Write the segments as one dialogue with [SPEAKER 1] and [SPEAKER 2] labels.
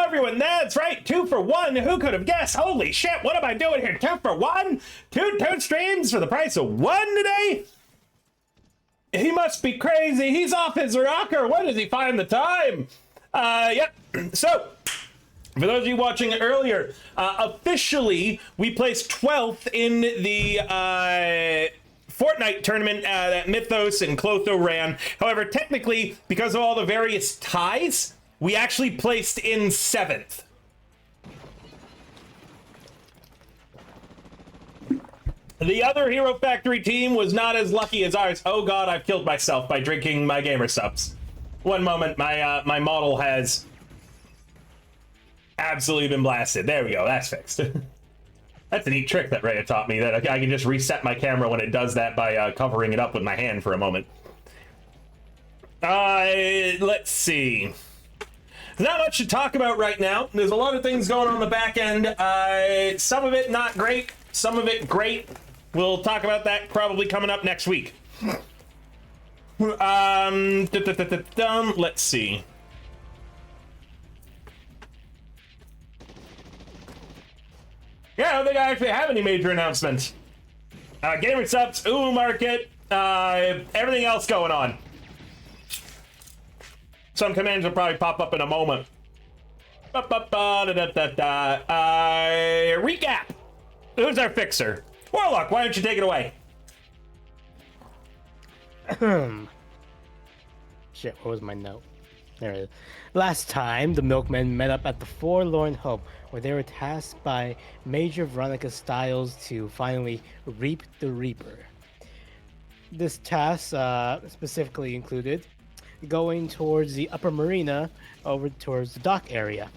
[SPEAKER 1] everyone, that's right, 2 for 1. Who could have guessed? Holy shit, what am I doing here? 2 for 1? Two streams for the price of one today? He must be crazy. He's off his rocker. Where does he find the time? Yep. So, for those of you watching it earlier, officially, we placed 12th in the Fortnite tournament that Mythos and Clotho ran. However, technically, because of all the various ties, we actually placed in 7th. The other Hero Factory team was not as lucky as ours. Oh god, I've killed myself by drinking my gamer subs. One moment, my model has absolutely been blasted. There we go, that's fixed. That's a neat trick that Rhea taught me, that I can just reset my camera when it does that by covering it up with my hand for a moment. Let's see. There's not much to talk about right now. There's a lot of things going on the back end. Some of it not great, some of it great. We'll talk about that probably coming up next week. Let's see. Yeah, I don't think I actually have any major announcements. Gamer subs, ooh, market, everything else going on. Some commands will probably pop up in a moment. Recap. Who's our fixer? Warlock, why don't you take it away?
[SPEAKER 2] Shit, what was my note? There it is. Last time, the milkmen met up at the Forlorn Hope, where they were tasked by Major Veronica Styles to finally reap the Reaper. This task specifically included going towards the upper marina over towards the dock area,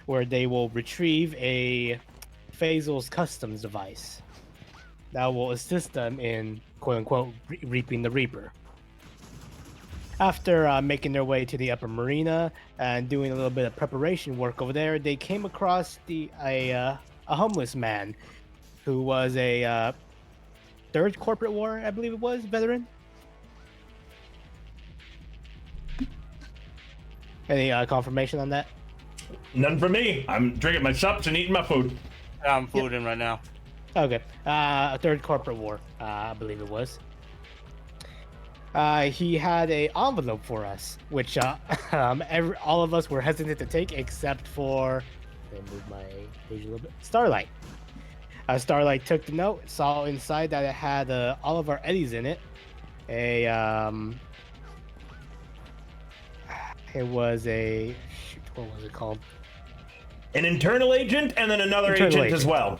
[SPEAKER 2] where they will retrieve a Phasel's customs device that will assist them in quote-unquote reaping the Reaper. After making their way to the upper marina and doing a little bit of preparation work over there, they came across a homeless man who was a third corporate war, I believe it was, veteran. Any confirmation on that?
[SPEAKER 1] None for me. I'm drinking my subs and eating my food.
[SPEAKER 3] I'm fooding right now.
[SPEAKER 2] Okay. A third corporate war, I believe it was. He had a envelope for us, which all of us were hesitant to take, except for, let me move my page a little bit, Starlight. Starlight took the note, saw inside that it had all of our eddies in it. It was a, shoot, what was it called?
[SPEAKER 1] An internal agent and then another agent as well.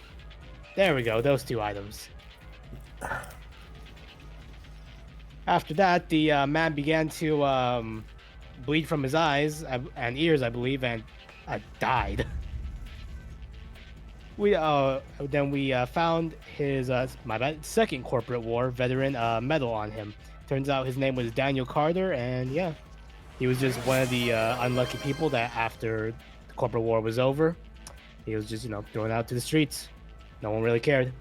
[SPEAKER 2] There we go, those two items. After that, the man began to bleed from his eyes and ears, I believe, and died. Then we found his second corporate war veteran medal on him. Turns out his name was Daniel Carter, and yeah, he was just one of the unlucky people that after the corporate war was over, he was just thrown out to the streets. No one really cared.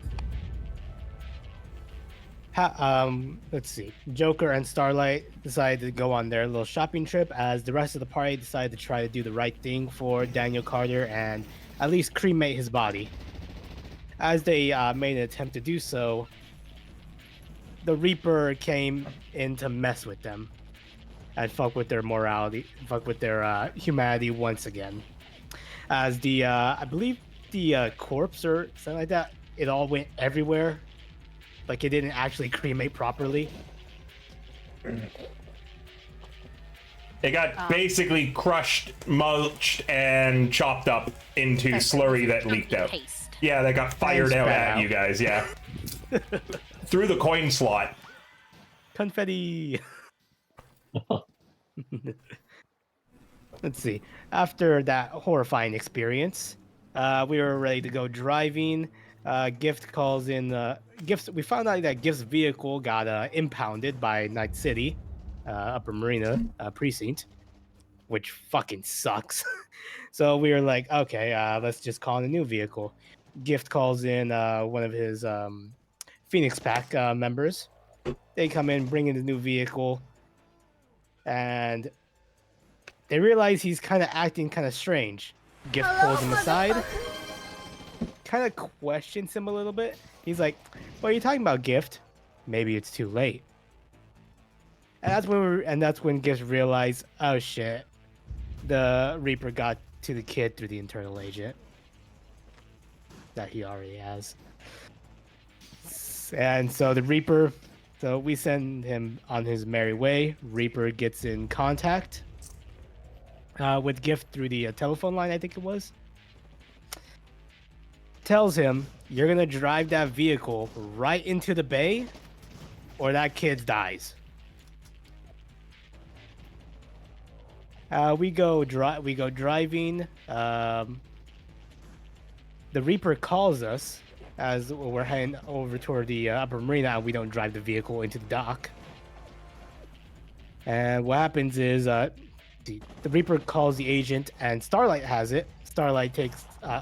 [SPEAKER 2] Let's see. Joker and Starlight decided to go on their little shopping trip, as the rest of the party decided to try to do the right thing for Daniel Carter and at least cremate his body. As they made an attempt to do so, the Reaper came in to mess with them and fuck with their morality, fuck with their humanity once again. As the, I believe the corpse or something like that, it all went everywhere. Like it didn't actually cremate properly.
[SPEAKER 1] It got basically crushed, mulched, and chopped up into slurry that leaked out.
[SPEAKER 4] Paste.
[SPEAKER 1] Yeah, that got fired out at you guys, yeah. Through the coin slot.
[SPEAKER 2] Confetti! Let's see. After that horrifying experience, we were ready to go driving. Gift calls in. Gift's. We found out that Gift's vehicle got impounded by Night City, Upper Marina precinct, which fucking sucks. So we were like, okay, let's just call in a new vehicle. Gift calls in one of his Phoenix Pack members. They come in, bring in the new vehicle, and they realize he's kind of acting kind of strange. Gift pulls him aside, kind of questions him a little bit. He's like, "What are you talking about, Gift? Maybe it's too late." And that's when Gift realized, oh shit, the Reaper got to the kid through the internal agent that he already has. And so the Reaper, so we send him on his merry way. Reaper gets in contact with Gift through the telephone line, I think it was. Tells him, you're gonna drive that vehicle right into the bay, or that kid dies. We go driving. The Reaper calls us as we're heading over toward the upper marina, and we don't drive the vehicle into the dock. And what happens is the Reaper calls the agent, and Starlight has it. Starlight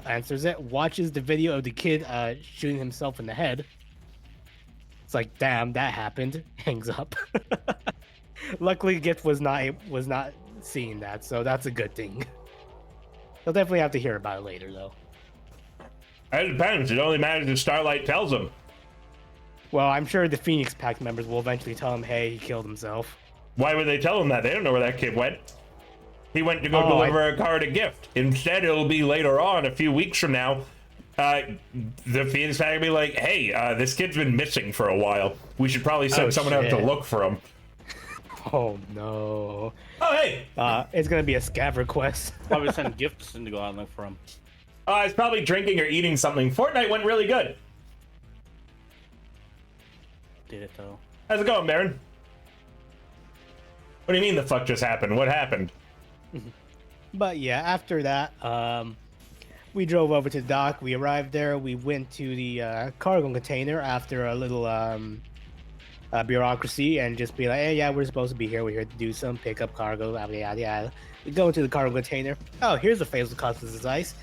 [SPEAKER 2] answers it, watches the video of the kid shooting himself in the head. It's like, damn, that happened. Hangs up. Luckily, Gift was not seeing that, so that's a good thing. He'll definitely have to hear about it later, though.
[SPEAKER 1] It depends. It only matters if Starlight tells him.
[SPEAKER 2] Well, I'm sure the Phoenix Pact members will eventually tell him, hey, he killed himself.
[SPEAKER 1] Why would they tell him that? They don't know where that kid went. He went to go deliver a card, a gift. Instead, it'll be later on, a few weeks from now. The Phoenix Pact will be like, hey, this kid's been missing for a while. We should probably send someone out to look for him.
[SPEAKER 2] Oh, no.
[SPEAKER 1] Oh, hey!
[SPEAKER 2] It's going to be a scav request.
[SPEAKER 3] Probably send gifts and to go out and look for him.
[SPEAKER 1] He's probably drinking or eating something. Fortnite went really good.
[SPEAKER 3] Did it, though.
[SPEAKER 1] How's it going, Baron? What do you mean the fuck just happened? What happened?
[SPEAKER 2] But yeah, after that, we drove over to the dock. We arrived there. We went to the cargo container after a little bureaucracy and just be like, hey, yeah, we're supposed to be here. We're here to do some pickup cargo. Yada, yada, yada. We go into the cargo container. Oh, here's the facial customers device.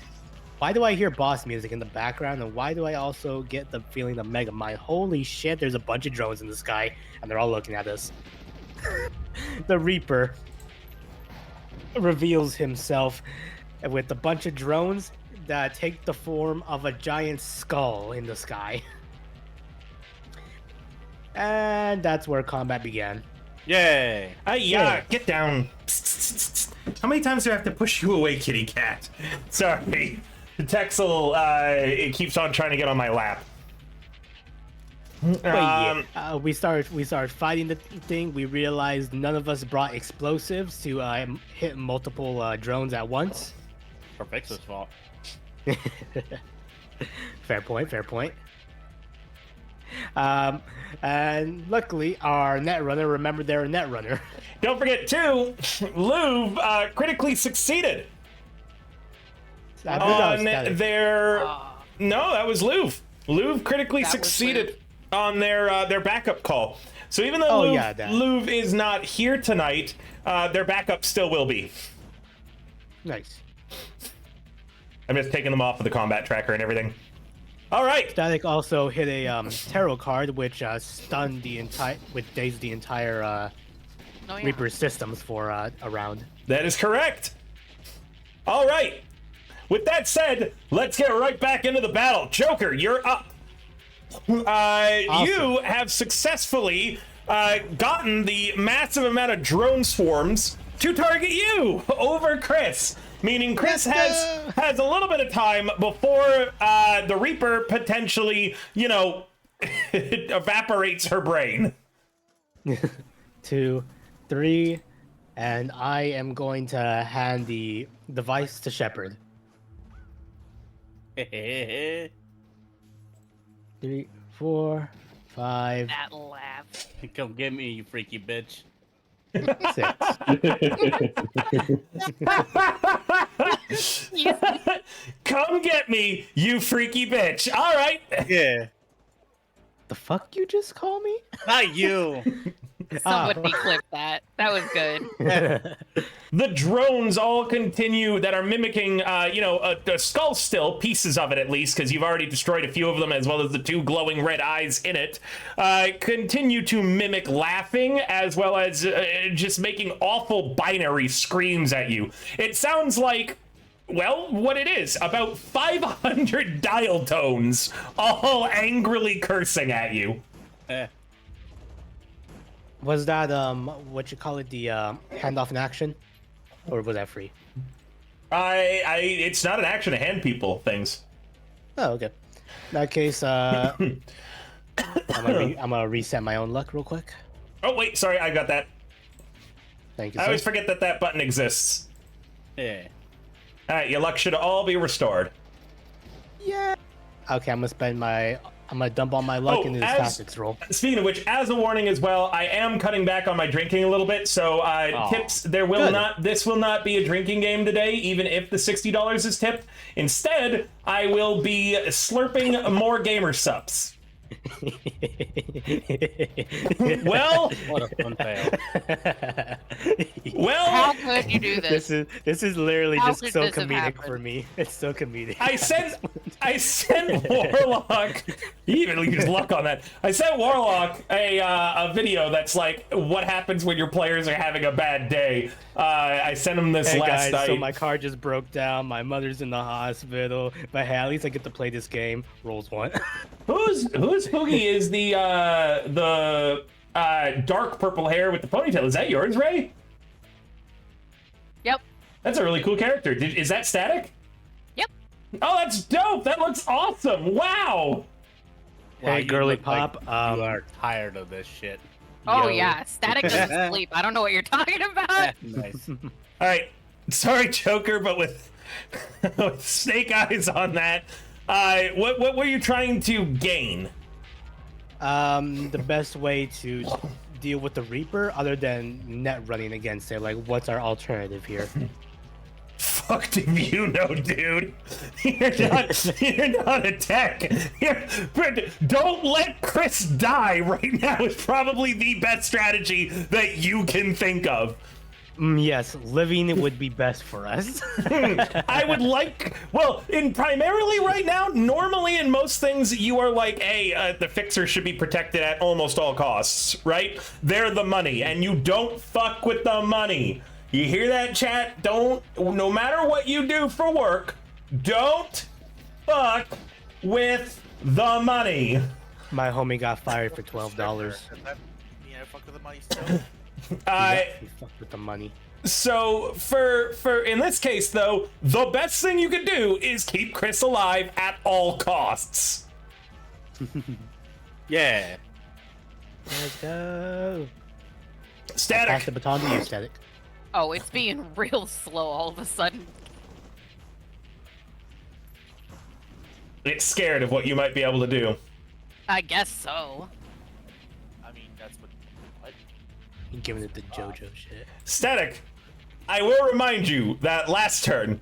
[SPEAKER 2] Why do I hear boss music in the background? And why do I also get the feeling of Mega Mind? Holy shit, there's a bunch of drones in the sky and they're all looking at us. The Reaper reveals himself with a bunch of drones that take the form of a giant skull in the sky. And that's where combat began.
[SPEAKER 3] Yay!
[SPEAKER 1] Get down. How many times do I have to push you away, kitty cat? Sorry. Texel, it keeps on trying to get on my lap.
[SPEAKER 2] We started fighting the thing. We realized none of us brought explosives to hit multiple drones at once.
[SPEAKER 3] Or Vex's fault.
[SPEAKER 2] Fair point. And luckily, our Netrunner remembered they're a Netrunner.
[SPEAKER 1] Don't forget, too, Louvre critically succeeded on their... No, that was Louvre. Louvre critically succeeded on their backup call. So even though Louvre is not here tonight, their backup still will be.
[SPEAKER 2] Nice.
[SPEAKER 1] I'm just taking them off of the combat tracker and everything. All right.
[SPEAKER 2] Static also hit a tarot card, which stunned dazed the entire Reaper systems for a round.
[SPEAKER 1] That is correct. All right. With that said, let's get right back into the battle. Joker, you're up. Awesome. You have successfully gotten the massive amount of drone swarms to target you over Chris. Meaning Chris has a little bit of time before the Reaper potentially, evaporates her brain.
[SPEAKER 2] 2, 3, and I am going to hand the device to Shepard. 3, 4, 5.
[SPEAKER 4] That laugh.
[SPEAKER 3] Come get me, you freaky bitch.
[SPEAKER 2] 6.
[SPEAKER 1] Come get me, you freaky bitch. All right.
[SPEAKER 3] Yeah.
[SPEAKER 2] The fuck you just call me?
[SPEAKER 3] Not you.
[SPEAKER 4] Somebody clipped that. That was good.
[SPEAKER 1] The drones all continue that are mimicking, a skull still, pieces of it at least, because you've already destroyed a few of them, as well as the 2 glowing red eyes in it, continue to mimic laughing, as well as just making awful binary screams at you. It sounds like, well, what it is, about 500 dial tones, all angrily cursing at you.
[SPEAKER 3] Eh.
[SPEAKER 2] Was that what you call it, the handoff in action, or was that free?
[SPEAKER 1] It's not an action to hand people things.
[SPEAKER 2] Oh, okay. In that case, I'm gonna reset my own luck real quick.
[SPEAKER 1] Oh wait, sorry, I got that.
[SPEAKER 2] Thank you.
[SPEAKER 1] I
[SPEAKER 2] Sir.
[SPEAKER 1] always forget that button exists.
[SPEAKER 3] Yeah.
[SPEAKER 1] All right, your luck should all be restored.
[SPEAKER 2] Yeah. Okay, I'm gonna dump all my luck into this tactics roll.
[SPEAKER 1] Speaking of which, as a warning as well, I am cutting back on my drinking a little bit. So tips, this will not be a drinking game today, even if the $60 is tipped. Instead, I will be slurping more gamer subs. Well,
[SPEAKER 3] What a fun fail.
[SPEAKER 1] well,
[SPEAKER 4] How could you do this?
[SPEAKER 2] This is literally
[SPEAKER 4] How
[SPEAKER 2] just
[SPEAKER 4] could
[SPEAKER 2] so
[SPEAKER 4] this have
[SPEAKER 2] comedic
[SPEAKER 4] happened?
[SPEAKER 2] for me. It's so comedic.
[SPEAKER 1] I sent Warlock. You even use luck on that. I sent Warlock a video that's like what happens when your players are having a bad day. I sent him this
[SPEAKER 2] Hey
[SPEAKER 1] last
[SPEAKER 2] guys,
[SPEAKER 1] night.
[SPEAKER 2] so my car just broke down. My mother's in the hospital. But hey, at least I get to play this game. Rolls 1.
[SPEAKER 1] Who's Poogie is the dark purple hair with the ponytail. Is that yours, Ray?
[SPEAKER 4] Yep.
[SPEAKER 1] That's a really cool character. Is that Static?
[SPEAKER 4] Yep.
[SPEAKER 1] Oh, that's dope. That looks awesome. Wow.
[SPEAKER 3] Wow,
[SPEAKER 2] Hey,
[SPEAKER 3] you
[SPEAKER 2] girly
[SPEAKER 3] look like
[SPEAKER 2] pop.
[SPEAKER 3] you are tired of this shit.
[SPEAKER 4] Oh
[SPEAKER 2] Yo.
[SPEAKER 4] yeah, Static doesn't sleep. I don't know what you're talking about.
[SPEAKER 3] Nice.
[SPEAKER 1] All right. Sorry, Joker, but with, with snake eyes on that, what were you trying to gain?
[SPEAKER 2] The best way to deal with the Reaper, other than net running against it, like what's our alternative here?
[SPEAKER 1] Fucked if you know, dude. You're not a tech. But don't let Chris die right now is probably the best strategy that you can think of.
[SPEAKER 2] Yes, living would be best for us.
[SPEAKER 1] I would like, well, primarily right now, normally in most things, you are like, hey, the fixer should be protected at almost all costs, right? They're the money, and you don't fuck with the money. You hear that, chat? No matter what you do for work, don't fuck with the money.
[SPEAKER 2] My homie got fired for $12.
[SPEAKER 5] Yeah, fuck with the money still.
[SPEAKER 2] He fucked with the money.
[SPEAKER 1] So for in this case though, the best thing you could do is keep Chris alive at all costs.
[SPEAKER 3] Yeah.
[SPEAKER 2] Let's go. Pass
[SPEAKER 1] Static.
[SPEAKER 2] the baton to you, Static.
[SPEAKER 4] Oh, it's being real slow all of a sudden.
[SPEAKER 1] It's scared of what you might be able to do.
[SPEAKER 4] I guess so.
[SPEAKER 5] I mean, that's what.
[SPEAKER 2] He giving it the JoJo shit.
[SPEAKER 1] Static. I will remind you that last turn,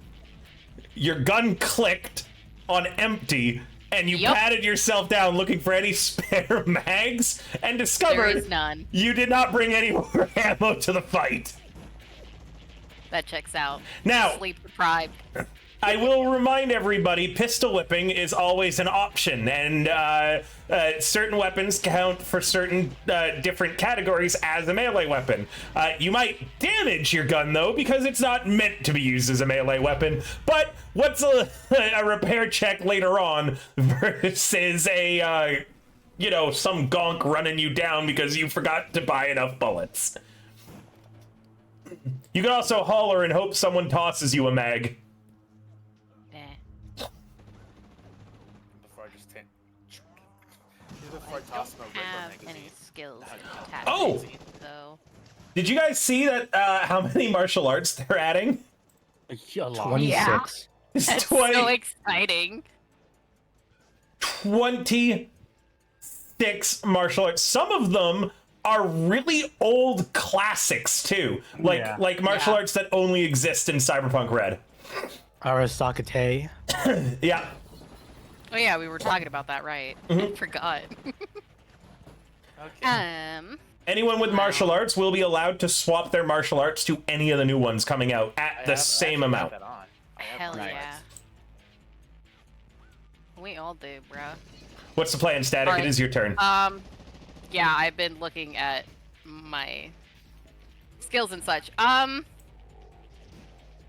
[SPEAKER 1] your gun clicked on empty, and you
[SPEAKER 4] Yep.
[SPEAKER 1] patted yourself down looking for any spare mags, and
[SPEAKER 4] There
[SPEAKER 1] discovered
[SPEAKER 4] is none.
[SPEAKER 1] you did not bring any more ammo to the fight.
[SPEAKER 4] That checks out.
[SPEAKER 1] Now,
[SPEAKER 4] Sleep deprived.
[SPEAKER 1] I will remind everybody, pistol whipping is always an option, and certain weapons count for certain different categories as a melee weapon. You might damage your gun, though, because it's not meant to be used as a melee weapon, but what's a repair check later on versus a, some gonk running you down because you forgot to buy enough bullets? You can also holler and hope someone tosses you a mag.
[SPEAKER 5] Before I just take. Before I toss my
[SPEAKER 4] Have
[SPEAKER 5] Riddler
[SPEAKER 4] any
[SPEAKER 5] magazine.
[SPEAKER 4] skills in
[SPEAKER 1] Oh!
[SPEAKER 4] tactics, so
[SPEAKER 1] Did you guys see that? How many martial arts they're adding?
[SPEAKER 3] A lot.
[SPEAKER 2] 26.
[SPEAKER 1] It's
[SPEAKER 4] that's
[SPEAKER 1] 20,
[SPEAKER 4] so exciting.
[SPEAKER 1] 26 martial arts. Some of them are really old classics too, like martial
[SPEAKER 4] Yeah.
[SPEAKER 1] arts that only exist in Cyberpunk Red.
[SPEAKER 2] Arasakate.
[SPEAKER 1] Yeah.
[SPEAKER 4] Oh yeah, we were talking about that, right?
[SPEAKER 1] Mm-hmm.
[SPEAKER 4] I forgot.
[SPEAKER 5] Okay.
[SPEAKER 1] Anyone with martial arts will be allowed to swap their martial arts to any of the new ones coming out at the same amount.
[SPEAKER 4] Hell
[SPEAKER 3] Nice.
[SPEAKER 4] yeah. We all do, bruh.
[SPEAKER 1] What's the plan, Static?
[SPEAKER 4] Alright.
[SPEAKER 1] It is your turn.
[SPEAKER 4] Yeah, I've been looking at my skills and such.
[SPEAKER 3] Do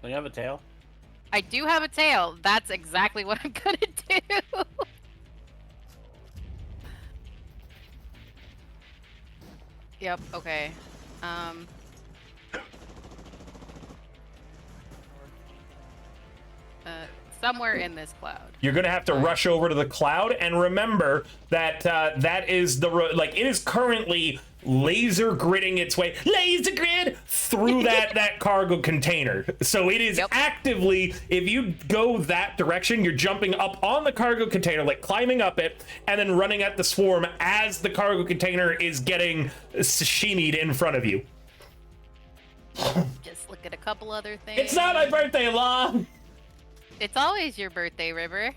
[SPEAKER 3] you have a tail?
[SPEAKER 4] I do have a tail. That's exactly what I'm gonna do. Yep, okay. Somewhere in this cloud.
[SPEAKER 1] You're gonna have to rush over to the cloud, and remember that that is the like it is currently laser gridding its way through that cargo container. So it is actively, if you go that direction, you're jumping up on the cargo container, like climbing up it, and then running at the swarm as the cargo container is getting sashimied in front of you.
[SPEAKER 4] Just look at a couple other things.
[SPEAKER 1] It's not my birthday, Law.
[SPEAKER 4] It's always your birthday, River.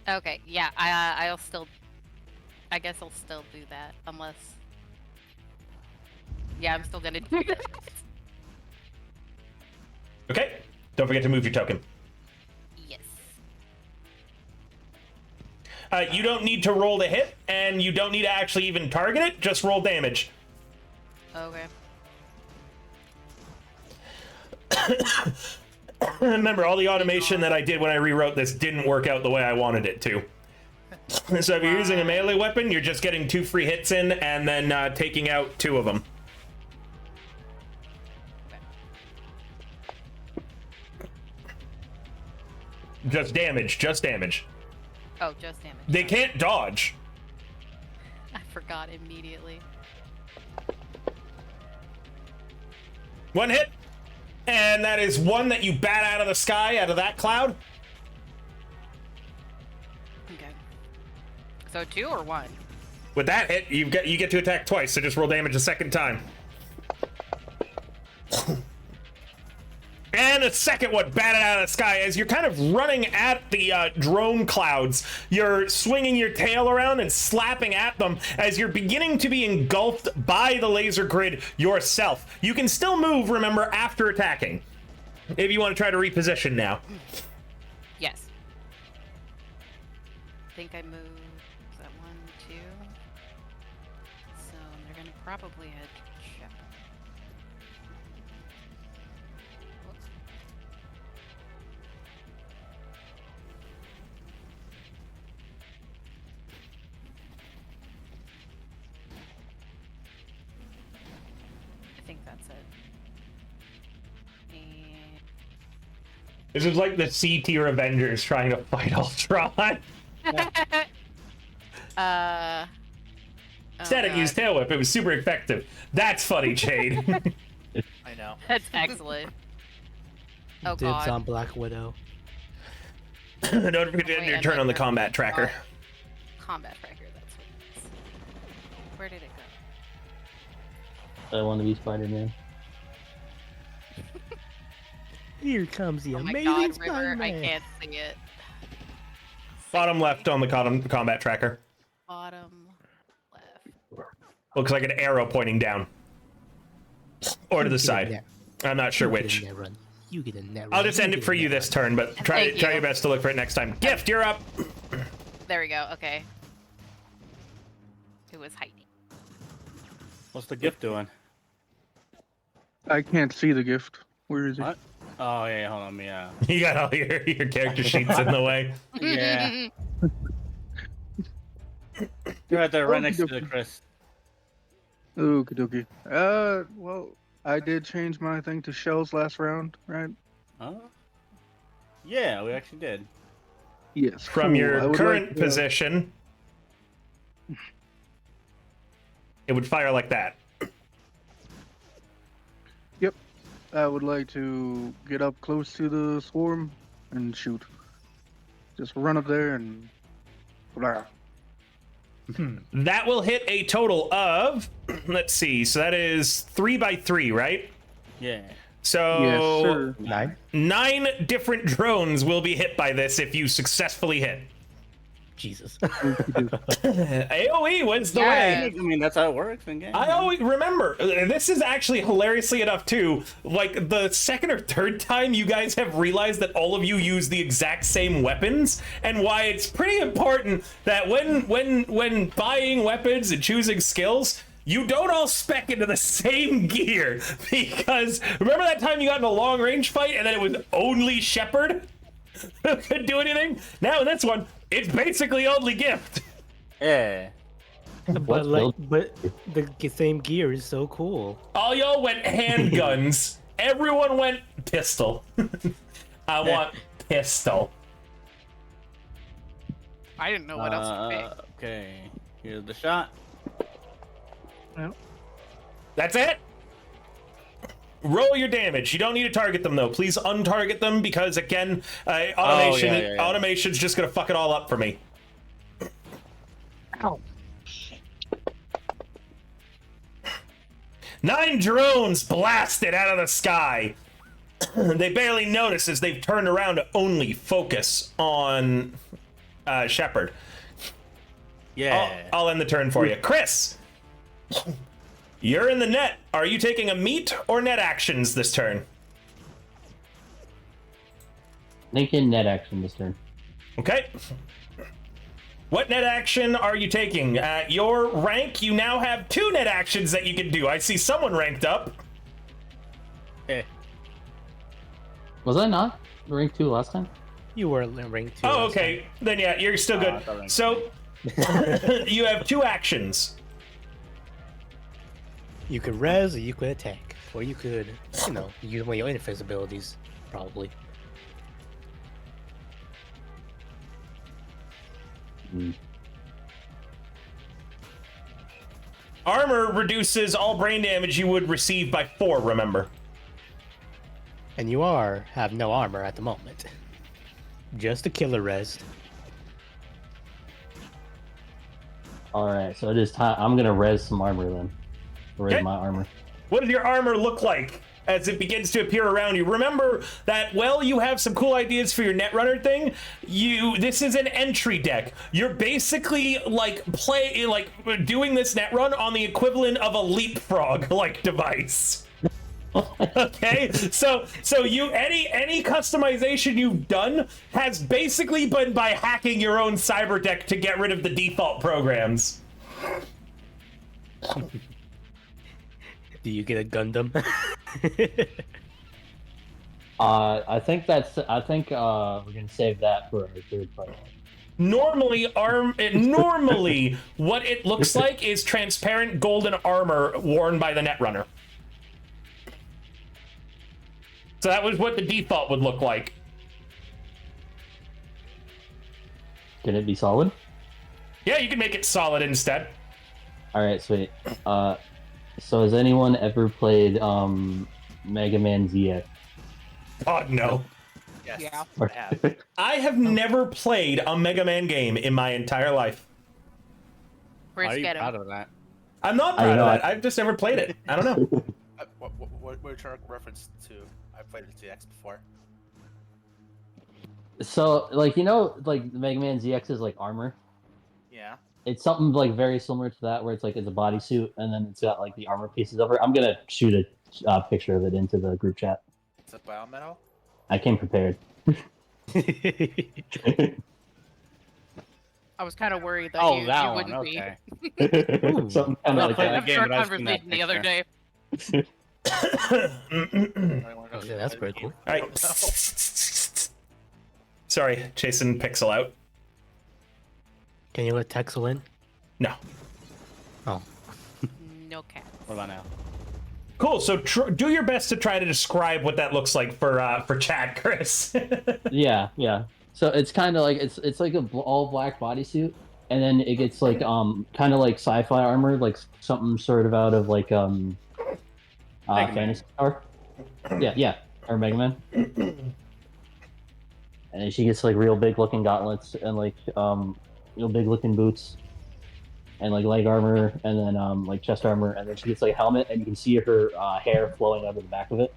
[SPEAKER 4] Okay, yeah, I'll still, I guess I'll still do that, unless, yeah, I'm still gonna do that.
[SPEAKER 1] Okay, don't forget to move your token.
[SPEAKER 4] Yes.
[SPEAKER 1] You don't need to roll to hit, and you don't need to actually even target it, just roll damage.
[SPEAKER 4] Okay.
[SPEAKER 1] Remember, all the automation that I did when I rewrote this didn't work out the way I wanted it to. So if you're using a melee weapon, you're just getting 2 free hits in, and then taking out 2 of them. Just damage, just damage.
[SPEAKER 4] Oh, just damage.
[SPEAKER 1] They can't dodge.
[SPEAKER 4] I forgot immediately.
[SPEAKER 1] 1 hit, and that is 1 that you bat out of the sky, out of that cloud.
[SPEAKER 4] Okay. So 2 or 1?
[SPEAKER 1] With that hit, you get to attack twice, so just roll damage a second time. And a second one batted out of the sky as you're kind of running at the drone clouds. You're swinging your tail around and slapping at them as you're beginning to be engulfed by the laser grid yourself. You can still move, remember, after attacking, if you want to try to reposition now.
[SPEAKER 4] Yes. I think I moved, is that 1, 2? So they're gonna probably head to Shep. Whoops. I think that's it. And
[SPEAKER 1] This is like the C-tier Avengers trying to fight Ultron. Static
[SPEAKER 4] God.
[SPEAKER 1] used Tail Whip. It was super effective. That's funny, Jade.
[SPEAKER 5] I know.
[SPEAKER 4] That's excellent. Oh
[SPEAKER 2] Dibs
[SPEAKER 4] god.
[SPEAKER 2] on Black Widow.
[SPEAKER 1] Don't forget to end
[SPEAKER 4] Wait,
[SPEAKER 1] your
[SPEAKER 4] I'm
[SPEAKER 1] turn
[SPEAKER 4] not
[SPEAKER 1] on the
[SPEAKER 4] sure.
[SPEAKER 1] combat tracker.
[SPEAKER 4] Combat tracker, that's what it is. Where did it go?
[SPEAKER 6] I want to be Spider-Man.
[SPEAKER 2] Here comes the
[SPEAKER 4] Oh my
[SPEAKER 2] amazing
[SPEAKER 4] god, River,
[SPEAKER 2] Spider-Man.
[SPEAKER 4] I can't see it.
[SPEAKER 1] Bottom left on the combat tracker.
[SPEAKER 4] Bottom left.
[SPEAKER 1] Looks like an arrow pointing down. Or to the side. I'm not sure which.
[SPEAKER 2] You get a net
[SPEAKER 1] I'll just end it for you this turn, but try
[SPEAKER 4] Thank you.
[SPEAKER 1] your best to look for it next time. Gift, you're up.
[SPEAKER 4] There we go, okay. Who was hiding?
[SPEAKER 3] What's the gift doing?
[SPEAKER 7] I can't see the gift. Where is it?
[SPEAKER 3] What? Oh, yeah, hold on, yeah.
[SPEAKER 1] You got all your character sheets in the way.
[SPEAKER 3] Yeah. You're right there, right next to the Chris.
[SPEAKER 7] Okie dokie. Well, I did change my thing to shells last round, right?
[SPEAKER 3] Huh? Yeah, we actually did.
[SPEAKER 7] Yes.
[SPEAKER 1] From
[SPEAKER 7] cool. I
[SPEAKER 1] your
[SPEAKER 7] would
[SPEAKER 1] current
[SPEAKER 7] like,
[SPEAKER 1] position, it would fire like that.
[SPEAKER 7] Yep. I would like to get up close to the swarm and shoot. Just run up there and. Blah.
[SPEAKER 1] That will hit a total of, let's see, so that is 3 by 3, right?
[SPEAKER 3] Yeah.
[SPEAKER 1] So
[SPEAKER 7] Yes, sir.
[SPEAKER 2] 9.
[SPEAKER 1] 9 different drones will be hit by this if you successfully hit.
[SPEAKER 2] Jesus.
[SPEAKER 1] AoE wins the
[SPEAKER 4] Yeah.
[SPEAKER 1] way.
[SPEAKER 3] I mean, that's how it works in game.
[SPEAKER 1] I always remember, this is actually hilariously enough too, like the second or third time you guys have realized that all of you use the exact same weapons, and why it's pretty important that when buying weapons and choosing skills, you don't all spec into the same gear. Because remember that time you got in a long range fight and then it was only Shepard who could do anything? Now in this one, it's basically only Gift.
[SPEAKER 3] Yeah.
[SPEAKER 2] but the same gear is so cool.
[SPEAKER 1] All y'all went handguns. Everyone went pistol. I want pistol.
[SPEAKER 4] I didn't know what else to pick.
[SPEAKER 3] Okay. Here's the shot.
[SPEAKER 1] That's it. Roll your damage. You don't need to target them though. Please untarget them because again, automation.
[SPEAKER 3] yeah.
[SPEAKER 1] Automation's just gonna fuck it all up for me.
[SPEAKER 2] Ow.
[SPEAKER 1] 9 drones blasted out of the sky. They barely notice as they've turned around to only focus on Shepard.
[SPEAKER 3] Yeah.
[SPEAKER 1] I'll end the turn for you. Chris, you're in the net. Are you taking a meet or net actions this turn?
[SPEAKER 6] Making net action this turn.
[SPEAKER 1] Okay. What net action are you taking? At your rank, you now have 2 net actions that you can do. I see someone ranked up.
[SPEAKER 3] Eh.
[SPEAKER 6] Was I not rank 2 last time?
[SPEAKER 2] You were in rank 2.
[SPEAKER 1] Oh, okay. Then yeah, you're still
[SPEAKER 3] I thought
[SPEAKER 1] good.
[SPEAKER 3] rank
[SPEAKER 1] So you have 2 actions.
[SPEAKER 2] You could res or you could attack. Or you could, use one of your interface abilities, probably.
[SPEAKER 1] Armor reduces all brain damage you would receive by 4, remember.
[SPEAKER 2] And you have no armor at the moment. Just a killer res.
[SPEAKER 6] Alright, so it is time. I'm gonna res some armor then. Res
[SPEAKER 1] Okay.
[SPEAKER 6] my armor.
[SPEAKER 1] What does your armor look like as it begins to appear around you? Remember that, well, you have some cool ideas for your Netrunner thing. This is an entry deck. You're basically doing this Netrun on the equivalent of a leapfrog device. Okay, so you any customization you've done has basically been by hacking your own cyber deck to get rid of the default programs.
[SPEAKER 2] Do you get a Gundam?
[SPEAKER 6] I think we're gonna save that for our third part.
[SPEAKER 1] Normally, what it looks like is transparent golden armor worn by the Netrunner. So that was what the default would look like.
[SPEAKER 6] Can it be solid?
[SPEAKER 1] Yeah, you can make it solid instead.
[SPEAKER 6] Alright, sweet. So has anyone ever played Mega Man ZX?
[SPEAKER 1] God, no.
[SPEAKER 5] Yes.
[SPEAKER 4] Yeah.
[SPEAKER 5] I have.
[SPEAKER 1] I have never played a Mega Man game in my entire life.
[SPEAKER 4] Chris,
[SPEAKER 3] Are you
[SPEAKER 4] get
[SPEAKER 3] proud
[SPEAKER 4] him.
[SPEAKER 3] of that?
[SPEAKER 1] I'm not
[SPEAKER 6] I
[SPEAKER 1] proud of
[SPEAKER 6] know,
[SPEAKER 1] that. I've just never played it. I don't know.
[SPEAKER 5] What are you trying to reference to? I played GX before.
[SPEAKER 6] So, the Mega Man ZX is armor.
[SPEAKER 5] Yeah.
[SPEAKER 6] It's something very similar to that, where it's a bodysuit, and then it's got the armor pieces over. I'm gonna shoot a picture of it into the group chat.
[SPEAKER 5] It's a biometal.
[SPEAKER 6] I came prepared.
[SPEAKER 4] I was kind of worried that
[SPEAKER 3] Oh,
[SPEAKER 4] you
[SPEAKER 3] that one.
[SPEAKER 4] wouldn't be.
[SPEAKER 3] Okay.
[SPEAKER 6] Something kind
[SPEAKER 3] Not
[SPEAKER 6] of like
[SPEAKER 3] playing
[SPEAKER 6] that.
[SPEAKER 3] the game,
[SPEAKER 4] Short
[SPEAKER 3] but I've seen that
[SPEAKER 4] conversation the other day.
[SPEAKER 2] Yeah, that's pretty cool.
[SPEAKER 1] All right. Sorry, chasing Pixel out.
[SPEAKER 2] Can you let Texel in?
[SPEAKER 1] No.
[SPEAKER 2] Oh.
[SPEAKER 4] No cat.
[SPEAKER 3] What about now?
[SPEAKER 1] Cool. So do your best to try to describe what that looks like for chat, Chris.
[SPEAKER 6] Yeah. So it's kind of it's like a all black bodysuit, and then it gets kind of like sci-fi armor, like something sort of out of
[SPEAKER 3] Man.
[SPEAKER 6] Fantasy Star. Yeah, or Mega Man. And then she gets real big looking gauntlets and real big looking boots, and leg armor, and then chest armor, and then she gets a helmet, and you can see her hair flowing out of the back of it.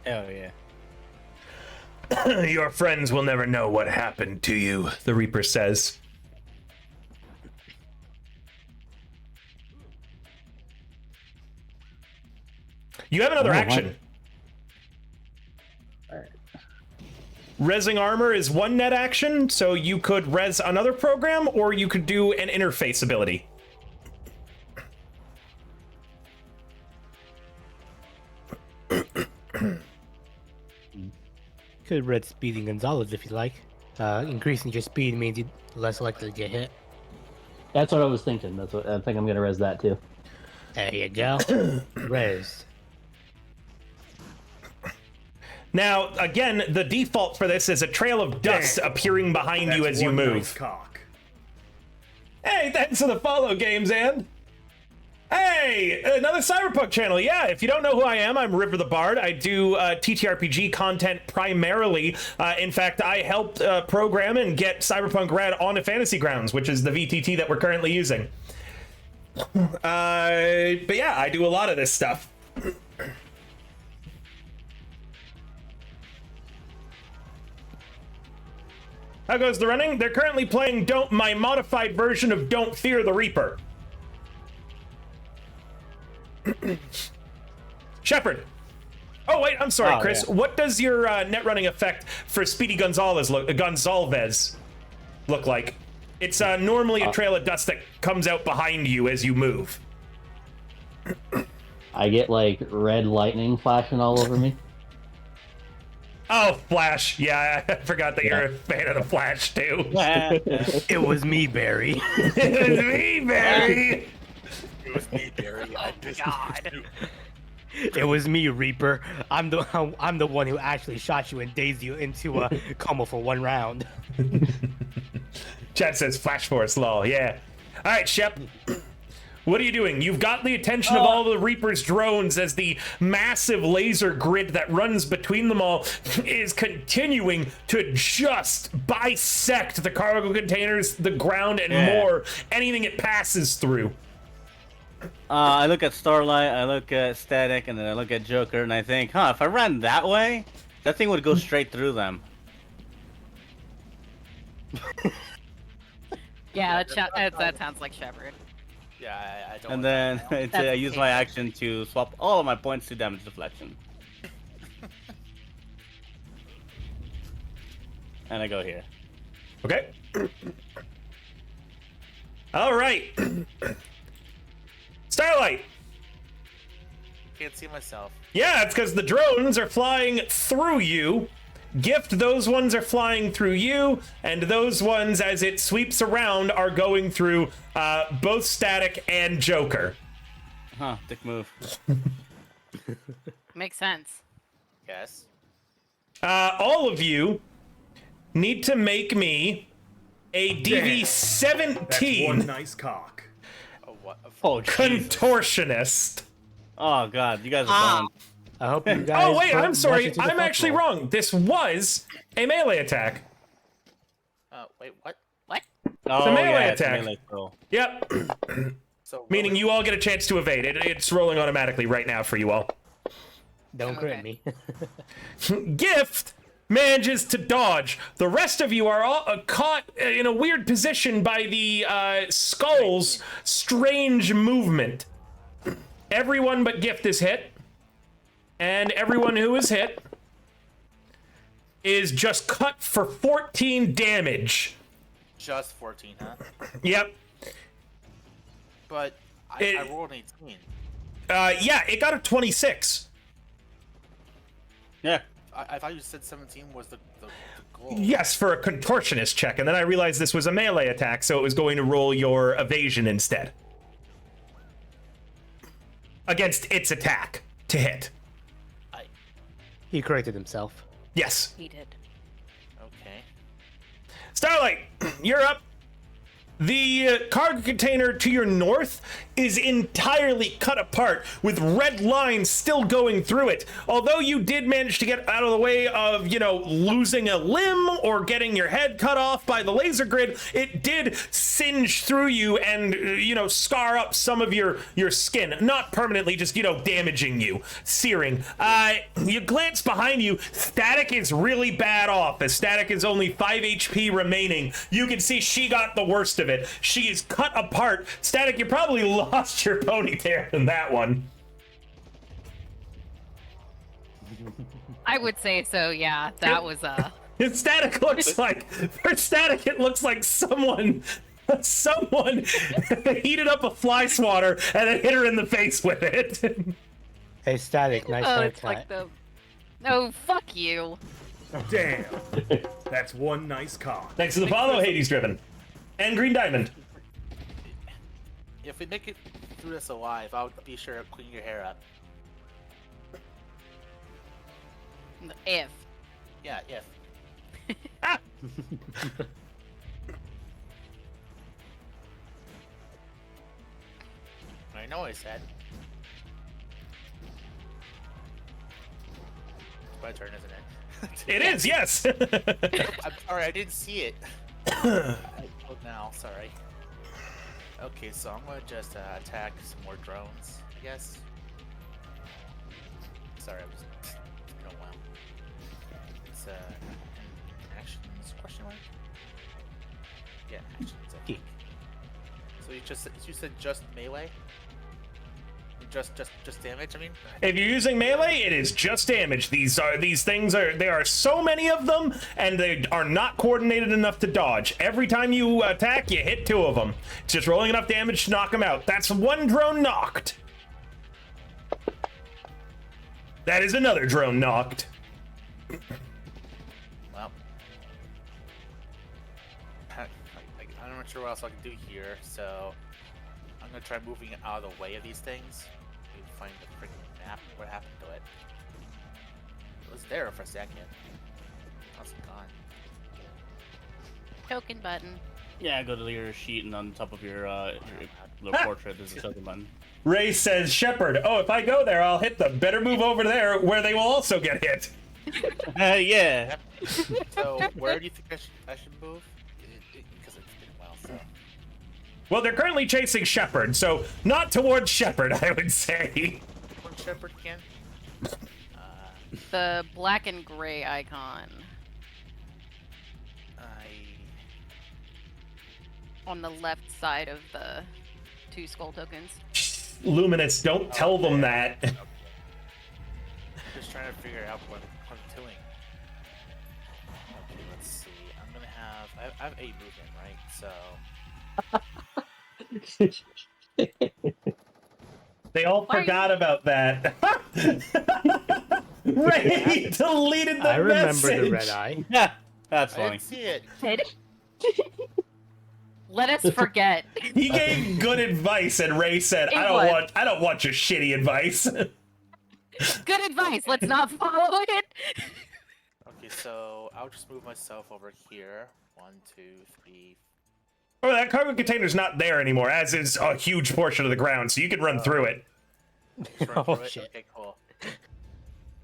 [SPEAKER 3] Oh yeah.
[SPEAKER 1] Your friends will never know what happened to you, the Reaper says. You have another
[SPEAKER 6] Oh,
[SPEAKER 1] action. Resing armor is one net action, so you could res another program, or you could do an interface ability.
[SPEAKER 2] Could read Speeding Gonzalez if you like. Increasing your speed means you're less likely to get hit.
[SPEAKER 6] That's what I was thinking. That's what I think I'm gonna res that too.
[SPEAKER 2] There you go. Res.
[SPEAKER 1] Now, again, the default for this is a trail of dust appearing behind you as you move.
[SPEAKER 8] Cock.
[SPEAKER 1] Hey, thanks for the follow, Games and. Hey, another Cyberpunk channel. Yeah, if you don't know who I am, I'm River the Bard. I do TTRPG content primarily. In fact, I helped program and get Cyberpunk Red onto Fantasy Grounds, which is the VTT that we're currently using. But yeah, I do a lot of this stuff. How goes the running? They're currently playing my modified version of Don't Fear the Reaper. Shepard. Oh wait, I'm sorry, Chris.
[SPEAKER 3] Yeah.
[SPEAKER 1] What does your net running effect for Speedy Gonzalez look like? It's normally a trail of dust that comes out behind you as you move.
[SPEAKER 6] I get like red lightning flashing all over me.
[SPEAKER 1] Oh, Flash. Yeah, I forgot that you're a fan of the Flash too.
[SPEAKER 2] It was me, Barry.
[SPEAKER 1] It was me, Barry.
[SPEAKER 5] It was me, Barry. I just
[SPEAKER 4] God.
[SPEAKER 2] It was me, Reaper. I'm the one who actually shot you and dazed you into a coma for 1 round.
[SPEAKER 1] Chat says Flash Force, lol. Yeah. All right, Shep. What are you doing? You've got the attention of all the Reaper's drones as the massive laser grid that runs between them all is continuing to just bisect the cargo containers, the ground, and more. Anything it passes through.
[SPEAKER 3] I look at Starlight, I look at Static, and then I look at Joker, and I think, if I ran that way, that thing would go straight through them.
[SPEAKER 4] Yeah, that sounds like Shepard.
[SPEAKER 5] Yeah, I don't.
[SPEAKER 3] And then
[SPEAKER 4] That's
[SPEAKER 3] I use my
[SPEAKER 4] okay.
[SPEAKER 3] action to swap all of my points to damage deflection. And I go here.
[SPEAKER 1] Okay. All right. Starlight.
[SPEAKER 5] Can't see myself.
[SPEAKER 1] Yeah, it's because the drones are flying through you. Gift, those ones are flying through you, and those ones, as it sweeps around, are going through both Static and Joker.
[SPEAKER 3] Dick move.
[SPEAKER 4] Makes sense.
[SPEAKER 5] Yes.
[SPEAKER 1] All of you need to make me a DV17
[SPEAKER 8] One nice cock.
[SPEAKER 5] Oh, what?
[SPEAKER 3] Oh, Jesus.
[SPEAKER 1] contortionist.
[SPEAKER 3] Oh, God, you guys are done.
[SPEAKER 2] I hope you guys.
[SPEAKER 1] Oh, wait,
[SPEAKER 2] put
[SPEAKER 1] I'm
[SPEAKER 2] much
[SPEAKER 1] sorry.
[SPEAKER 2] into the
[SPEAKER 1] I'm
[SPEAKER 2] fuck
[SPEAKER 1] actually
[SPEAKER 2] roll.
[SPEAKER 1] wrong. This was a melee attack.
[SPEAKER 5] Wait, what?
[SPEAKER 4] What?
[SPEAKER 3] Oh,
[SPEAKER 1] melee
[SPEAKER 3] yeah, it's a
[SPEAKER 1] attack.
[SPEAKER 3] melee throw.
[SPEAKER 1] Yep.
[SPEAKER 5] So
[SPEAKER 1] Meaning you all get a chance to evade. It's rolling automatically right now for you all.
[SPEAKER 2] Don't crit
[SPEAKER 4] Okay.
[SPEAKER 2] me.
[SPEAKER 1] Gift manages to dodge. The rest of you are all caught in a weird position by the skull's strange movement. Everyone but Gift is hit. And everyone who is hit is just cut for 14 damage.
[SPEAKER 5] just 14, huh?
[SPEAKER 1] Yep.
[SPEAKER 5] But
[SPEAKER 1] It-
[SPEAKER 5] I rolled an 18.
[SPEAKER 1] Yeah, it got a 26.
[SPEAKER 3] Yeah.
[SPEAKER 5] I thought you said 17 was the goal.
[SPEAKER 1] Yes, for a contortionist check, and then I realized this was a melee attack, so it was going to roll your evasion instead. Against its attack to hit.
[SPEAKER 2] He corrected himself.
[SPEAKER 1] Yes.
[SPEAKER 4] He did.
[SPEAKER 5] Okay.
[SPEAKER 1] Starlight, you're up. The cargo container to your north is entirely cut apart with red lines still going through it. Although you did manage to get out of the way of, you know, losing a limb or getting your head cut off by the laser grid, it did singe through you and, you know, scar up some of your skin. Not permanently, just, you know, damaging you, searing. You glance behind you, Static is really bad off, as Static is only 5 HP remaining. You can see she got the worst of it. She is cut apart. Static, you probably lost your ponytail in that one.
[SPEAKER 4] I would say so, yeah. That was
[SPEAKER 1] Static looks like, for Static, it looks like someone heated up a fly swatter and then hit her in the face with it.
[SPEAKER 2] Hey, Static, nice
[SPEAKER 4] oh,
[SPEAKER 2] haircut.
[SPEAKER 4] it's like the no, fuck you.
[SPEAKER 8] Damn. That's one nice car.
[SPEAKER 1] Thanks to the follow, Hades Driven. And Green Diamond.
[SPEAKER 5] If we make it through this alive, I'll be sure to clean your hair up.
[SPEAKER 4] If
[SPEAKER 5] Yeah, if. I know what I said. It's my turn, isn't it?
[SPEAKER 1] It is, yes.
[SPEAKER 5] I'm sorry, I didn't see it. Oh, now, sorry. Okay, so I'm gonna just attack some more drones, I guess. Sorry, I was. It's been a while. It's actions question mark. Yeah, actions. I think. So you said just melee. Just damage. I mean.
[SPEAKER 1] If you're using melee, it is just damage. These things are, there are so many of them, and they are not coordinated enough to dodge. Every time you attack, you hit 2 of them. It's just rolling enough damage to knock them out. That's 1 drone knocked. That is another drone knocked.
[SPEAKER 5] Well, I'm not sure what else I can do here, so I'm gonna try moving it out of the way of these things. Maybe find the freaking map. What happened to it? It was there for a second. Now it's gone.
[SPEAKER 4] token button.
[SPEAKER 3] Yeah, go to your sheet and on top of your little portrait there's a token button.
[SPEAKER 1] Ray says, Shepard, oh, if I go there, I'll hit them. Better move over there where they will also get hit.
[SPEAKER 3] Yeah.
[SPEAKER 5] So where do you think I should move? Because it's been a while, so.
[SPEAKER 1] Well, they're currently chasing Shepard, so not towards Shepard, I would say.
[SPEAKER 5] One shepherd can.
[SPEAKER 4] The black and gray icon on the left side of the 2 skull tokens.
[SPEAKER 1] Luminous, don't tell them that.
[SPEAKER 5] Just trying to figure out what I'm doing. Okay, let's see. I'm gonna have. I have 8 movement, right? So.
[SPEAKER 1] They all forgot about that. Ray deleted the
[SPEAKER 2] I remember
[SPEAKER 1] message.
[SPEAKER 2] the red eye.
[SPEAKER 3] Yeah, that's
[SPEAKER 5] I
[SPEAKER 3] funny.
[SPEAKER 5] didn't see it.
[SPEAKER 4] Let us forget.
[SPEAKER 1] He gave good advice, and Ray said,
[SPEAKER 4] It
[SPEAKER 1] I don't want your shitty advice."
[SPEAKER 4] Good advice. Let's not follow it.
[SPEAKER 5] Okay, so I'll just move myself over here. 1, 2, 3.
[SPEAKER 1] Oh, that cargo container's not there anymore, as is a huge portion of the ground, so you can run through it.
[SPEAKER 5] Just run
[SPEAKER 2] Oh,
[SPEAKER 5] through it?
[SPEAKER 2] shit.
[SPEAKER 5] Okay, cool.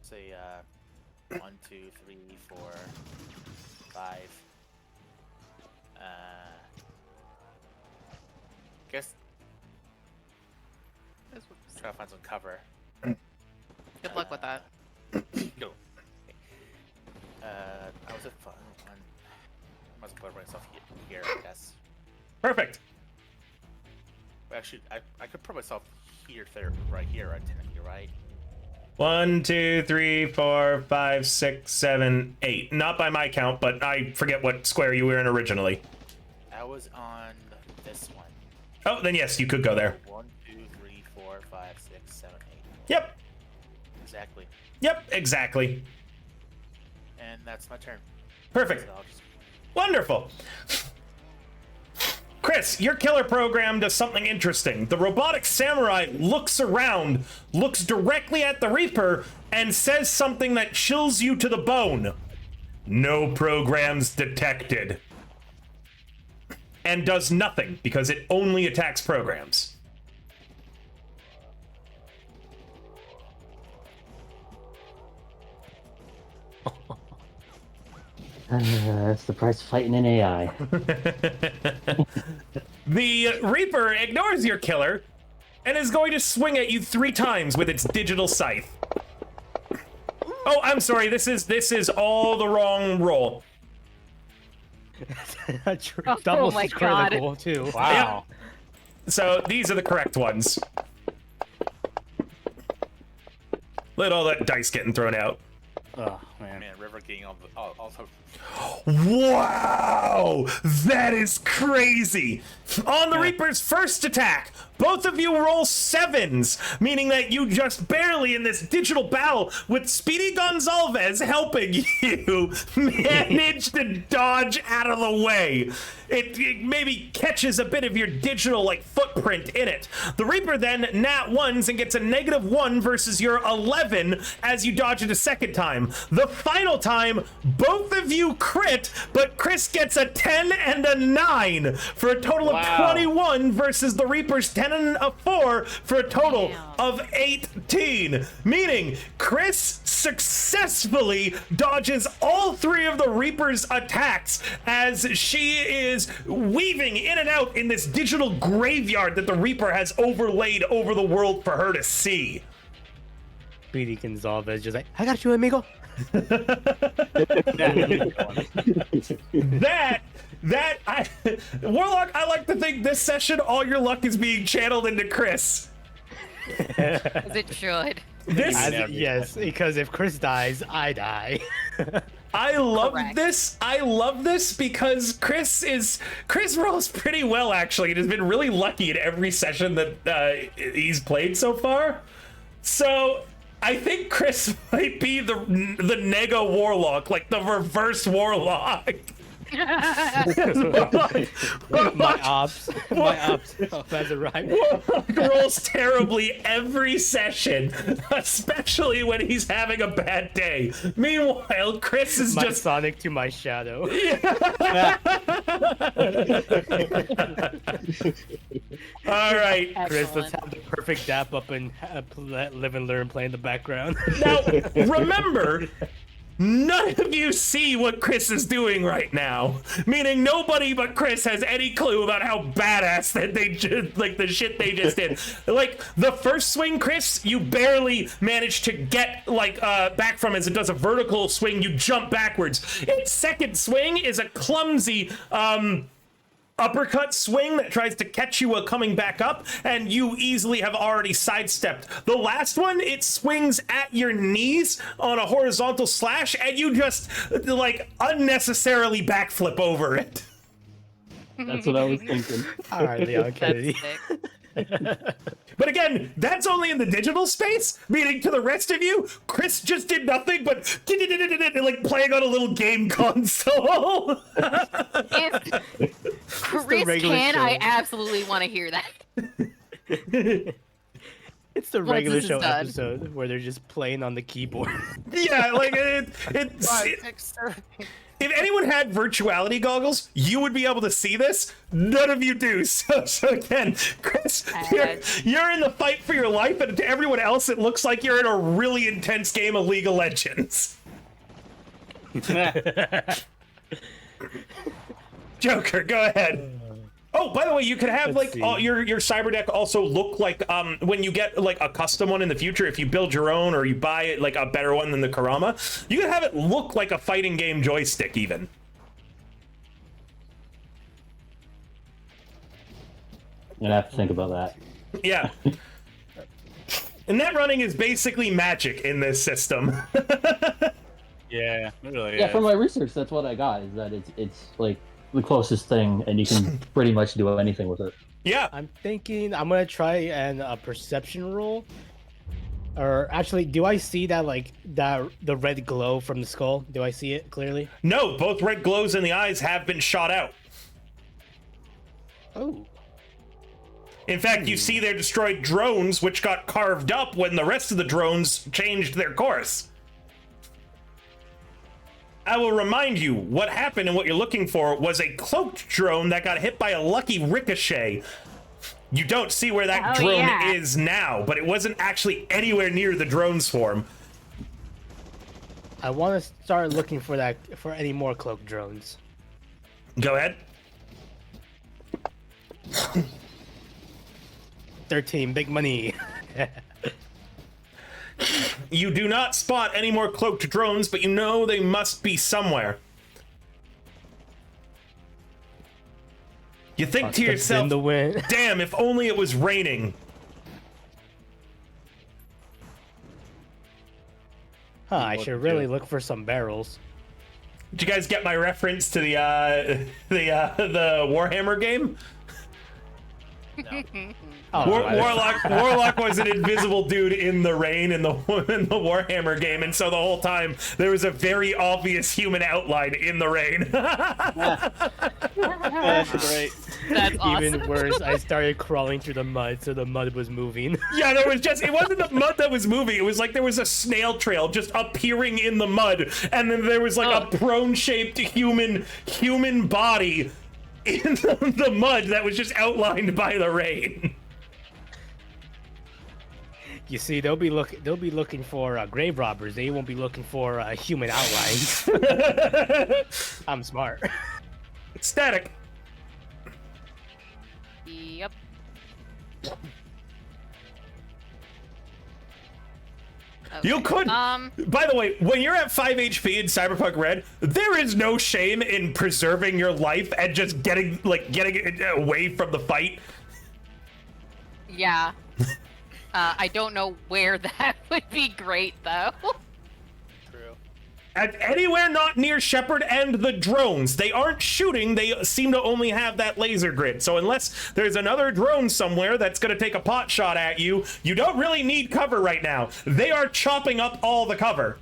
[SPEAKER 5] Say 1, 2, 3, 4, 5. Guess. Try to find some cover.
[SPEAKER 4] Good luck with that.
[SPEAKER 5] Go. I was at fun. I must put myself here, I guess.
[SPEAKER 1] Perfect.
[SPEAKER 5] Actually, I could put myself here, right here, technically, right?
[SPEAKER 1] 1, 2, 3, 4, 5, 6, 7, 8. Not by my count, but I forget what square you were in originally.
[SPEAKER 5] I was on this one.
[SPEAKER 1] Oh, then yes, you could go there.
[SPEAKER 5] 1, 2, 3, 4, 5, 6, 7, 8.
[SPEAKER 1] Yep.
[SPEAKER 5] Exactly.
[SPEAKER 1] Yep, exactly.
[SPEAKER 5] And that's my turn.
[SPEAKER 1] Perfect.
[SPEAKER 5] So I'll just...
[SPEAKER 1] Wonderful. Chris, your killer program does something interesting. The robotic samurai looks around, looks directly at the Reaper, and says something that chills you to the bone. No programs detected. And does nothing, because it only attacks programs.
[SPEAKER 6] That's the price of fighting an AI.
[SPEAKER 1] The Reaper ignores your killer and is going to swing at you 3 times with its digital scythe. Oh, I'm sorry. This is all the wrong roll.
[SPEAKER 2] Double
[SPEAKER 4] my
[SPEAKER 2] critical too.
[SPEAKER 3] Wow.
[SPEAKER 1] So these are the correct ones. Look at all that dice getting thrown out.
[SPEAKER 3] Oh man.
[SPEAKER 5] Man, River getting all the
[SPEAKER 1] Wow! That is crazy! On the Reaper's first attack, both of you roll 7s, meaning that you just barely in this digital battle with Speedy Gonzalez helping you manage to dodge out of the way. It maybe catches a bit of your digital like footprint in it. The Reaper then nat 1s and gets a -1 versus your 11 as you dodge it a second time. The final time, both of you crit, but Chris gets a 10 and a 9 for a total of 21 versus the Reaper's 10 and a 4 for a total of 18. Meaning Chris successfully dodges all 3 of the Reaper's attacks as she is weaving in and out in this digital graveyard that the Reaper has overlaid over the world for her to see.
[SPEAKER 2] Speedy Gonzalez just like, I got you, amigo.
[SPEAKER 1] Warlock, I like to think this session all your luck is being channeled into Chris.
[SPEAKER 4] As it should.
[SPEAKER 2] Yes, because if Chris dies, I die.
[SPEAKER 1] I love
[SPEAKER 4] Correct.
[SPEAKER 1] this. I love this because Chris rolls pretty well actually. It has been really lucky in every session that he's played so far. So I think Chris might be the Nega Warlock, like the reverse Warlock.
[SPEAKER 2] my ops has arrived.
[SPEAKER 1] Warlock rolls terribly every session, especially when he's having a bad day. Meanwhile, Chris is
[SPEAKER 2] My
[SPEAKER 1] just
[SPEAKER 2] Sonic to my shadow.
[SPEAKER 1] all right.
[SPEAKER 2] Chris, let's
[SPEAKER 4] Excellent.
[SPEAKER 2] have the perfect dap up and live and learn play in the background.
[SPEAKER 1] Now, remember, none of you see what Chris is doing right now. Meaning nobody but Chris has any clue about how badass that they just, like the shit they just did. Like the first swing, Chris, you barely managed to get like back from as it does a vertical swing, you jump backwards. Its second swing is a clumsy uppercut swing that tries to catch you while coming back up, and you easily have already sidestepped. The last one, it swings at your knees on a horizontal slash, and you just like unnecessarily backflip over it.
[SPEAKER 6] That's what I was thinking.
[SPEAKER 2] All right, Leon
[SPEAKER 4] That's
[SPEAKER 2] Kennedy.
[SPEAKER 4] sick.
[SPEAKER 1] But again, that's only in the digital space, meaning to the rest of you, Chris just did nothing but like playing on a little game console.
[SPEAKER 4] If Chris
[SPEAKER 2] regular
[SPEAKER 4] can,
[SPEAKER 2] show.
[SPEAKER 4] I absolutely want to hear that.
[SPEAKER 2] It's the
[SPEAKER 4] Once
[SPEAKER 2] regular
[SPEAKER 4] this is
[SPEAKER 2] show
[SPEAKER 4] done.
[SPEAKER 2] episode where they're just playing on the keyboard.
[SPEAKER 1] Yeah, like if anyone had virtuality goggles, you would be able to see this. None of you do. So again, Chris, you're in the fight for your life, and to everyone else, it looks like you're in a really intense game of League of Legends. Joker, go ahead. Oh, by the way, you could have
[SPEAKER 2] Let's
[SPEAKER 1] like
[SPEAKER 2] see.
[SPEAKER 1] your cyber deck also look like when you get like a custom one in the future, if you build your own or you buy it like a better one than the Karama, you can have it look like a fighting game joystick even.
[SPEAKER 6] I'm gonna have to think about that.
[SPEAKER 1] Yeah. And net running is basically magic in this system.
[SPEAKER 3] Yeah, it really
[SPEAKER 6] Yeah,
[SPEAKER 3] is.
[SPEAKER 6] from my research, that's what I got. Is that it's like the closest thing, and you can pretty much do anything with it.
[SPEAKER 1] Yeah.
[SPEAKER 2] I'm thinking I'm gonna try and a perception roll. Or actually, do I see that like the red glow from the skull? Do I see it clearly?
[SPEAKER 1] No, both red glows in the eyes have been shot out.
[SPEAKER 2] Oh.
[SPEAKER 1] In fact, you see their destroyed drones, which got carved up when the rest of the drones changed their course. I will remind you, what happened and what you're looking for was a cloaked drone that got hit by a lucky ricochet. You don't see where that
[SPEAKER 4] Oh,
[SPEAKER 1] drone
[SPEAKER 4] yeah.
[SPEAKER 1] is now, but it wasn't actually anywhere near the drone swarm.
[SPEAKER 2] I want to start looking for any more cloak drones.
[SPEAKER 1] Go ahead.
[SPEAKER 2] 13, big money.
[SPEAKER 1] You do not spot any more cloaked drones, but you know they must be somewhere. You think to yourself,
[SPEAKER 2] the wind.
[SPEAKER 1] damn, if only it was raining.
[SPEAKER 2] I should really look for some barrels.
[SPEAKER 1] Did you guys get my reference to the Warhammer game?
[SPEAKER 2] Oh,
[SPEAKER 1] Warlock was an invisible dude in the rain in the Warhammer game, and so the whole time there was a very obvious human outline in the rain.
[SPEAKER 3] That's great.
[SPEAKER 4] That's awesome.
[SPEAKER 2] Even worse, I started crawling through the mud, so the mud was moving.
[SPEAKER 1] Yeah, it wasn't the mud that was moving, it was like there was a snail trail just appearing in the mud, and then there was like a prone-shaped human body in the mud that was just outlined by the rain.
[SPEAKER 2] You see, they'll be looking for grave robbers. They won't be looking for human outlines. I'm smart.
[SPEAKER 1] Static.
[SPEAKER 4] Yep.
[SPEAKER 1] You could.
[SPEAKER 4] Okay.
[SPEAKER 1] By the way, when you're at 5 HP in Cyberpunk Red, there is no shame in preserving your life and just getting away from the fight.
[SPEAKER 4] Yeah. I don't know where that would be great though.
[SPEAKER 5] True.
[SPEAKER 1] At anywhere not near Shepard and the drones. They aren't shooting, they seem to only have that laser grid. So unless there's another drone somewhere that's going to take a pot shot at you, you don't really need cover right now. They are chopping up all the cover.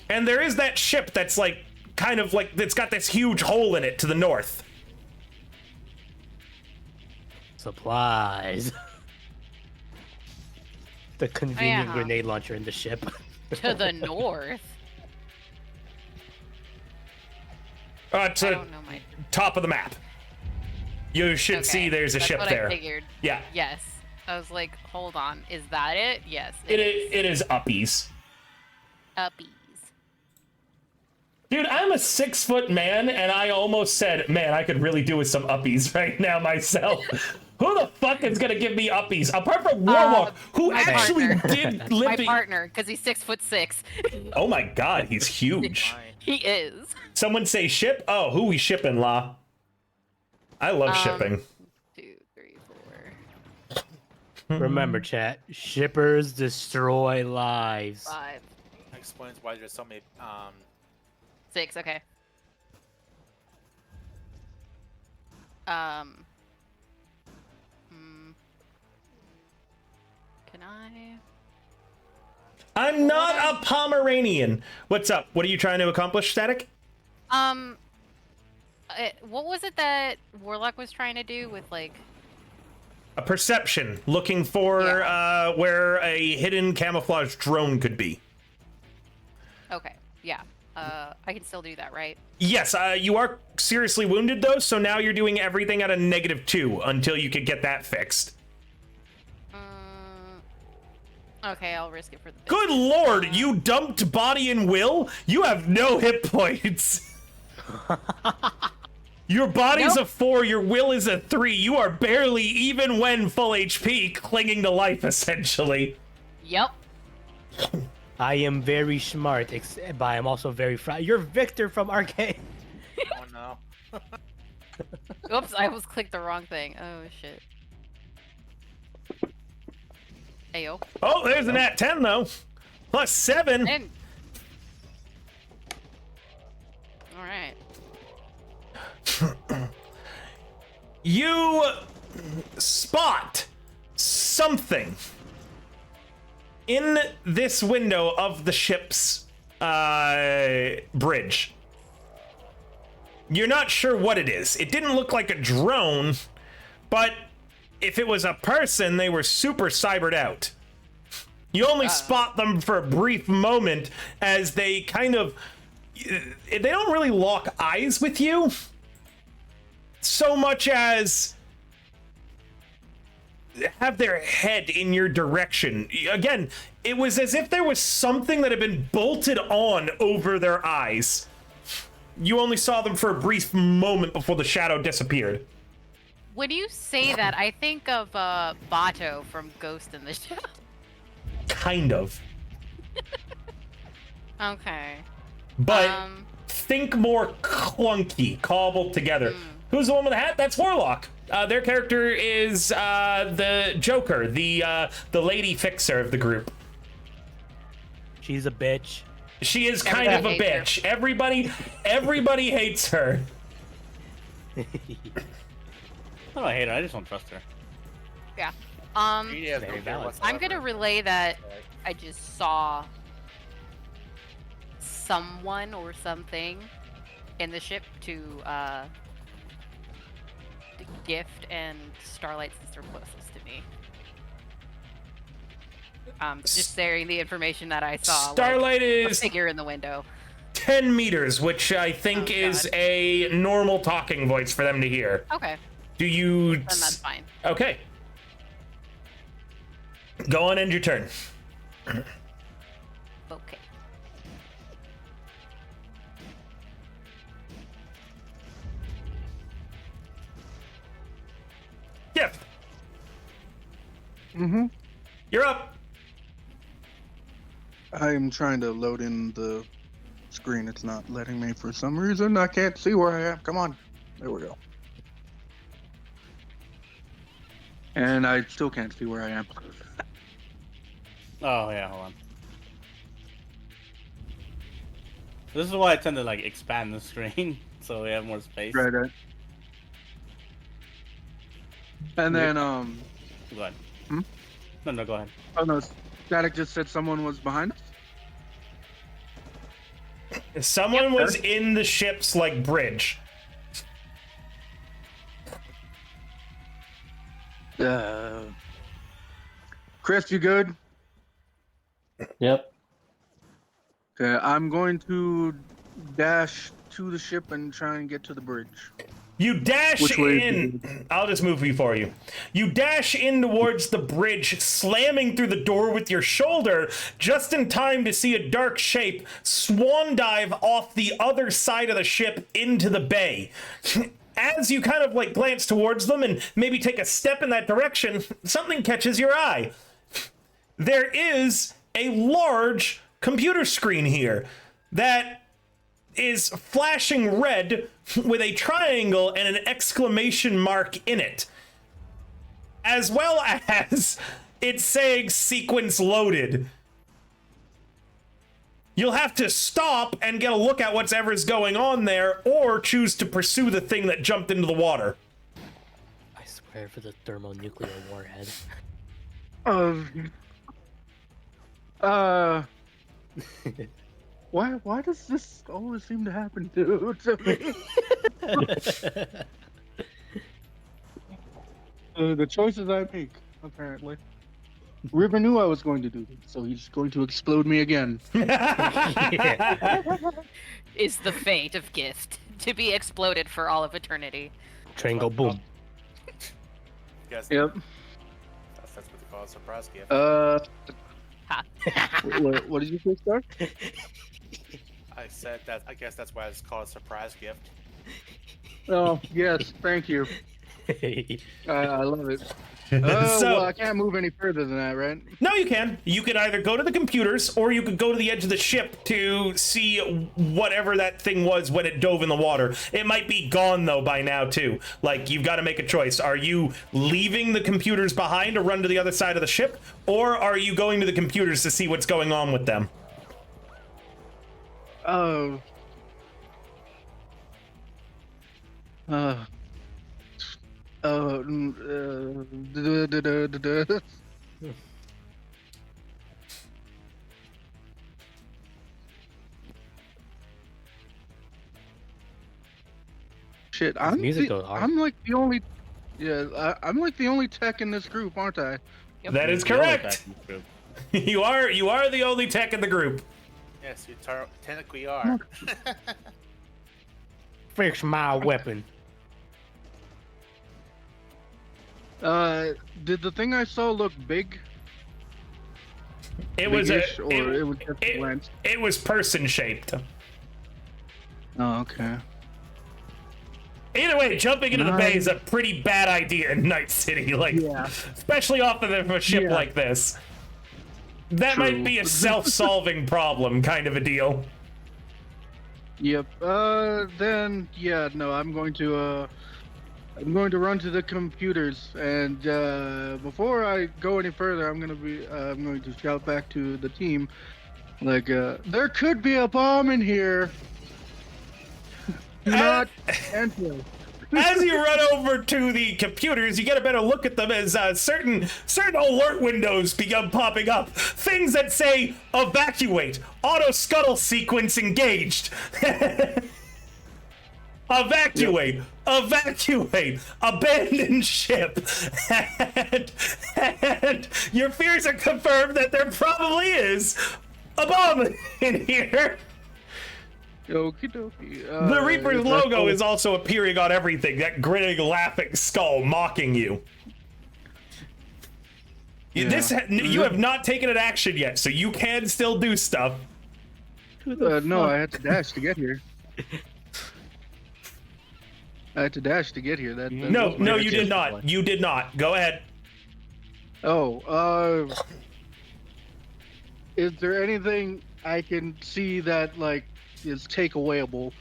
[SPEAKER 1] And there is that ship that's like, kind of like, it's got this huge hole in it to the north.
[SPEAKER 2] Supplies. The convenient
[SPEAKER 4] Yeah.
[SPEAKER 2] grenade launcher in the ship.
[SPEAKER 4] To the north.
[SPEAKER 1] To
[SPEAKER 4] I don't know my.
[SPEAKER 1] top of the map. You should see there's a
[SPEAKER 4] That's
[SPEAKER 1] ship
[SPEAKER 4] what
[SPEAKER 1] there.
[SPEAKER 4] I figured.
[SPEAKER 1] Yeah.
[SPEAKER 4] Yes. I was like, hold on, is that it? Yes.
[SPEAKER 1] It is uppies.
[SPEAKER 4] Uppies.
[SPEAKER 1] Dude, I'm a 6-foot man, and I almost said, man, I could really do with some uppies right now myself. Who the fuck is gonna give me uppies? Apart from Warlock, who
[SPEAKER 4] my
[SPEAKER 1] actually
[SPEAKER 4] partner.
[SPEAKER 1] did
[SPEAKER 4] My
[SPEAKER 1] live.
[SPEAKER 4] partner, because he's 6'6".
[SPEAKER 1] Oh my god, he's huge.
[SPEAKER 4] He is.
[SPEAKER 1] Someone say ship? Oh, who we shipping, La? I love shipping.
[SPEAKER 4] 2, 3, 4,
[SPEAKER 2] Remember, chat. Shippers destroy lives.
[SPEAKER 4] 5,
[SPEAKER 5] That explains why there's so many
[SPEAKER 4] 6. Okay. Can I?
[SPEAKER 1] I'm not a Pomeranian. What's up? What are you trying to accomplish, Static?
[SPEAKER 4] What was it that Warlock was trying to do with like?
[SPEAKER 1] A perception, looking for where a hidden camouflage drone could be.
[SPEAKER 4] Okay. Yeah. I can still do that, right?
[SPEAKER 1] Yes, you are seriously wounded though, so now you're doing everything at a -2 until you can get that fixed.
[SPEAKER 4] Okay, I'll risk it for the.
[SPEAKER 1] Good lord, you dumped body and will? You have no hit points. Your body's a 4, your will is a 3. You are barely, even when full HP, clinging to life, essentially.
[SPEAKER 4] Yep.
[SPEAKER 2] I am very smart, but I am also very You're Victor from Arcane.
[SPEAKER 5] oh no.
[SPEAKER 4] Oops, I almost clicked the wrong thing. Oh shit. Ayo.
[SPEAKER 1] Oh, there's an at 10 though. +7.
[SPEAKER 4] And. All right.
[SPEAKER 1] You spot something in this window of the ship's bridge. You're not sure what it is. It didn't look like a drone, but if it was a person, they were super cybered out. You only spot them for a brief moment as they kind of... They don't really lock eyes with you so much as have their head in your direction. Again, it was as if there was something that had been bolted on over their eyes. You only saw them for a brief moment before the shadow disappeared.
[SPEAKER 4] When you say that, I think of Bato from Ghost in the Shell.
[SPEAKER 1] Kind of.
[SPEAKER 4] Okay.
[SPEAKER 1] But think more clunky, cobbled together. Who's the one with the hat? That's Warlock. Their character is the Joker, the lady fixer of the group.
[SPEAKER 2] She's a bitch.
[SPEAKER 1] She is kind of a bitch. Everybody hates her.
[SPEAKER 3] I don't hate her. I just don't trust her.
[SPEAKER 4] Yeah.
[SPEAKER 5] She has no
[SPEAKER 2] Very
[SPEAKER 5] care
[SPEAKER 2] valid.
[SPEAKER 5] whatsoever.
[SPEAKER 4] I'm gonna relay that I just saw someone or something in the ship to Gift and Starlight since they're closest to me. Just sharing the information that I saw.
[SPEAKER 1] Starlight
[SPEAKER 4] like,
[SPEAKER 1] is
[SPEAKER 4] a figure in the window.
[SPEAKER 1] 10 meters, which I think
[SPEAKER 4] Oh,
[SPEAKER 1] is
[SPEAKER 4] God.
[SPEAKER 1] a normal talking voice for them to hear.
[SPEAKER 4] Okay,
[SPEAKER 1] Do you...
[SPEAKER 4] then that's fine.
[SPEAKER 1] Okay. Go on, end your turn.
[SPEAKER 4] Okay.
[SPEAKER 1] Yep.
[SPEAKER 7] Mm-hmm.
[SPEAKER 1] You're up.
[SPEAKER 7] I'm trying to load in the screen. It's not letting me for some reason. I can't see where I am. Come on. There we go. And I still can't see where I am.
[SPEAKER 3] Oh yeah, hold on. This is why I tend to like expand the screen so we have more space.
[SPEAKER 7] Right. And then,
[SPEAKER 3] Go ahead.
[SPEAKER 7] Hmm?
[SPEAKER 3] No, go ahead.
[SPEAKER 7] oh no, Static just said someone was behind us.
[SPEAKER 1] Someone was in the ship's, like, bridge.
[SPEAKER 7] Chris, you good?
[SPEAKER 6] Yep.
[SPEAKER 7] Okay, I'm going to dash to the ship and try and get to the bridge.
[SPEAKER 1] You dash
[SPEAKER 7] Which way is the
[SPEAKER 1] in. I'll just move before you. You dash in towards the bridge, slamming through the door with your shoulder, just in time to see a dark shape swan dive off the other side of the ship into the bay. As you kind of like glance towards them and maybe take a step in that direction, something catches your eye. There is a large computer screen here that is flashing red with a triangle and an exclamation mark in it, as well as it's saying sequence loaded. You'll have to stop and get a look at whatever's going on there, or choose to pursue the thing that jumped into the water.
[SPEAKER 2] I swear for the thermonuclear warhead.
[SPEAKER 7] Why does this always seem to happen to me? The choices I make, apparently. River knew I was going to do this, so he's going to explode me again.
[SPEAKER 4] Is the fate of Gift to be exploded for all of eternity?
[SPEAKER 2] Train go boom.
[SPEAKER 5] You guys,
[SPEAKER 7] Yep.
[SPEAKER 5] that's what they call a surprise gift.
[SPEAKER 4] Ha.
[SPEAKER 7] What did you say, Star?
[SPEAKER 5] I said that. I guess that's why it's called a surprise gift.
[SPEAKER 7] Oh, yes, thank you. I love it.
[SPEAKER 1] So,
[SPEAKER 7] Well, I can't move any further than that, right?
[SPEAKER 1] no, you can. You could either go to the computers, or you could go to the edge of the ship to see whatever that thing was when it dove in the water. It might be gone, though, by now, too. Like, you've got to make a choice. Are you leaving the computers behind to run to the other side of the ship, or are you going to the computers to see what's going on with them?
[SPEAKER 7] Oh. Shit,
[SPEAKER 2] music goes hard.
[SPEAKER 7] I'm like the only, yeah, I'm like the only tech in this group, aren't I?
[SPEAKER 4] Yep.
[SPEAKER 1] That is correct. You are the only tech in the group.
[SPEAKER 5] Yes, you technically are.
[SPEAKER 2] Fix my weapon.
[SPEAKER 7] Did the thing I saw look big?
[SPEAKER 1] It was
[SPEAKER 7] Big-ish, or it was just
[SPEAKER 1] it,
[SPEAKER 7] lens?
[SPEAKER 1] it was person shaped.
[SPEAKER 7] Oh, okay.
[SPEAKER 1] Either way, jumping into the bay
[SPEAKER 7] Nice.
[SPEAKER 1] is a pretty bad idea in Night City, like,
[SPEAKER 7] Yeah.
[SPEAKER 1] especially off of a ship
[SPEAKER 7] Yeah.
[SPEAKER 1] like this. That might
[SPEAKER 7] True.
[SPEAKER 1] be a self-solving problem, kind of a deal.
[SPEAKER 7] Yep. Then yeah, no, I'm going to run to the computers, and before I go any further, I'm going to shout back to the team, like, there could be a bomb in here. Do not enter.
[SPEAKER 1] As you run over to the computers, you get a better look at them as certain alert windows begin popping up. Things that say evacuate, auto scuttle sequence engaged. Evacuate, evacuate, abandoned ship. And your fears are confirmed that there probably is a bomb in here.
[SPEAKER 7] Okie dokie.
[SPEAKER 1] The Reaper's logo is also appearing on everything. That grinning, laughing skull mocking you. You have not taken an action yet, so you can still do stuff.
[SPEAKER 7] No, I had to dash to get here. I had to dash to get here. That
[SPEAKER 1] No,
[SPEAKER 7] was my
[SPEAKER 1] no, you
[SPEAKER 7] action.
[SPEAKER 1] did not. You did not. Go ahead.
[SPEAKER 7] Oh, is there anything I can see that like is takeawayable?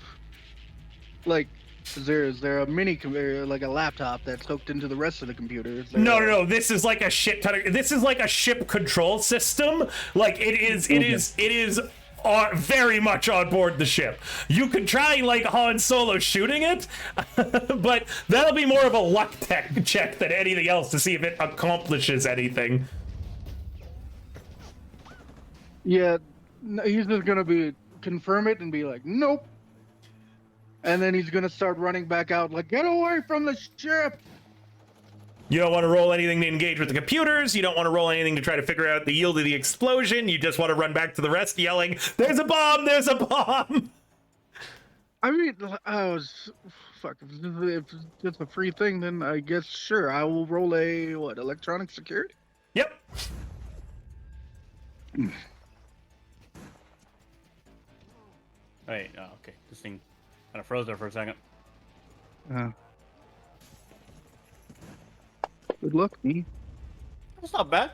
[SPEAKER 7] Like, is there a mini computer, like a laptop that's hooked into the rest of the computer? Is there
[SPEAKER 1] No. This is like a shit ton of. This is like a ship control system. Like it is. It is very much on board the ship. You could try like Han Solo shooting it, but that'll be more of a luck check than anything else to see if it accomplishes anything.
[SPEAKER 7] Yeah, no, he's just gonna confirm it and be like, nope. And then he's gonna start running back out like, get away from the ship.
[SPEAKER 1] You don't want to roll anything to engage with the computers. You don't want to roll anything to try to figure out the yield of the explosion. You just want to run back to the rest yelling, there's a bomb, there's a bomb.
[SPEAKER 7] I mean, fuck, if it's just a free thing, then I guess sure, I will roll a, electronic security?
[SPEAKER 1] Yep.
[SPEAKER 3] Wait, oh, okay. This thing kind of froze there for a second.
[SPEAKER 7] Good luck, me.
[SPEAKER 3] That's not bad.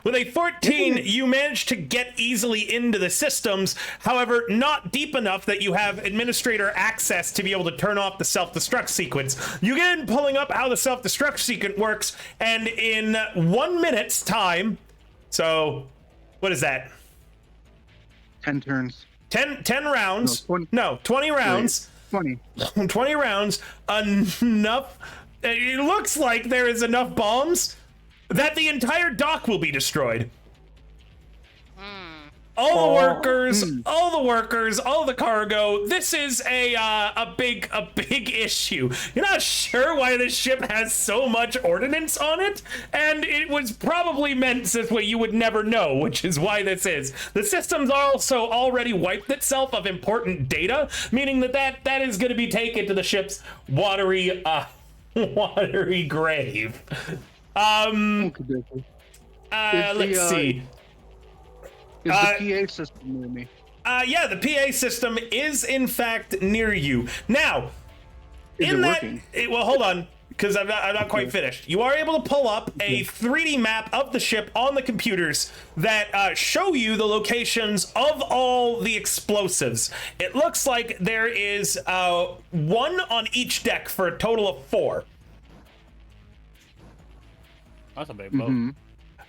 [SPEAKER 1] With a 14, you manage to get easily into the systems, however, not deep enough that you have administrator access to be able to turn off the self-destruct sequence. You get in pulling up how the self-destruct sequence works, and in 1 minute's time, so what is that?
[SPEAKER 7] 10 turns.
[SPEAKER 1] 10 rounds.
[SPEAKER 7] No, 20.
[SPEAKER 1] No, 20 rounds.
[SPEAKER 7] 20.
[SPEAKER 1] 20 rounds, enough. It looks like there is enough bombs that the entire dock will be destroyed. All the workers, all the cargo. This is a big issue. You're not sure why this ship has so much ordnance on it, and it was probably meant this way you would never know, which is why this is. The system's also already wiped itself of important data, meaning that is going to be taken to the ship's watery grave. Let's see.
[SPEAKER 7] Is the PA system near me?
[SPEAKER 1] Yeah, the PA system is in fact near you. Now,
[SPEAKER 7] Is
[SPEAKER 1] in
[SPEAKER 7] it
[SPEAKER 1] that,
[SPEAKER 7] working?
[SPEAKER 1] well, hold on, because I'm not quite finished. You are able to pull up a 3D map of the ship on the computers that show you the locations of all the explosives. It looks like there is 1 on each deck for a total of 4.
[SPEAKER 3] That's a big boat.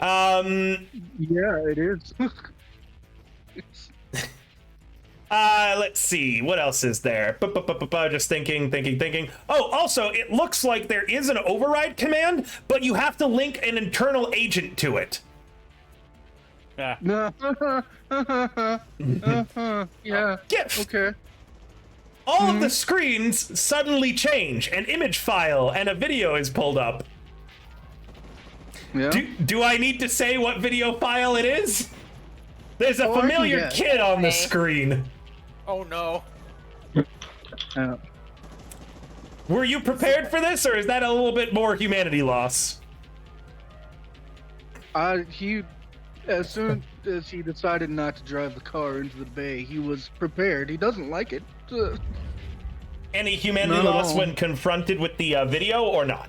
[SPEAKER 7] Yeah, it is.
[SPEAKER 1] Let's see, what else is there? Just thinking. Oh, also, it looks like there is an override command, but you have to link an internal agent to it.
[SPEAKER 3] Yeah.
[SPEAKER 7] Yeah.
[SPEAKER 1] GIF!
[SPEAKER 7] Okay.
[SPEAKER 1] All of the screens suddenly change. An image file and a video is pulled up.
[SPEAKER 7] Yeah.
[SPEAKER 1] Do I need to say what video file it is? There's a
[SPEAKER 7] Oh, I can
[SPEAKER 1] familiar
[SPEAKER 7] guess.
[SPEAKER 1] kid on the
[SPEAKER 4] Okay.
[SPEAKER 1] screen.
[SPEAKER 5] Oh no.
[SPEAKER 1] Were you prepared for this, or is that a little bit more humanity loss?
[SPEAKER 7] He, as soon as he decided not to drive the car into the bay, he was prepared. He doesn't like it.
[SPEAKER 1] Any humanity
[SPEAKER 7] Not at
[SPEAKER 1] lost
[SPEAKER 7] all.
[SPEAKER 1] when confronted with the video or not?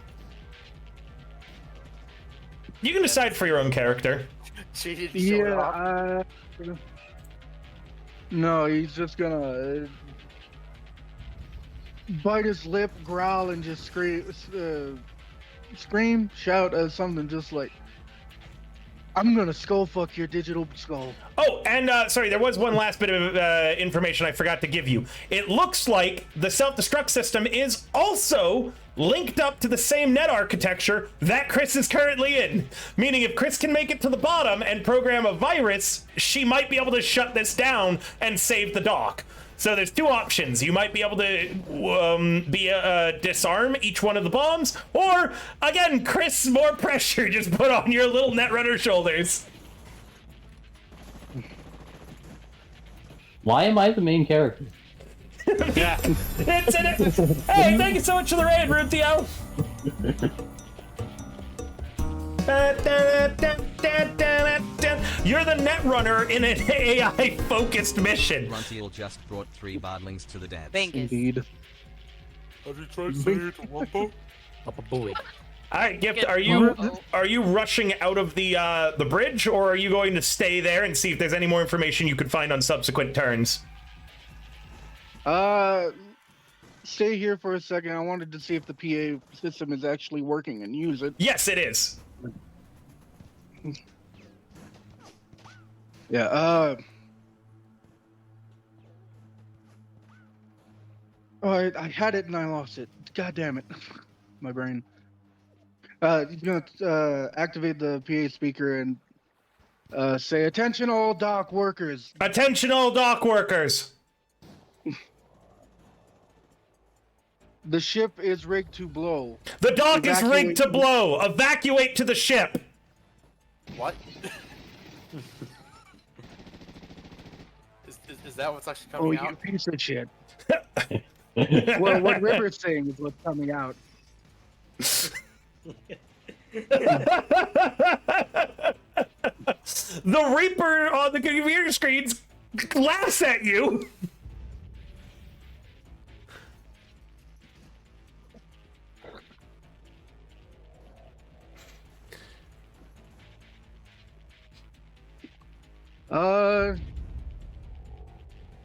[SPEAKER 1] You can decide for your own character.
[SPEAKER 5] She didn't show it off.
[SPEAKER 7] No, he's just gonna bite his lip, growl, and just scream, shout something just like, "I'm gonna skull fuck your digital skull."
[SPEAKER 1] Oh, and sorry, there was one last bit of information I forgot to give you. It looks like the self-destruct system is also linked up to the same net architecture that Chris is currently in. Meaning if Chris can make it to the bottom and program a virus, she might be able to shut this down and save the dock. So there's two options. You might be able to disarm each one of the bombs, or, again, Chris, more pressure just put on your little Netrunner shoulders.
[SPEAKER 6] Why am I the main character?
[SPEAKER 3] Yeah.
[SPEAKER 1] Hey, thank you so much for the raid, Rutio. You're the Netrunner in an AI-focused mission.
[SPEAKER 9] Runtiel just brought 3 bardlings to the dance.
[SPEAKER 4] Bingus.
[SPEAKER 7] Indeed.
[SPEAKER 5] Have you tried saying it to Wumpo?
[SPEAKER 2] Papa Booey.
[SPEAKER 1] All right, Gift,
[SPEAKER 4] Get-
[SPEAKER 1] are you
[SPEAKER 4] Oh.
[SPEAKER 1] rushing out of the bridge, or are you going to stay there and see if there's any more information you could find on subsequent turns?
[SPEAKER 7] Stay here for a second. I wanted to see if the PA system is actually working and use it.
[SPEAKER 1] Yes, it is.
[SPEAKER 7] Yeah, oh, I had it and I lost it. God damn it. My brain. He's gonna activate the PA speaker and say, "Attention all dock workers.
[SPEAKER 1] Attention all dock workers.
[SPEAKER 7] The ship is rigged to blow.
[SPEAKER 1] The dock is rigged to
[SPEAKER 7] Evacuate-
[SPEAKER 1] blow. Evacuate to the ship."
[SPEAKER 5] What? Is that what's actually
[SPEAKER 7] Oh,
[SPEAKER 5] coming
[SPEAKER 7] you
[SPEAKER 5] out?
[SPEAKER 7] piece of shit. Well, what River's saying is what's coming out.
[SPEAKER 1] The Reaper on the computer screens laughs at you.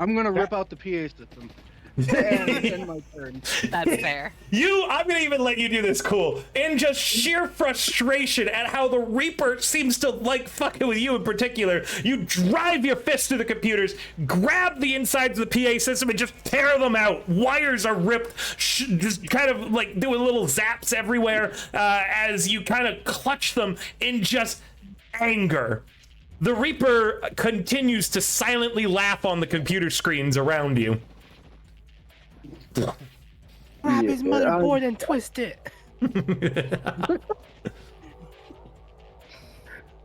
[SPEAKER 7] I'm gonna rip out the PA system. And end my turn.
[SPEAKER 4] That's fair.
[SPEAKER 1] I'm gonna even let you do this, cool. In just sheer frustration at how the Reaper seems to like fucking with you in particular, you drive your fist to the computers, grab the insides of the PA system, and just tear them out. Wires are ripped, just kind of like doing little zaps everywhere as you kind of clutch them in just anger. The Reaper continues to silently laugh on the computer screens around you.
[SPEAKER 2] Grab his motherboard and twist it.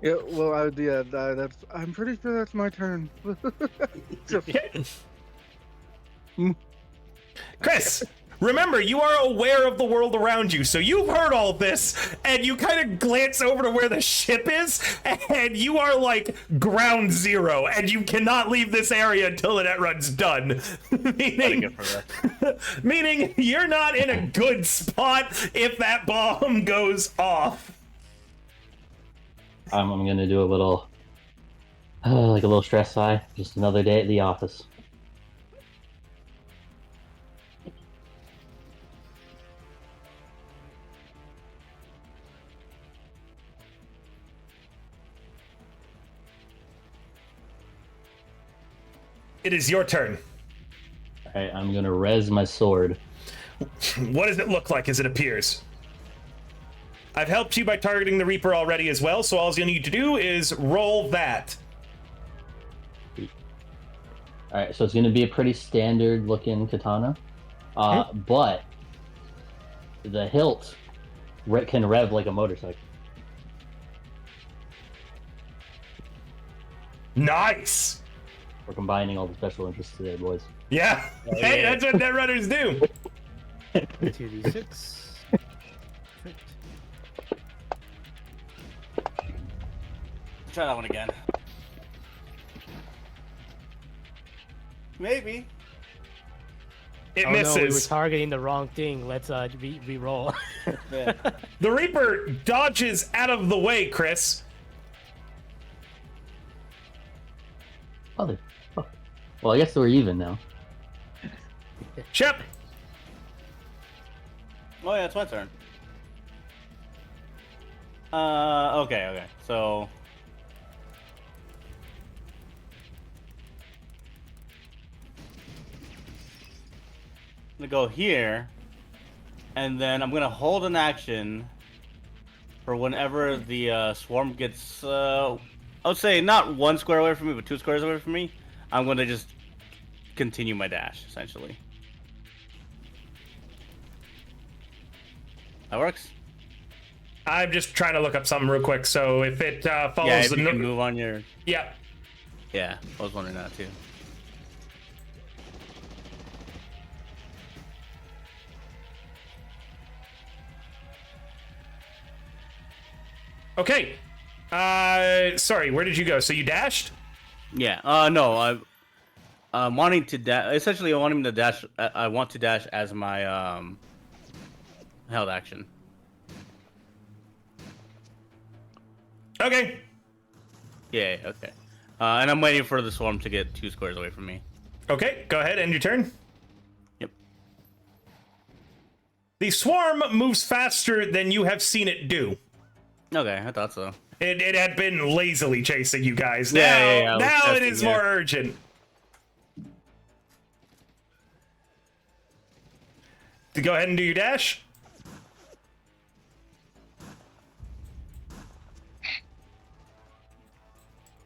[SPEAKER 7] Yeah, well, that's. I'm pretty sure that's my turn.
[SPEAKER 1] Chris, remember, you are aware of the world around you, so you've heard all this, and you kind of glance over to where the ship is, and you are like ground zero, and you cannot leave this area until the net run's done. meaning you're not in a good spot if that bomb goes off.
[SPEAKER 6] I'm gonna do a little, like a little stress sigh. Just another day at the office.
[SPEAKER 1] It is your turn.
[SPEAKER 6] Alright, I'm gonna res my sword.
[SPEAKER 1] What does it look like as it appears? I've helped you by targeting the Reaper already as well, so all you need to do is roll that.
[SPEAKER 6] Alright, so it's gonna be a pretty standard looking katana. But the hilt can rev like a motorcycle.
[SPEAKER 1] Nice!
[SPEAKER 6] We're combining all the special interests today, boys.
[SPEAKER 1] Yeah, hey, that's what Netrunners do.
[SPEAKER 2] 2d6.
[SPEAKER 3] try that one again. Maybe.
[SPEAKER 1] It
[SPEAKER 2] Oh no, we were
[SPEAKER 1] misses.
[SPEAKER 2] targeting the wrong thing. Let's re-roll.
[SPEAKER 3] Yeah.
[SPEAKER 1] The Reaper dodges out of the way, Chris.
[SPEAKER 6] Motherfucker. Well, I guess we're even now.
[SPEAKER 1] Shep.
[SPEAKER 3] Oh yeah, it's my turn. Okay. So I'm gonna go here, and then I'm gonna hold an action for whenever the swarm gets. I would say not 1 square away from me, but 2 squares away from me. I'm gonna just continue my dash, essentially. That works.
[SPEAKER 1] I'm just trying to look up something real quick. So if it follows
[SPEAKER 3] Yeah, if
[SPEAKER 1] the
[SPEAKER 3] you can move on your.
[SPEAKER 1] yeah.
[SPEAKER 3] Yeah, I was wondering that too.
[SPEAKER 1] Okay. Sorry, where did you go? So you dashed?
[SPEAKER 3] Yeah. No. I'm wanting to dash. Essentially, I want him to dash. I want to dash as my held action.
[SPEAKER 1] Okay.
[SPEAKER 3] Yeah. Okay. And I'm waiting for the swarm to get 2 squares away from me.
[SPEAKER 1] Okay, go ahead, end your turn.
[SPEAKER 3] Yep.
[SPEAKER 1] The swarm moves faster than you have seen it do.
[SPEAKER 3] Okay, I thought so.
[SPEAKER 1] It had been lazily chasing you guys.
[SPEAKER 3] Yeah,
[SPEAKER 1] Now,
[SPEAKER 3] yeah, I was
[SPEAKER 1] now it
[SPEAKER 3] testing,
[SPEAKER 1] is
[SPEAKER 3] yeah.
[SPEAKER 1] more urgent. To go ahead and do your dash.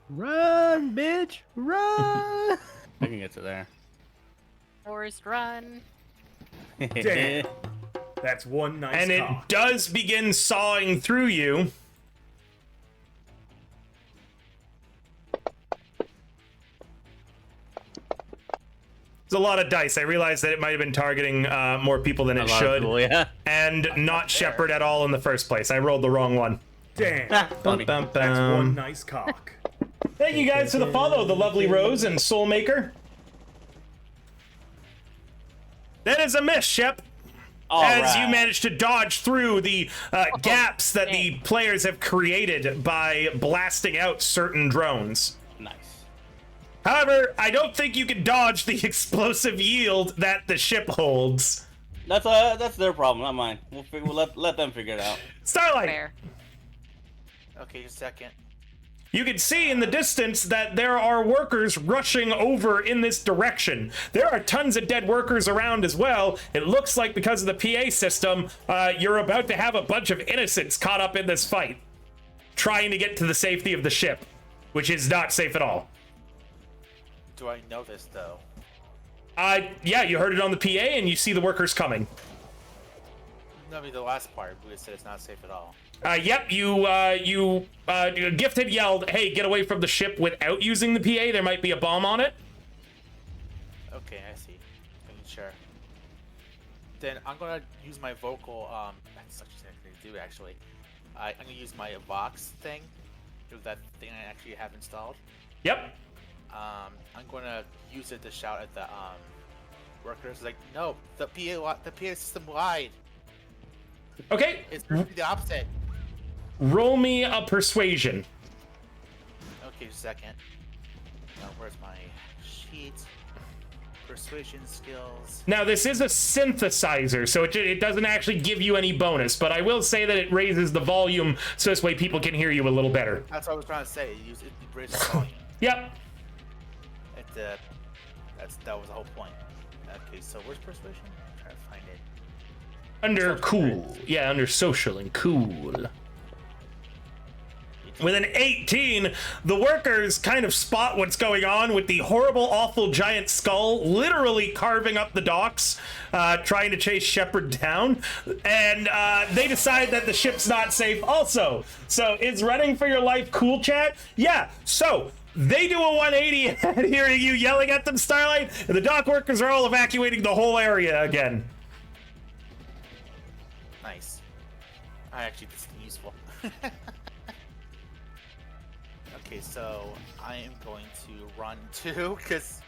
[SPEAKER 2] Run, bitch, run!
[SPEAKER 3] I can get to there.
[SPEAKER 4] Forest run.
[SPEAKER 8] Damn. That's one nice
[SPEAKER 1] And it
[SPEAKER 8] cock.
[SPEAKER 1] does begin sawing through you. It's a lot of dice. I realized that it might have been targeting more people than
[SPEAKER 3] A
[SPEAKER 1] it
[SPEAKER 3] lot of
[SPEAKER 1] should.
[SPEAKER 3] people, yeah.
[SPEAKER 1] And not Shepard at all in the first place. I rolled the wrong one.
[SPEAKER 8] Damn.
[SPEAKER 3] Funny.
[SPEAKER 8] That's one nice cock.
[SPEAKER 1] Thank you guys for the follow, the lovely Rose and Soulmaker. That is a miss, Shep. As you managed to dodge through the gaps that the players have created by blasting out certain drones.
[SPEAKER 3] Nice.
[SPEAKER 1] However, I don't think you can dodge the explosive yield that the ship holds.
[SPEAKER 3] That's their problem, not mine. We'll let them figure it out.
[SPEAKER 1] Starlight,
[SPEAKER 4] Fair.
[SPEAKER 5] Okay, just a second.
[SPEAKER 1] you can see in the distance that there are workers rushing over in this direction. There are tons of dead workers around as well. It looks like because of the PA system, you're about to have a bunch of innocents caught up in this fight, trying to get to the safety of the ship, which is not safe at all.
[SPEAKER 5] Do I know this though?
[SPEAKER 1] Yeah, you heard it on the PA and you see the workers coming.
[SPEAKER 5] No, I mean the last part. We said it's not safe at all.
[SPEAKER 1] Yep, Gifted yelled, hey, get away from the ship without using the PA. There might be a bomb on it.
[SPEAKER 5] Okay, I see. Making sure. Then I'm gonna use my vocal. That's such a thing to do actually. I'm gonna use my Vox thing. Do that thing I actually have installed.
[SPEAKER 1] Yep.
[SPEAKER 5] I'm gonna use it to shout at the workers like, no, the PA system lied.
[SPEAKER 1] Okay,
[SPEAKER 5] It's really the opposite.
[SPEAKER 1] roll me a persuasion.
[SPEAKER 5] Okay, just a second. Where's my sheet? Persuasion skills.
[SPEAKER 1] Now, this is a synthesizer, so it doesn't actually give you any bonus, but I will say that it raises the volume so this way people can hear you a little better.
[SPEAKER 5] That's what I was trying to say. It raises the volume.
[SPEAKER 1] Yep.
[SPEAKER 5] That was the whole point. Okay, so where's persuasion? I'm trying to find it.
[SPEAKER 1] Under cool. Yeah, under social and cool. With an 18, the workers kind of spot what's going on with the horrible, awful giant skull literally carving up the docks, trying to chase Shepard down. And they decide that the ship's not safe also. So is running for your life cool, chat? Yeah, so they do a 180 at hearing you yelling at them, Starlight, and the dock workers are all evacuating the whole area again.
[SPEAKER 5] Nice. Actually, this is useful. Okay, Okay, so I am going to run too, because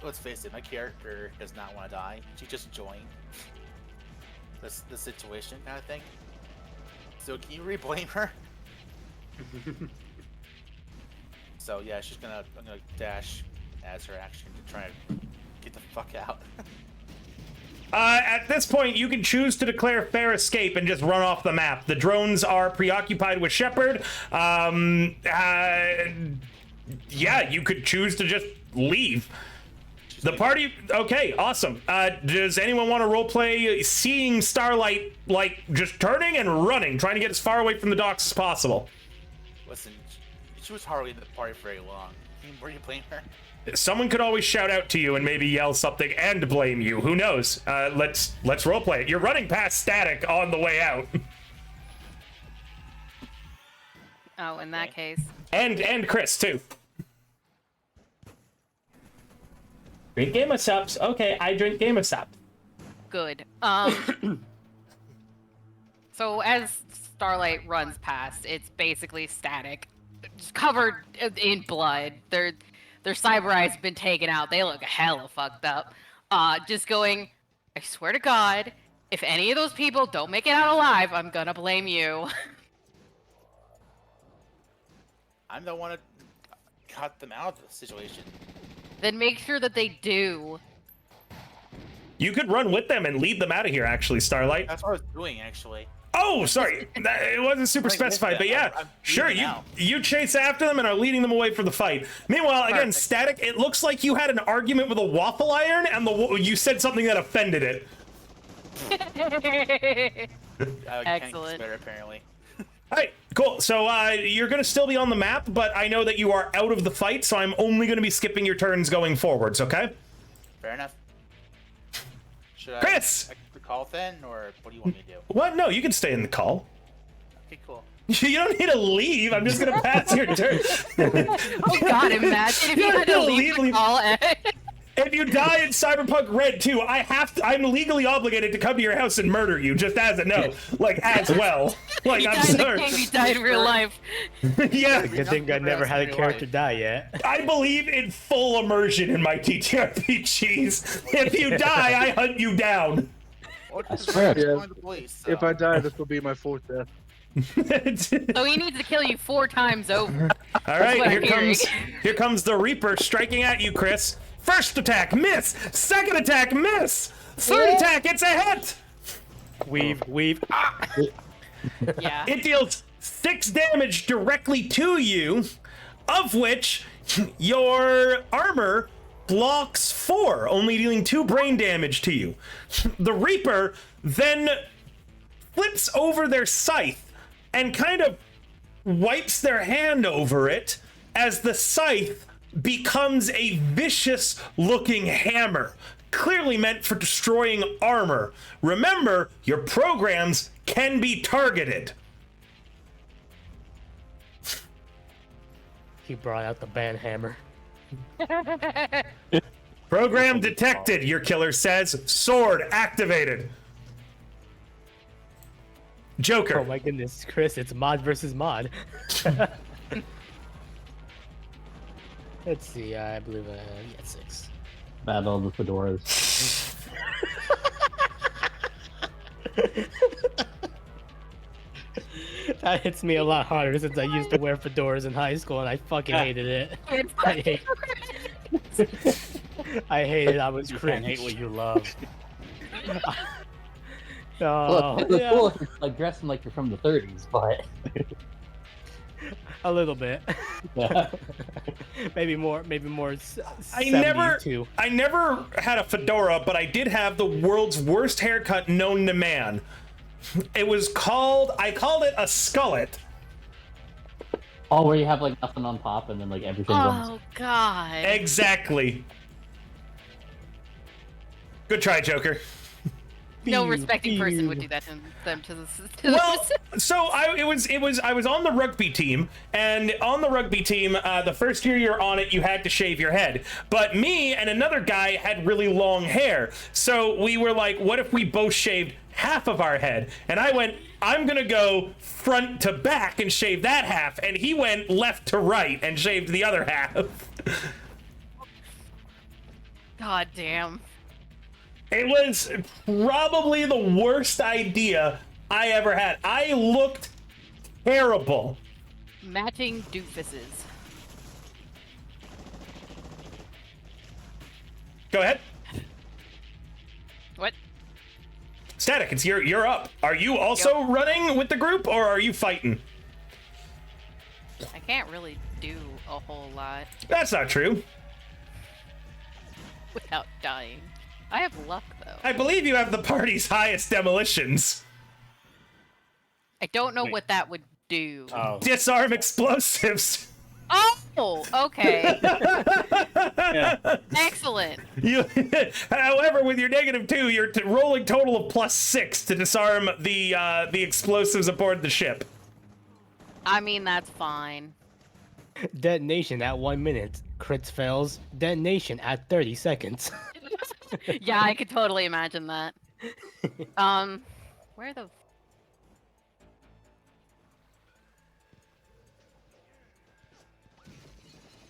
[SPEAKER 5] let's face it, my character does not want to die. She just joined the situation kind of thing. So can you re-blame her? So yeah, I'm gonna dash as her action to try and get the fuck out.
[SPEAKER 1] At this point, you can choose to declare fair escape and just run off the map. The drones are preoccupied with Shepard. Yeah, you could choose to just leave. The party... Okay, awesome. Does anyone want to roleplay seeing Starlight, like, just turning and running, trying to get as far away from the docks as possible?
[SPEAKER 5] Listen, she was hardly in the party for very long. Were you blame her?
[SPEAKER 1] Someone could always shout out to you and maybe yell something and blame you. Who knows? Let's roleplay it. You're running past Static on the way out.
[SPEAKER 4] Oh, in that case.
[SPEAKER 1] And Chris, too. Drink Game of Subs. Okay, I drink Game of Subs.
[SPEAKER 4] Good. So as Starlight runs past, it's basically Static, just covered in blood. Their cyber eye's been taken out. They look hella fucked up. Just going, I swear to God, if any of those people don't make it out alive, I'm gonna blame you.
[SPEAKER 5] I'm the one who cut them out of the situation.
[SPEAKER 4] Then make sure that they do.
[SPEAKER 1] You could run with them and lead them out of here, actually, Starlight.
[SPEAKER 5] That's what I was doing, actually.
[SPEAKER 1] Oh, sorry. It wasn't super specified, but yeah. Sure, you chase after them and are leading them away from the fight. Meanwhile, again, Static, it looks like you had an argument with a waffle iron and you said something that offended it.
[SPEAKER 4] Excellent.
[SPEAKER 5] Better, apparently.
[SPEAKER 1] Alright, cool. So you're going to still be on the map, but I know that you are out of the fight, so I'm only going to be skipping your turns going forwards, okay?
[SPEAKER 5] Fair enough. Should
[SPEAKER 1] Chris!
[SPEAKER 5] I the call then, or what do you want me to do?
[SPEAKER 1] What? No, you can stay in the call.
[SPEAKER 5] Okay, cool.
[SPEAKER 1] You don't need to leave. I'm just going to pass your turn.
[SPEAKER 4] Oh God, imagine if you had to leave the call.
[SPEAKER 1] If you die in Cyberpunk Red 2, I'm legally obligated to come to your house and murder you, just as a note. Like, as well. Like, I'm sorry.
[SPEAKER 4] He died in real life.
[SPEAKER 1] Yeah.
[SPEAKER 2] Good thing I never had a character die yet.
[SPEAKER 1] I believe in full immersion in my TTRPGs. If you die, I hunt you down.
[SPEAKER 6] I swear.
[SPEAKER 7] Yeah.
[SPEAKER 5] The police, so.
[SPEAKER 7] If I die, this will be my fourth death.
[SPEAKER 4] So he needs to kill you 4 times over.
[SPEAKER 1] All right,
[SPEAKER 4] what I'm
[SPEAKER 1] here comes the Reaper striking at you, Chris. First attack, miss. Second attack, miss. Third attack, it's a hit.
[SPEAKER 2] Weave.
[SPEAKER 4] Yeah.
[SPEAKER 1] It deals 6 damage directly to you, of which your armor blocks 4, only dealing 2 brain damage to you. The Reaper then flips over their scythe and kind of wipes their hand over it as the scythe becomes a vicious looking hammer, clearly meant for destroying armor. Remember, your programs can be targeted.
[SPEAKER 2] He brought out the band hammer.
[SPEAKER 1] Program detected, your killer says. Sword activated. Joker.
[SPEAKER 2] Oh my goodness, Chris, it's mod versus mod. Let's see, I believe, 6.
[SPEAKER 6] Battle of the Fedoras.
[SPEAKER 2] That hits me a lot harder since I used to wear fedoras in high school and I fucking hated it. I hated it. I was
[SPEAKER 3] You
[SPEAKER 2] cringe.
[SPEAKER 3] can't hate what you love.
[SPEAKER 2] Oh,
[SPEAKER 6] Look, it looks
[SPEAKER 2] yeah,
[SPEAKER 6] cool if you're like dressing like you're from the 30s, but
[SPEAKER 2] a little bit.
[SPEAKER 6] yeah.
[SPEAKER 2] maybe more.
[SPEAKER 1] I
[SPEAKER 2] 72.
[SPEAKER 1] never had a fedora, but I did have the world's worst haircut known to man. I called it a skullet.
[SPEAKER 6] Oh, where you have like nothing on top and then like everything's on.
[SPEAKER 4] Oh God.
[SPEAKER 1] Exactly. Good try, Joker.
[SPEAKER 4] No
[SPEAKER 2] Pew,
[SPEAKER 4] respecting person would
[SPEAKER 2] pew.
[SPEAKER 4] do that to them to this.
[SPEAKER 1] Well, so I was on the rugby team, and on the rugby team, the first year you're on it, you had to shave your head. But me and another guy had really long hair, so we were like, what if we both shaved half of our head? And I went, I'm gonna go front to back and shave that half, and he went left to right and shaved the other half.
[SPEAKER 4] God damn.
[SPEAKER 1] It was probably the worst idea I ever had. I looked terrible.
[SPEAKER 4] Matching doofuses.
[SPEAKER 1] Go ahead.
[SPEAKER 4] What?
[SPEAKER 1] Static, it's you're up. Are you also running with the group, or are you fighting?
[SPEAKER 4] I can't really do a whole lot
[SPEAKER 1] That's not true.
[SPEAKER 4] without dying. I have luck though.
[SPEAKER 1] I believe you have the party's highest demolitions.
[SPEAKER 4] I don't know what that would do.
[SPEAKER 3] Oh.
[SPEAKER 1] Disarm explosives.
[SPEAKER 4] Oh, okay.
[SPEAKER 3] Yeah.
[SPEAKER 4] Excellent.
[SPEAKER 1] You, however, with your -2, you're rolling total of +6 to disarm the explosives aboard the ship.
[SPEAKER 4] I mean, that's fine.
[SPEAKER 2] Detonation at 1 minute. Crits fails. Detonation at 30 seconds.
[SPEAKER 4] Yeah, I could totally imagine that. Where the...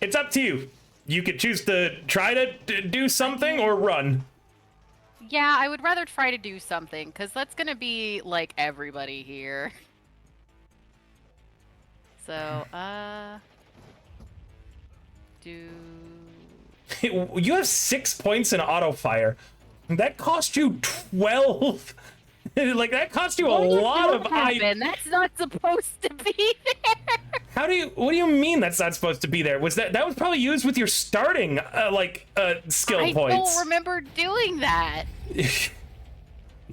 [SPEAKER 1] It's up to you. You could choose to try to do something or run.
[SPEAKER 4] Yeah, I would rather try to do something, because that's going to be, like, everybody here. So, do...
[SPEAKER 1] You have 6 points in auto fire. That cost you 12. Like, that cost you a lot of
[SPEAKER 4] That's not supposed to be there.
[SPEAKER 1] What do you mean that's not supposed to be there? That was probably used with your starting skill points.
[SPEAKER 4] I don't remember doing that.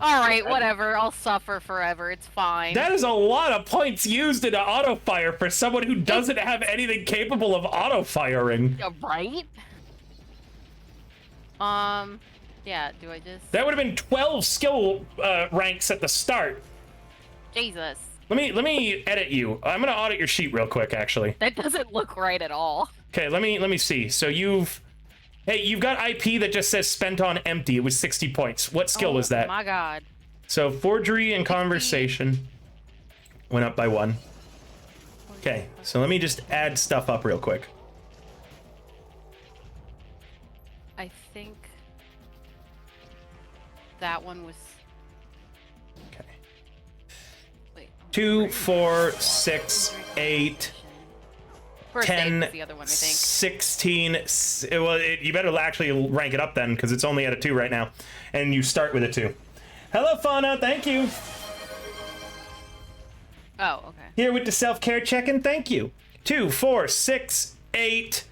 [SPEAKER 4] All right, whatever. I'll suffer forever. It's fine.
[SPEAKER 1] That is a lot of points used in auto fire for someone who doesn't have anything capable of auto firing.
[SPEAKER 4] Right? Yeah, do I just...
[SPEAKER 1] That would have been 12 skill ranks at the start.
[SPEAKER 4] Jesus.
[SPEAKER 1] Let me edit you. I'm gonna audit your sheet real quick, actually.
[SPEAKER 4] That doesn't look right at all.
[SPEAKER 1] Okay, let me see. So you've got IP that just says spent on empty. It was 60 points. What skill was that?
[SPEAKER 4] Oh my god.
[SPEAKER 1] So forgery and conversation went up by 1. Okay, so let me just add stuff up real quick.
[SPEAKER 4] I think that one was...
[SPEAKER 1] Okay.
[SPEAKER 4] Wait.
[SPEAKER 1] 2, 4, 6, 8,
[SPEAKER 4] First aid
[SPEAKER 1] 10,
[SPEAKER 4] was the other one, I think.
[SPEAKER 1] 16. You better actually rank it up then, because it's only at a 2 right now. And you start with a 2. Hello, Fauna. Thank you.
[SPEAKER 4] Oh, okay.
[SPEAKER 1] Here with the self-care check-in. Thank you. 2, 4, 6, 8,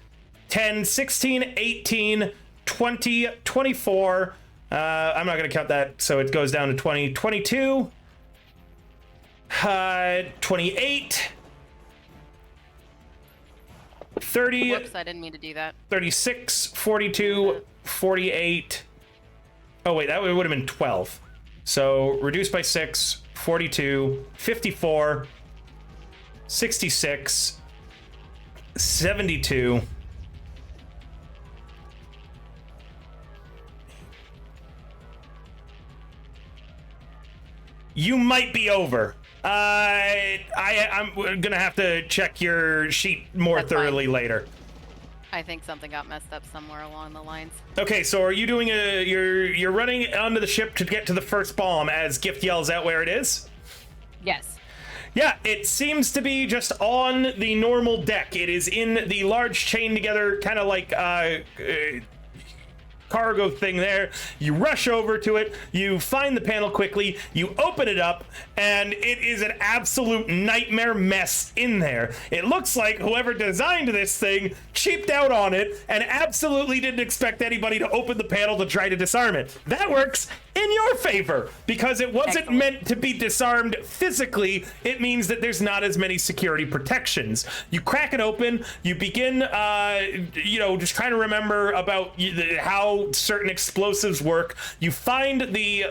[SPEAKER 1] 10, 16, 18, 20, 24. I'm not going to count that, so it goes down to 20, 22, 28, 30,
[SPEAKER 4] Whoops, I didn't mean to do that.
[SPEAKER 1] 36, 42, 48. Oh, wait, that would have been 12. So reduced by 6, 42, 54, 66, 72. You might be over. I'm gonna have to check your sheet more
[SPEAKER 4] That's
[SPEAKER 1] thoroughly
[SPEAKER 4] fine.
[SPEAKER 1] later.
[SPEAKER 4] I think something got messed up somewhere along the lines.
[SPEAKER 1] Okay, so are you doing you're running onto the ship to get to the first bomb as Gift yells out where it is?
[SPEAKER 4] Yes.
[SPEAKER 1] Yeah, it seems to be just on the normal deck. It is in the large chain together, kind of like cargo thing there. You rush over to it, you find the panel quickly, you open it up, and it is an absolute nightmare mess in there. It looks like whoever designed this thing cheaped out on it and absolutely didn't expect anybody to open the panel to try to disarm it. That works in your favor because it wasn't
[SPEAKER 4] Excellent.
[SPEAKER 1] meant to be disarmed physically. It means that there's not as many security protections. You crack it open, you begin, just trying to remember about how certain explosives work. You find the,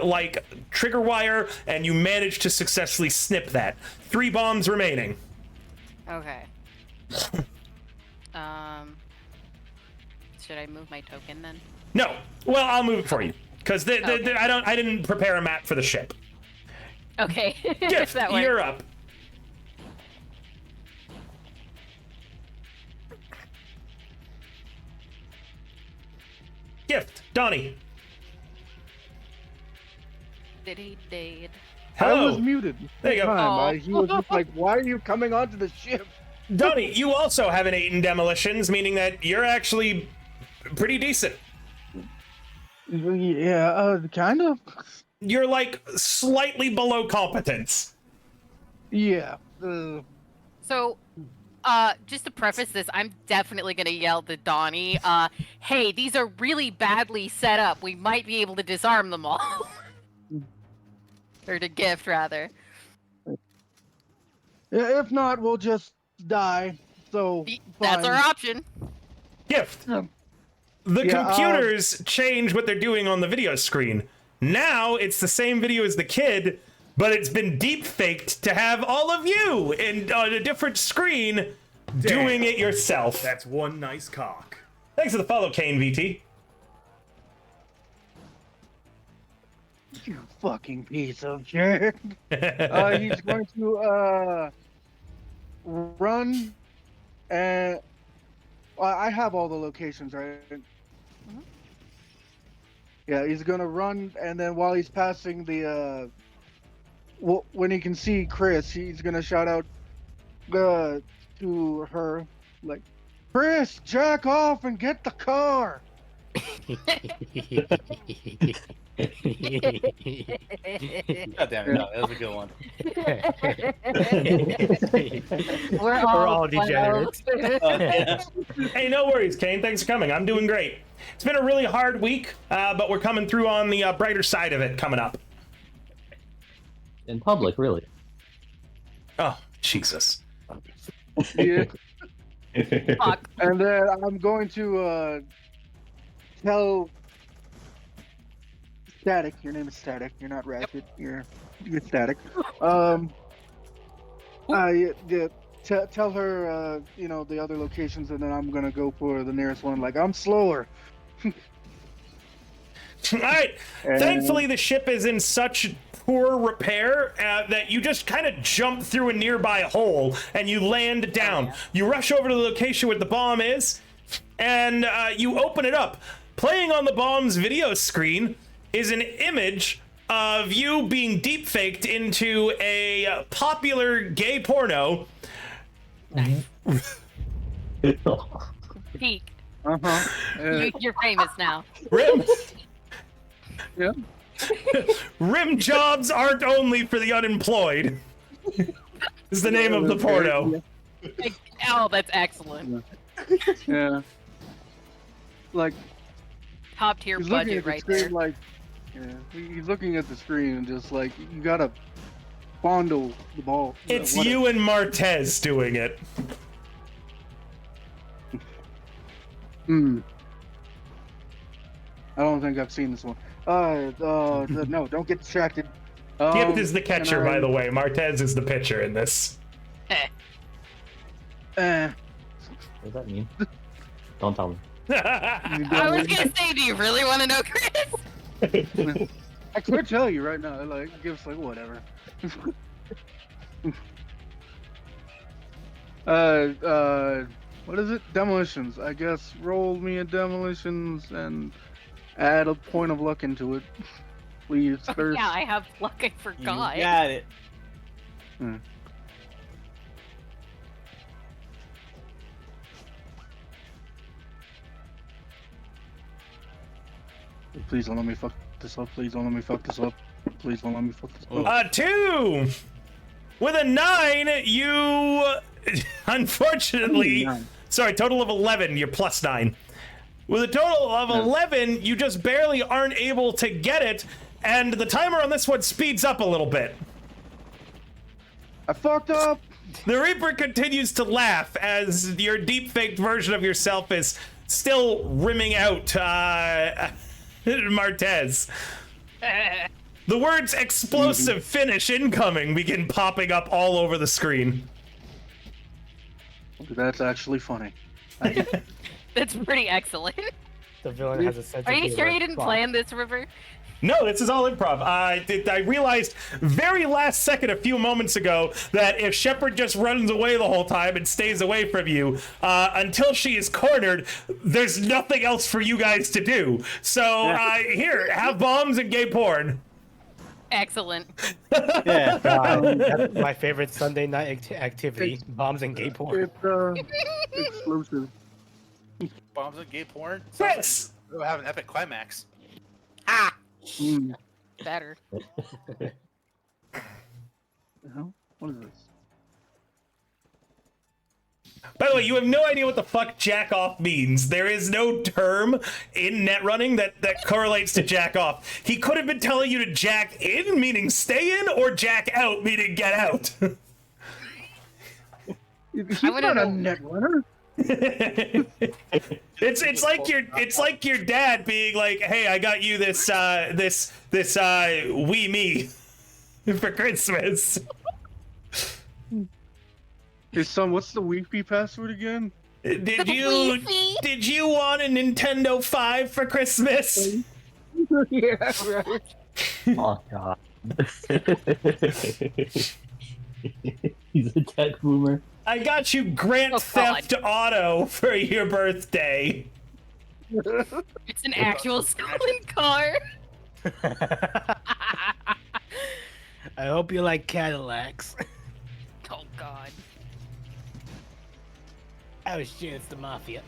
[SPEAKER 1] trigger wire, and you manage to successfully snip that. 3 bombs remaining.
[SPEAKER 4] Okay. Should I move my token then?
[SPEAKER 1] No. Well, I'll move it for you because I didn't prepare a map for the ship.
[SPEAKER 4] Okay.
[SPEAKER 1] Gift,
[SPEAKER 4] That works.
[SPEAKER 1] you're up. Gift, Donnie.
[SPEAKER 4] Did.
[SPEAKER 7] I was
[SPEAKER 1] Hello.
[SPEAKER 7] muted.
[SPEAKER 1] There you go.
[SPEAKER 4] Aw.
[SPEAKER 7] He was just like, "Why are you coming onto the ship?"
[SPEAKER 1] Donnie, you also have an 8 in demolitions, meaning that you're actually pretty decent.
[SPEAKER 7] Yeah, kind of.
[SPEAKER 1] You're slightly below competence.
[SPEAKER 7] Yeah.
[SPEAKER 4] So, just to preface this, I'm definitely gonna yell to Donnie, hey, these are really badly set up. We might be able to disarm them all. Or to Gift, rather.
[SPEAKER 7] If not, we'll just die. So
[SPEAKER 4] That's our
[SPEAKER 7] fine.
[SPEAKER 4] option.
[SPEAKER 1] Gift.
[SPEAKER 7] Yeah.
[SPEAKER 1] The
[SPEAKER 7] Yeah,
[SPEAKER 1] computers change what they're doing on the video screen. Now it's the same video as the kid, but it's been deep faked to have all of you in on a different screen doing it yourself.
[SPEAKER 8] That's one nice cock.
[SPEAKER 1] Thanks for the follow, Kane VT.
[SPEAKER 7] You fucking piece of shit. He's going to run, and I have all the locations, right? Yeah, he's gonna run, and then while he's passing the when he can see Chris, he's gonna shout out to her like, "Chris, jack off and get the car."
[SPEAKER 3] God damn it, no, that was a good one.
[SPEAKER 4] We're
[SPEAKER 2] all degenerates.
[SPEAKER 3] Yeah.
[SPEAKER 1] Hey, no worries, Kane. Thanks for coming. I'm doing great. It's been a really hard week, but we're coming through on the brighter side of it coming up.
[SPEAKER 6] In public, really.
[SPEAKER 1] Oh, Jesus.
[SPEAKER 7] Yeah.
[SPEAKER 4] Fuck.
[SPEAKER 7] And then I'm going to tell Static. Your name is Static. You're not Ratchet. You're Static. Tell her the other locations, and then I'm gonna go for the nearest one. Like, I'm slower.
[SPEAKER 1] All right. Thankfully, the ship is in such poor repair that you just kind of jump through a nearby hole and you land down. You rush over to the location where the bomb is, and you open it up. Playing on the bomb's video screen is an image of you being deep-faked into a popular gay porno.
[SPEAKER 4] Peak.
[SPEAKER 7] Uh-huh.
[SPEAKER 4] You're famous now.
[SPEAKER 1] Rim,
[SPEAKER 7] Yeah.
[SPEAKER 1] rim jobs aren't only for the unemployed. Is the name of the porno.
[SPEAKER 4] Oh, that's excellent.
[SPEAKER 7] Yeah. Like,
[SPEAKER 4] Top tier
[SPEAKER 7] he's looking
[SPEAKER 4] budget
[SPEAKER 7] at the
[SPEAKER 4] right
[SPEAKER 7] screen
[SPEAKER 4] there.
[SPEAKER 7] like, he's looking at the screen and just like, you gotta fondle the ball.
[SPEAKER 1] It's
[SPEAKER 7] Whatever.
[SPEAKER 1] you and Martez doing it.
[SPEAKER 7] I don't think I've seen this one. No, don't get distracted.
[SPEAKER 1] Gift is the catcher,
[SPEAKER 7] and
[SPEAKER 1] by the way. Martez is the pitcher in this.
[SPEAKER 4] Eh.
[SPEAKER 6] What does that mean? Don't tell me.
[SPEAKER 4] I was gonna say, do you really want to know, Chris?
[SPEAKER 7] I could tell you right now. Like, Gift's like, whatever. What is it? Demolitions. I guess roll me a demolitions and add a point of luck into it. Please,
[SPEAKER 4] Oh,
[SPEAKER 7] first.
[SPEAKER 4] yeah, I have luck. I
[SPEAKER 3] You
[SPEAKER 4] forgot.
[SPEAKER 3] got it.
[SPEAKER 7] Please don't let me fuck this up. Please don't let me fuck this up. Please don't let me fuck this up.
[SPEAKER 1] 2! With a 9, you unfortunately...
[SPEAKER 7] Nine.
[SPEAKER 1] Sorry, total of 11, you're plus 9. With a total of 11, you just barely aren't able to get it, and the timer on this one speeds up a little bit.
[SPEAKER 7] I fucked up.
[SPEAKER 1] The Reaper continues to laugh as your deep-faked version of yourself is still rimming out Martez. The words explosive finish incoming begin popping up all over the screen.
[SPEAKER 7] That's actually funny.
[SPEAKER 4] That's pretty excellent.
[SPEAKER 2] The villain has a sense
[SPEAKER 4] Are
[SPEAKER 2] of
[SPEAKER 4] you
[SPEAKER 2] humor.
[SPEAKER 4] sure you didn't
[SPEAKER 2] Fuck.
[SPEAKER 4] plan this, River?
[SPEAKER 1] No, this is all improv. I realized very last second a few moments ago that if Shepard just runs away the whole time and stays away from you until she is cornered, there's nothing else for you guys to do. So here, have bombs and gay porn.
[SPEAKER 4] Excellent.
[SPEAKER 3] Yeah.
[SPEAKER 2] That's my favorite Sunday night activity: bombs and gay porn.
[SPEAKER 7] It's exclusive.
[SPEAKER 5] Bombs and gay porn.
[SPEAKER 1] Chris!
[SPEAKER 5] We'll have an epic climax.
[SPEAKER 4] Ah,
[SPEAKER 7] Mm.
[SPEAKER 4] better.
[SPEAKER 7] The hell? What is this?
[SPEAKER 1] By the way, you have no idea what the fuck jack off means. There is no term in net running that correlates to jack off. He could have been telling you to jack in, meaning stay in, or jack out, meaning get out.
[SPEAKER 7] He's
[SPEAKER 4] wanna
[SPEAKER 7] not a
[SPEAKER 4] know-
[SPEAKER 7] net runner.
[SPEAKER 1] It's like your dad being like, "Hey, I got you this Wii Me for Christmas."
[SPEAKER 7] Hey son, what's the Wi-Fi password again?
[SPEAKER 1] Did
[SPEAKER 4] Wii-Fi?
[SPEAKER 1] you want a Nintendo 5 for Christmas?
[SPEAKER 7] Yeah, right.
[SPEAKER 6] Oh god. He's a tech boomer.
[SPEAKER 1] I got you Grand
[SPEAKER 4] Oh,
[SPEAKER 1] Theft Auto for your birthday.
[SPEAKER 4] It's an actual stolen car.
[SPEAKER 2] I hope you like Cadillacs.
[SPEAKER 4] Oh God.
[SPEAKER 2] Oh shit, it's the mafia.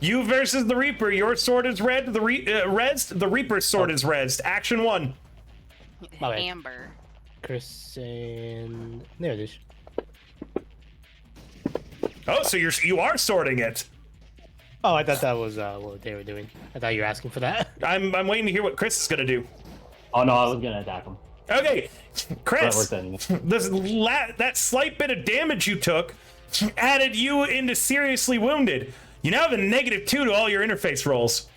[SPEAKER 1] You versus the Reaper. Your sword is red. The rezzed. The Reaper's sword is rezzed. Action 1.
[SPEAKER 2] Okay.
[SPEAKER 4] Amber.
[SPEAKER 2] Chris and there it is.
[SPEAKER 1] Oh, so you are sorting it.
[SPEAKER 2] Oh, I thought that was what they were doing. I thought you were asking for that.
[SPEAKER 1] I'm waiting to hear what Chris is gonna do.
[SPEAKER 6] Oh no, I was gonna attack him.
[SPEAKER 1] Okay,
[SPEAKER 6] That
[SPEAKER 1] Chris.
[SPEAKER 6] worked anyway.
[SPEAKER 1] That slight bit of damage you took added you into seriously wounded. You now have a -2 to all your interface rolls.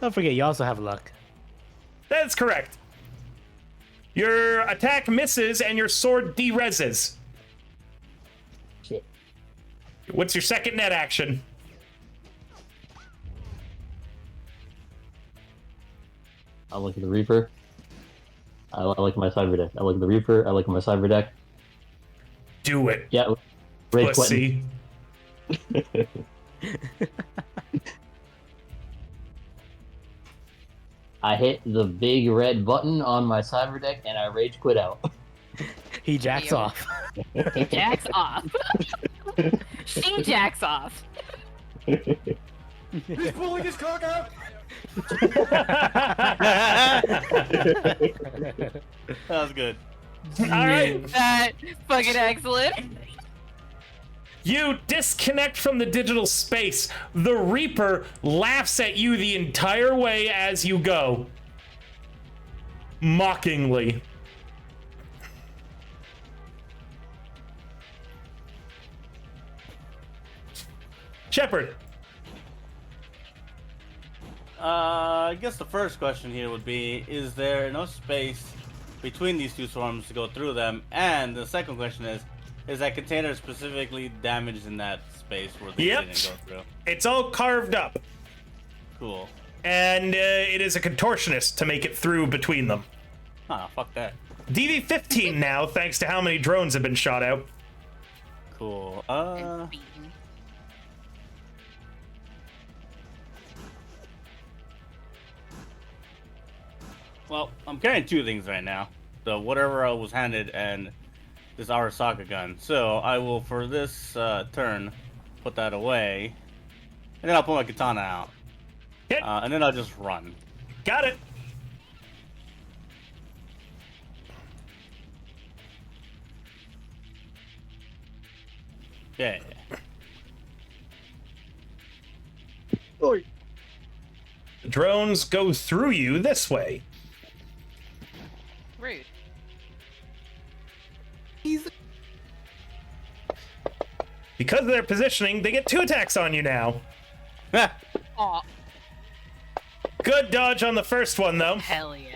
[SPEAKER 2] Don't forget, you also have luck.
[SPEAKER 1] That's correct. Your attack misses and your sword de-reses.
[SPEAKER 6] Shit.
[SPEAKER 1] What's your second net action?
[SPEAKER 6] I look at the Reaper. I like my cyber deck. I look at the Reaper. I look at my cyber deck.
[SPEAKER 1] Do it,
[SPEAKER 6] Yeah. Rage quitting.
[SPEAKER 1] pussy.
[SPEAKER 6] I hit the big red button on my cyber deck and I rage quit out.
[SPEAKER 2] He jacks
[SPEAKER 4] Ew.
[SPEAKER 2] off.
[SPEAKER 4] Jacks off. She jacks off.
[SPEAKER 8] He's pulling his cock out.
[SPEAKER 3] That was good.
[SPEAKER 1] All right.
[SPEAKER 4] That fucking excellent.
[SPEAKER 1] You disconnect from the digital space. The Reaper laughs at you the entire way as you go. Mockingly. Shepard.
[SPEAKER 3] I guess the first question here would be, is there enough space between these two swarms to go through them? And the second question is that container specifically damaged in that space where they
[SPEAKER 1] Yep.
[SPEAKER 3] didn't go through?
[SPEAKER 1] It's all carved up.
[SPEAKER 3] Cool.
[SPEAKER 1] And it is a contortionist to make it through between them.
[SPEAKER 3] Huh, fuck that.
[SPEAKER 1] DV-15 now, thanks to how many drones have been shot out.
[SPEAKER 3] Cool.
[SPEAKER 4] And beaten.
[SPEAKER 3] Well, I'm carrying two things right now. The whatever I was handed and this Arasaka gun. So I will, for this turn, put that away. And then I'll pull my katana out.
[SPEAKER 1] Okay,
[SPEAKER 3] And then I'll just run.
[SPEAKER 1] got it.
[SPEAKER 3] Yeah.
[SPEAKER 7] Oi.
[SPEAKER 1] drones go through you this way.
[SPEAKER 4] Rude.
[SPEAKER 1] Because of their positioning, they get 2 attacks on you now.
[SPEAKER 4] Aw,
[SPEAKER 1] Good dodge on the first one, though.
[SPEAKER 4] hell yeah.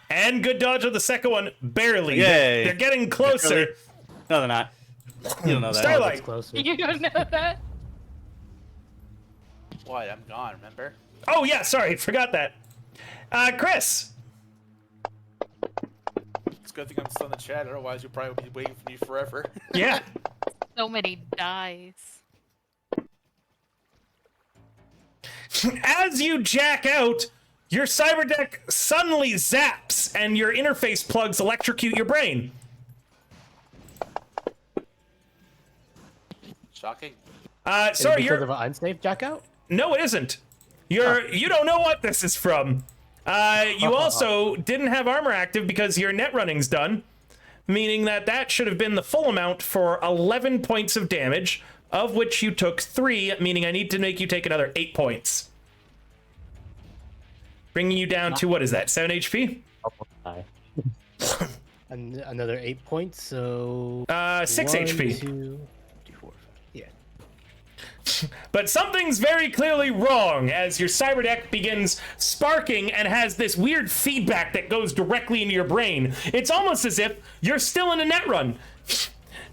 [SPEAKER 1] And good dodge on the second one. Barely.
[SPEAKER 3] Yay.
[SPEAKER 1] They're getting closer.
[SPEAKER 3] No, they're not. You don't know that.
[SPEAKER 1] Starlight.
[SPEAKER 2] It's closer.
[SPEAKER 4] You don't know that?
[SPEAKER 5] What? I'm gone, remember?
[SPEAKER 1] Oh, yeah, sorry. Forgot that. Chris.
[SPEAKER 5] It's a good thing I'm still in the chat, otherwise you'll probably be waiting for me forever.
[SPEAKER 1] Yeah.
[SPEAKER 4] So many dice.
[SPEAKER 1] As you jack out, your cyberdeck suddenly zaps and your interface plugs electrocute your brain.
[SPEAKER 5] Shocking.
[SPEAKER 2] Is it
[SPEAKER 1] Sorry,
[SPEAKER 2] because
[SPEAKER 1] you're...
[SPEAKER 2] of an unsafe jackout?
[SPEAKER 1] No, it isn't. You don't know what this is from. You also didn't have armor active because your net running's done, meaning that should have been the full amount for 11 points of damage, of which you took 3, meaning I need to make you take another 8 points. Bringing you down to, what is that, 7 HP?
[SPEAKER 6] Hi.
[SPEAKER 2] And another 8 points, so
[SPEAKER 1] 6
[SPEAKER 2] 1,
[SPEAKER 1] HP.
[SPEAKER 2] 2, 3, 4, 5. Yeah.
[SPEAKER 1] But something's very clearly wrong as your cyberdeck begins sparking and has this weird feedback that goes directly into your brain. It's almost as if you're still in a net run.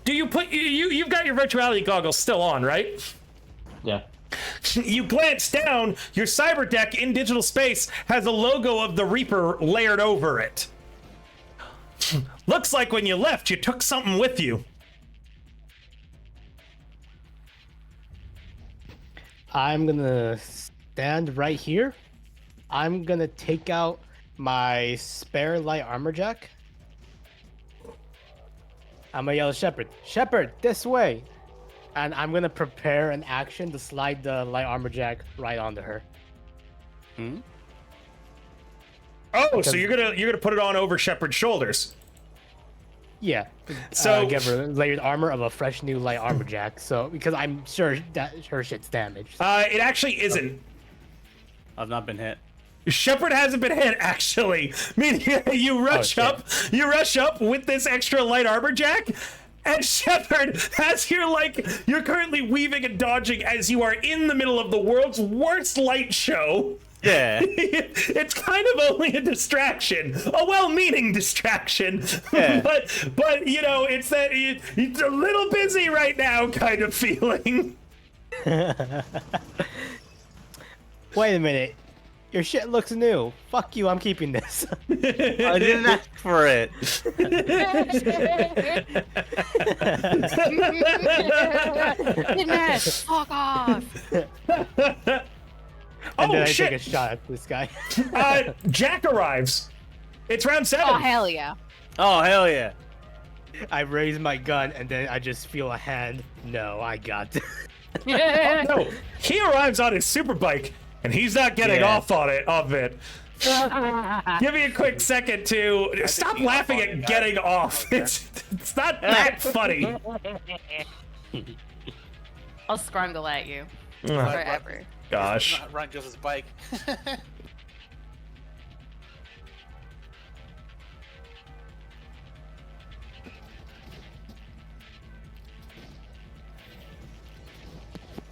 [SPEAKER 1] Do you put you've got your virtuality goggles still on, right?
[SPEAKER 6] Yeah.
[SPEAKER 1] You glance down, your cyberdeck in digital space has a logo of the Reaper layered over it. Looks like when you left, you took something with you.
[SPEAKER 2] I'm gonna stand right here. I'm gonna take out my spare light armor jack. I'm gonna yell at Shepard, Shepard, this way! And I'm gonna prepare an action to slide the light armor jack right onto her.
[SPEAKER 1] Oh, so you're gonna put it on over Shepard's shoulders.
[SPEAKER 2] Yeah.
[SPEAKER 1] So-
[SPEAKER 2] give her layered armor of a fresh new light armor jack. So because I'm sure that her shit's damaged.
[SPEAKER 1] It actually isn't.
[SPEAKER 3] I've not been hit.
[SPEAKER 1] Shepard hasn't been hit, actually. Meaning you rush
[SPEAKER 2] shit.
[SPEAKER 1] up with this extra light armor jack, and Shepard, as you're currently weaving and dodging as you are in the middle of the world's worst light show.
[SPEAKER 3] Yeah.
[SPEAKER 1] It's kind of only a distraction, a well-meaning distraction.
[SPEAKER 3] Yeah.
[SPEAKER 1] but you know, it's that it's a little busy right now kind of feeling.
[SPEAKER 2] Wait a minute. Your shit looks new. Fuck you, I'm keeping this.
[SPEAKER 3] I didn't ask for it.
[SPEAKER 4] Fuck off.
[SPEAKER 2] And then
[SPEAKER 1] Oh
[SPEAKER 2] I
[SPEAKER 1] shit!
[SPEAKER 2] take a shot at this guy.
[SPEAKER 1] Jack arrives. It's round 7.
[SPEAKER 4] Oh, hell yeah.
[SPEAKER 3] Oh, hell yeah.
[SPEAKER 2] I raise my gun and then I just feel a hand. No, I got this.
[SPEAKER 1] No, he arrives on his super bike, and he's not getting
[SPEAKER 2] Yeah.
[SPEAKER 1] off on it. Give me a quick second to stop
[SPEAKER 5] he's
[SPEAKER 1] laughing
[SPEAKER 5] off on
[SPEAKER 1] at
[SPEAKER 5] it,
[SPEAKER 1] getting
[SPEAKER 5] guys.
[SPEAKER 1] off. It's not that funny.
[SPEAKER 4] I'll scrungle at you
[SPEAKER 1] Oh,
[SPEAKER 4] forever.
[SPEAKER 1] gosh.
[SPEAKER 5] Not run just his bike.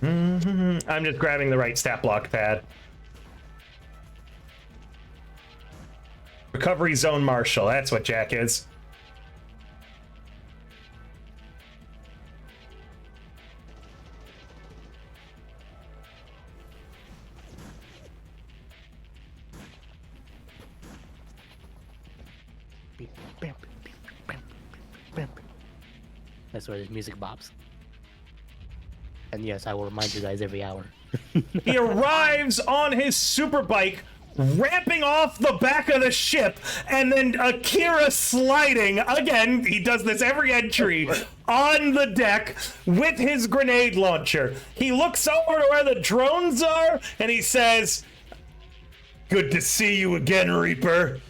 [SPEAKER 1] I'm just grabbing the right stat block pad. Recovery zone marshal. That's what Jack is.
[SPEAKER 2] That's where the music bops. And yes, I will remind you guys every hour.
[SPEAKER 1] He arrives on his super bike, ramping off the back of the ship, and then Akira sliding. Again, he does this every entry on the deck with his grenade launcher. He looks over to where the drones are, and he says, "Good to see you again, Reaper."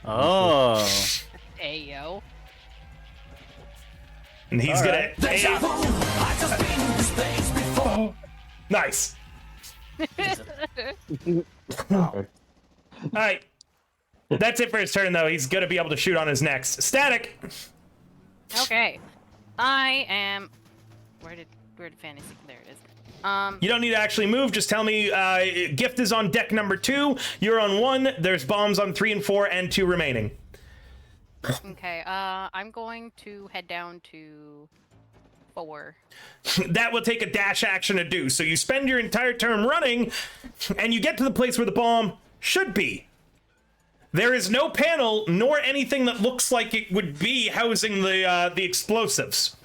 [SPEAKER 3] Oh.
[SPEAKER 4] Hey, yo.
[SPEAKER 1] And he's gonna. Oh, nice. All right. That's it for his turn, though. He's gonna be able to shoot on his next. Static.
[SPEAKER 4] Okay. I am. Where did fantasy? There it is.
[SPEAKER 1] You don't need to actually move. Just tell me. Gift is on deck number 2. You're on 1. There's bombs on 3 and 4, and 2 remaining.
[SPEAKER 4] Okay. I'm going to head down to 4.
[SPEAKER 1] That will take a dash action to do. So you spend your entire turn running, and you get to the place where the bomb should be. There is no panel nor anything that looks like it would be housing the explosives.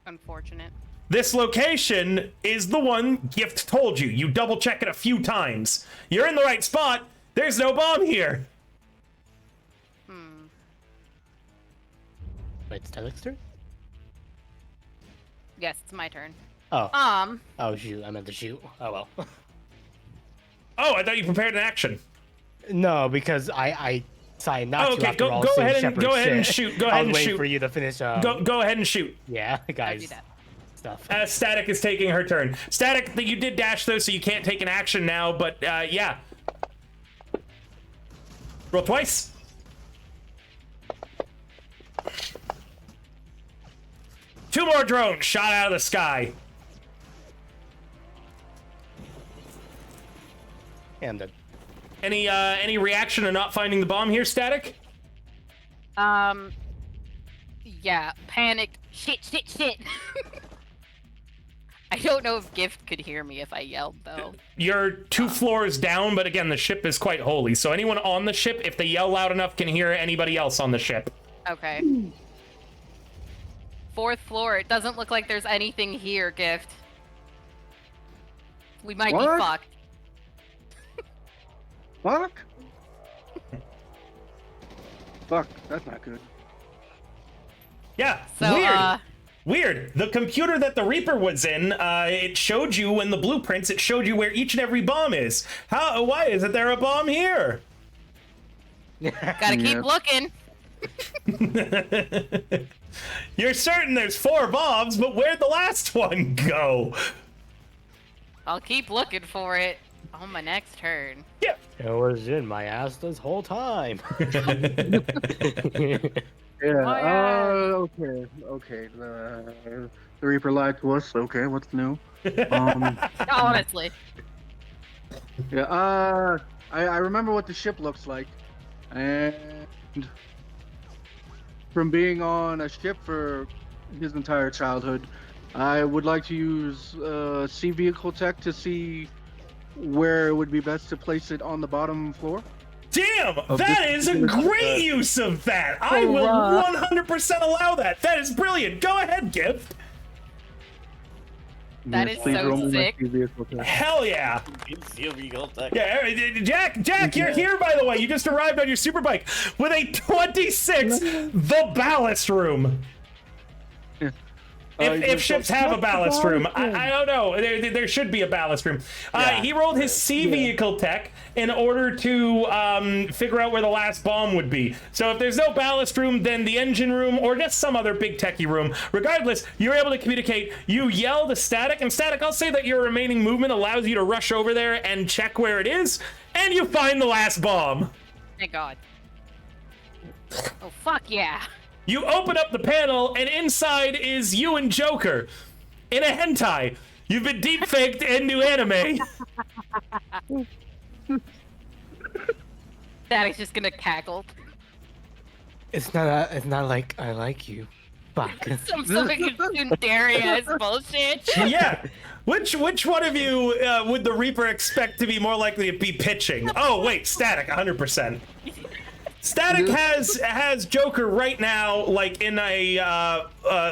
[SPEAKER 4] Unfortunate.
[SPEAKER 1] This location is the one Gift told you. You double check it a few times. You're in the right spot. There's no bomb here.
[SPEAKER 2] Wait, it's Telek's turn?
[SPEAKER 4] Yes, it's my turn.
[SPEAKER 2] Oh. Oh, shoot. I meant to shoot. Oh, well.
[SPEAKER 1] Oh, I thought you prepared an action.
[SPEAKER 2] No, because I decided not
[SPEAKER 1] Okay,
[SPEAKER 2] to after all
[SPEAKER 1] go
[SPEAKER 2] seeing
[SPEAKER 1] ahead and
[SPEAKER 2] Shepard's
[SPEAKER 1] go ahead and
[SPEAKER 2] shit.
[SPEAKER 1] shoot. Go
[SPEAKER 2] I
[SPEAKER 1] ahead
[SPEAKER 2] was
[SPEAKER 1] and
[SPEAKER 2] waiting
[SPEAKER 1] shoot.
[SPEAKER 2] for you to finish.
[SPEAKER 1] Go ahead and shoot.
[SPEAKER 2] Yeah,
[SPEAKER 4] I'll
[SPEAKER 2] guys.
[SPEAKER 4] do that.
[SPEAKER 2] Stuff.
[SPEAKER 1] Static is taking her turn. Static, you did dash though, so you can't take an action now. But yeah. Roll twice. Two more drones shot out of the sky.
[SPEAKER 2] Yeah, I'm dead.
[SPEAKER 1] Any reaction to not finding the bomb here, Static?
[SPEAKER 4] Yeah, panicked. Shit. I don't know if Gift could hear me if I yelled, though.
[SPEAKER 1] You're 2 floors down, but again, the ship is quite holy. So anyone on the ship, if they yell loud enough, can hear anybody else on the ship.
[SPEAKER 4] Okay. 4th floor. It doesn't look like there's anything here, Gift. We might be
[SPEAKER 7] What?
[SPEAKER 4] fucked.
[SPEAKER 7] Fuck. Fuck. That's not good.
[SPEAKER 1] Yeah,
[SPEAKER 4] So,
[SPEAKER 1] weird. Weird. The computer that the Reaper was in, it showed you in the blueprints, it showed you where each and every bomb is. Why isn't there a bomb here?
[SPEAKER 4] Gotta keep looking.
[SPEAKER 1] You're certain there's 4 bombs, but where'd the last one go?
[SPEAKER 4] I'll keep looking for it on my next turn.
[SPEAKER 1] Yeah.
[SPEAKER 2] It was in my ass this whole time.
[SPEAKER 7] Yeah. Okay. The Reaper lied to us. Okay, what's new?
[SPEAKER 4] Honestly.
[SPEAKER 7] Yeah. I remember what the ship looks like, and from being on a ship for his entire childhood, I would like to use sea vehicle tech to see where it would be best to place it on the bottom floor.
[SPEAKER 1] Damn, that is a great use of that. I will 100% allow that. That is brilliant. Go ahead, Gift.
[SPEAKER 4] That is
[SPEAKER 7] please
[SPEAKER 4] so
[SPEAKER 7] roll me my
[SPEAKER 4] sick.
[SPEAKER 7] sea vehicle tech.
[SPEAKER 1] Hell yeah. Yeah, Jack, you're here, by the way. You just arrived on your super bike with a 26, the ballast room. If ships have a ballast room, I don't know. There should be a ballast room. He rolled his sea vehicle tech in order to figure out where the last bomb would be. So if there's no ballast room, then the engine room or just some other big techie room. Regardless, you're able to communicate. You yell to Static, and Static, I'll say that your remaining movement allows you to rush over there and check where it is, and you find the last bomb.
[SPEAKER 4] Thank God. Oh, fuck yeah.
[SPEAKER 1] You open up the panel, and inside is you and Joker in a hentai. You've been deep faked into anime.
[SPEAKER 4] Static's just gonna cackle.
[SPEAKER 2] It's not like I like you. Fuck.
[SPEAKER 4] Some sort of Sundari-ass bullshit.
[SPEAKER 1] Yeah. Which one of you would the Reaper expect to be more likely to be pitching? Oh, wait, Static, 100%. Static has Joker right now, like in a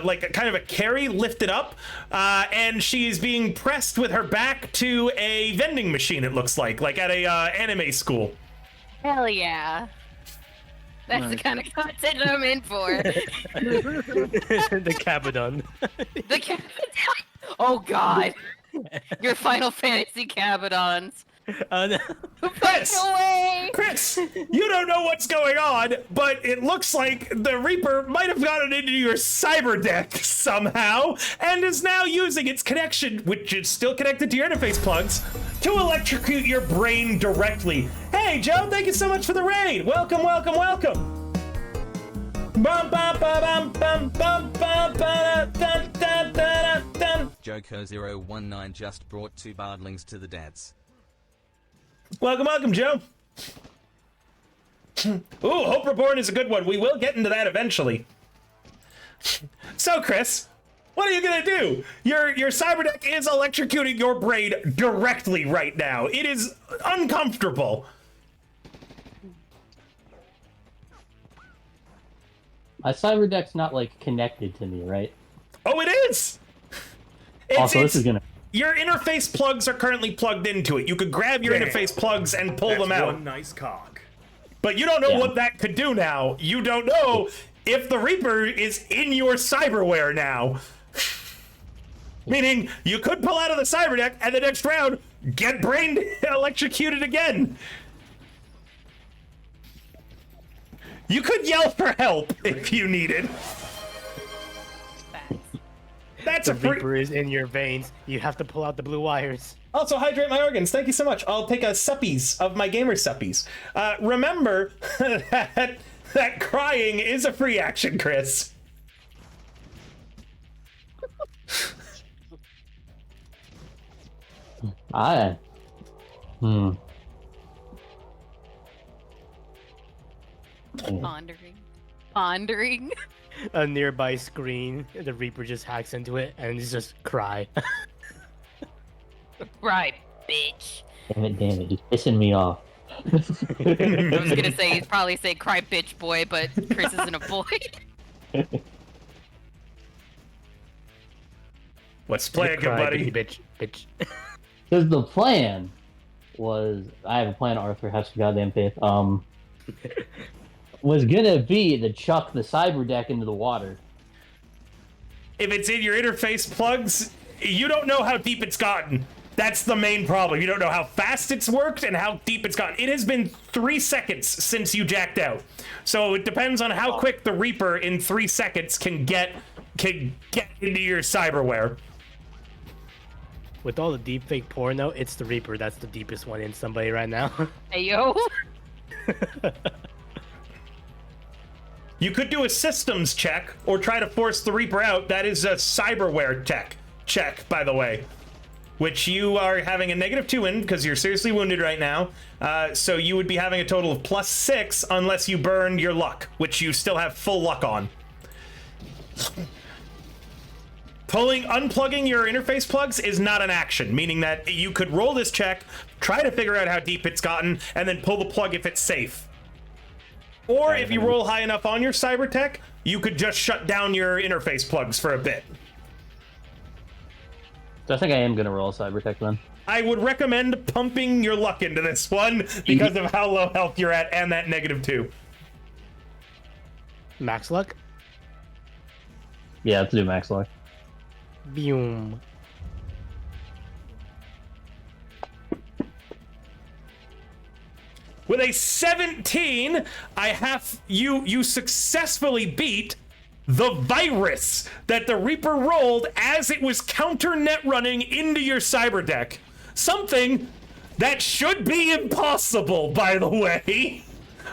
[SPEAKER 1] like a kind of a carry lifted up, and she's being pressed with her back to a vending machine. It looks like at a anime school.
[SPEAKER 4] Hell yeah. That's the kind of content I'm in for.
[SPEAKER 2] The Cabadon.
[SPEAKER 4] Oh God. Your Final Fantasy Cabadons.
[SPEAKER 2] No.
[SPEAKER 1] Chris!
[SPEAKER 4] No way!
[SPEAKER 1] Chris, you don't know what's going on, but it looks like the Reaper might have gotten into your cyber deck somehow, and is now using its connection, which is still connected to your interface plugs, to electrocute your brain directly. Hey, Joe, thank you so much for the raid. Welcome, welcome, welcome. Bum, bum, ba, bum, bum, bum, bum, ba, da, da, da, da, da.
[SPEAKER 9] Joker019 just brought 2 bardlings to the dads.
[SPEAKER 1] Welcome, welcome, Joe. Ooh, Hope Reborn is a good one. We will get into that eventually. So, Chris, what are you gonna do? Your cyber deck is electrocuting your brain directly right now. It is uncomfortable.
[SPEAKER 6] My cyber deck's not like connected to me, right?
[SPEAKER 1] Oh, it is.
[SPEAKER 6] Also, this is gonna.
[SPEAKER 1] Your interface plugs are currently plugged into it. You could grab your interface plugs and pull them out.
[SPEAKER 8] One nice cog.
[SPEAKER 1] But you don't know what that could do now. You don't know if the Reaper is in your cyberware now. Meaning, you could pull out of the cyber deck and the next round, get brain electrocuted again. You could yell for help if you needed. That's
[SPEAKER 2] The Reaper is in your veins. You have to pull out the blue wires.
[SPEAKER 1] Also, hydrate my organs. Thank you so much. I'll take a suppies of my gamer suppies. Remember that crying is a free action, Chris.
[SPEAKER 4] Pondering.
[SPEAKER 2] A nearby screen, the Reaper just hacks into it and it's just cry.
[SPEAKER 4] Right, bitch.
[SPEAKER 6] Damn it, he's pissing me off.
[SPEAKER 4] I was gonna say, he'd probably say cry bitch boy, but Chris isn't a boy.
[SPEAKER 1] What's the plan, good buddy?
[SPEAKER 2] Bitch.
[SPEAKER 6] Because the plan was, I have a plan, Arthur, have some goddamn faith. Was gonna be to chuck the cyber deck into the water.
[SPEAKER 1] If it's in your interface plugs, you don't know how deep it's gotten. That's the main problem. You don't know how fast it's worked and how deep it's gotten. It has been 3 seconds since you jacked out. So it depends on how quick the Reaper in 3 seconds can get into your cyberware.
[SPEAKER 2] With all the deepfake porno, it's the Reaper that's the deepest one in somebody right now.
[SPEAKER 4] Hey, yo.
[SPEAKER 1] You could do a systems check or try to force the Reaper out. That is a cyberware check, by the way. Which you are having a -2 in because you're seriously wounded right now. So you would be having a total of +6 unless you burn your luck, which you still have full luck on. Unplugging your interface plugs is not an action, meaning that you could roll this check, try to figure out how deep it's gotten, and then pull the plug if it's safe. Or if you roll high enough on your cyber tech, you could just shut down your interface plugs for a bit.
[SPEAKER 6] So I think I am gonna roll a cyber tech then.
[SPEAKER 1] I would recommend pumping your luck into this one because of how low health you're at and that -2.
[SPEAKER 2] Max luck?
[SPEAKER 6] Yeah, let's do max luck.
[SPEAKER 2] Boom.
[SPEAKER 1] With a 17, you successfully beat the virus that the Reaper rolled as it was counter net running into your cyber deck. Something that should be impossible, by the way.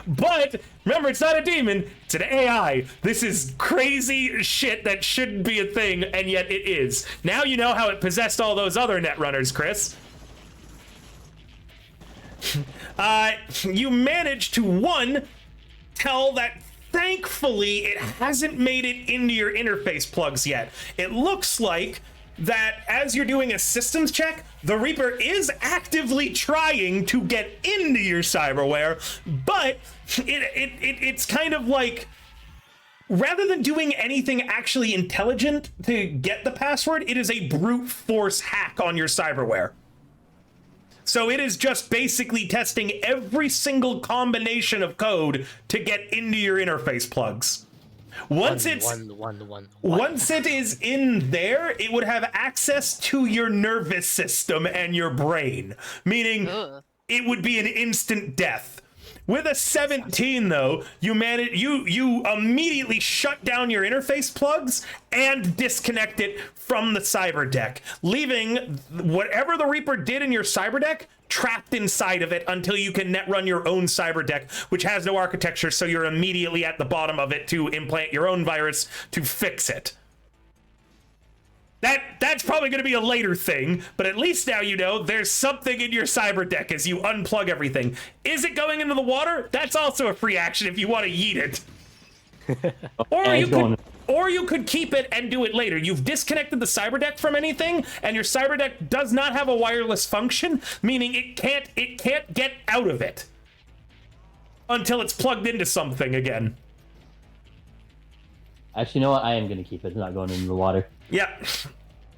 [SPEAKER 1] But remember, it's not a demon, it's an AI. This is crazy shit that shouldn't be a thing, and yet it is. Now you know how it possessed all those other net runners, Chris. You managed to, tell that thankfully it hasn't made it into your interface plugs yet. It looks like that as you're doing a systems check, the Reaper is actively trying to get into your cyberware, but it's kind of like, rather than doing anything actually intelligent to get the password, it is a brute force hack on your cyberware. So it is just basically testing every single combination of code to get into your interface plugs. Once it is in there, it would have access to your nervous system and your brain, meaning it would be an instant death. With a 17, though, you immediately shut down your interface plugs and disconnect it from the cyber deck, leaving whatever the Reaper did in your cyber deck trapped inside of it until you can net run your own cyber deck, which has no architecture, so you're immediately at the bottom of it to implant your own virus to fix it. That's probably going to be a later thing, but at least now you know there's something in your cyber deck as you unplug everything. Is it going into the water? That's also a free action if you want to yeet it. Or you could keep it and do it later. You've disconnected the cyber deck from anything, and your cyber deck does not have a wireless function, meaning it can't get out of it until it's plugged into something again.
[SPEAKER 6] Actually, you know what? I am gonna keep it. It's not going into the water.
[SPEAKER 1] Yeah.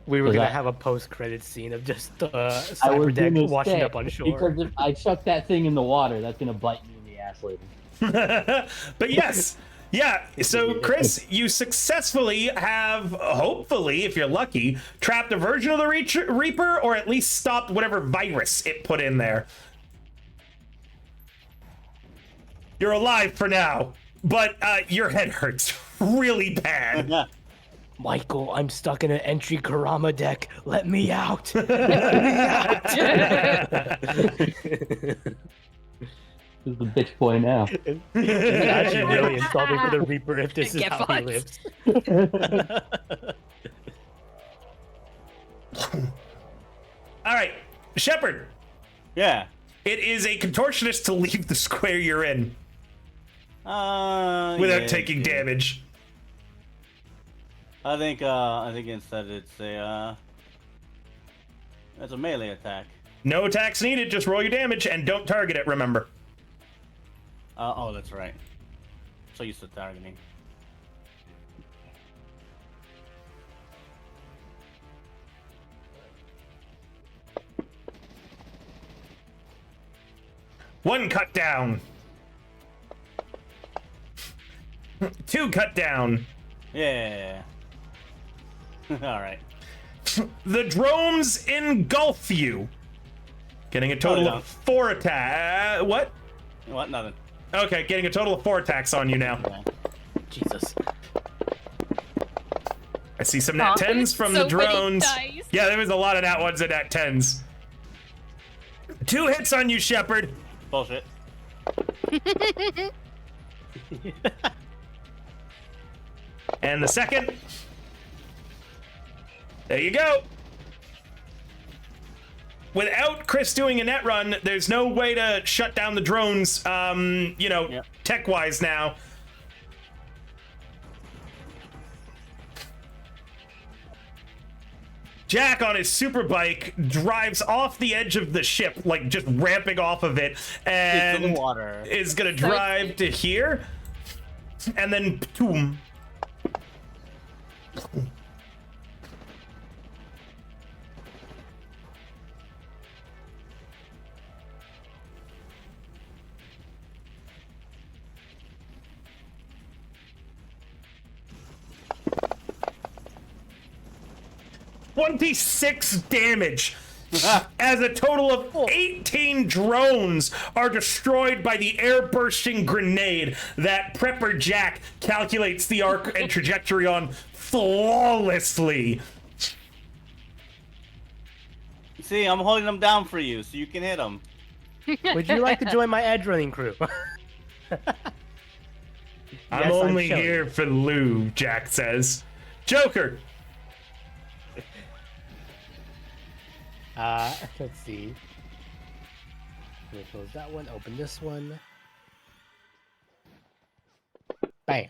[SPEAKER 2] We were gonna have a post-credit scene of just cyber deck washing up on shore.
[SPEAKER 6] Because if I chuck that thing in the water, that's gonna bite me in the ass later.
[SPEAKER 1] But yes. Yeah, so Chris, you successfully have, hopefully, if you're lucky, trapped a version of the Reaper, or at least stopped whatever virus it put in there. You're alive for now, but your head hurts really bad.
[SPEAKER 2] Michael, I'm stuck in an entry Karama deck. Let me out. Let me out.
[SPEAKER 6] This is the bitch boy now.
[SPEAKER 2] It's actually really insulting for the Reaper if this is how he lives.
[SPEAKER 1] All right, Shepard.
[SPEAKER 3] Yeah.
[SPEAKER 1] It is a contortionist to leave the square you're in without taking damage.
[SPEAKER 3] I think instead it's a melee attack.
[SPEAKER 1] No attacks needed. Just roll your damage and don't target it. Remember.
[SPEAKER 3] Oh, that's right. So used to targeting.
[SPEAKER 1] One cut down. 2 cut down.
[SPEAKER 3] Yeah. All right.
[SPEAKER 1] The drones engulf you. Getting a total of 4 attacks. What?
[SPEAKER 3] What? Nothing.
[SPEAKER 1] Okay, getting a total of 4 attacks on you now.
[SPEAKER 2] Jesus.
[SPEAKER 1] I see some nat 10s from the drones.
[SPEAKER 4] Dice.
[SPEAKER 1] Yeah, there was a lot of nat 1s and nat 10s. 2 hits on you, Shepard.
[SPEAKER 3] Bullshit.
[SPEAKER 1] And the second. There you go. Without Chris doing a net run, there's no way to shut down the drones, tech-wise now. Jack on his super bike drives off the edge of the ship, like just ramping off of it, and
[SPEAKER 3] into the water.
[SPEAKER 1] Is gonna drive to here, and then boom. 26 damage. As a total of 18 drones are destroyed by the air-bursting grenade that Prepper Jack calculates the arc and trajectory on flawlessly.
[SPEAKER 3] See, I'm holding them down for you so you can hit them.
[SPEAKER 2] Would you like to join my edge running crew?
[SPEAKER 1] I'm only here for Lou, Jack says. Joker.
[SPEAKER 2] Let's see. We'll close that one, open this one. Bam.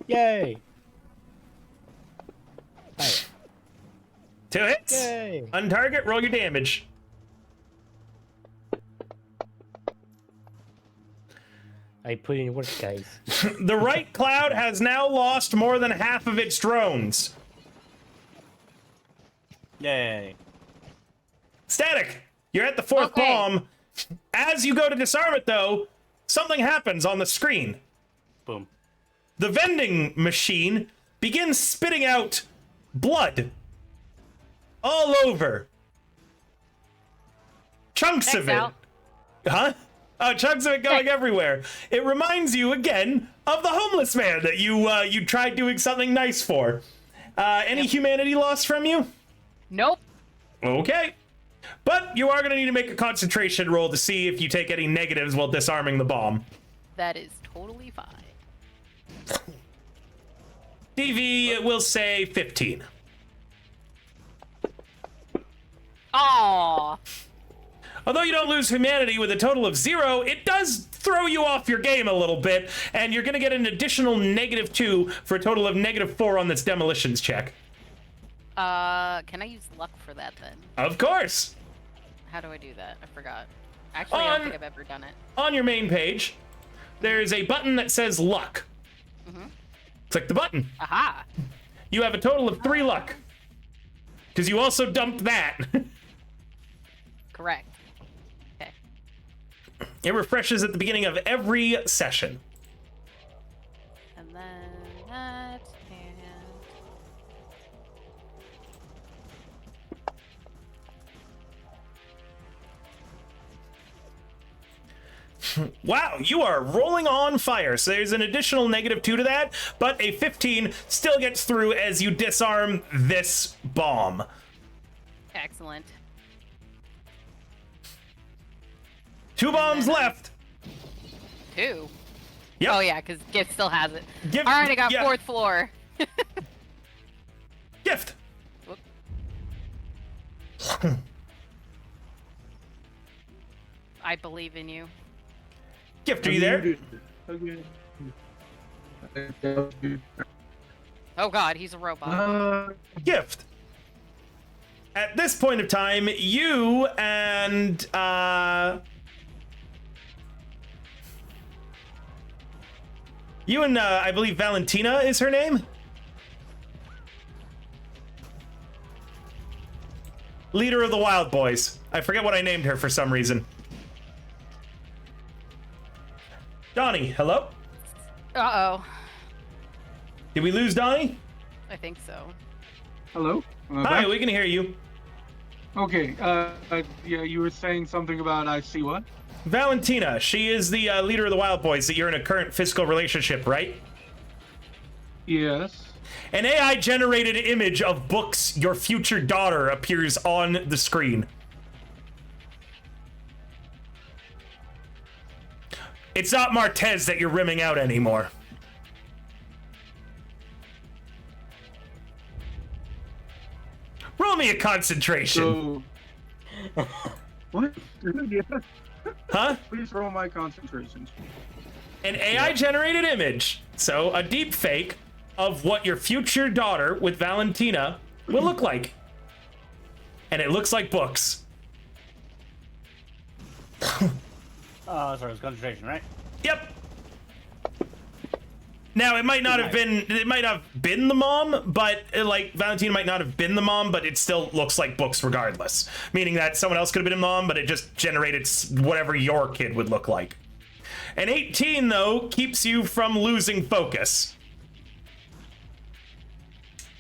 [SPEAKER 2] Yay! Bam.
[SPEAKER 1] 2 hits.
[SPEAKER 2] Yay!
[SPEAKER 1] Untarget, roll your damage.
[SPEAKER 2] I put in work, guys.
[SPEAKER 1] The right cloud has now lost more than half of its drones.
[SPEAKER 3] Yay.
[SPEAKER 1] Static, you're at the 4th bomb. As you go to disarm it, though, something happens on the screen.
[SPEAKER 3] Boom.
[SPEAKER 1] the vending machine begins spitting out blood all over. Chunks of it.
[SPEAKER 4] out.
[SPEAKER 1] Huh? Oh, chunks of it going everywhere. It reminds you again of the homeless man that you tried doing something nice for. Any humanity lost from you?
[SPEAKER 4] Nope.
[SPEAKER 1] Okay. But you are going to need to make a concentration roll to see if you take any negatives while disarming the bomb.
[SPEAKER 4] That is totally fine.
[SPEAKER 1] DV will say 15.
[SPEAKER 4] Aww.
[SPEAKER 1] Although you don't lose humanity with a total of 0, it does throw you off your game a little bit, and you're going to get an additional -2 for a total of -4 on this demolitions check.
[SPEAKER 4] Can I use luck for that then?
[SPEAKER 1] Of course.
[SPEAKER 4] How do I do that? I forgot. Actually, I don't think I've ever done it.
[SPEAKER 1] On your main page, there's a button that says luck. Click the button.
[SPEAKER 4] Aha!
[SPEAKER 1] You have a total of 3 luck. Because you also dumped that.
[SPEAKER 4] Correct. Okay.
[SPEAKER 1] It refreshes at the beginning of every session.
[SPEAKER 4] And then that, and...
[SPEAKER 1] Wow, you are rolling on fire. So there's an additional -2 to that, but a 15 still gets through as you disarm this bomb.
[SPEAKER 4] Excellent.
[SPEAKER 1] 2 bombs left.
[SPEAKER 4] 2?
[SPEAKER 1] Yep.
[SPEAKER 4] Oh yeah, because Gift still has it.
[SPEAKER 1] Gift-
[SPEAKER 4] Alright, I got
[SPEAKER 1] yeah.
[SPEAKER 4] 4th floor.
[SPEAKER 1] Gift.
[SPEAKER 4] Whoop. I believe in you.
[SPEAKER 1] Gift, are you there?
[SPEAKER 4] Oh god, he's a robot.
[SPEAKER 1] Gift. At this point of time, you and I believe Valentina is her name. Leader of the Wild Boys. I forget what I named her for some reason. Donnie, hello?
[SPEAKER 4] Uh-oh.
[SPEAKER 1] Did we lose Donnie?
[SPEAKER 4] I think so.
[SPEAKER 7] Hello?
[SPEAKER 1] Hi,
[SPEAKER 7] Back?
[SPEAKER 1] we can hear you.
[SPEAKER 7] Okay, yeah, you were saying something about I see what?
[SPEAKER 1] Valentina, she is the leader of the Wild Boys that you're in a current physical relationship, right?
[SPEAKER 7] Yes.
[SPEAKER 1] An AI-generated image of Book's your future daughter appears on the screen. It's not Martez that you're rimming out anymore. Roll me a concentration.
[SPEAKER 7] So... what?
[SPEAKER 1] Huh?
[SPEAKER 7] Please roll my concentration.
[SPEAKER 1] An AI-generated image, so a deep fake of what your future daughter with Valentina will look like. And it looks like Books.
[SPEAKER 3] Sorry, it was concentration, right?
[SPEAKER 1] Yep. Now it might not have been. It might have been the mom, but like Valentina might not have been the mom, but it still looks like Books regardless. Meaning that someone else could have been a mom, but it just generated whatever your kid would look like. An 18 though keeps you from losing focus.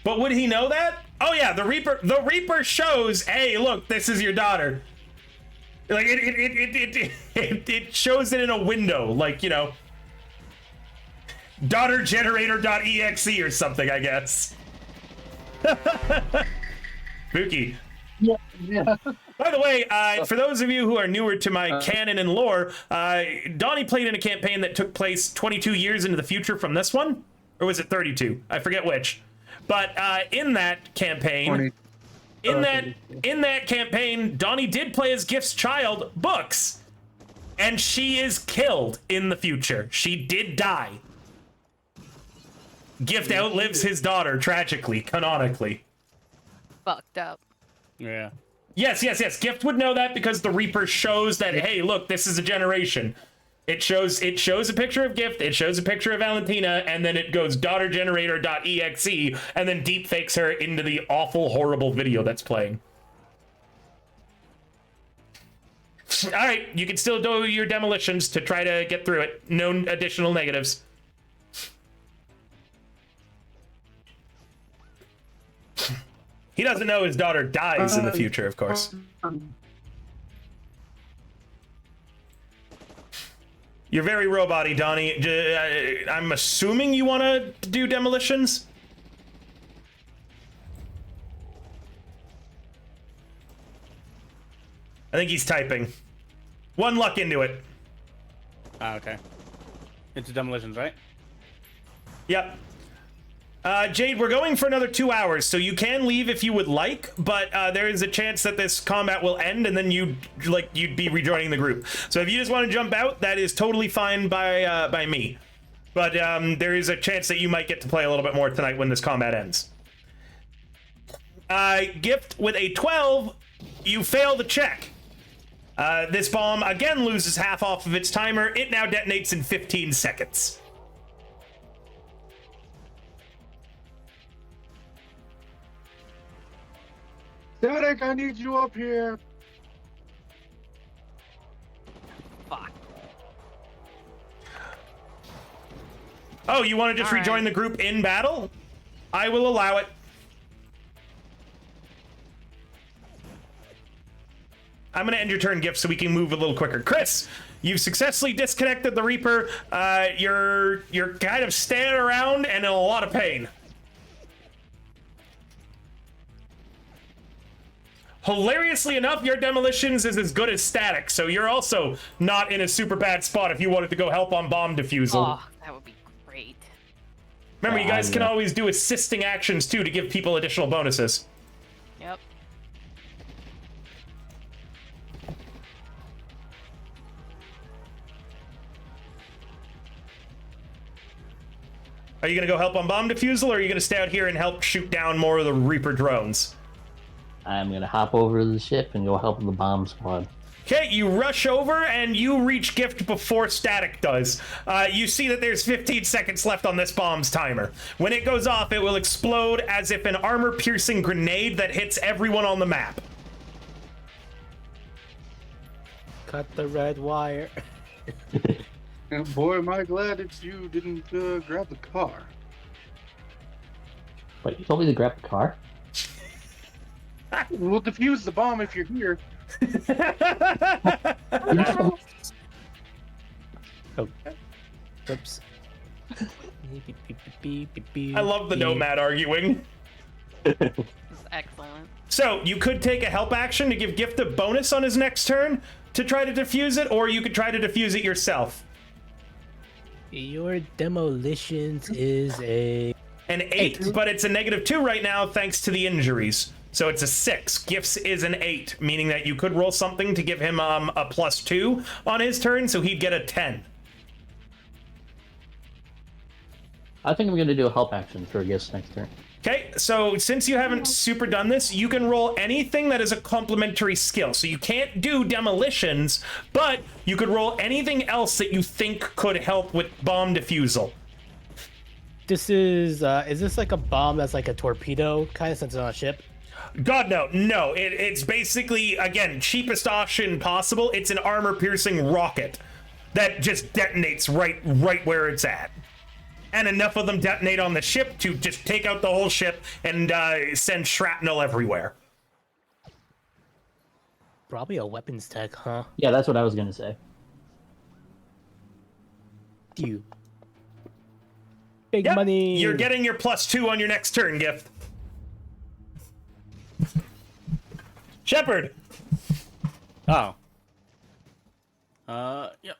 [SPEAKER 1] But would he know that? Oh yeah, the Reaper shows. Hey, look, this is your daughter. Like it shows it in a window, like, you know, daughtergenerator.exe or something, I guess. Spooky.
[SPEAKER 7] Yeah.
[SPEAKER 1] By the way, for those of you who are newer to my canon and lore, Donnie played in a campaign that took place 22 years into the future from this one, or was it 32? I forget which. But in that campaign, in that campaign, Donnie did play as Gift's child, Books, and she is killed in the future. She did die. Gift outlives his daughter tragically, canonically.
[SPEAKER 4] Fucked up.
[SPEAKER 3] Yeah.
[SPEAKER 1] Yes. Gift would know that because the Reaper shows that, hey, look, this is a generation. It shows a picture of Gift, it shows a picture of Valentina, and then it goes daughtergenerator.exe, and then deep fakes her into the awful, horrible video that's playing. All right, you can still do your demolitions to try to get through it. No additional negatives. He doesn't know his daughter dies in the future, of course. You're very robot-y, Donnie. I'm assuming you want to do demolitions? I think he's typing. One luck into it.
[SPEAKER 3] Ah, okay. It's demolitions, right?
[SPEAKER 1] Yep. Jade, we're going for another 2 hours, so you can leave if you would like, but there is a chance that this combat will end and then you'd be rejoining the group. So if you just want to jump out, that is totally fine by me. But there is a chance that you might get to play a little bit more tonight when this combat ends. Gift with a 12, you fail the check. This bomb again loses half off of its timer. It now detonates in 15 seconds.
[SPEAKER 7] Static, I need you up here.
[SPEAKER 4] Fuck.
[SPEAKER 1] Oh, you want to just
[SPEAKER 4] All
[SPEAKER 1] rejoin
[SPEAKER 4] right.
[SPEAKER 1] the group in battle? I will allow it. I'm going to end your turn, Gift, so we can move a little quicker. Chris, you've successfully disconnected the Reaper. You're kind of standing around and in a lot of pain. Hilariously enough, your demolitions is as good as static, so you're also not in a super bad spot if you wanted to go help on bomb defusal.
[SPEAKER 4] Oh, that would be great.
[SPEAKER 1] Remember, you guys can
[SPEAKER 6] Yeah.
[SPEAKER 1] always do assisting actions, too, to give people additional bonuses.
[SPEAKER 4] Yep.
[SPEAKER 1] Are you going to go help on bomb defusal, or are you going to stay out here and help shoot down more of the Reaper drones?
[SPEAKER 6] I'm gonna hop over to the ship and go help the bomb squad.
[SPEAKER 1] Okay, you rush over and you reach Gift before Static does. You see that there's 15 seconds left on this bomb's timer. When it goes off, it will explode as if an armor-piercing grenade that hits everyone on the map.
[SPEAKER 2] Cut the red wire.
[SPEAKER 7] And boy, am I glad that you didn't grab the car.
[SPEAKER 6] Wait, you told me to grab the car?
[SPEAKER 7] We'll defuse the bomb if you're here.
[SPEAKER 2] Oh. Oops.
[SPEAKER 1] I love the Nomad arguing.
[SPEAKER 4] This is excellent.
[SPEAKER 1] So, you could take a help action to give Gift a bonus on his next turn to try to defuse it, or you could try to defuse it yourself.
[SPEAKER 2] Your demolitions is
[SPEAKER 1] An 8, but it's a -2 right now thanks to the injuries. So it's a 6. Gifts is an 8, meaning that you could roll something to give him a +2 on his turn, so he'd get a 10.
[SPEAKER 6] I think I'm gonna do a help action for Gifts next turn.
[SPEAKER 1] Okay, so since you haven't super done this, you can roll anything that is a complementary skill. So you can't do demolitions, but you could roll anything else that you think could help with bomb defusal.
[SPEAKER 2] This is this like a bomb that's like a torpedo kind of since it's on a ship?
[SPEAKER 1] God, no. No, it's basically, again, cheapest option possible. It's an armor-piercing rocket that just detonates right where it's at. And enough of them detonate on the ship to just take out the whole ship and send shrapnel everywhere.
[SPEAKER 2] Probably a weapons tech, huh?
[SPEAKER 6] Yeah, that's what I was gonna say.
[SPEAKER 2] You. Big
[SPEAKER 1] Yep,
[SPEAKER 2] money.
[SPEAKER 1] you're getting your +2 on your next turn, Gift. Shepard.
[SPEAKER 3] Oh. Yep.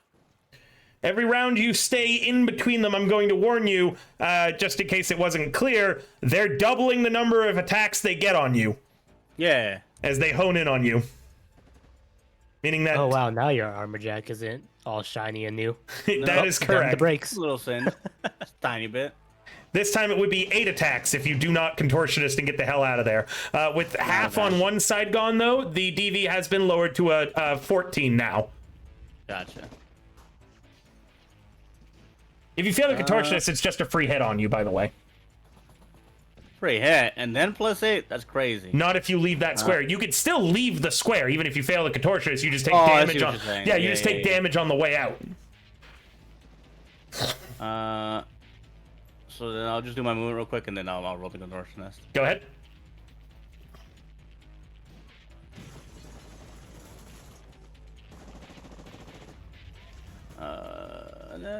[SPEAKER 1] Every round you stay in between them, I'm going to warn you, just in case it wasn't clear, they're doubling the number of attacks they get on you
[SPEAKER 3] Yeah.
[SPEAKER 1] as they hone in on you. Meaning that
[SPEAKER 2] Oh wow, now your armor jack isn't all shiny and new.
[SPEAKER 1] that is
[SPEAKER 2] Down
[SPEAKER 1] correct.
[SPEAKER 2] the brakes.
[SPEAKER 3] A little sin. Just a tiny bit.
[SPEAKER 1] This time it would be 8 attacks if you do not contortionist and get the hell out of there. With half on one side gone, though, the DV has been lowered to a 14 now.
[SPEAKER 3] Gotcha.
[SPEAKER 1] If you fail the contortionist, it's just a free hit on you, by the way.
[SPEAKER 3] Free hit, and then +8? That's crazy.
[SPEAKER 1] Not if you leave that square. You could still leave the square, even if you fail the contortionist. You just take
[SPEAKER 3] I see
[SPEAKER 1] damage
[SPEAKER 3] what
[SPEAKER 1] on.
[SPEAKER 3] you're saying.
[SPEAKER 1] Yeah, you
[SPEAKER 3] Yeah,
[SPEAKER 1] just
[SPEAKER 3] yeah,
[SPEAKER 1] take
[SPEAKER 3] yeah.
[SPEAKER 1] damage on the way out.
[SPEAKER 3] So then I'll just do my movement real quick, and then I'll roll the contortionist.
[SPEAKER 1] Go ahead.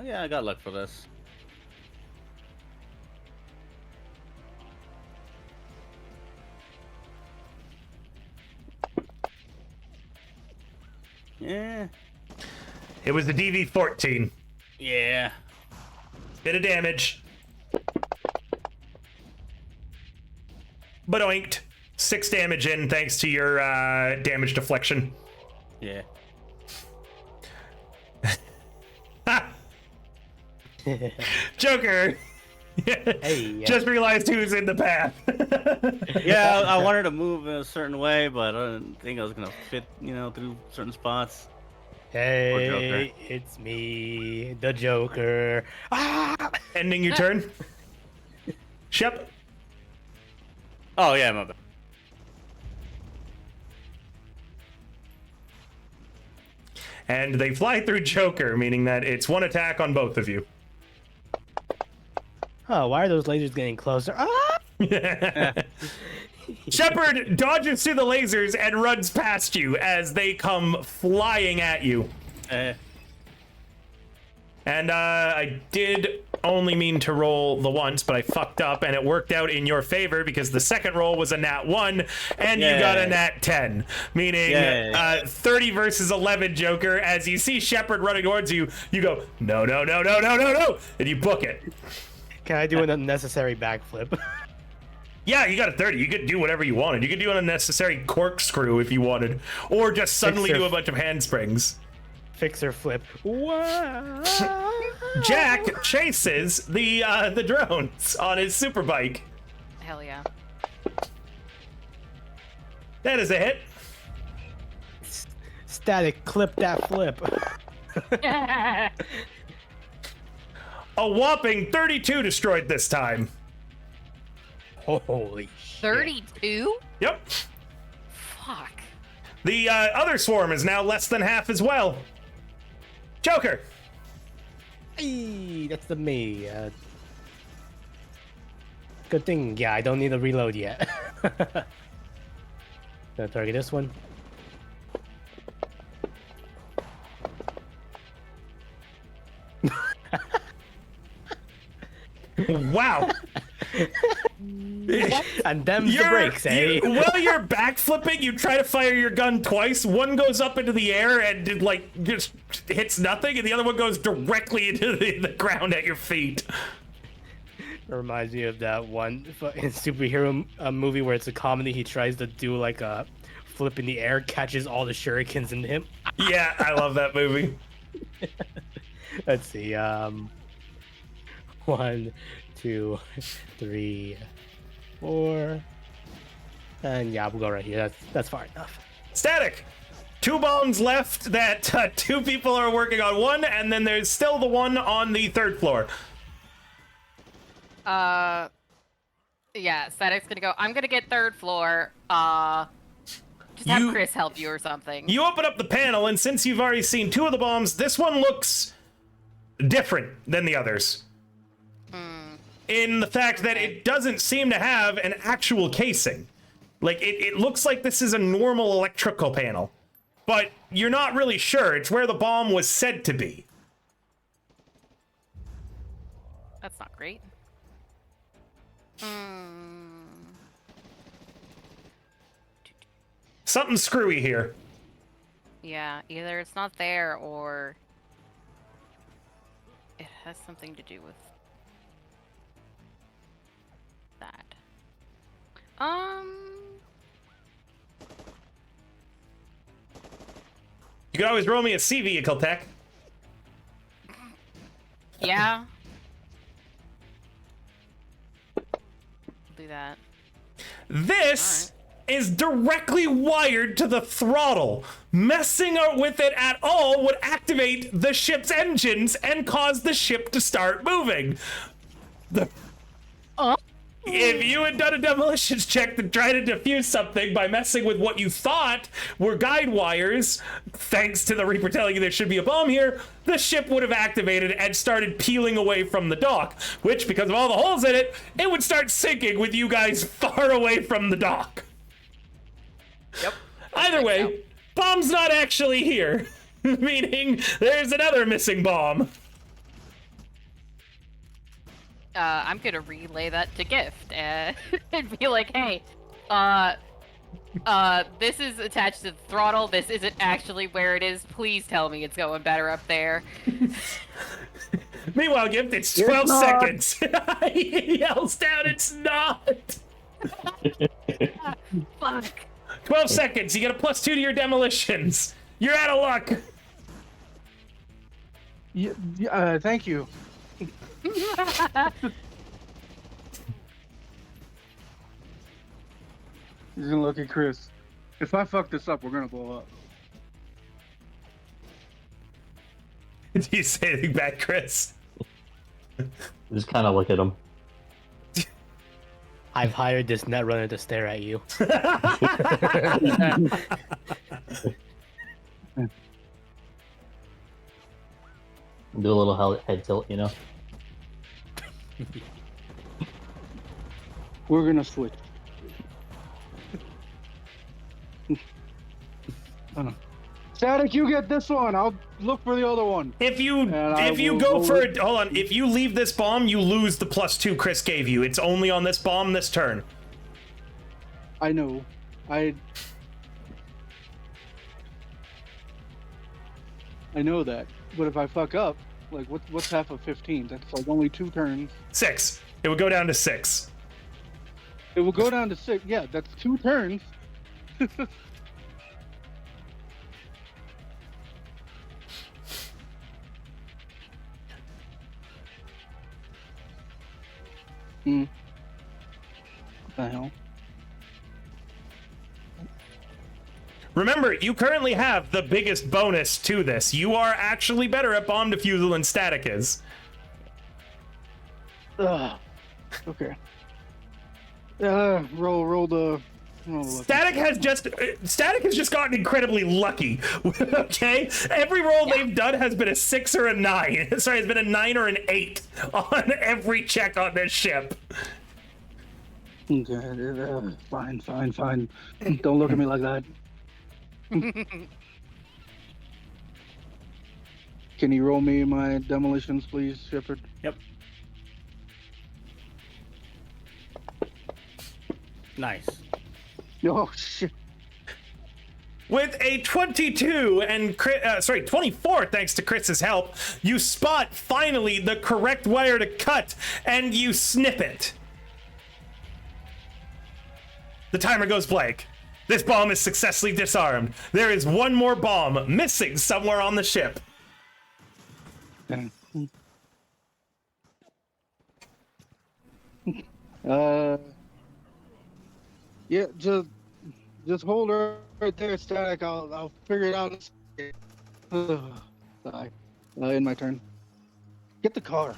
[SPEAKER 3] Yeah, I got luck for this. Yeah.
[SPEAKER 1] It was the DV-14.
[SPEAKER 3] Yeah.
[SPEAKER 1] Bit of damage. But oinked. 6 damage in thanks to your damage deflection.
[SPEAKER 3] Yeah.
[SPEAKER 1] Joker!
[SPEAKER 2] Hey,
[SPEAKER 1] Just realized who's in the path.
[SPEAKER 3] Yeah, I wanted to move in a certain way, but I didn't think I was gonna fit, through certain spots.
[SPEAKER 2] Hey, it's me, the Joker. Ah!
[SPEAKER 1] Ending your turn. Shep.
[SPEAKER 3] Oh yeah, my bad.
[SPEAKER 1] And they fly through Joker, meaning that it's one attack on both of you.
[SPEAKER 2] Oh, why are those lasers getting closer? Ah!
[SPEAKER 1] Shepard dodges through the lasers and runs past you as they come flying at you. And I did only mean to roll the once, but I fucked up, and it worked out in your favor because the second roll was a nat 1, and you got a nat 10, meaning 30 versus 11, Joker. As you see Shepard running towards you, you go, no, no, no, no, no, no, no, and you book it.
[SPEAKER 2] Can I do an unnecessary backflip?
[SPEAKER 1] Yeah, you got a 30. You could do whatever you wanted. You could do an unnecessary corkscrew if you wanted, or just suddenly do a bunch of handsprings.
[SPEAKER 2] Fixer flip. Wow.
[SPEAKER 1] Jack chases the drones on his super bike.
[SPEAKER 4] Hell yeah.
[SPEAKER 1] That is a hit.
[SPEAKER 2] Static, clip that flip.
[SPEAKER 1] A whopping 32 destroyed this time.
[SPEAKER 2] Holy shit.
[SPEAKER 4] 32?
[SPEAKER 1] Yep.
[SPEAKER 4] Fuck.
[SPEAKER 1] The other swarm is now less than half as well. Joker.
[SPEAKER 2] Hey, that's the me. Good thing, yeah, I don't need to reload yet. Gonna target this one.
[SPEAKER 1] Wow.
[SPEAKER 2] And them's the brakes, eh?
[SPEAKER 1] While you're backflipping, you try to fire your gun twice. One goes up into the air and just hits nothing, and the other one goes directly into the ground at your feet.
[SPEAKER 2] It reminds me of that one fucking superhero movie where it's a comedy. He tries to do like a flip in the air, catches all the shurikens in him.
[SPEAKER 1] Yeah, I love that movie.
[SPEAKER 2] Let's see. 1, 2, 3, 4, and yeah, we'll go right here. That's far enough.
[SPEAKER 1] Static. 2 bombs left that 2 people are working on. One, and then there's still the one on the 3rd floor.
[SPEAKER 4] Yeah, Static's gonna go. I'm gonna get 3rd floor. Just have Chris help you or something.
[SPEAKER 1] You open up the panel, and since you've already seen 2 of the bombs, this one looks different than the others. In the fact that it doesn't seem to have an actual casing. Like, it looks like this is a normal electrical panel. But you're not really sure. It's where the bomb was said to be.
[SPEAKER 4] That's not great.
[SPEAKER 1] Something screwy here.
[SPEAKER 4] Yeah, either it's not there or it has something to do with that.
[SPEAKER 1] You can always roll me a C vehicle tech.
[SPEAKER 4] Yeah. Do that.
[SPEAKER 1] This is directly wired to the throttle. Messing with it at all would activate the ship's engines and cause the ship to start moving. If you had done a demolitions check to try to defuse something by messing with what you thought were guide wires, thanks to the Reaper telling you there should be a bomb here, the ship would have activated and started peeling away from the dock, which, because of all the holes in it, it would start sinking with you guys far away from the dock.
[SPEAKER 5] Yep.
[SPEAKER 1] Either way, bomb's not actually here. Meaning there's another missing bomb.
[SPEAKER 4] I'm gonna relay that to Gift and be like, hey, this is attached to the throttle. This isn't actually where it is. Please tell me it's going better up there.
[SPEAKER 1] Meanwhile, Gift, it's 12 seconds. He yells down, it's not.
[SPEAKER 4] Fuck.
[SPEAKER 1] 12 seconds. You get a +2 to your demolitions. You're out of luck.
[SPEAKER 7] Thank you. He's gonna look at Chris. If I fuck this up, we're gonna blow up.
[SPEAKER 1] Do you say anything back, Chris?
[SPEAKER 6] Just kind of look at him.
[SPEAKER 2] I've hired this netrunner to stare at you.
[SPEAKER 6] Do a little head tilt, you know.
[SPEAKER 7] We're gonna switch. Static, you get this one. I'll look for the other one.
[SPEAKER 1] If you go for it, hold on. If you leave this bomb, you lose the +2 Chris gave you. It's only on this bomb this turn.
[SPEAKER 7] I know. I know that. But if I fuck up, like what's half of 15? That's like only 2 turns.
[SPEAKER 1] 6. It would go down to 6.
[SPEAKER 7] It will go down to 6. Yeah, that's 2 turns. What the hell?
[SPEAKER 1] Remember, you currently have the biggest bonus to this. You are actually better at bomb defusal than Static is.
[SPEAKER 7] Okay. Roll the.
[SPEAKER 1] Static has just gotten incredibly lucky. Okay, every roll they've done has been a 6 or a 9. Sorry, it's been a 9 or an 8 on every check on this ship.
[SPEAKER 7] Okay, fine. Don't look at me like that. Can you roll me my demolitions, please, Shepard?
[SPEAKER 3] Yep. Nice.
[SPEAKER 7] Oh shit.
[SPEAKER 1] With a 22 and 24, thanks to Chris's help, you spot finally the correct wire to cut and you snip it. The timer goes blank. This bomb is successfully disarmed. There is one more bomb missing somewhere on the ship.
[SPEAKER 7] Yeah, just hold her right there, Static. I'll figure it out. Sorry. In my turn. Get the car.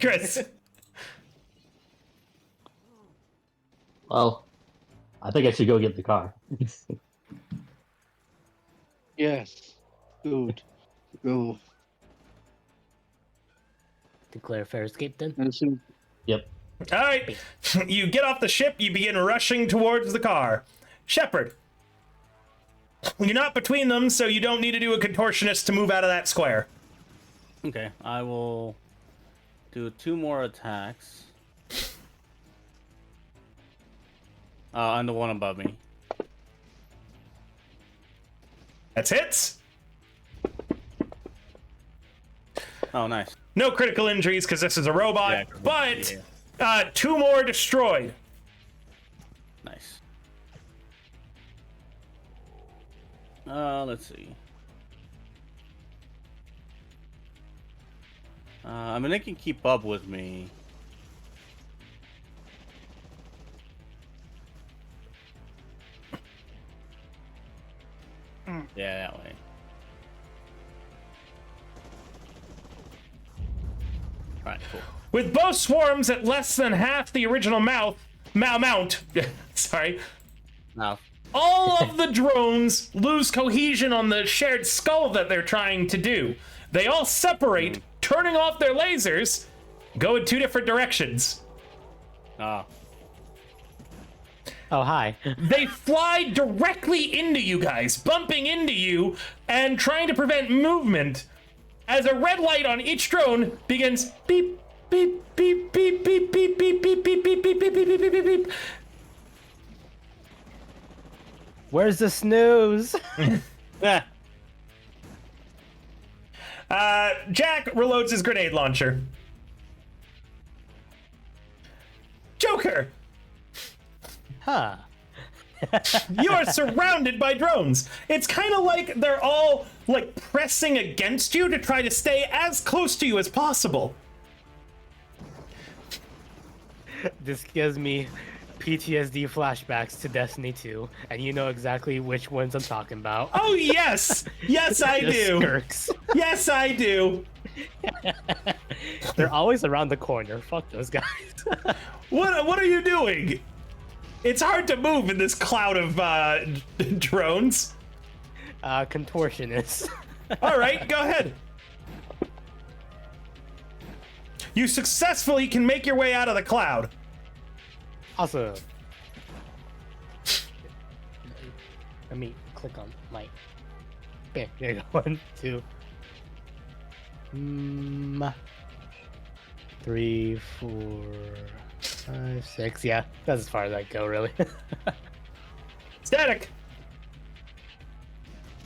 [SPEAKER 1] Chris.
[SPEAKER 6] Well, I think I should go get the car.
[SPEAKER 7] Yes. Good. Go.
[SPEAKER 2] Declare fair escape then.
[SPEAKER 6] Yep.
[SPEAKER 1] All right, you get off the ship, you begin rushing towards the car. Shepard, you're not between them, so you don't need to do a contortionist to move out of that square.
[SPEAKER 3] Okay, I will do 2 more attacks. On the one above me.
[SPEAKER 1] That's hits.
[SPEAKER 3] Oh, nice.
[SPEAKER 1] No critical injuries because this is a robot,
[SPEAKER 3] Yeah,
[SPEAKER 1] but
[SPEAKER 3] yeah.
[SPEAKER 1] 2 more destroyed.
[SPEAKER 3] Nice. Let's see. I mean, they can keep up with me. Yeah, that way. Alright, cool.
[SPEAKER 1] With both swarms at less than half the original mount, sorry,
[SPEAKER 3] Now,
[SPEAKER 1] all of the drones lose cohesion on the shared skull that they're trying to do. They all separate, turning off their lasers, go in 2 different directions.
[SPEAKER 3] ah.
[SPEAKER 2] Oh, hi.
[SPEAKER 1] They fly directly into you guys, bumping into you and trying to prevent movement as a red light on each drone begins beep, beep, beep, beep, beep, beep, beep, beep, beep, beep, beep, beep, beep, beep, beep, beep.
[SPEAKER 2] Where's the snooze?
[SPEAKER 3] Yeah.
[SPEAKER 1] Jack reloads his grenade launcher. Joker,
[SPEAKER 2] Huh.
[SPEAKER 1] you are surrounded by drones. It's kind of like they're all like pressing against you to try to stay as close to you as possible.
[SPEAKER 2] This gives me PTSD flashbacks to Destiny 2, and you know exactly which ones I'm talking about.
[SPEAKER 1] Oh yes, yes I
[SPEAKER 2] The
[SPEAKER 1] do.
[SPEAKER 2] Skirks.
[SPEAKER 1] Yes I do.
[SPEAKER 2] They're always around the corner. Fuck those guys.
[SPEAKER 1] What are you doing? It's hard to move in this cloud of drones.
[SPEAKER 2] Contortionists.
[SPEAKER 1] All right, go ahead. You successfully can make your way out of the cloud.
[SPEAKER 2] Awesome. Let me click on my. There you go. 1, 2. 3, 4, 5, 6. Yeah, that's as far as I go, really.
[SPEAKER 1] Static.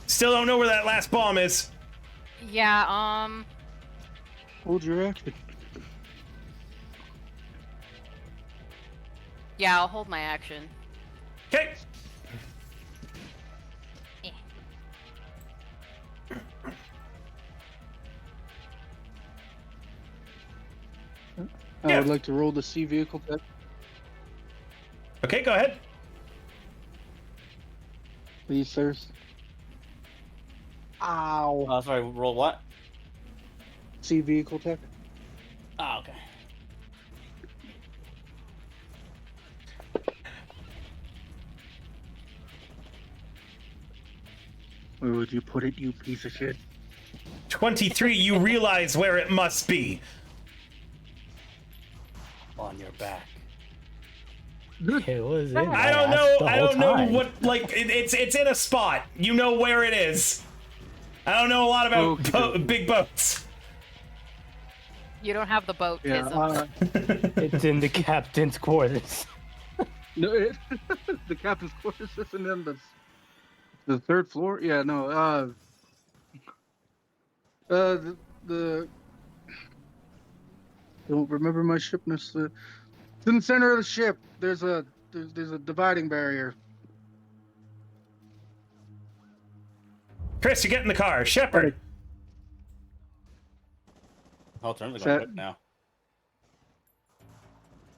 [SPEAKER 1] Still don't know where that last bomb is.
[SPEAKER 4] Yeah,
[SPEAKER 7] Hold your action.
[SPEAKER 4] yeah, I'll hold my action.
[SPEAKER 1] Okay.
[SPEAKER 4] Eh.
[SPEAKER 7] I
[SPEAKER 1] Yeah.
[SPEAKER 7] would like to roll the C vehicle test.
[SPEAKER 1] Okay, go ahead.
[SPEAKER 7] Please, sirs. Ow.
[SPEAKER 3] Sorry, roll what?
[SPEAKER 7] C vehicle tech.
[SPEAKER 3] Oh, okay.
[SPEAKER 7] Where would you put it, you piece of shit?
[SPEAKER 1] 23, you realize where it must be.
[SPEAKER 3] On your back.
[SPEAKER 2] It was in
[SPEAKER 1] I don't know. I don't know what. Like it's in a spot. You know where it is. I don't know a lot about
[SPEAKER 7] Okay.
[SPEAKER 1] big boats.
[SPEAKER 4] You don't have the boat,
[SPEAKER 7] Yeah.
[SPEAKER 4] Tism.
[SPEAKER 2] It's in the captain's quarters.
[SPEAKER 7] No, the captain's quarters isn't in the third floor. Yeah, no. The don't remember my shipness. It's in the center of the ship. There's a dividing barrier.
[SPEAKER 1] Chris, you get in the car. Shepard.
[SPEAKER 3] Oh, turns are
[SPEAKER 7] Set.
[SPEAKER 3] going quick now.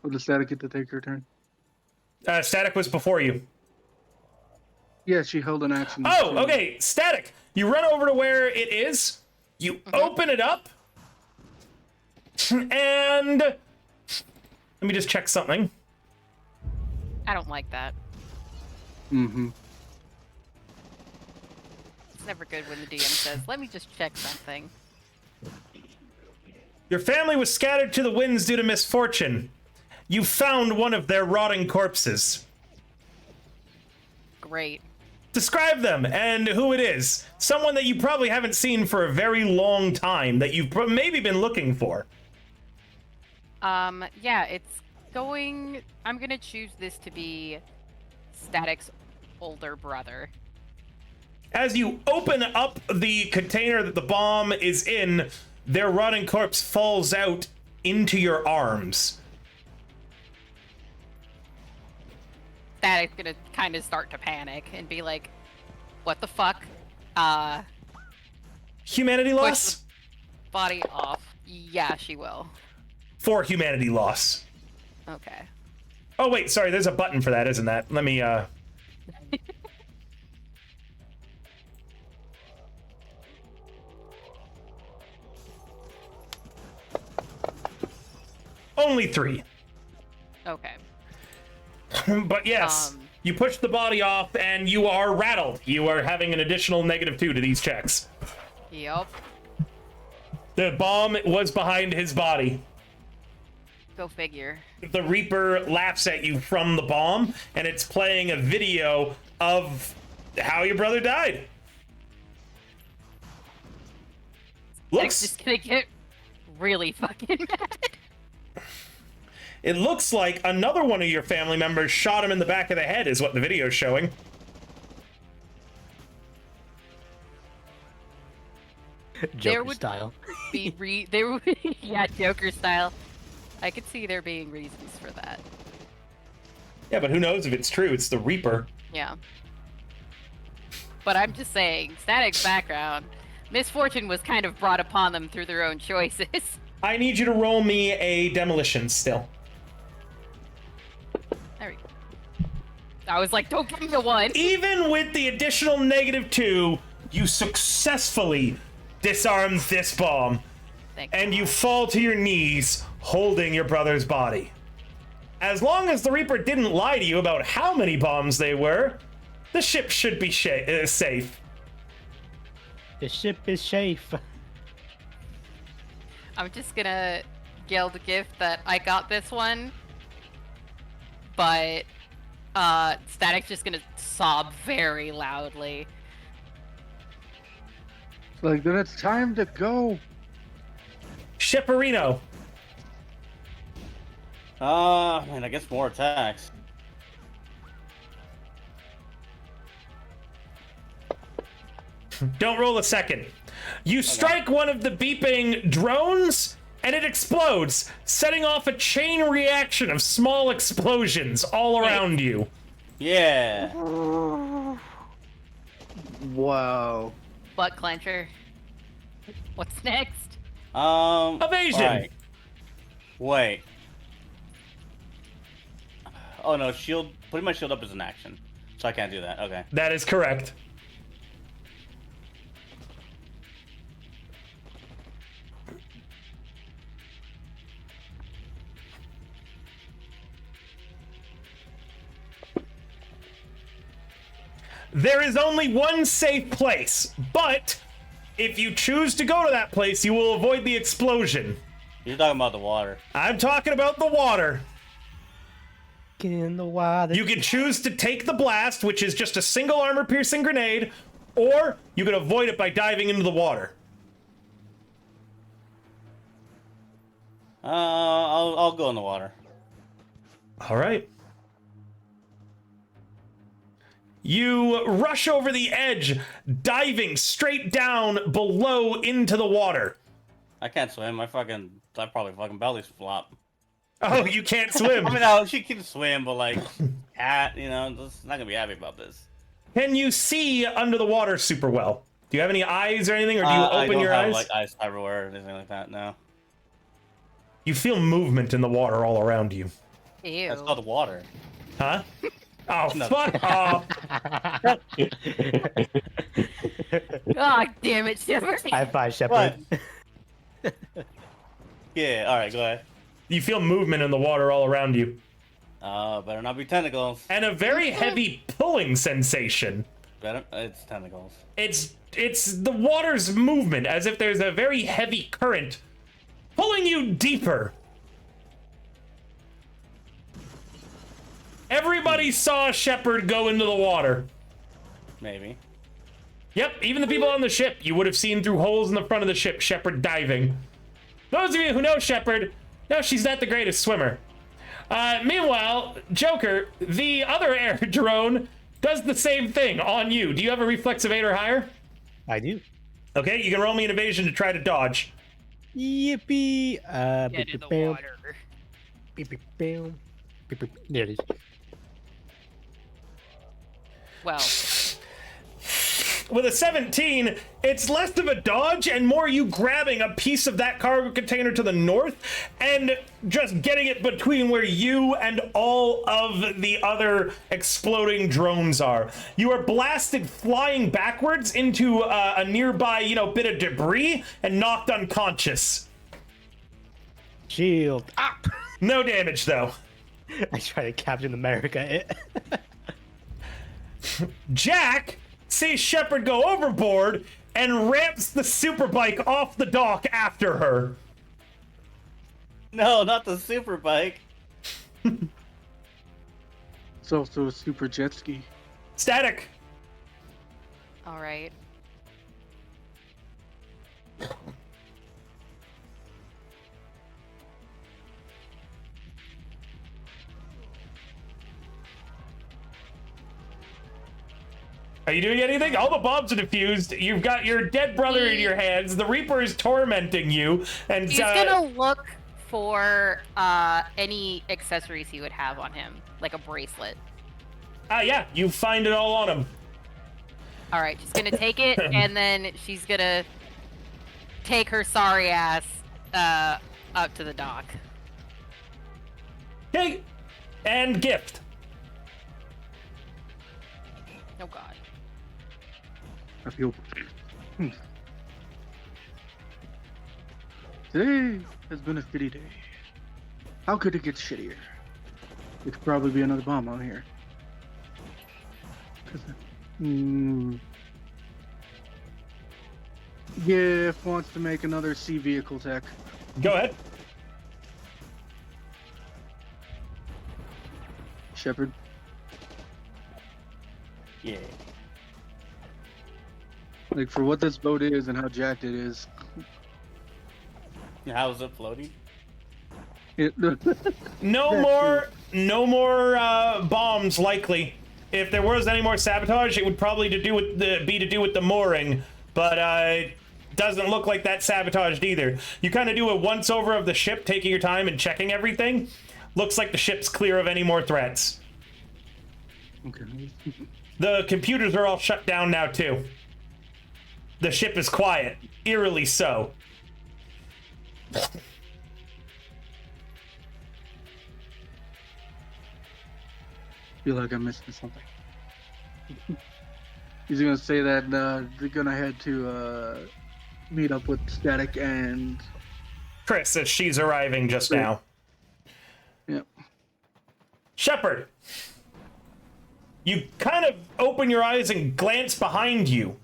[SPEAKER 7] Will the static get to take her turn?
[SPEAKER 1] Static was before you.
[SPEAKER 7] Yeah, she held an action.
[SPEAKER 1] Oh, okay. Static. You run over to where it is. You open it up. And let me just check something.
[SPEAKER 4] I don't like that.
[SPEAKER 7] Mm-hmm.
[SPEAKER 4] It's never good when the DM says, "Let me just check something."
[SPEAKER 1] Your family was scattered to the winds due to misfortune. You found one of their rotting corpses.
[SPEAKER 4] Great.
[SPEAKER 1] Describe them and who it is. Someone that you probably haven't seen for a very long time that you've maybe been looking for.
[SPEAKER 4] Yeah, it's going. I'm gonna choose this to be Static's older brother.
[SPEAKER 1] As you open up the container that the bomb is in, their rotting corpse falls out into your arms.
[SPEAKER 4] Static's gonna kind of start to panic and be like, "What the fuck?"
[SPEAKER 1] Humanity loss?
[SPEAKER 4] Body off. Yeah, she will.
[SPEAKER 1] 4 humanity loss.
[SPEAKER 4] Okay.
[SPEAKER 1] Oh wait, sorry, there's a button for that, isn't that? Let me Only 3.
[SPEAKER 4] Okay.
[SPEAKER 1] But yes,
[SPEAKER 4] Um.
[SPEAKER 1] you push the body off and you are rattled. You are having an additional -2 to these checks.
[SPEAKER 4] Yup.
[SPEAKER 1] The bomb was behind his body.
[SPEAKER 4] Go figure.
[SPEAKER 1] The Reaper laughs at you from the bomb, and it's playing a video of how your brother died.
[SPEAKER 4] Static's just gonna get really fucking mad.
[SPEAKER 1] It looks like another one of your family members shot him in the back of the head, is what the video's showing.
[SPEAKER 2] Joker style.
[SPEAKER 4] There would yeah, Joker style. I could see there being reasons for that.
[SPEAKER 1] Yeah, but who knows if it's true? It's the Reaper.
[SPEAKER 4] Yeah. But I'm just saying, Static's background, misfortune was kind of brought upon them through their own choices.
[SPEAKER 1] I need you to roll me a demolition still.
[SPEAKER 4] There we go. I was like, don't give me the one.
[SPEAKER 1] Even with the additional -2, you successfully disarm this bomb.
[SPEAKER 4] Thank
[SPEAKER 1] And you
[SPEAKER 4] God.
[SPEAKER 1] fall to your knees, holding your brother's body. As long as the Reaper didn't lie to you about how many bombs they were, the ship should be safe.
[SPEAKER 2] The ship is safe.
[SPEAKER 4] I'm just gonna yell the gift that I got this one, but Static's just gonna sob very loudly.
[SPEAKER 7] Like, then it's time to go.
[SPEAKER 1] Shipperino,
[SPEAKER 3] And I guess more attacks.
[SPEAKER 1] don't roll a second. You strike one of the beeping drones, and it explodes, setting off a chain reaction of small explosions all around you.
[SPEAKER 3] Yeah.
[SPEAKER 7] Wow.
[SPEAKER 4] Butt clencher. What's next?
[SPEAKER 1] Evasion.
[SPEAKER 3] Alright. Wait. Oh no, shield. Putting my shield up is an action, so I can't do that. Okay.
[SPEAKER 1] That is correct. There is only one safe place, but if you choose to go to that place, you will avoid the explosion.
[SPEAKER 3] You're talking about the water.
[SPEAKER 1] I'm talking about the water.
[SPEAKER 2] Get in the water.
[SPEAKER 1] You can choose to take the blast, which is just a single armor-piercing grenade, or you can avoid it by diving into the water.
[SPEAKER 3] I'll go in the water.
[SPEAKER 1] All right. You rush over the edge, diving straight down below into the water.
[SPEAKER 3] I can't swim. I probably fucking belly flop.
[SPEAKER 1] Oh, you can't swim.
[SPEAKER 3] I mean, she can swim, but like, cat, just not gonna be happy about this.
[SPEAKER 1] Can you see under the water super well? Do you have any eyes or anything, or do you
[SPEAKER 3] I
[SPEAKER 1] open
[SPEAKER 3] don't
[SPEAKER 1] your
[SPEAKER 3] have,
[SPEAKER 1] eyes?
[SPEAKER 3] like eyes everywhere or anything like that. No.
[SPEAKER 1] You feel movement in the water all around you.
[SPEAKER 4] Ew.
[SPEAKER 3] That's called water.
[SPEAKER 1] Huh? Oh,
[SPEAKER 3] No.
[SPEAKER 1] fuck off.
[SPEAKER 4] Oh, damn it, Shepard.
[SPEAKER 2] High five, Shepard.
[SPEAKER 3] Yeah. All right. Go ahead.
[SPEAKER 1] You feel movement in the water all around you.
[SPEAKER 3] Better not be tentacles.
[SPEAKER 1] And a very heavy pulling sensation.
[SPEAKER 3] It's tentacles.
[SPEAKER 1] It's the water's movement, as if there's a very heavy current pulling you deeper. Everybody saw Shepard go into the water.
[SPEAKER 3] Maybe.
[SPEAKER 1] Yep, even the people on the ship. You would have seen through holes in the front of the ship Shepard diving. Those of you who know Shepard, know she's not the greatest swimmer. Meanwhile, Joker, the other air drone, does the same thing on you. Do you have a reflex of 8 or higher?
[SPEAKER 2] I do.
[SPEAKER 1] Okay, you can roll me an evasion to try to dodge.
[SPEAKER 2] Yippee!
[SPEAKER 4] Get in the water.
[SPEAKER 2] There it is.
[SPEAKER 4] Well,
[SPEAKER 1] With a 17, it's less of a dodge and more you grabbing a piece of that cargo container to the north and just getting it between where you and all of the other exploding drones are. You are blasted flying backwards into a nearby, bit of debris and knocked unconscious.
[SPEAKER 2] Shield. Ah!
[SPEAKER 1] No damage, though.
[SPEAKER 2] I try to Captain America it.
[SPEAKER 1] Jack sees Shepard go overboard and ramps the superbike off the dock after her.
[SPEAKER 3] No, not the super bike.
[SPEAKER 7] It's also a super jet ski.
[SPEAKER 1] Static.
[SPEAKER 4] All right.
[SPEAKER 1] Are you doing anything? All the bombs are defused. You've got your dead brother in your hands. The Reaper is tormenting you, and
[SPEAKER 4] He's gonna look for any accessories he would have on him, like a bracelet.
[SPEAKER 1] yeah, you find it all on him.
[SPEAKER 4] All right, she's gonna take it, and then she's gonna take her sorry ass up to the dock.
[SPEAKER 1] Okay, and gift.
[SPEAKER 4] Oh God.
[SPEAKER 7] I feel. Today has been a shitty day. How could it get shittier? It could probably be another bomb out here. Gif wants to make another sea vehicle tech.
[SPEAKER 1] Go ahead.
[SPEAKER 7] Shepard.
[SPEAKER 3] Yeah.
[SPEAKER 7] Like, for what this boat is and how jacked it is.
[SPEAKER 3] How is it floating?
[SPEAKER 1] No more bombs likely. If there was any more sabotage, it would probably be to do with the mooring, but it doesn't look like that's sabotaged either. You kind of do a once over of the ship, taking your time and checking everything. Looks like the ship's clear of any more threats.
[SPEAKER 7] Okay.
[SPEAKER 1] The computers are all shut down now too. The ship is quiet, eerily so.
[SPEAKER 7] Feel like I'm missing something. He's gonna say that they're gonna head to meet up with Static and
[SPEAKER 1] Chris, as she's arriving just now.
[SPEAKER 7] Yep.
[SPEAKER 1] Shepard, you kind of open your eyes and glance behind you.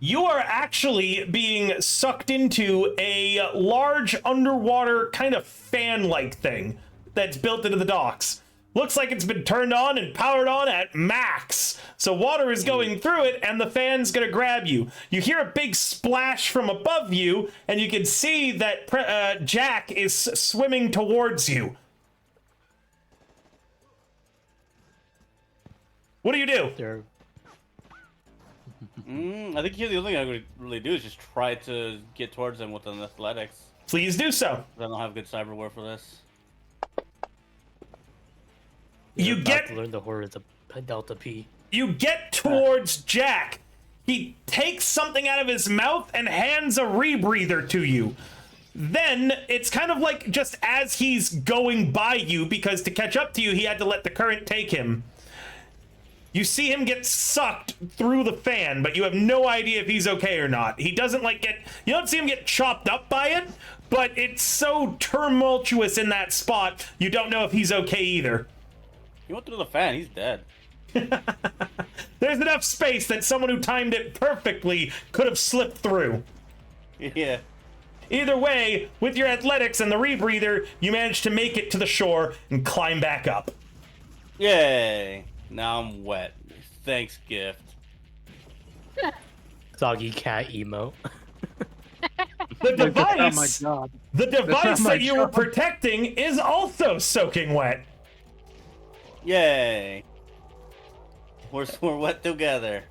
[SPEAKER 1] You are actually being sucked into a large underwater kind of fan-like thing that's built into the docks. Looks like it's been turned on and powered on at max. So water is going through it and the fan's gonna grab you. You hear a big splash from above you and you can see that Jack is swimming towards you. What do you do?
[SPEAKER 2] They're
[SPEAKER 3] I think here the only thing I would really do is just try to get towards them with an athletics.
[SPEAKER 1] Please do so.
[SPEAKER 3] I don't have good cyberware for this.
[SPEAKER 1] You
[SPEAKER 2] about
[SPEAKER 1] get
[SPEAKER 2] to learn the horrors of Delta P.
[SPEAKER 1] You get towards Jack. He takes something out of his mouth and hands a rebreather to you. Then it's kind of like just as he's going by you, because to catch up to you, he had to let the current take him. You see him get sucked through the fan, but you have no idea if he's okay or not. He doesn't you don't see him get chopped up by it, but it's so tumultuous in that spot, you don't know if he's okay either.
[SPEAKER 3] He went through the fan, he's dead.
[SPEAKER 1] There's enough space that someone who timed it perfectly could have slipped through.
[SPEAKER 3] Yeah.
[SPEAKER 1] Either way, with your athletics and the rebreather, you managed to make it to the shore and climb back up.
[SPEAKER 3] Yay. Now I'm wet. Thanks, gift.
[SPEAKER 2] Soggy cat emote.
[SPEAKER 1] The
[SPEAKER 7] That's not my
[SPEAKER 1] device,
[SPEAKER 7] job.
[SPEAKER 1] the device
[SPEAKER 7] not my
[SPEAKER 1] that you were
[SPEAKER 7] job.
[SPEAKER 1] protecting is also soaking wet.
[SPEAKER 3] Yay. We're wet together.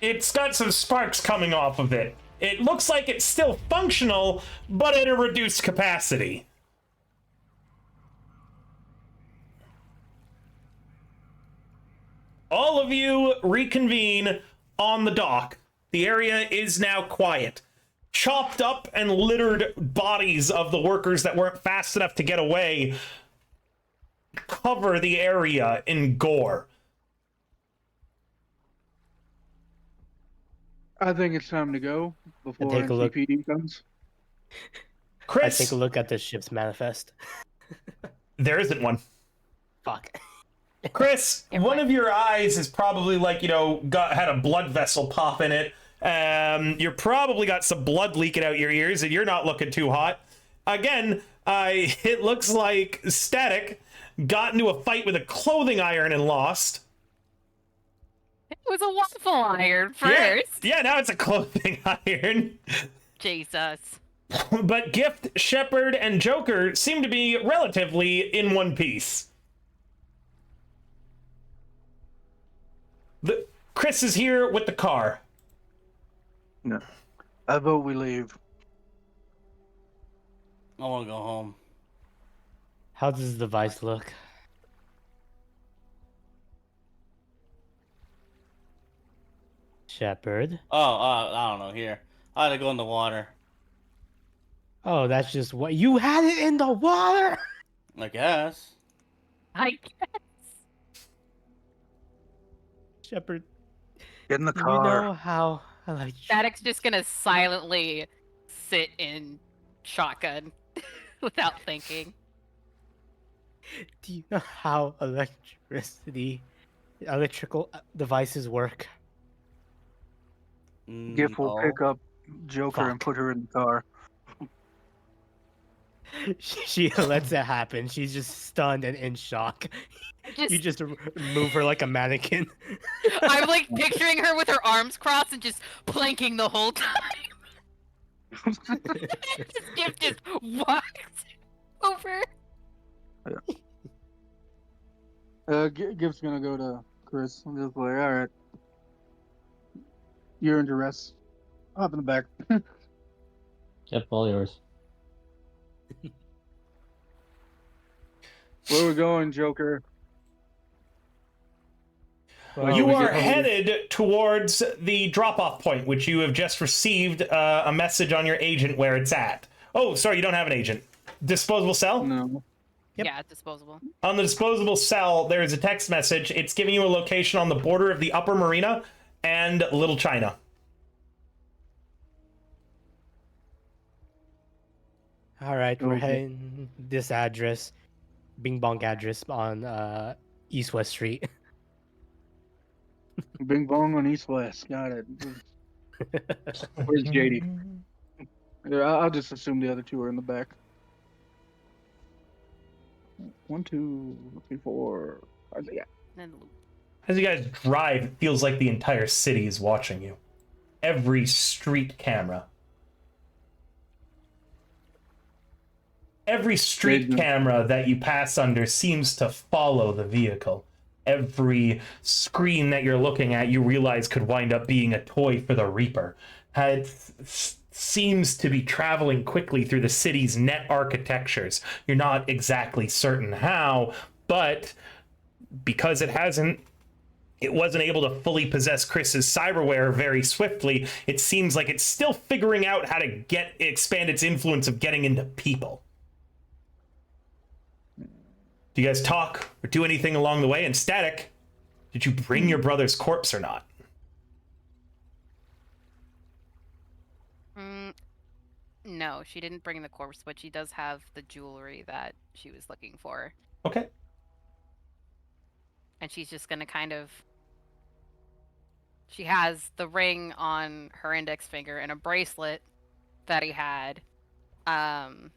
[SPEAKER 1] It's got some sparks coming off of it. It looks like it's still functional, but at a reduced capacity. All of you reconvene on the dock. The area is now quiet. Chopped up and littered bodies of the workers that weren't fast enough to get away cover the area in gore.
[SPEAKER 7] I think it's time to go before
[SPEAKER 2] take a look.
[SPEAKER 7] CPD comes.
[SPEAKER 2] I
[SPEAKER 1] Chris,
[SPEAKER 2] take a look at the ship's manifest.
[SPEAKER 1] there isn't one.
[SPEAKER 2] Fuck.
[SPEAKER 1] Chris, one of your eyes is probably had a blood vessel pop in it. You're probably got some blood leaking out your ears and you're not looking too hot. again, it looks like Static got into a fight with a clothing iron and lost.
[SPEAKER 4] It was a waffle iron
[SPEAKER 1] Yeah,
[SPEAKER 4] first.
[SPEAKER 1] yeah, now it's a clothing iron.
[SPEAKER 4] Jesus.
[SPEAKER 1] But Gift, Shepherd, and Joker seem to be relatively in one piece. Chris is here with the car.
[SPEAKER 7] No. I vote we leave.
[SPEAKER 3] I want to go home.
[SPEAKER 2] How does the device look? Shepherd.
[SPEAKER 3] Oh, I don't know. Here, I had to go in the water.
[SPEAKER 2] Oh, that's just what you had it in the water.
[SPEAKER 3] I guess.
[SPEAKER 4] I guess.
[SPEAKER 2] Shepherd,
[SPEAKER 7] Get in the
[SPEAKER 2] you
[SPEAKER 7] car.
[SPEAKER 2] know how I like you.
[SPEAKER 4] Static's just gonna silently sit in shotgun without thinking.
[SPEAKER 2] Do you know how electrical devices work?
[SPEAKER 7] Gift will
[SPEAKER 3] No.
[SPEAKER 7] pick up Joker and
[SPEAKER 2] Fuck.
[SPEAKER 7] put her in the car.
[SPEAKER 2] She lets it happen. She's just stunned and in shock. You just move her like a mannequin.
[SPEAKER 4] I'm like picturing her with her arms crossed and just planking the whole time. Gift just walks over.
[SPEAKER 7] Gift's gonna go to Chris. I'm just like, all right. You're in duress. Hop in the back.
[SPEAKER 6] Yep, all yours.
[SPEAKER 7] Where we going, Joker?
[SPEAKER 2] Well,
[SPEAKER 1] You
[SPEAKER 7] we
[SPEAKER 1] are
[SPEAKER 7] get home.
[SPEAKER 1] headed towards the drop-off point, which you have just received a message on your agent where it's at. Oh, sorry, you don't have an agent. Disposable cell?
[SPEAKER 7] No.
[SPEAKER 2] Yep.
[SPEAKER 4] Yeah, disposable.
[SPEAKER 1] On the disposable cell, there is a text message. It's giving you a location on the border of the Upper Marina and Little China.
[SPEAKER 2] all right, we're
[SPEAKER 7] Okay.
[SPEAKER 2] heading this address, Bing Bong address on East West Street.
[SPEAKER 7] Bing bong on East West. Got it. Where's JD? Yeah, I'll just assume the other two are in the back. 1, 2, 3, 4. Yeah.
[SPEAKER 4] And
[SPEAKER 1] As you guys drive, it feels like the entire city is watching you. Every street camera. Every street camera that you pass under seems to follow the vehicle. Every screen that you're looking at, you realize could wind up being a toy for the Reaper. It seems to be traveling quickly through the city's net architectures. You're not exactly certain how, but because it wasn't able to fully possess Chris's cyberware very swiftly, it seems like it's still figuring out how to expand its influence of getting into people. Do you guys talk or do anything along the way? And Static, did you bring your brother's corpse or not?
[SPEAKER 4] No, she didn't bring the corpse, but she does have the jewelry that she was looking for.
[SPEAKER 1] Okay.
[SPEAKER 4] And she's just gonna kind of. She has the ring on her index finger and a bracelet that he had. And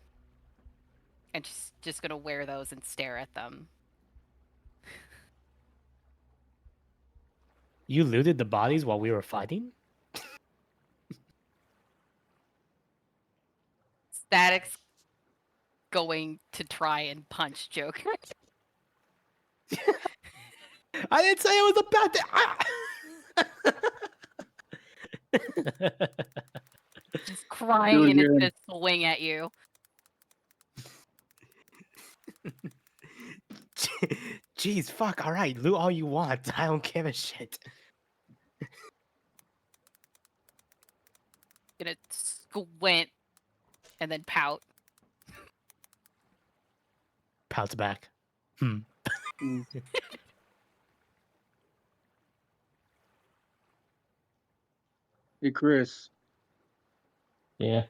[SPEAKER 4] she's just gonna wear those and stare at them.
[SPEAKER 2] You looted the bodies while we were fighting?
[SPEAKER 4] Static's going to try and punch Joker.
[SPEAKER 2] I didn't say it was a bad thing.
[SPEAKER 4] Just crying and it's gonna swing at you.
[SPEAKER 2] Jeez, fuck, alright, loot all you want. I don't give a shit.
[SPEAKER 4] Gonna squint and then pout.
[SPEAKER 2] Pouts back.
[SPEAKER 7] Hey, Chris.
[SPEAKER 6] Yeah.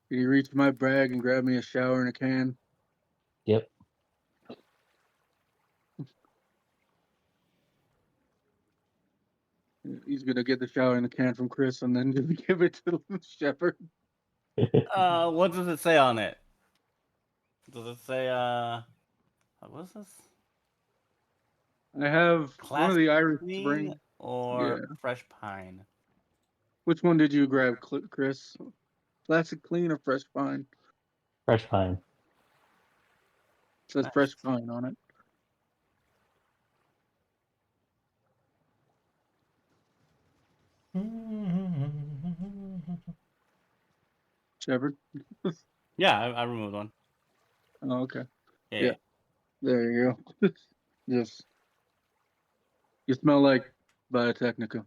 [SPEAKER 7] Can you reach my bag and grab me a shower and a can?
[SPEAKER 6] Yep.
[SPEAKER 7] He's gonna get the shower and the can from Chris and then just give it to Shepherd.
[SPEAKER 3] What does it say on it? Does it say what is this?
[SPEAKER 7] I have one of
[SPEAKER 3] Classic
[SPEAKER 7] the Irish
[SPEAKER 3] clean
[SPEAKER 7] Spring.
[SPEAKER 3] or
[SPEAKER 7] Yeah.
[SPEAKER 3] fresh pine?
[SPEAKER 7] Which one did you grab, Chris? Classic Clean or Fresh Pine?
[SPEAKER 6] Fresh pine.
[SPEAKER 7] It says
[SPEAKER 3] Nice.
[SPEAKER 7] Fresh Pine on it. Shepard?
[SPEAKER 3] Yeah, I removed one.
[SPEAKER 7] Oh, okay.
[SPEAKER 3] Yeah.
[SPEAKER 7] Yeah. There you go. Just you smell like Biotechnica.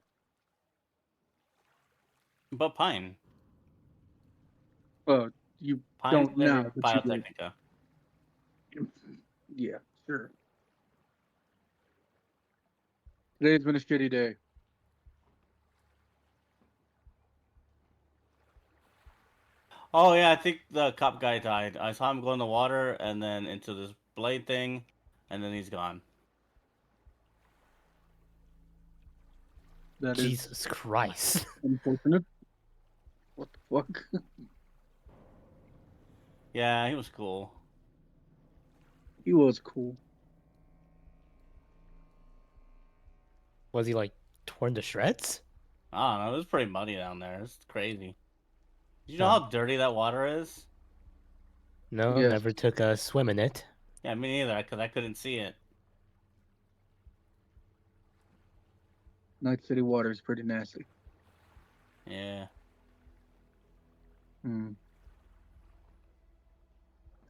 [SPEAKER 3] But pine.
[SPEAKER 7] Well, you
[SPEAKER 3] Pine
[SPEAKER 7] don't now,
[SPEAKER 3] flavored
[SPEAKER 7] but you do.
[SPEAKER 3] Biotechnica.
[SPEAKER 7] Yeah, sure. Today's been a shitty day.
[SPEAKER 3] Oh yeah, I think the cop guy died. I saw him go in the water and then into this blade thing, and then he's gone.
[SPEAKER 7] That is
[SPEAKER 2] Jesus Christ.
[SPEAKER 7] unfortunate. What the fuck?
[SPEAKER 3] Yeah, he was cool.
[SPEAKER 7] He was cool.
[SPEAKER 2] Was he like torn to shreds?
[SPEAKER 3] I don't know. It was pretty muddy down there. It's crazy. Did you know
[SPEAKER 2] Oh.
[SPEAKER 3] how dirty that water is?
[SPEAKER 2] No,
[SPEAKER 7] Yes.
[SPEAKER 2] never took a swim in it.
[SPEAKER 3] Yeah, me neither, because I couldn't see it.
[SPEAKER 7] Night City water is pretty nasty.
[SPEAKER 3] Yeah.
[SPEAKER 7] Hmm.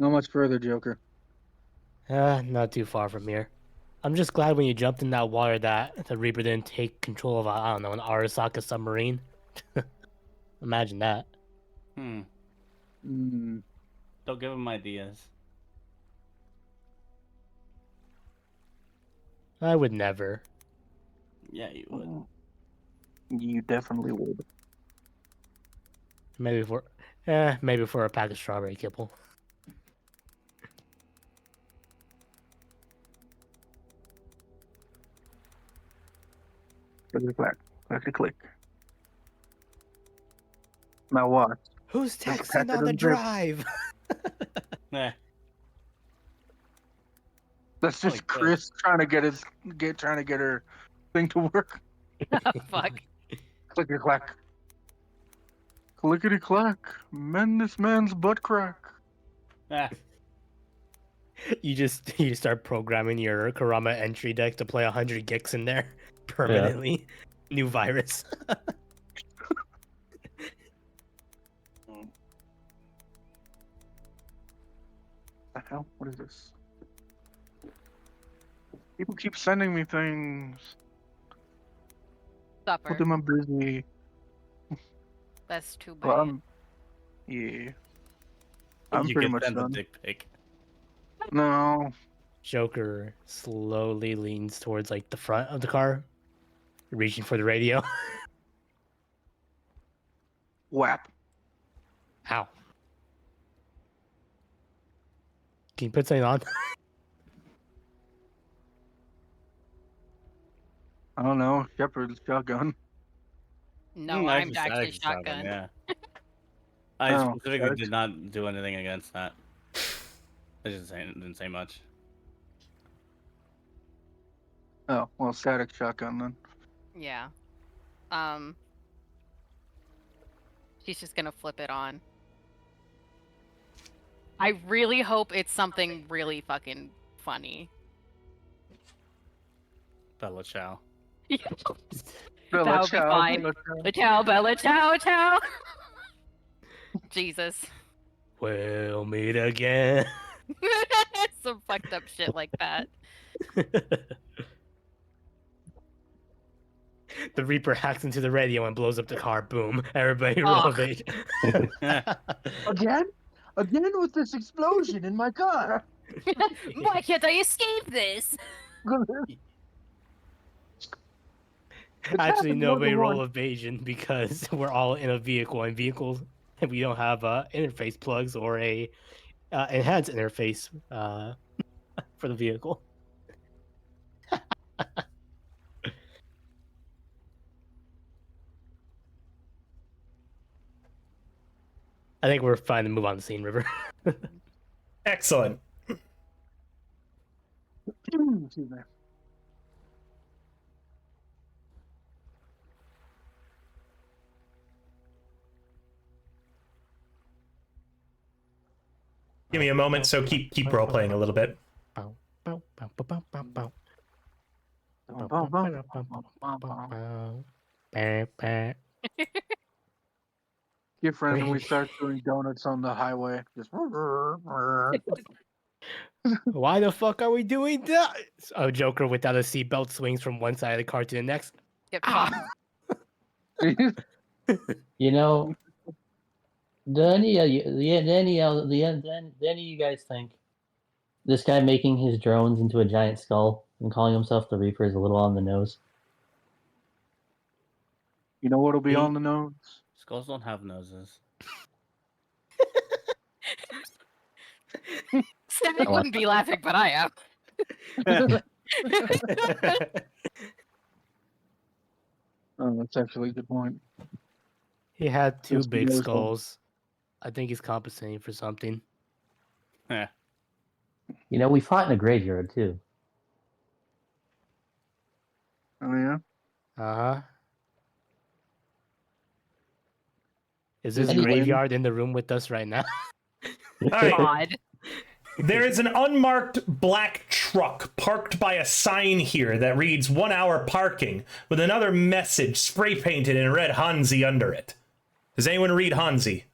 [SPEAKER 7] How much further, Joker?
[SPEAKER 2] Not too far from here. I'm just glad when you jumped in that water that the Reaper didn't take control of, I don't know, an Arasaka submarine. Imagine that.
[SPEAKER 3] Hmm.
[SPEAKER 7] Hmm.
[SPEAKER 3] Don't give him ideas.
[SPEAKER 2] I would never.
[SPEAKER 3] Yeah, you would.
[SPEAKER 7] You definitely would.
[SPEAKER 2] Maybe for a pack of strawberry kibble.
[SPEAKER 7] Click, clack, click, click. Now what?
[SPEAKER 2] Who's
[SPEAKER 7] Just
[SPEAKER 2] texting
[SPEAKER 7] pack it
[SPEAKER 2] on the
[SPEAKER 7] in zip.
[SPEAKER 2] drive?
[SPEAKER 3] Yeah.
[SPEAKER 7] That's
[SPEAKER 3] Holy
[SPEAKER 7] just
[SPEAKER 3] crap.
[SPEAKER 7] Chris trying to get her thing to work.
[SPEAKER 4] Fuck.
[SPEAKER 7] Clickety clack. Clickety clack. Mend this man's butt crack.
[SPEAKER 3] Yeah.
[SPEAKER 2] You start programming your Karama entry deck to play 100 gigs in there permanently. New virus.
[SPEAKER 7] The hell? What is this? People keep sending me things. Put
[SPEAKER 4] Supper.
[SPEAKER 7] them on busy.
[SPEAKER 4] That's too bad.
[SPEAKER 7] Well, I'm
[SPEAKER 3] You
[SPEAKER 7] pretty
[SPEAKER 3] can
[SPEAKER 7] much
[SPEAKER 3] send a
[SPEAKER 7] done.
[SPEAKER 3] dick pic.
[SPEAKER 7] No.
[SPEAKER 2] Joker slowly leans towards like the front of the car, reaching for the radio.
[SPEAKER 7] Whap.
[SPEAKER 2] Ow. Can you put something on?
[SPEAKER 7] I don't know. Shepard's shotgun.
[SPEAKER 4] No,
[SPEAKER 3] I
[SPEAKER 4] I'm actually shotgun.
[SPEAKER 3] Yeah. I
[SPEAKER 7] Oh,
[SPEAKER 3] specifically
[SPEAKER 7] static.
[SPEAKER 3] did not do anything against that. I just didn't say much.
[SPEAKER 7] Oh, well, static shotgun then.
[SPEAKER 4] Yeah. She's just gonna flip it on. I really hope it's something really fucking funny.
[SPEAKER 3] Bella Ciao.
[SPEAKER 4] That would be fine. Ciao, Bella, ciao, ciao. Jesus.
[SPEAKER 2] We'll meet again.
[SPEAKER 4] Some fucked up shit like that.
[SPEAKER 2] The Reaper hacks into the radio and blows up the car. Boom. Everybody roll
[SPEAKER 4] Ugh.
[SPEAKER 2] of age.
[SPEAKER 7] Again? Again with this explosion in my car.
[SPEAKER 4] Why can't I escape this?
[SPEAKER 2] Actually,
[SPEAKER 7] happened
[SPEAKER 2] no,
[SPEAKER 7] more
[SPEAKER 2] they
[SPEAKER 7] than
[SPEAKER 2] roll
[SPEAKER 7] once.
[SPEAKER 2] evasion because we're all in a vehicle, and vehicles, and we don't have interface plugs or a enhanced interface for the vehicle. I think we're fine to move on the scene, River.
[SPEAKER 1] Excellent.
[SPEAKER 7] Excuse me.
[SPEAKER 1] Give me a moment, so keep role playing a little bit.
[SPEAKER 7] Get randomly start doing donuts on the highway. Just
[SPEAKER 2] Why the fuck are we doing that? A Joker without a seatbelt swings from one side of the car to the next.
[SPEAKER 4] Get fucked.
[SPEAKER 6] You know, do any of you, do any of you guys think this guy making his drones into a giant skull and calling himself the Reaper is a little on the nose?
[SPEAKER 7] You know what'll be on the nose?
[SPEAKER 3] Skulls don't have noses.
[SPEAKER 4] Static wouldn't be laughing, but I am.
[SPEAKER 7] Oh, that's actually a good point.
[SPEAKER 2] He had two
[SPEAKER 7] That's
[SPEAKER 2] big
[SPEAKER 7] beautiful.
[SPEAKER 2] skulls. I think he's compensating for something.
[SPEAKER 3] Yeah.
[SPEAKER 6] You know, we fought in a graveyard too.
[SPEAKER 7] Oh yeah.
[SPEAKER 2] Uh-huh. Is this
[SPEAKER 7] Is he
[SPEAKER 2] graveyard in the room with us right now?
[SPEAKER 1] All right.
[SPEAKER 4] God.
[SPEAKER 1] There is an unmarked black truck parked by a sign here that reads 1 hour parking with another message spray painted in red Hanzi under it. Does anyone read Hanzi?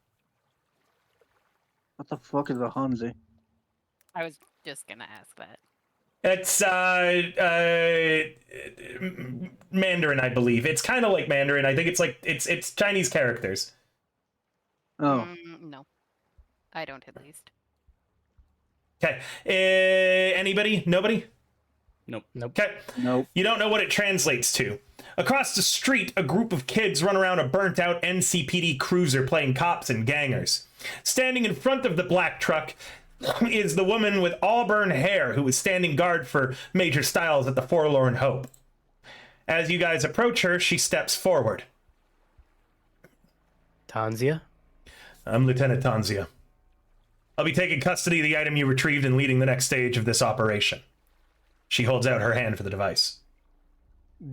[SPEAKER 7] What the fuck is a Hanzi?
[SPEAKER 4] I was just gonna ask that.
[SPEAKER 1] It's Mandarin, I believe. It's kind of like Mandarin. I think it's like it's Chinese characters.
[SPEAKER 7] Oh,
[SPEAKER 4] No. I don't at least.
[SPEAKER 1] Okay. Anybody? Nobody?
[SPEAKER 3] Nope.
[SPEAKER 1] Okay.
[SPEAKER 7] nope.
[SPEAKER 1] You don't know what it translates to. Across the street, a group of kids run around a burnt-out NCPD cruiser playing cops and gangers. Standing in front of the black truck is the woman with auburn hair who was standing guard for Major Styles at the Forlorn Hope. As you guys approach her, she steps forward.
[SPEAKER 2] Tanzia?
[SPEAKER 1] I'm Lieutenant Tanzia. I'll be taking custody of the item you retrieved and leading the next stage of this operation. She holds out her hand for the device.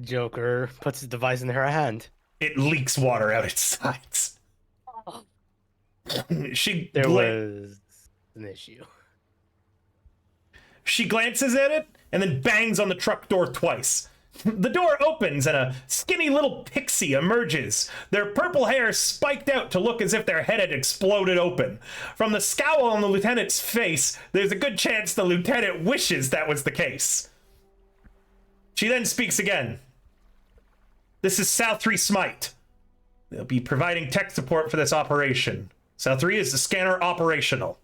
[SPEAKER 2] Joker puts his device in her hand.
[SPEAKER 1] It leaks water out its sides.
[SPEAKER 4] Oh.
[SPEAKER 2] There was an issue.
[SPEAKER 1] She glances at it and then bangs on the truck door twice. The door opens and a skinny little pixie emerges, their purple hair spiked out to look as if their head had exploded open. From the scowl on the lieutenant's face, there's a good chance the lieutenant wishes that was the case. She then speaks again. This is South 3 Smite. They'll be providing tech support for this operation. South 3 is the scanner operational.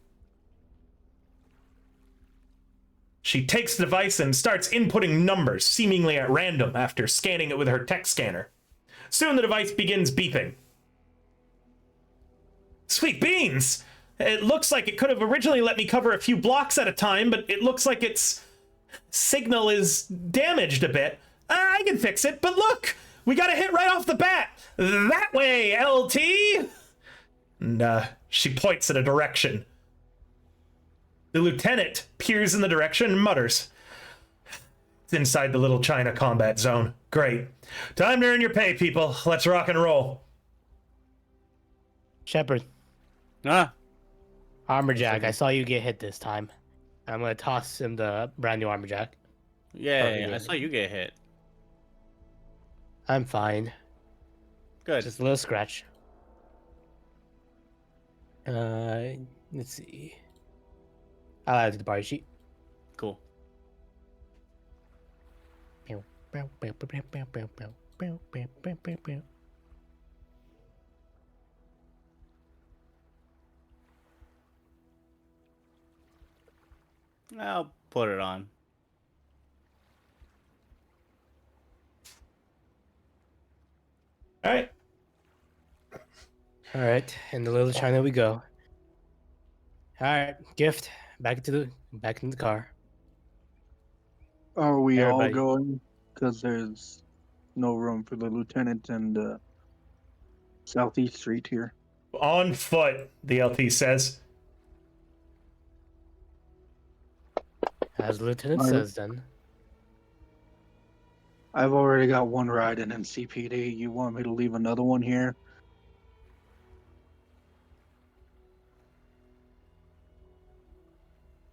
[SPEAKER 1] She takes the device and starts inputting numbers, seemingly at random, after scanning it with her tech scanner. Soon the device begins beeping. Sweet beans! It looks like it could have originally let me cover a few blocks at a time, but it looks like its signal is damaged a bit. I can fix it, but look! We got a hit right off the bat! That way, LT! And she points in a direction. The lieutenant peers in the direction and mutters. It's inside the little China combat zone. Great. Time to earn your pay, people. Let's rock and roll.
[SPEAKER 2] Shepard, armor jack. I saw you get hit this time. I'm gonna toss him the brand new armor jack.
[SPEAKER 3] Yeah, I saw you get hit.
[SPEAKER 2] I'm fine.
[SPEAKER 3] Good.
[SPEAKER 2] Just a little scratch. Let's see. I'll add it to the party sheet.
[SPEAKER 3] Cool. I'll put it on.
[SPEAKER 1] All right.
[SPEAKER 2] All right, in the little China we go. All right, gift back into the car.
[SPEAKER 7] Are we
[SPEAKER 2] Everybody.
[SPEAKER 7] all going? Because there's no room for the lieutenant and Southeast Street here.
[SPEAKER 1] On foot, the LT says.
[SPEAKER 2] As the lieutenant
[SPEAKER 7] Alright.
[SPEAKER 2] says, then.
[SPEAKER 7] I've already got one ride in CPD. You want me to leave another one here?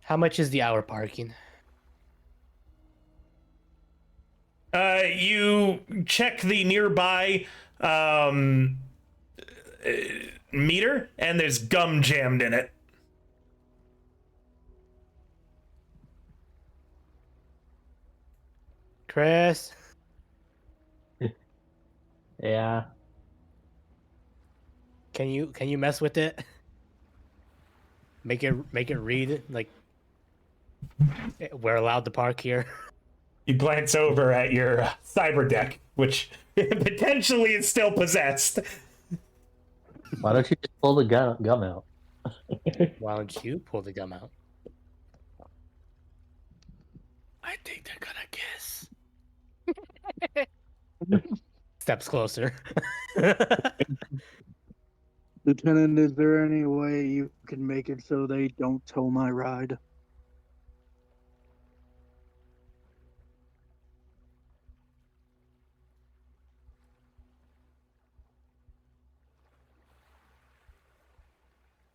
[SPEAKER 2] How much is the hour parking?
[SPEAKER 1] You check the nearby meter, and there's gum jammed in it.
[SPEAKER 2] Chris?
[SPEAKER 6] Yeah.
[SPEAKER 2] Can you mess with it? Make it read like we're allowed to park here.
[SPEAKER 1] You glance over at your cyber deck, which potentially is still possessed.
[SPEAKER 6] Why don't you just pull the gum out?
[SPEAKER 2] Why don't you pull the gum out? I think they're gonna kiss. Steps closer.
[SPEAKER 7] Lieutenant, is there any way you can make it so they don't tow my ride?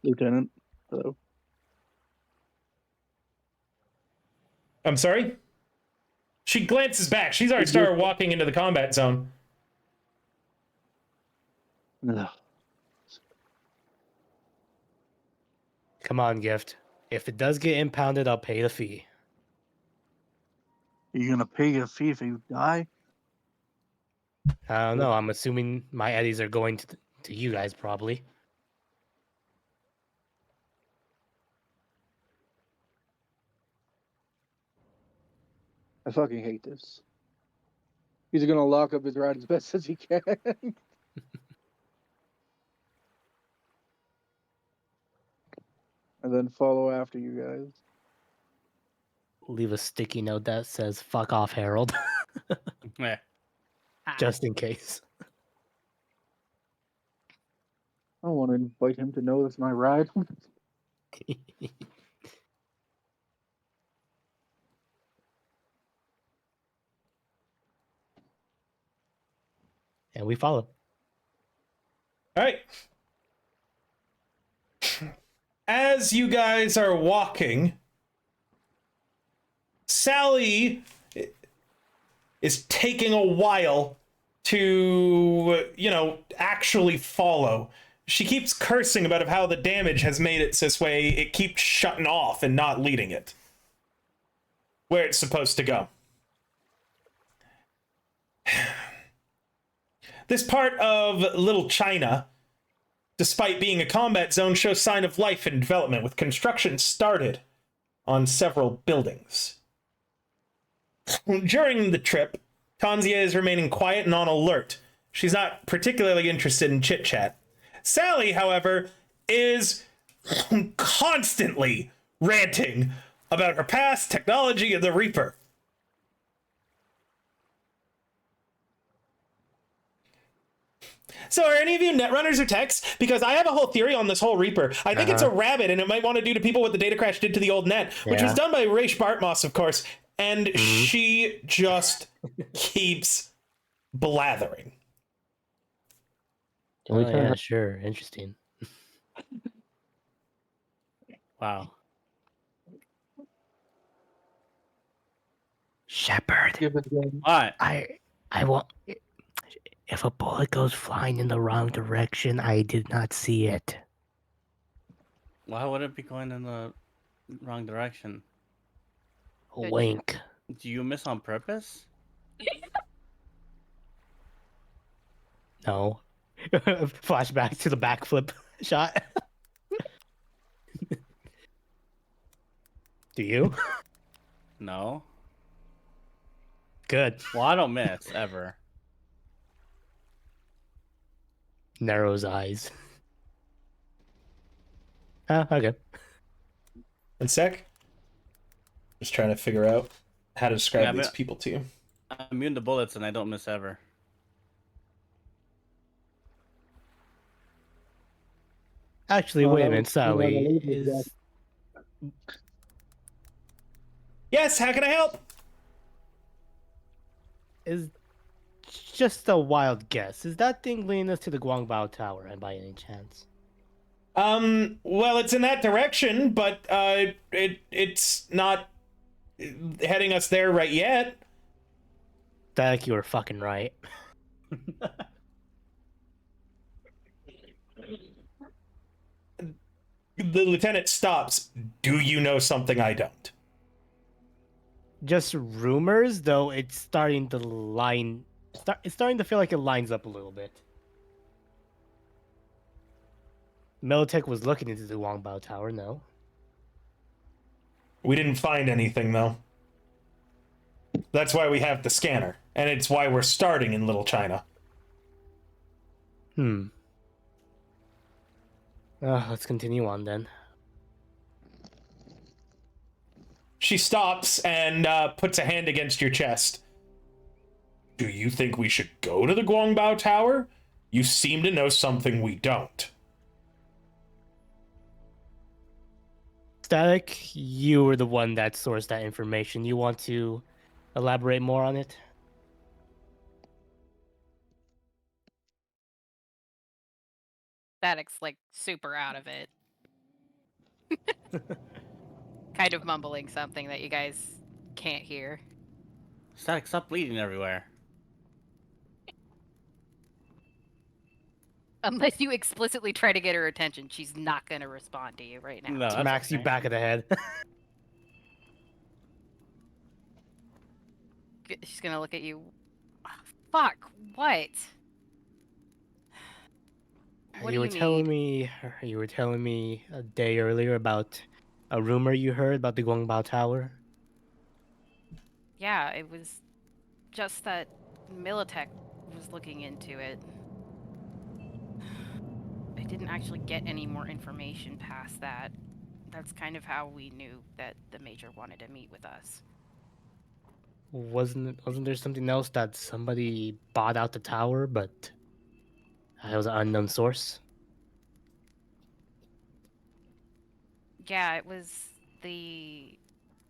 [SPEAKER 7] Lieutenant, hello?
[SPEAKER 1] I'm sorry? She glances back. She's already started walking into the combat zone.
[SPEAKER 7] No.
[SPEAKER 2] Come on, Gift. If it does get impounded, I'll pay the fee.
[SPEAKER 7] You're gonna pay a fee if you die?
[SPEAKER 2] I don't know. I'm assuming my eddies are going to you guys probably.
[SPEAKER 7] I fucking hate this. He's gonna lock up his ride as best as he can. And then follow after you guys.
[SPEAKER 2] Leave a sticky note that says "fuck off, Harold,"
[SPEAKER 3] Yeah.
[SPEAKER 2] just in case.
[SPEAKER 7] I don't want to invite him to know it's my ride.
[SPEAKER 2] And we follow.
[SPEAKER 1] All right. As you guys are walking, Sally is taking a while to, actually follow. She keeps cursing about how the damage has made it this way. It keeps shutting off and not leading it where it's supposed to go. This part of Little China, despite being a combat zone, shows sign of life and development, with construction started on several buildings. During the trip, Tanzia is remaining quiet and on alert. She's not particularly interested in chit-chat. Sally, however, is constantly ranting about her past, technology, and the Reaper. So are any of you netrunners or techs? Because I have a whole theory on this whole Reaper. I think it's a rabbit, and it might want to do to people what the data crash did to the old net, which was done by Raish Bartmoss, of course, and she just keeps blathering.
[SPEAKER 6] Can we turn her?
[SPEAKER 2] Sure. Interesting. Wow. Shepard,
[SPEAKER 7] Give it a
[SPEAKER 3] What?
[SPEAKER 2] I want. If a bullet goes flying in the wrong direction, I did not see it.
[SPEAKER 3] Why would it be going in the wrong direction?
[SPEAKER 2] Wink.
[SPEAKER 3] Do you miss on purpose?
[SPEAKER 2] No. Flashback to the backflip shot. Do you?
[SPEAKER 3] No.
[SPEAKER 2] Good.
[SPEAKER 3] Well, I don't miss ever.
[SPEAKER 2] Narrows eyes. Oh, okay.
[SPEAKER 1] One sec. Just trying to figure out how to describe
[SPEAKER 3] Yeah,
[SPEAKER 1] these
[SPEAKER 3] but-
[SPEAKER 1] people to you.
[SPEAKER 3] I'm immune to bullets and I don't miss ever.
[SPEAKER 2] Actually, wait a minute, Sally.
[SPEAKER 1] Yes, how can I help?
[SPEAKER 2] Is just a wild guess. Is that thing leading us to the Guangbao Tower, and by any chance?
[SPEAKER 1] Well, it's in that direction, but it's not heading us there right yet.
[SPEAKER 2] Static, you were fucking right.
[SPEAKER 1] The lieutenant stops. Do you know something I don't?
[SPEAKER 2] Just rumors, though. It's starting to it's starting to feel like it lines up a little bit. Militech was looking into the Guangbao Tower. No.
[SPEAKER 1] We didn't find anything, though. That's why we have the scanner, and it's why we're starting in Little China.
[SPEAKER 2] Let's continue on then.
[SPEAKER 1] She stops and puts a hand against your chest. Do you think we should go to the Guangbao Tower? You seem to know something we don't.
[SPEAKER 2] Static, you were the one that sourced that information. You want to elaborate more on it?
[SPEAKER 4] Static's like super out of it. Kind of mumbling something that you guys can't hear.
[SPEAKER 3] Static, stop bleeding everywhere.
[SPEAKER 4] Unless you explicitly try to get her attention, she's not going to respond to you right now.
[SPEAKER 3] No, that's
[SPEAKER 2] Smacks you
[SPEAKER 3] okay.
[SPEAKER 2] back of the head.
[SPEAKER 4] She's going to look at you. Oh, fuck, what? What
[SPEAKER 2] you
[SPEAKER 4] do
[SPEAKER 2] were
[SPEAKER 4] you
[SPEAKER 2] telling
[SPEAKER 4] need?
[SPEAKER 2] me you were telling me a day earlier about a rumor you heard about the Guangbao Tower.
[SPEAKER 4] Yeah, it was just that Militech was looking into it. I didn't actually get any more information past that. That's kind of how we knew that the Major wanted to meet with us.
[SPEAKER 2] Wasn't there something else that somebody bought out the tower, but it was an unknown source?
[SPEAKER 4] Yeah, it was the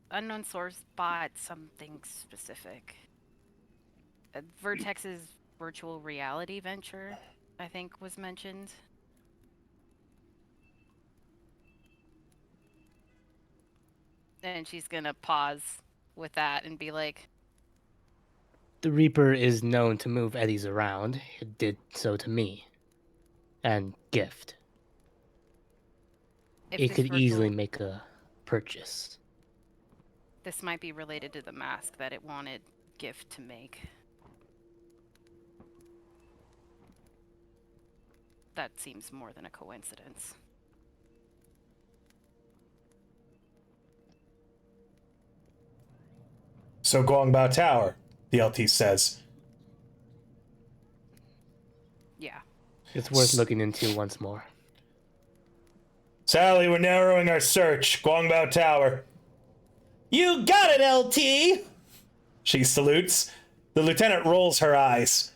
[SPEAKER 4] unknown source bought something specific. Vertex's virtual reality venture, I think, was mentioned. And she's gonna pause with that and be like,
[SPEAKER 2] The Reaper is known to move eddies around. It did so to me. And Gift.
[SPEAKER 4] if
[SPEAKER 2] It
[SPEAKER 4] this
[SPEAKER 2] could easily
[SPEAKER 4] virtual-
[SPEAKER 2] make a purchase.
[SPEAKER 4] this might be related to the mask that it wanted Gift to make. That seems more than a coincidence.
[SPEAKER 1] So Guangbao Tower, the LT says.
[SPEAKER 4] Yeah.
[SPEAKER 2] It's worth looking into once more.
[SPEAKER 1] Sally, we're narrowing our search. Guangbao Tower. You got it, LT! She salutes. The lieutenant rolls her eyes.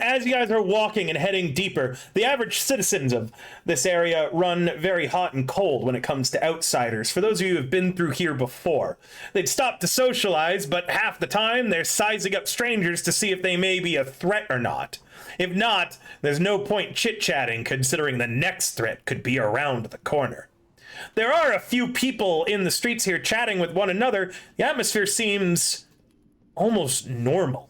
[SPEAKER 1] As you guys are walking and heading deeper, the average citizens of this area run very hot and cold when it comes to outsiders. For those of you who have been through here before, they'd stop to socialize, but half the time they're sizing up strangers to see if they may be a threat or not. If not, there's no point chit-chatting, considering the next threat could be around the corner. There are a few people in the streets here chatting with one another. The atmosphere seems almost normal.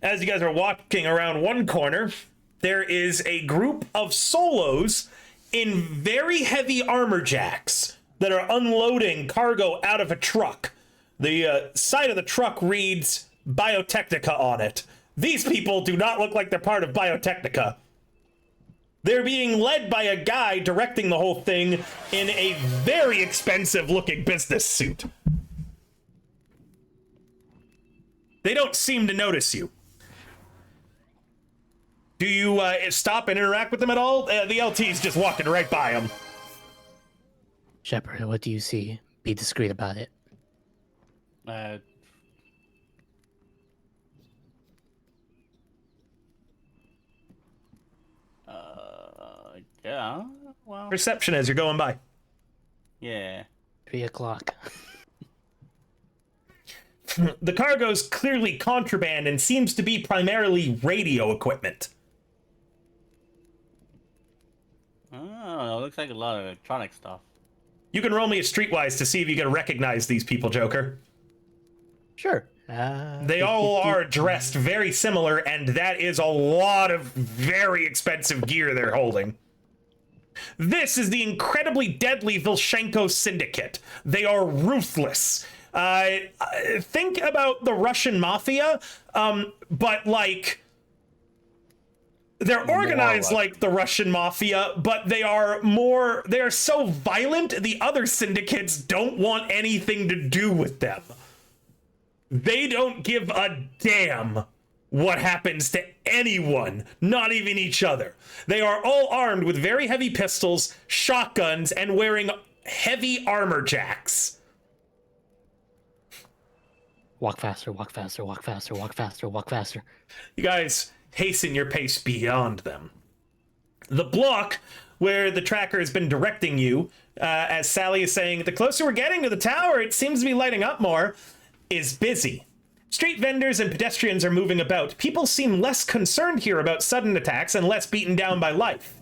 [SPEAKER 1] As you guys are walking around one corner, there is a group of solos in very heavy armor jacks that are unloading cargo out of a truck. The side of the truck reads Biotechnica on it. These people do not look like they're part of Biotechnica. They're being led by a guy directing the whole thing in a very expensive looking business suit. They don't seem to notice you. Do you stop and interact with them at all? The LT's just walking right by them.
[SPEAKER 2] Shepard, what do you see? Be discreet about it.
[SPEAKER 3] Yeah. Well.
[SPEAKER 1] Perception as you're going by.
[SPEAKER 3] Yeah.
[SPEAKER 2] 3 o'clock.
[SPEAKER 1] The cargo's clearly contraband and seems to be primarily radio equipment.
[SPEAKER 3] Oh, it looks like a lot of electronic stuff.
[SPEAKER 1] You can roll me a streetwise to see if you can recognize these people, Joker.
[SPEAKER 2] Sure.
[SPEAKER 1] They all are dressed very similar, and that is a lot of very expensive gear they're holding. This is the incredibly deadly Vilshenko Syndicate. They are ruthless. Think about the Russian mafia, but like... They're organized like the Russian mafia, but they are so violent, the other syndicates don't want anything to do with them. They don't give a damn what happens to anyone, not even each other. They are all armed with very heavy pistols, shotguns, and wearing heavy armor jacks.
[SPEAKER 2] Walk faster, walk faster, walk faster, walk faster, walk faster.
[SPEAKER 1] You guys hasten your pace beyond them. The block where the tracker has been directing you, as Sally is saying, the closer we're getting to the tower, it seems to be lighting up more, is busy. Street vendors and pedestrians are moving about. People seem less concerned here about sudden attacks and less beaten down by life.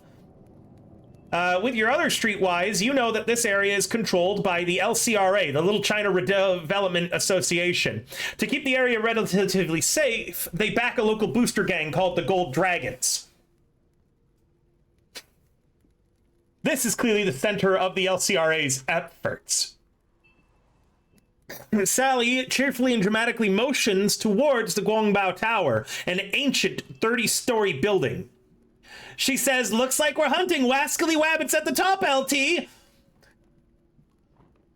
[SPEAKER 1] With your other streetwise, you know that this area is controlled by the LCRA, the Little China Redevelopment Association. To keep the area relatively safe, they back a local booster gang called the Gold Dragons. This is clearly the center of the LCRA's efforts. Sally cheerfully and dramatically motions towards the Guangbao Tower, an ancient 30-story building. She says, looks like we're hunting wascally wabbits at the top, LT.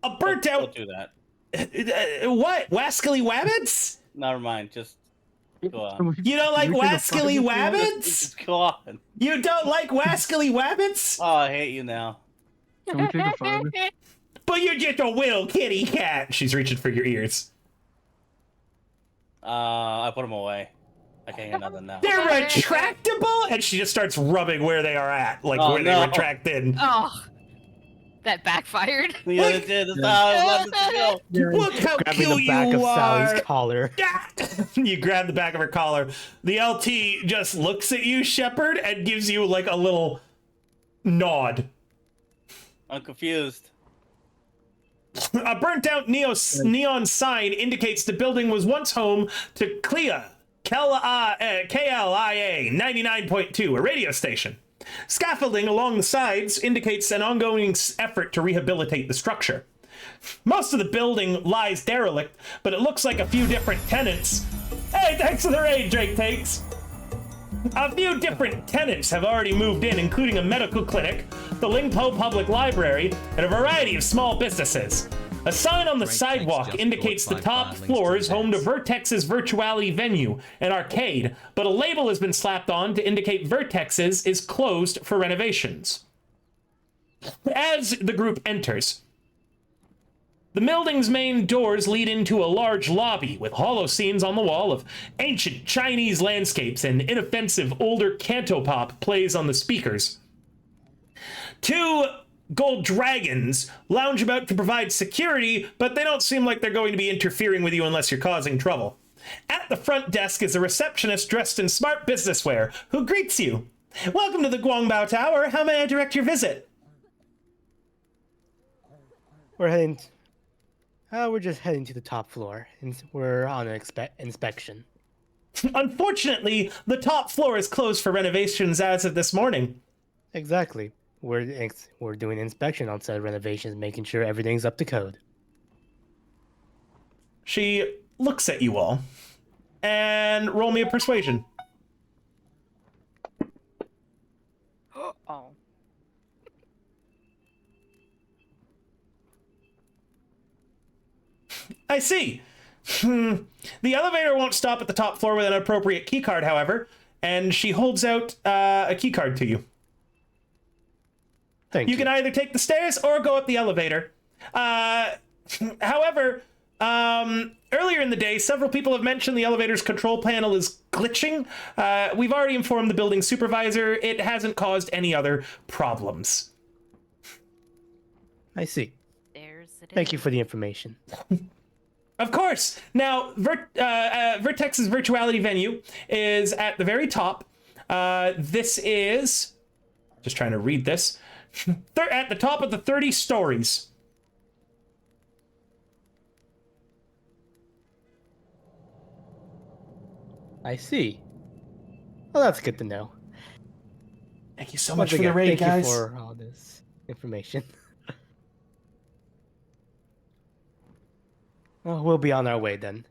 [SPEAKER 1] A burnt out...
[SPEAKER 3] Don't do that.
[SPEAKER 1] What? Wascally wabbits?
[SPEAKER 3] Never mind. Just go on.
[SPEAKER 1] You don't like wascally wabbits?
[SPEAKER 3] Just go on.
[SPEAKER 1] You don't like wascally wabbits?
[SPEAKER 3] Oh, I hate you now.
[SPEAKER 7] Can we take a photo?
[SPEAKER 1] But you're just a little kitty cat. She's reaching for your ears.
[SPEAKER 3] I put them away. I can't hear nothing now.
[SPEAKER 1] They're retractable? And she just starts rubbing where they are at, like where they retract in.
[SPEAKER 4] Oh, that backfired.
[SPEAKER 3] Yeah, it did. That's how I wanted it to go.
[SPEAKER 1] Look how
[SPEAKER 2] Grabbing
[SPEAKER 1] cute
[SPEAKER 2] the back
[SPEAKER 1] you
[SPEAKER 2] of
[SPEAKER 1] are.
[SPEAKER 2] Sally's collar.
[SPEAKER 1] You grab the back of her collar. The LT just looks at you, Shepard, and gives you like a little nod.
[SPEAKER 3] I'm confused.
[SPEAKER 1] A burnt-out neon sign indicates the building was once home to KLIA 99.2, a radio station. Scaffolding along the sides indicates an ongoing effort to rehabilitate the structure. Most of the building lies derelict, but it looks like a few different tenants... Hey, thanks for the raid, Drake Takes! A few different tenants have already moved in, including a medical clinic, the Lingpo Public Library, and a variety of small businesses. A sign on the sidewalk indicates the top floor is home to Vertex's virtuality venue, an arcade, but a label has been slapped on to indicate Vertex's is closed for renovations. As the group enters, the building's main doors lead into a large lobby with hollow scenes on the wall of ancient Chinese landscapes and inoffensive older cantopop plays on the speakers. Two gold dragons lounge about to provide security, but they don't seem like they're going to be interfering with you unless you're causing trouble. At the front desk is a receptionist dressed in smart business wear who greets you. Welcome to the Guangbao Tower. How may I direct your visit?
[SPEAKER 2] We're just heading to the top floor, and we're on an inspection.
[SPEAKER 1] Unfortunately, the top floor is closed for renovations as of this morning.
[SPEAKER 2] Exactly. We're doing inspection on said renovations, making sure everything's up to code.
[SPEAKER 1] She looks at you all, and roll me a persuasion.
[SPEAKER 4] Oh.
[SPEAKER 1] I see. The elevator won't stop at the top floor with an appropriate keycard, however, and she holds out a keycard to you.
[SPEAKER 2] Thank you.
[SPEAKER 1] You can either take the stairs or go up the elevator. However, Earlier in the day, several people have mentioned the elevator's control panel is glitching. We've already informed the building supervisor. It hasn't caused any other problems.
[SPEAKER 2] I see.
[SPEAKER 4] There's it.
[SPEAKER 2] Thank you for the information.
[SPEAKER 1] Of course. Now, Vertex's virtuality venue is at the very top. This is... Just trying to read this. At the top of the 30 stories.
[SPEAKER 2] I see. Well, that's good to know.
[SPEAKER 1] Thank you so much
[SPEAKER 2] Once
[SPEAKER 1] for the
[SPEAKER 2] again,
[SPEAKER 1] raid,
[SPEAKER 2] thank
[SPEAKER 1] guys.
[SPEAKER 2] you for all this information. Well, we'll be on our way then.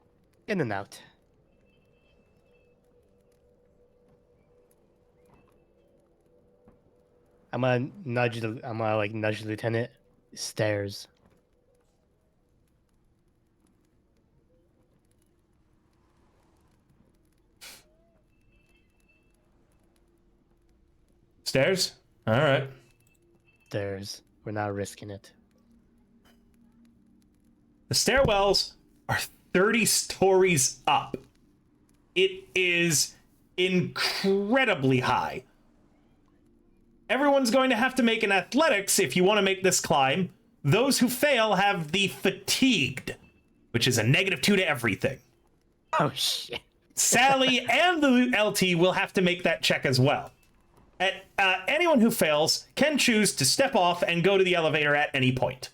[SPEAKER 2] In and out. I'm gonna nudge the lieutenant. Stairs.
[SPEAKER 1] Stairs? All right.
[SPEAKER 2] Stairs. We're not risking it.
[SPEAKER 1] The stairwells are 30 stories up. It is incredibly high. Everyone's going to have to make an athletics if you want to make this climb. Those who fail have the fatigued, which is a -2 to everything.
[SPEAKER 2] Oh, shit.
[SPEAKER 1] Sally and the LT will have to make that check as well. Anyone who fails can choose to step off and go to the elevator at any point.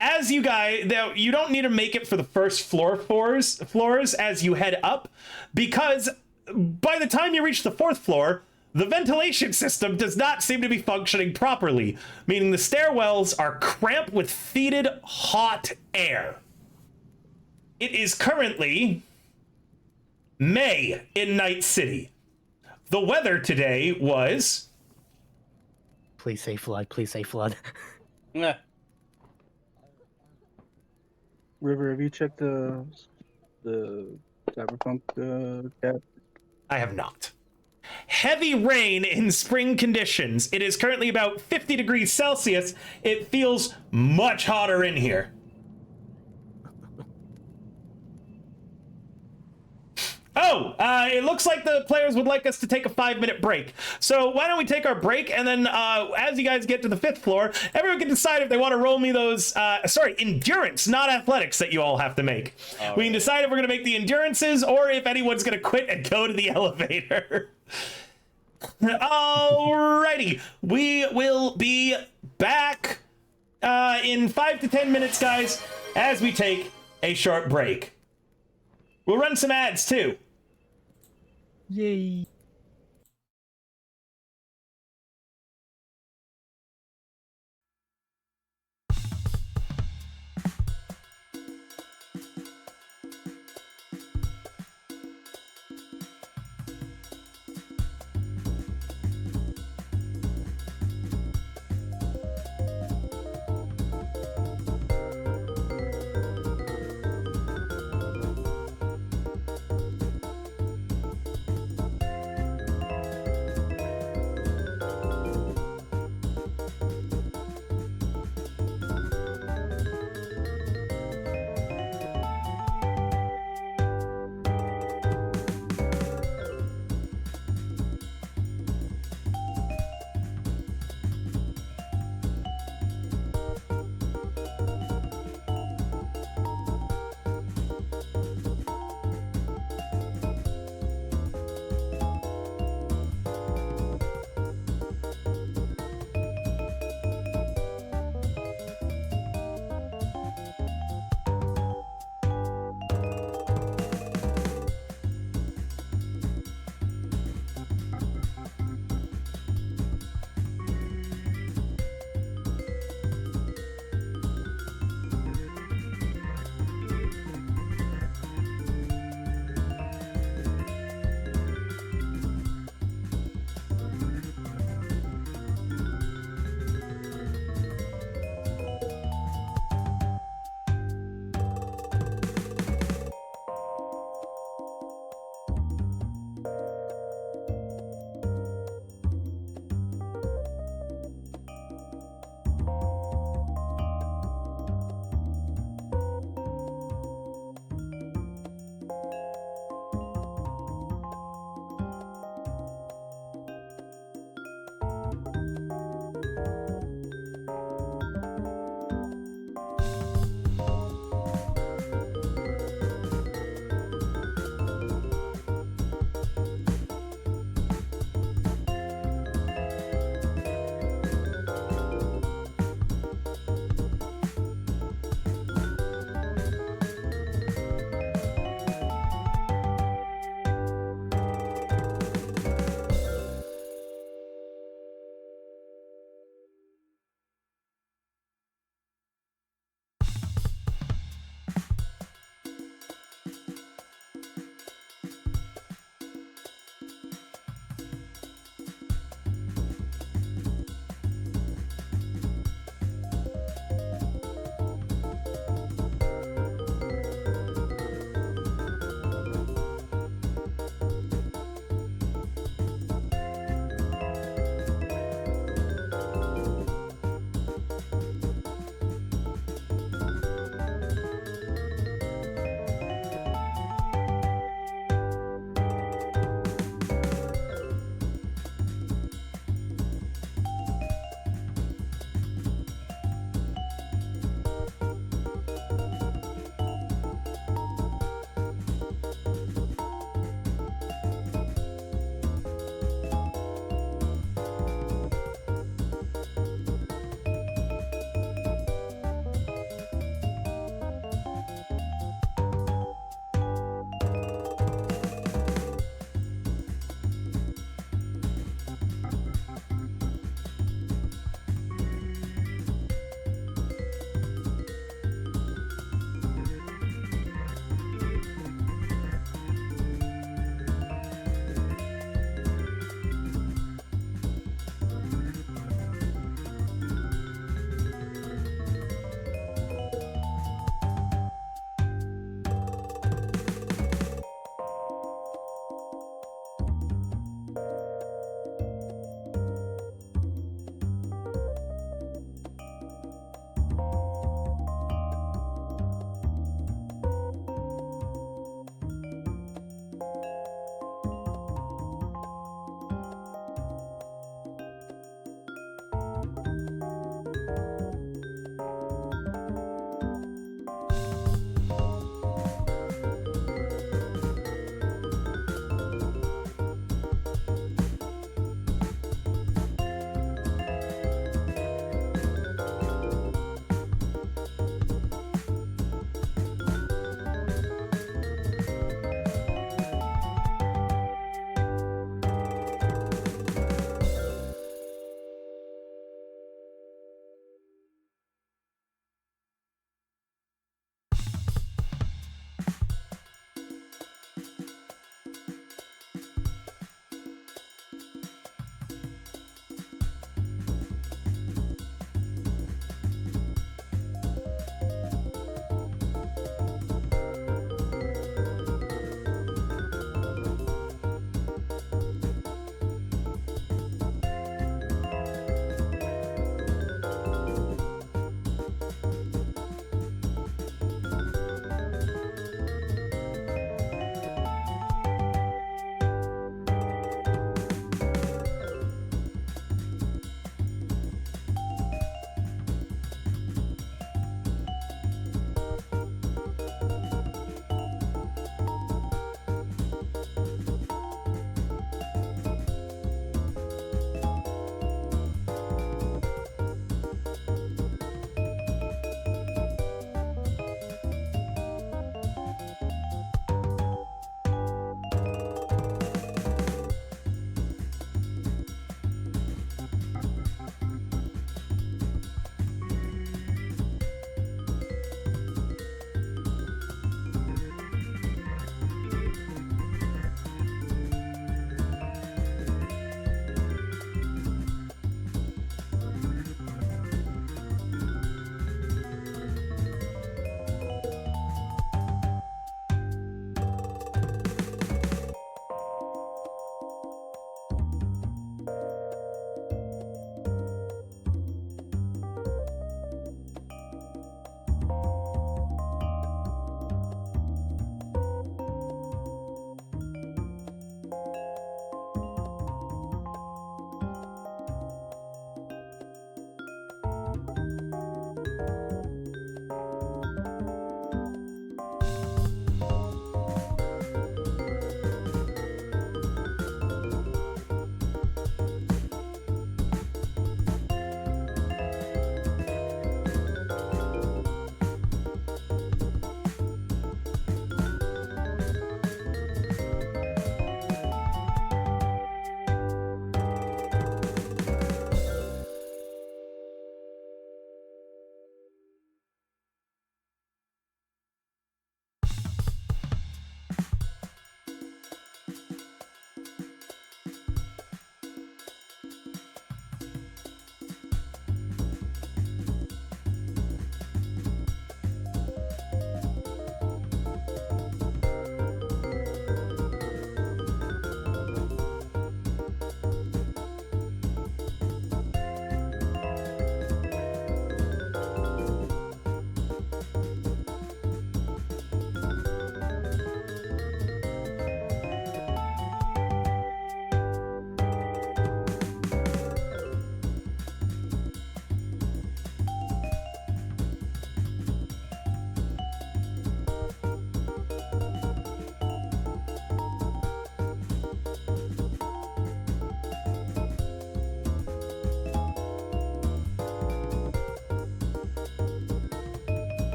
[SPEAKER 1] As you guys, though, you don't need to make it for the first floors as you head up, because by the time you reach the 4th floor, the ventilation system does not seem to be functioning properly, meaning the stairwells are cramped with fetid, hot air. It is currently May in Night City. The weather today was...
[SPEAKER 2] Please say flood. Please say flood.
[SPEAKER 3] Yeah.
[SPEAKER 7] River, have you checked the Cyberpunk cat?
[SPEAKER 1] I have not. Heavy rain in spring conditions. It is currently about 50 degrees Celsius. It feels much hotter in here. Oh, it looks like the players would like us to take a 5-minute break. So why don't we take our break, and then as you guys get to the 5th floor, everyone can decide if they want to roll me those, endurance, not athletics, that you all have to make. We can decide if we're going to make the endurances, or if anyone's going to quit and go to the elevator. Alrighty, we will be back in 5 to 10 minutes, guys, as we take a short break. We'll run some ads, too.
[SPEAKER 2] Yay.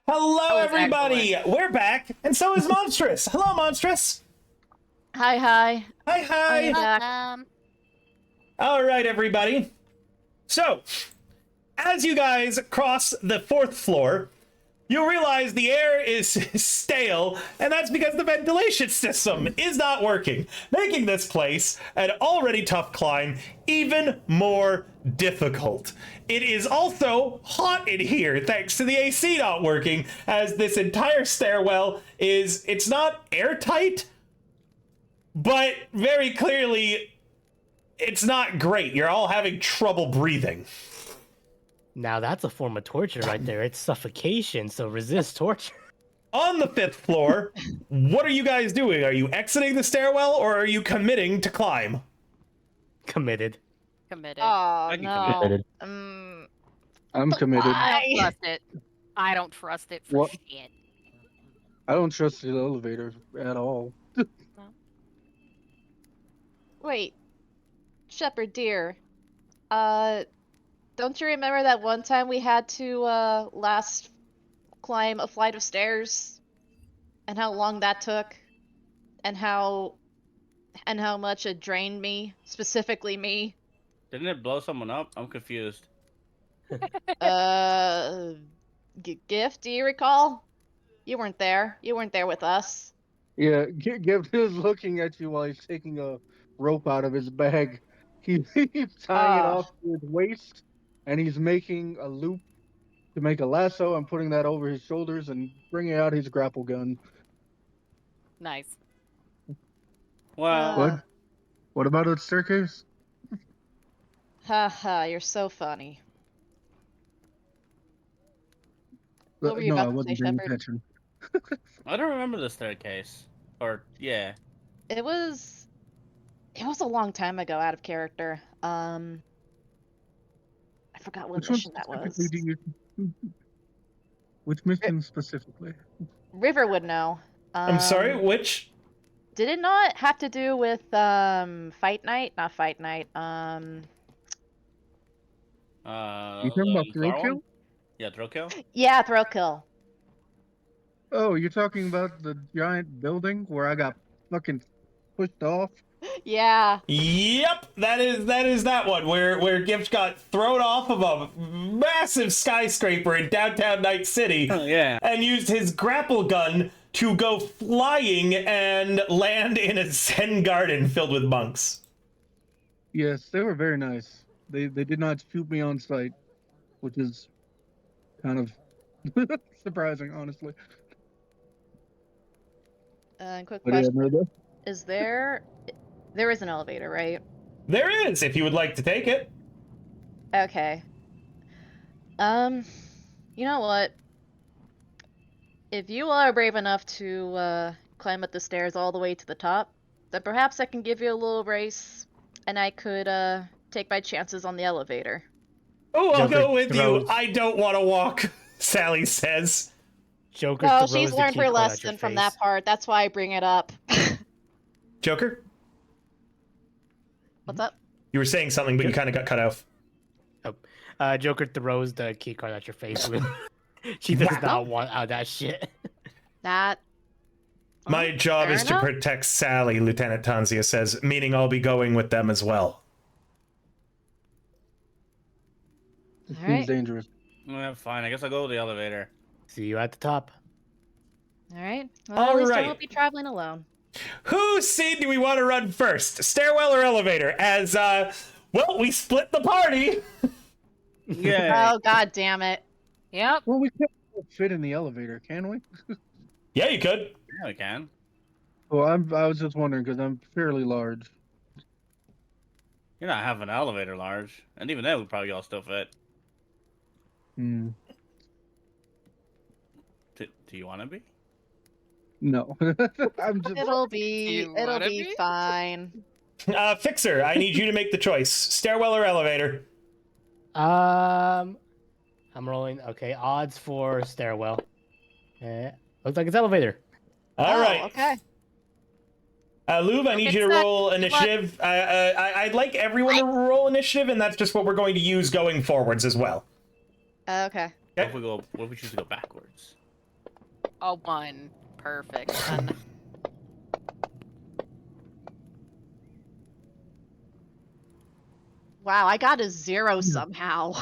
[SPEAKER 1] Hello,
[SPEAKER 4] That was
[SPEAKER 1] everybody.
[SPEAKER 4] excellent.
[SPEAKER 1] We're back, and so is Monstrous. Hello, Monstrous.
[SPEAKER 10] Hi, hi.
[SPEAKER 1] Hi, hi.
[SPEAKER 10] Back.
[SPEAKER 1] All right, everybody. So, as you guys cross the 4th floor, you realize the air is stale, and that's because the ventilation system is not working, making this place, an already tough climb, even more difficult. It is also hot in here, thanks to the AC not working, as this entire stairwell it's not airtight, but very clearly, it's not great. You're all having trouble breathing.
[SPEAKER 2] Now that's a form of torture right there. It's suffocation, so resist torture.
[SPEAKER 1] On the 5th floor, what are you guys doing? Are you exiting the stairwell, or are you committing to climb?
[SPEAKER 2] Committed.
[SPEAKER 4] Committed.
[SPEAKER 10] Oh,
[SPEAKER 3] I can
[SPEAKER 10] no.
[SPEAKER 6] Committed.
[SPEAKER 7] I'm committed.
[SPEAKER 4] I don't
[SPEAKER 10] Bye.
[SPEAKER 4] trust it. I don't trust it for
[SPEAKER 7] What?
[SPEAKER 4] shit.
[SPEAKER 7] I don't trust the elevator at all.
[SPEAKER 10] Wait, Shepherd dear. Don't you remember that one time we had to last climb a flight of stairs, and how long that took, and how much it drained me, specifically me?
[SPEAKER 3] Didn't it blow someone up? I'm confused.
[SPEAKER 10] Gift, do you recall? You weren't there. You weren't there with us.
[SPEAKER 7] Yeah, Gift is looking at you while he's taking a rope out of his bag. He's tying it
[SPEAKER 10] Oh.
[SPEAKER 7] off to his waist, and he's making a loop to make a lasso and putting that over his shoulders and bringing out his grapple gun.
[SPEAKER 4] Nice.
[SPEAKER 3] Well,
[SPEAKER 7] What? What about the staircase?
[SPEAKER 10] Haha, you're so funny. What were you
[SPEAKER 7] No, I
[SPEAKER 10] about to
[SPEAKER 7] wasn't
[SPEAKER 10] say,
[SPEAKER 7] paying
[SPEAKER 10] Shepard?
[SPEAKER 7] attention.
[SPEAKER 3] I don't remember the staircase. Or, yeah.
[SPEAKER 10] It was a long time ago, out of character. I forgot what
[SPEAKER 7] Which one
[SPEAKER 10] mission that was.
[SPEAKER 7] specifically do you? Which mission specifically?
[SPEAKER 10] River would know.
[SPEAKER 1] I'm sorry, which?
[SPEAKER 10] Did it not have to do with fight night? Not fight night.
[SPEAKER 7] You talking about
[SPEAKER 3] the
[SPEAKER 7] throw
[SPEAKER 3] car
[SPEAKER 7] kill?
[SPEAKER 3] one? Yeah, throw kill?
[SPEAKER 10] Yeah, throw kill.
[SPEAKER 7] Oh, you're talking about the giant building where I got fucking pushed off?
[SPEAKER 10] Yeah.
[SPEAKER 1] Yep, that is that one where Gift got thrown off of a massive skyscraper in downtown Night City.
[SPEAKER 3] Oh, yeah.
[SPEAKER 1] And used his grapple gun to go flying and land in a Zen garden filled with monks.
[SPEAKER 7] Yes, they were very nice. They did not shoot me on sight, which is kind of surprising, honestly.
[SPEAKER 10] Quick
[SPEAKER 7] But yeah,
[SPEAKER 10] question:
[SPEAKER 7] no, that-
[SPEAKER 10] Is there is an elevator, right?
[SPEAKER 1] There is, if you would like to take it.
[SPEAKER 10] Okay. You know what? If you are brave enough to climb up the stairs all the way to the top, then perhaps I can give you a little race, and I could take my chances on the elevator.
[SPEAKER 1] Oh, I'll
[SPEAKER 2] Joker
[SPEAKER 1] go with
[SPEAKER 2] throws-
[SPEAKER 1] you. I don't want to walk, Sally says.
[SPEAKER 2] Joker
[SPEAKER 10] No,
[SPEAKER 2] throws
[SPEAKER 10] she's
[SPEAKER 2] the
[SPEAKER 10] learned
[SPEAKER 2] key
[SPEAKER 10] her
[SPEAKER 2] card at your
[SPEAKER 10] lesson from
[SPEAKER 2] face.
[SPEAKER 10] that part. That's why I bring it up.
[SPEAKER 1] Joker,
[SPEAKER 10] What's up?
[SPEAKER 1] you were saying something, but you kind of got cut off.
[SPEAKER 2] Joker throws the key card at your face. She does not want out that shit.
[SPEAKER 10] That.
[SPEAKER 1] My job
[SPEAKER 10] fair
[SPEAKER 1] is to
[SPEAKER 10] enough.
[SPEAKER 1] protect Sally, Lieutenant Tanzia says, meaning I'll be going with them as well.
[SPEAKER 7] it
[SPEAKER 10] All
[SPEAKER 7] seems
[SPEAKER 10] right.
[SPEAKER 7] dangerous.
[SPEAKER 3] Yeah, fine. I guess I'll go with the elevator.
[SPEAKER 2] See you at the top.
[SPEAKER 10] All right. Well,
[SPEAKER 1] All
[SPEAKER 10] at least I
[SPEAKER 1] right.
[SPEAKER 10] won't be traveling alone.
[SPEAKER 1] Whose scene do we want to run first? Stairwell or elevator? As, well, we split the party.
[SPEAKER 3] Yeah.
[SPEAKER 10] Oh, god damn it.
[SPEAKER 4] Yep.
[SPEAKER 7] Well, we can't fit in the elevator, can we?
[SPEAKER 1] Yeah, you could.
[SPEAKER 3] Yeah, we can.
[SPEAKER 7] Well, I was just wondering because I'm fairly large.
[SPEAKER 3] You're not having an elevator large. And even then, we probably all still fit.
[SPEAKER 7] Hmm.
[SPEAKER 3] Do you want to be?
[SPEAKER 7] No, I'm just.
[SPEAKER 10] It'll
[SPEAKER 4] Do you
[SPEAKER 10] be
[SPEAKER 4] wanna be?
[SPEAKER 10] fine.
[SPEAKER 1] Fixer, I need you to make the choice. Stairwell or elevator?
[SPEAKER 2] I'm rolling. Okay, odds for stairwell. Looks like it's elevator.
[SPEAKER 1] All
[SPEAKER 10] Oh,
[SPEAKER 1] right.
[SPEAKER 10] okay.
[SPEAKER 1] Louvre, I need
[SPEAKER 4] get
[SPEAKER 1] you to
[SPEAKER 4] stuck.
[SPEAKER 1] roll
[SPEAKER 4] Good luck.
[SPEAKER 1] initiative. I'd like everyone to roll initiative, and that's just what we're going to use going forwards as well.
[SPEAKER 10] Okay.
[SPEAKER 3] What if we choose to go backwards?
[SPEAKER 4] A 1. Perfect. Done.
[SPEAKER 10] Wow, I got a 0 somehow.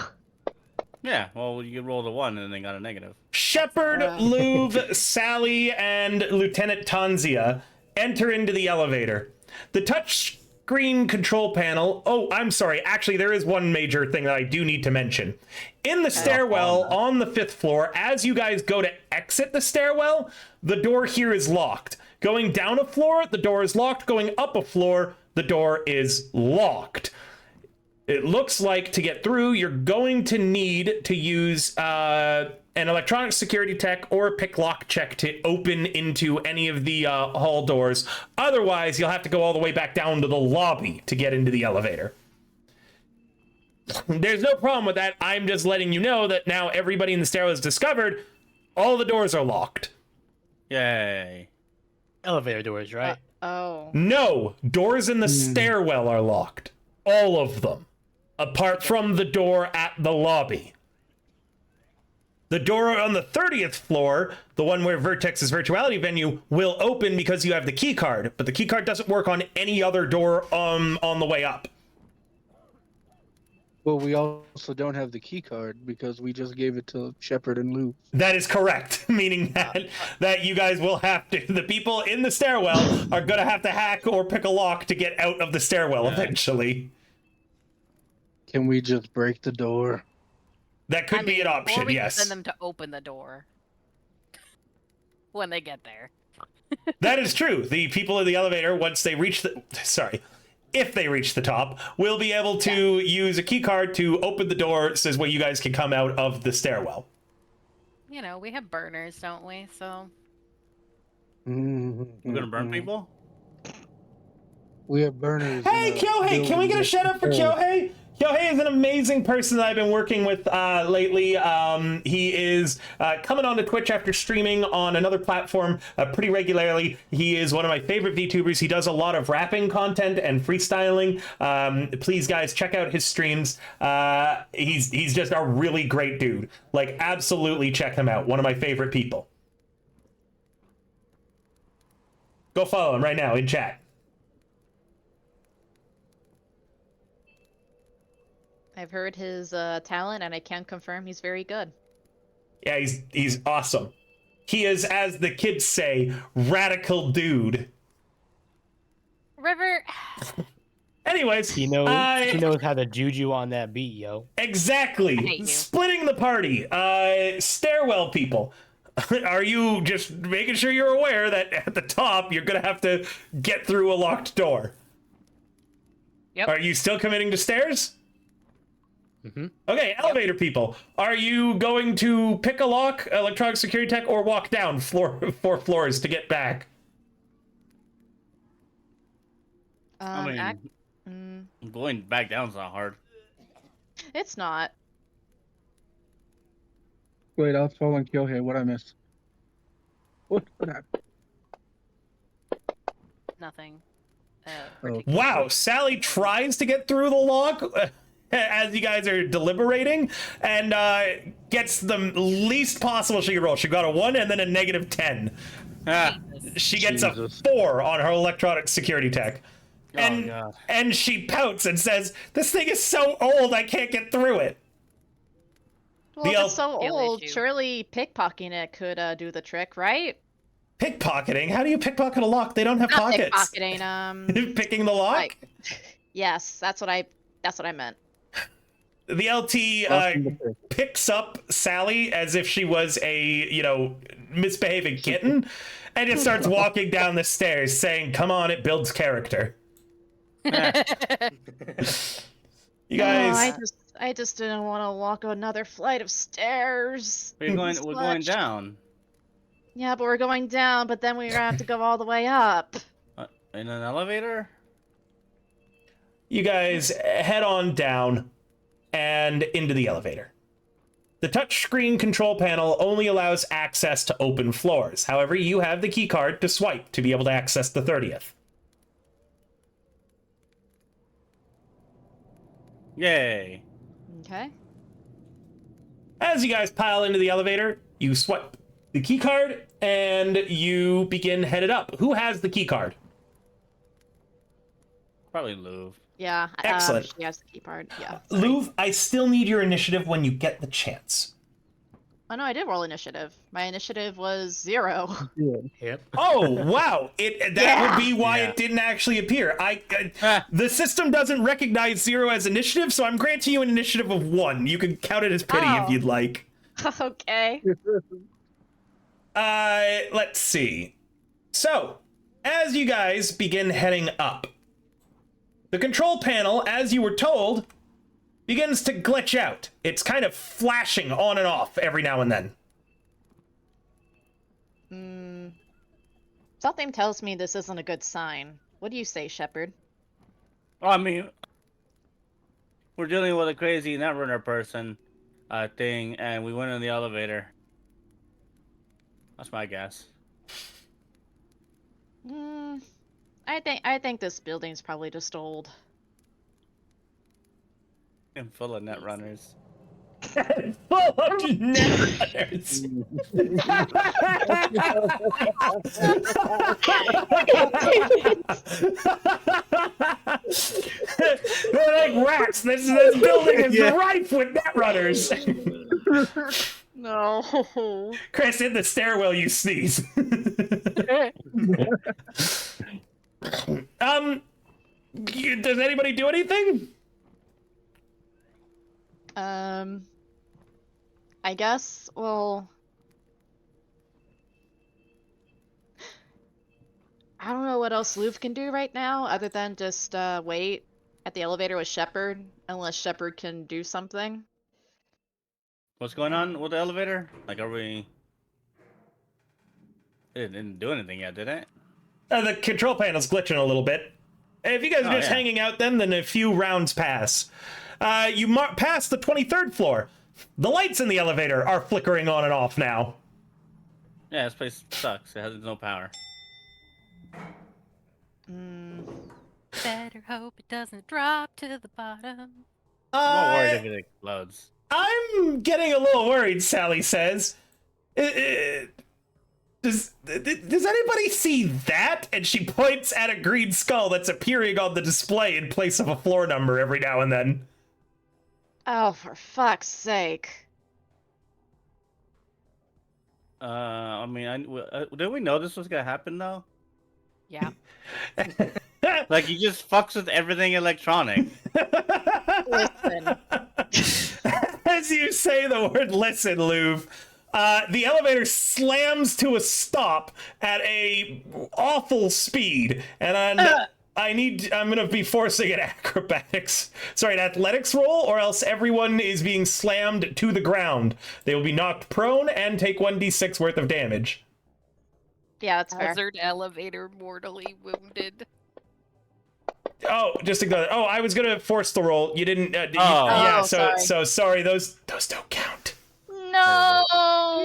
[SPEAKER 3] Yeah, well, you rolled a 1 and then got a negative.
[SPEAKER 1] Shepard, Louvre, Sally, and Lieutenant Tanzia enter into the elevator. The touch screen control panel. Oh, I'm sorry. Actually, there is one major thing that I do need to mention. In the stairwell on the 5th floor, as you guys go to exit the stairwell, the door here is locked. Going down a floor, the door is locked. Going up a floor, the door is locked. It looks like to get through, you're going to need to use an electronic security tech or a pick lock check to open into any of the hall doors. Otherwise, you'll have to go all the way back down to the lobby to get into the elevator. There's no problem with that. I'm just letting you know that now everybody in the stairwell has discovered all the doors are locked.
[SPEAKER 3] Yay.
[SPEAKER 2] Elevator doors, right?
[SPEAKER 10] Oh.
[SPEAKER 1] No, doors in the stairwell are locked. All of them. Apart from the door at the lobby. The door on the 30th floor, the one where Vertex's virtuality venue, will open because you have the key card, but the key card doesn't work on any other door on the way up.
[SPEAKER 7] Well, we also don't have the key card because we just gave it to Shepard and Lou.
[SPEAKER 1] That is correct, meaning that you guys will have to, the people in the stairwell are going to have to hack or pick a lock to get out of the stairwell eventually.
[SPEAKER 7] Can we just break the door?
[SPEAKER 1] That could be an option,
[SPEAKER 4] or we
[SPEAKER 1] yes.
[SPEAKER 4] can send them to open the door when they get there.
[SPEAKER 1] That is true. The people in the elevator, once they reach the... Sorry. If they reach the top, will be able to use a key card to open the door so where you guys can come out of the stairwell.
[SPEAKER 4] You know, we have burners, don't we? So...
[SPEAKER 3] We're gonna burn people?
[SPEAKER 7] We have burners.
[SPEAKER 1] Hey, Kyohei, can we get a shout out for Kyohei? Kyohei is an amazing person that I've been working with lately. He is coming onto Twitch after streaming on another platform pretty regularly. He is one of my favorite VTubers. He does a lot of rapping content and freestyling. Please, guys, check out his streams. He's just a really great dude. Like, absolutely check him out. One of my favorite people. Go follow him right now in chat.
[SPEAKER 10] I've heard his talent, and I can confirm he's very good.
[SPEAKER 1] Yeah, he's awesome. He is, as the kids say, radical dude.
[SPEAKER 4] River.
[SPEAKER 1] Anyways,
[SPEAKER 2] he knows how to juju on that beat, yo.
[SPEAKER 1] Exactly. Splitting the party. Stairwell people. Are you just making sure you're aware that at the top you're gonna have to get through a locked door?
[SPEAKER 4] Yep.
[SPEAKER 1] Are you still committing to stairs?
[SPEAKER 2] Mm-hmm.
[SPEAKER 1] Okay, elevator people. Are you going to pick a lock, electronic security tech, or walk down 4 floors to get back?
[SPEAKER 3] I mean, going back down's not hard.
[SPEAKER 10] It's not.
[SPEAKER 7] Wait, I was following Kyohei. What I missed? What happened?
[SPEAKER 4] Nothing.
[SPEAKER 1] Wow, Sally tries to get through the lock as you guys are deliberating, and gets the least possible she could roll. She got a 1 and then a -10. She gets a 4 on her electronic security tech. And she pouts and says, "This thing is so old, I can't get through it."
[SPEAKER 10] Well, if it's so old, surely pickpocketing it could do the trick, right?
[SPEAKER 1] Pickpocketing? How do you pickpocket a lock? They don't have
[SPEAKER 10] Not
[SPEAKER 1] pockets.
[SPEAKER 10] pickpocketing,
[SPEAKER 1] Picking the lock?
[SPEAKER 10] Yes, that's what I meant.
[SPEAKER 1] The LT picks up Sally as if she was a, misbehaving kitten, and just starts walking down the stairs saying, "Come on, it builds character." You guys...
[SPEAKER 10] I just didn't want to walk another flight of stairs.
[SPEAKER 3] We're going down.
[SPEAKER 10] Yeah, but we're going down, but then we're gonna have to go all the way up.
[SPEAKER 3] In an elevator?
[SPEAKER 1] You guys head on down and into the elevator. The touchscreen control panel only allows access to open floors. However, you have the key card to swipe to be able to access the 30th.
[SPEAKER 10] Okay.
[SPEAKER 1] As you guys pile into the elevator, you swipe. the key card, and you begin headed up. Who has the key card?
[SPEAKER 3] Probably Louvre.
[SPEAKER 10] Yeah.
[SPEAKER 1] Excellent.
[SPEAKER 10] She has the key card. Yeah. Sorry.
[SPEAKER 1] Louvre, I still need your initiative when you get the chance.
[SPEAKER 10] Oh no, I did roll initiative. My initiative was 0.
[SPEAKER 2] Yep.
[SPEAKER 1] Oh wow! That
[SPEAKER 10] Yeah.
[SPEAKER 1] would be why
[SPEAKER 3] Yeah.
[SPEAKER 1] it didn't actually appear. The system doesn't recognize 0 as initiative, so I'm granting you an initiative of 1. You can count it as pity if
[SPEAKER 10] Oh.
[SPEAKER 1] you'd like.
[SPEAKER 10] Okay.
[SPEAKER 1] Let's see. So, as you guys begin heading up, the control panel, as you were told, begins to glitch out. It's kind of flashing on and off every now and then.
[SPEAKER 10] Something tells me this isn't a good sign. What do you say, Shepard?
[SPEAKER 3] Well, I mean, we're dealing with a crazy netrunner person thing, and we went in the elevator. That's my guess.
[SPEAKER 10] I think this building's probably just old.
[SPEAKER 3] And full of netrunners.
[SPEAKER 1] Full of netrunners. They're like rats. This building is rife with netrunners.
[SPEAKER 10] No.
[SPEAKER 1] Chris, in the stairwell, you sneeze. Does anybody do anything?
[SPEAKER 10] I guess, well, I don't know what else Louvre can do right now other than just wait at the elevator with Shepard, unless Shepard can do something.
[SPEAKER 3] What's going on with the elevator? Like, are we... It didn't do anything yet, did it?
[SPEAKER 1] The control panel's glitching a little bit. If you guys are just
[SPEAKER 3] yeah.
[SPEAKER 1] hanging out then a few rounds pass. You pass the 23rd floor. The lights in the elevator are flickering on and off now.
[SPEAKER 3] Yeah, this place sucks. It has no power.
[SPEAKER 4] Better hope it doesn't drop to the bottom.
[SPEAKER 3] I'm not worried if it explodes.
[SPEAKER 1] I'm getting a little worried, Sally says. Does anybody see that? And she points at a green skull that's appearing on the display in place of a floor number every now and then.
[SPEAKER 10] Oh, for fuck's sake.
[SPEAKER 3] I mean, didn't we know this was gonna happen though?
[SPEAKER 4] Yeah.
[SPEAKER 3] Like, he just fucks with everything electronic.
[SPEAKER 10] Listen.
[SPEAKER 1] As you say the word "listen," Louvre, the elevator slams to a stop at a awful speed, and I'm gonna be forcing an athletics roll, or else everyone is being slammed to the ground. They will be knocked prone and take 1d6 worth of damage.
[SPEAKER 10] Yeah, that's fair.
[SPEAKER 4] Hazard elevator mortally wounded.
[SPEAKER 1] Oh, just ignore that. Oh, I was gonna force the roll. You didn't.
[SPEAKER 3] Oh.
[SPEAKER 1] So sorry. Those don't count.
[SPEAKER 10] No!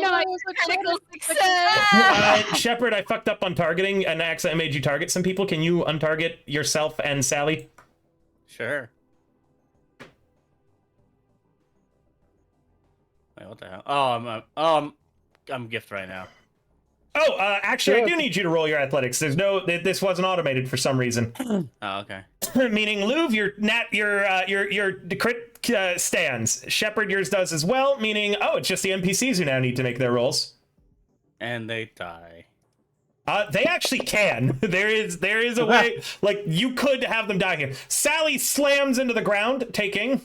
[SPEAKER 4] No,
[SPEAKER 10] it was a
[SPEAKER 4] critical
[SPEAKER 10] success!
[SPEAKER 1] Shepard, I fucked up on targeting and accidentally made you target some people. Can you untarget yourself and Sally?
[SPEAKER 3] Sure. Wait, what the hell? Oh, I'm gift right now.
[SPEAKER 1] Oh, actually, I do need you to roll your athletics. This wasn't automated for some reason.
[SPEAKER 3] Oh, okay.
[SPEAKER 1] Meaning, Louvre, your crit stands. Shepard, yours does as well. Meaning, it's just the NPCs who now need to make their rolls.
[SPEAKER 3] And they die.
[SPEAKER 1] They actually can. There is a way. Like, you could have them die here. Sally slams into the ground, taking.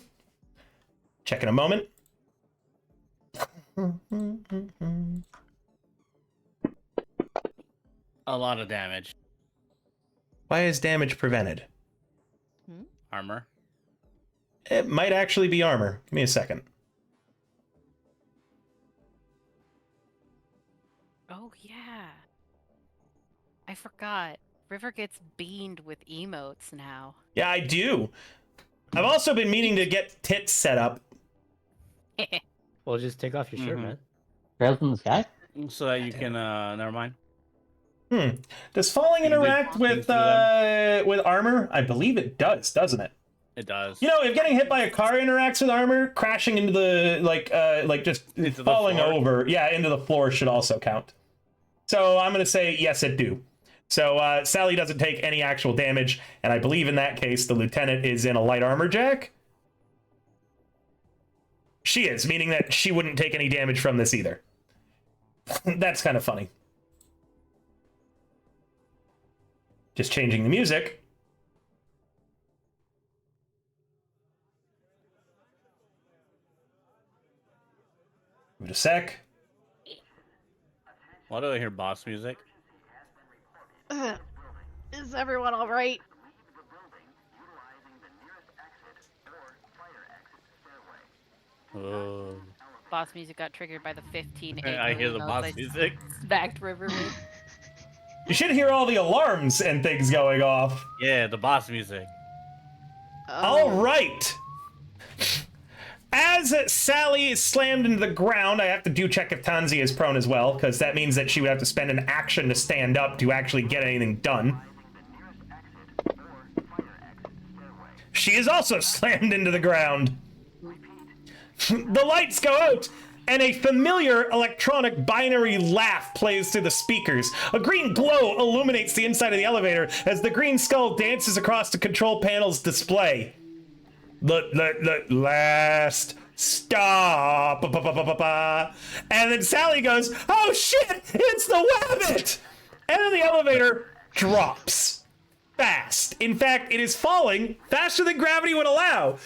[SPEAKER 1] Check in a moment.
[SPEAKER 3] A lot of damage.
[SPEAKER 1] Why is damage prevented?
[SPEAKER 3] Armor.
[SPEAKER 1] It might actually be armor. Give me a second.
[SPEAKER 4] Oh, yeah. I forgot. River gets beamed with emotes now.
[SPEAKER 1] Yeah, I do. I've also been meaning to get tits set up.
[SPEAKER 2] Well, just take off your shirt, man.
[SPEAKER 6] Trails in the sky?
[SPEAKER 3] So that you can, never mind.
[SPEAKER 1] Does falling
[SPEAKER 3] You can do
[SPEAKER 1] interact
[SPEAKER 3] things
[SPEAKER 1] with
[SPEAKER 3] to them.
[SPEAKER 1] armor? I believe it does, doesn't it?
[SPEAKER 3] It does.
[SPEAKER 1] You know, if getting hit by a car interacts with armor, crashing into the like just
[SPEAKER 3] Into the
[SPEAKER 1] falling
[SPEAKER 3] floor?
[SPEAKER 1] over, into the floor should also count. So I'm gonna say yes, it do. So Sally doesn't take any actual damage, and I believe in that case the lieutenant is in a light armor jack. She is, meaning that she wouldn't take any damage from this either. That's kind of funny. Just changing the music. Give it a sec.
[SPEAKER 3] Why do I hear boss music?
[SPEAKER 10] Is everyone all right?
[SPEAKER 3] Oh.
[SPEAKER 4] Boss music got triggered by the 15.
[SPEAKER 3] I hear the boss music.
[SPEAKER 4] Backed River with.
[SPEAKER 1] You should hear all the alarms and things going off.
[SPEAKER 3] Yeah, the boss music.
[SPEAKER 1] All right. As Sally is slammed into the ground, I have to do check if Tanzi is prone as well, because that means that she would have to spend an action to stand up to actually get anything done. She is also slammed into the ground. The lights go out, and a familiar electronic binary laugh plays through the speakers. A green glow illuminates the inside of the elevator as the green skull dances across the control panel's display. The last stop. And then Sally goes, "Oh shit, it's the Wabbit!" And then the elevator drops. Fast. In fact, it is falling faster than gravity would allow.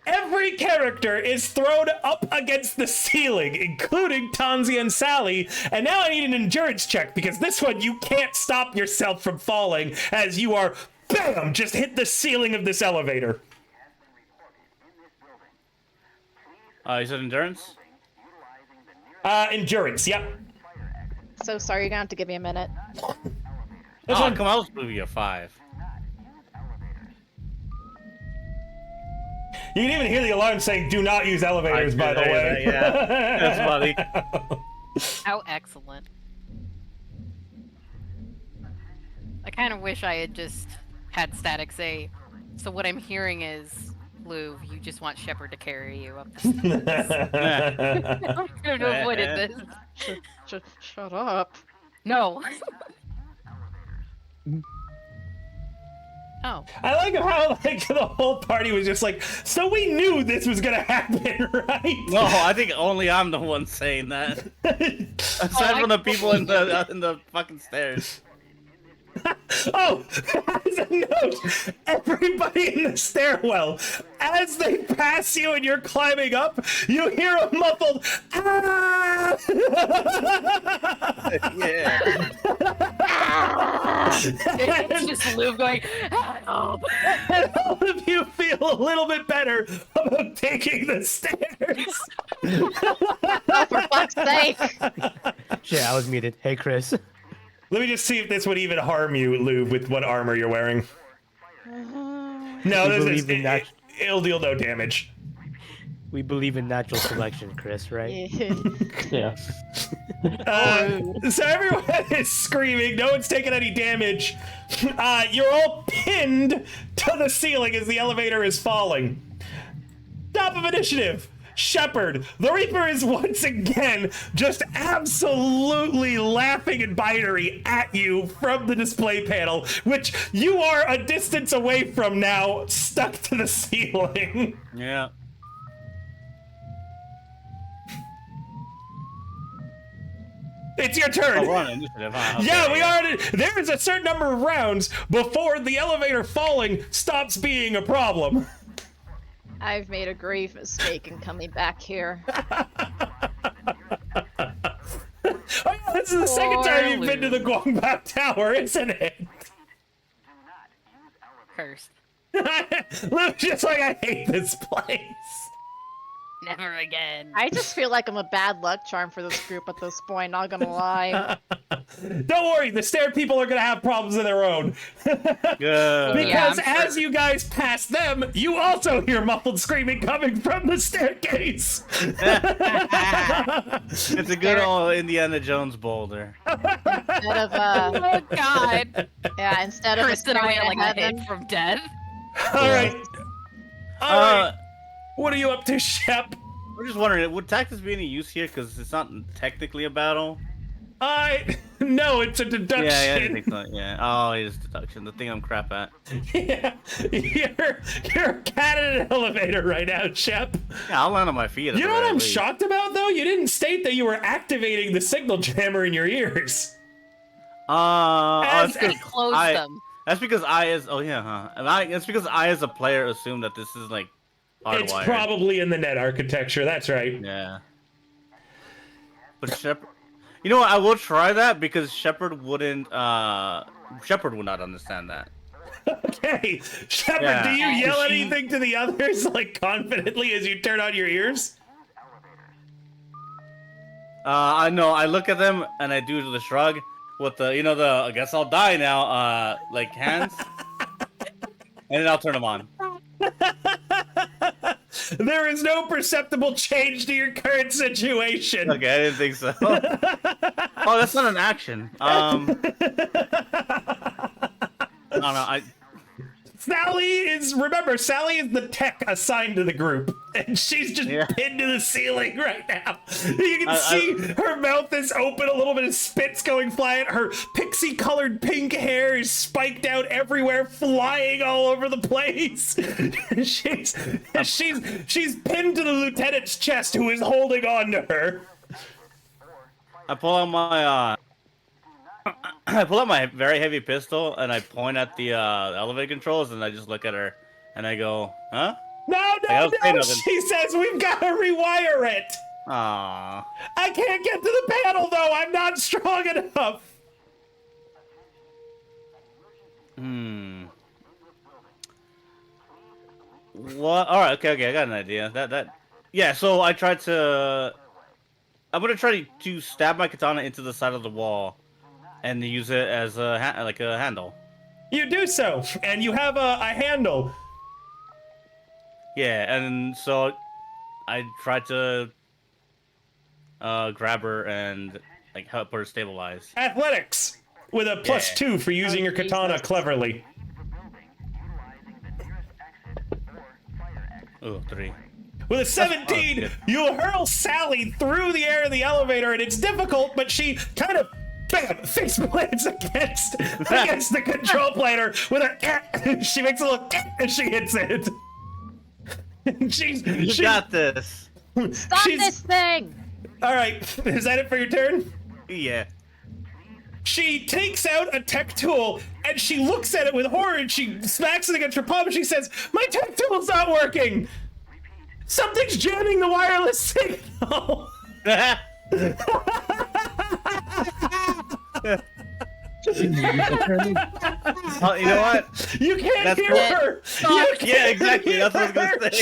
[SPEAKER 1] Every character is thrown up against the ceiling, including Tanzi and Sally. And now I need an endurance check, because this one you can't stop yourself from falling as you are, bam, just hit the ceiling of this elevator.
[SPEAKER 3] You said endurance?
[SPEAKER 1] Endurance, yep.
[SPEAKER 10] So sorry, you're gonna have to give me a minute.
[SPEAKER 1] This
[SPEAKER 3] Oh,
[SPEAKER 1] one-
[SPEAKER 3] come on, let's move you a 5.
[SPEAKER 1] You can even hear the alarm saying, "Do not use elevators," by the way.
[SPEAKER 3] Yeah, that's funny.
[SPEAKER 4] How excellent. I kind of wish I had just had Static say, so what I'm hearing is, Lou, you just want Shepard to carry you up the stairs. I could have avoided this.
[SPEAKER 10] Shut up.
[SPEAKER 4] No. Oh.
[SPEAKER 1] I like how the whole party was just like, so we knew this was gonna happen, right?
[SPEAKER 3] No, I think only I'm the one saying that. Aside from the people in the fucking stairs.
[SPEAKER 1] Oh, as a note, everybody in the stairwell, as they pass you and you're climbing up, you hear a muffled "ah!"
[SPEAKER 3] Yeah.
[SPEAKER 4] It's just Lou going, help.
[SPEAKER 1] And all of you feel a little bit better about taking the stairs.
[SPEAKER 10] Oh, for fuck's sake!
[SPEAKER 2] Shit, I was muted. Hey, Chris.
[SPEAKER 1] Let me just see if this would even harm you, Lou, with what armor you're wearing. No, this is,
[SPEAKER 2] believe in that.
[SPEAKER 1] it'll deal no damage.
[SPEAKER 2] We believe in natural selection, Chris, right?
[SPEAKER 6] Yeah.
[SPEAKER 1] So everyone is screaming. No one's taking any damage. You're all pinned to the ceiling as the elevator is falling. Top of initiative. Shepard, the Reaper is once again just absolutely laughing in binary at you from the display panel, which you are a distance away from now, stuck to the ceiling.
[SPEAKER 3] Yeah.
[SPEAKER 1] It's your turn.
[SPEAKER 3] Oh, we're on initiative, huh? Okay,
[SPEAKER 1] Yeah, we are. There is a certain number of rounds before the elevator falling stops being a problem.
[SPEAKER 10] I've made a grave mistake in coming back here.
[SPEAKER 1] Oh, yeah, this is the second time you've been to the Guangbao Tower, isn't it?
[SPEAKER 4] Cursed.
[SPEAKER 1] Luke's just like, I hate this place.
[SPEAKER 4] Never again.
[SPEAKER 10] I just feel like I'm a bad luck charm for this group at this point, not gonna lie.
[SPEAKER 1] Don't worry, the stair people are gonna have problems of their own.
[SPEAKER 3] Good.
[SPEAKER 1] Because
[SPEAKER 4] I'm
[SPEAKER 1] as you guys pass them, you also hear muffled screaming coming from the staircase.
[SPEAKER 3] It's a good old Indiana Jones boulder.
[SPEAKER 10] Instead of
[SPEAKER 4] Oh God.
[SPEAKER 10] yeah, instead of
[SPEAKER 4] Chris and I
[SPEAKER 10] staring
[SPEAKER 4] are
[SPEAKER 10] at
[SPEAKER 4] like a
[SPEAKER 10] heaven,
[SPEAKER 4] hit from death.
[SPEAKER 1] All right. All right. What are you up to, Shep?
[SPEAKER 3] I'm just wondering, would tactics be any use here? Because it's not technically a battle.
[SPEAKER 1] No, it's a deduction.
[SPEAKER 3] Yeah, I didn't think so. Yeah. Oh, it is deduction. The thing I'm crap at.
[SPEAKER 1] Yeah, you're a cat in an elevator right now, Shep.
[SPEAKER 3] Yeah, I'll land on my feet.
[SPEAKER 1] You know what I'm shocked about, though? You didn't state that you were activating the signal jammer in your ears.
[SPEAKER 3] That's
[SPEAKER 4] Close them.
[SPEAKER 3] That's because that's because I as a player assume that this is like hardwired.
[SPEAKER 1] It's probably in the net architecture. That's right.
[SPEAKER 3] Yeah. But Shepard, you know what? I will try that because Shepard wouldn't. Shepard would not understand that.
[SPEAKER 1] Okay, Shepard,
[SPEAKER 3] Yeah.
[SPEAKER 1] do you yell anything to the others like confidently as you turn on your ears?
[SPEAKER 3] I know. I look at them and I do the shrug with the I guess I'll die now like hands, and then I'll turn them on.
[SPEAKER 1] There is no perceptible change to your current situation.
[SPEAKER 3] Okay, I didn't think so. Oh, that's not an action. I don't know.
[SPEAKER 1] Sally is the tech assigned to the group, and she's just pinned to the ceiling right now. You can see her mouth is open, a little bit of spit's going flying. Her pixie-colored pink hair is spiked out everywhere, flying all over the place. she's pinned to the lieutenant's chest, who is holding on to her.
[SPEAKER 3] I pull out my I pull out my very heavy pistol and I point at the elevator controls and I just look at her and I go, huh?
[SPEAKER 1] No, she says we've got to rewire it.
[SPEAKER 3] Aww.
[SPEAKER 1] I can't get to the panel though. I'm not strong enough.
[SPEAKER 3] What? All right. Okay. I got an idea. Yeah. So I'm gonna try to stab my katana into the side of the wall, and use it as a handle.
[SPEAKER 1] You do so, and you have a handle.
[SPEAKER 3] Yeah, and so I tried to grab her and help her stabilize.
[SPEAKER 1] Athletics with a +2 for using your katana cleverly.
[SPEAKER 3] Oh, 3.
[SPEAKER 1] With a 17, you hurl Sally through the air of the elevator, and it's difficult, but she kind of face plants against the control planer with a she makes a little and she hits it.
[SPEAKER 3] You got this.
[SPEAKER 10] Stop this thing!
[SPEAKER 1] All right, is that it for your turn?
[SPEAKER 3] Yeah.
[SPEAKER 1] She takes out a tech tool and she looks at it with horror and she smacks it against her palm and she says, "My tech tool's not working! Something's jamming the wireless signal!"
[SPEAKER 3] You know what?
[SPEAKER 1] You can't hear her!
[SPEAKER 3] Yeah, exactly. That's what I was gonna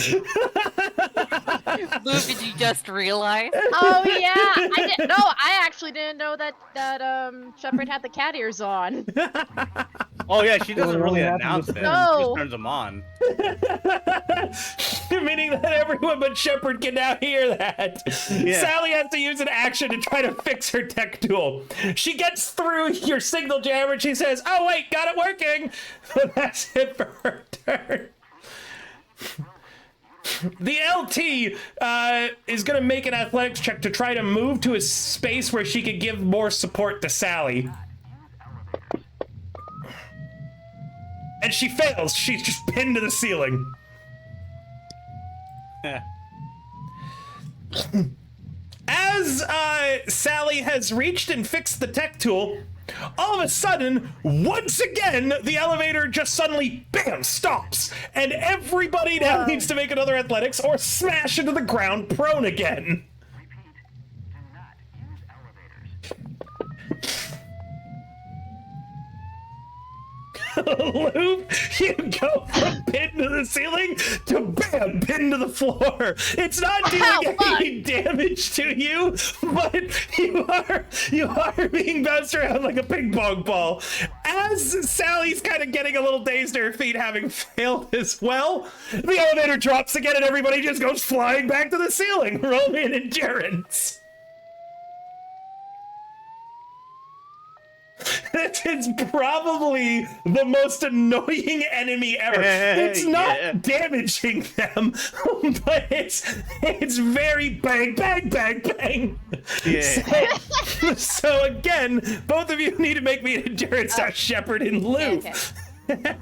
[SPEAKER 3] say.
[SPEAKER 4] Lou, did you just realize?
[SPEAKER 10] Oh yeah, I actually didn't know that Shepard had the cat ears on.
[SPEAKER 3] Oh yeah, she doesn't really announce them.
[SPEAKER 10] No.
[SPEAKER 3] She just turns them on.
[SPEAKER 1] Meaning that everyone but Shepard can now hear that.
[SPEAKER 3] Yeah.
[SPEAKER 1] Sally has to use an action to try to fix her tech tool. She gets through your signal jammer and she says, "Oh wait, got it working." That's it for her turn. The LT is going to make an athletics check to try to move to a space where she could give more support to Sally. And she fails. She's just pinned to the ceiling. As Sally has reached and fixed the tech tool, all of a sudden, once again, the elevator just suddenly, bam, stops. And everybody now needs to make another athletics or smash into the ground prone again. Loop, you go from pin to the ceiling to bam, pin to the floor. It's not doing any damage to you, but you are being bounced around like a ping pong ball. As Sally's kind of getting a little dazed to her feet, having failed as well, the elevator drops again and everybody just goes flying back to the ceiling. Roll me an endurance. That's is probably the most annoying enemy ever. It's not
[SPEAKER 3] Yeah.
[SPEAKER 1] damaging them, but it's very bang, bang, bang, bang.
[SPEAKER 3] Yeah.
[SPEAKER 1] So again, both of you need to make me an endurance test, Shepard and Lou.
[SPEAKER 10] Okay.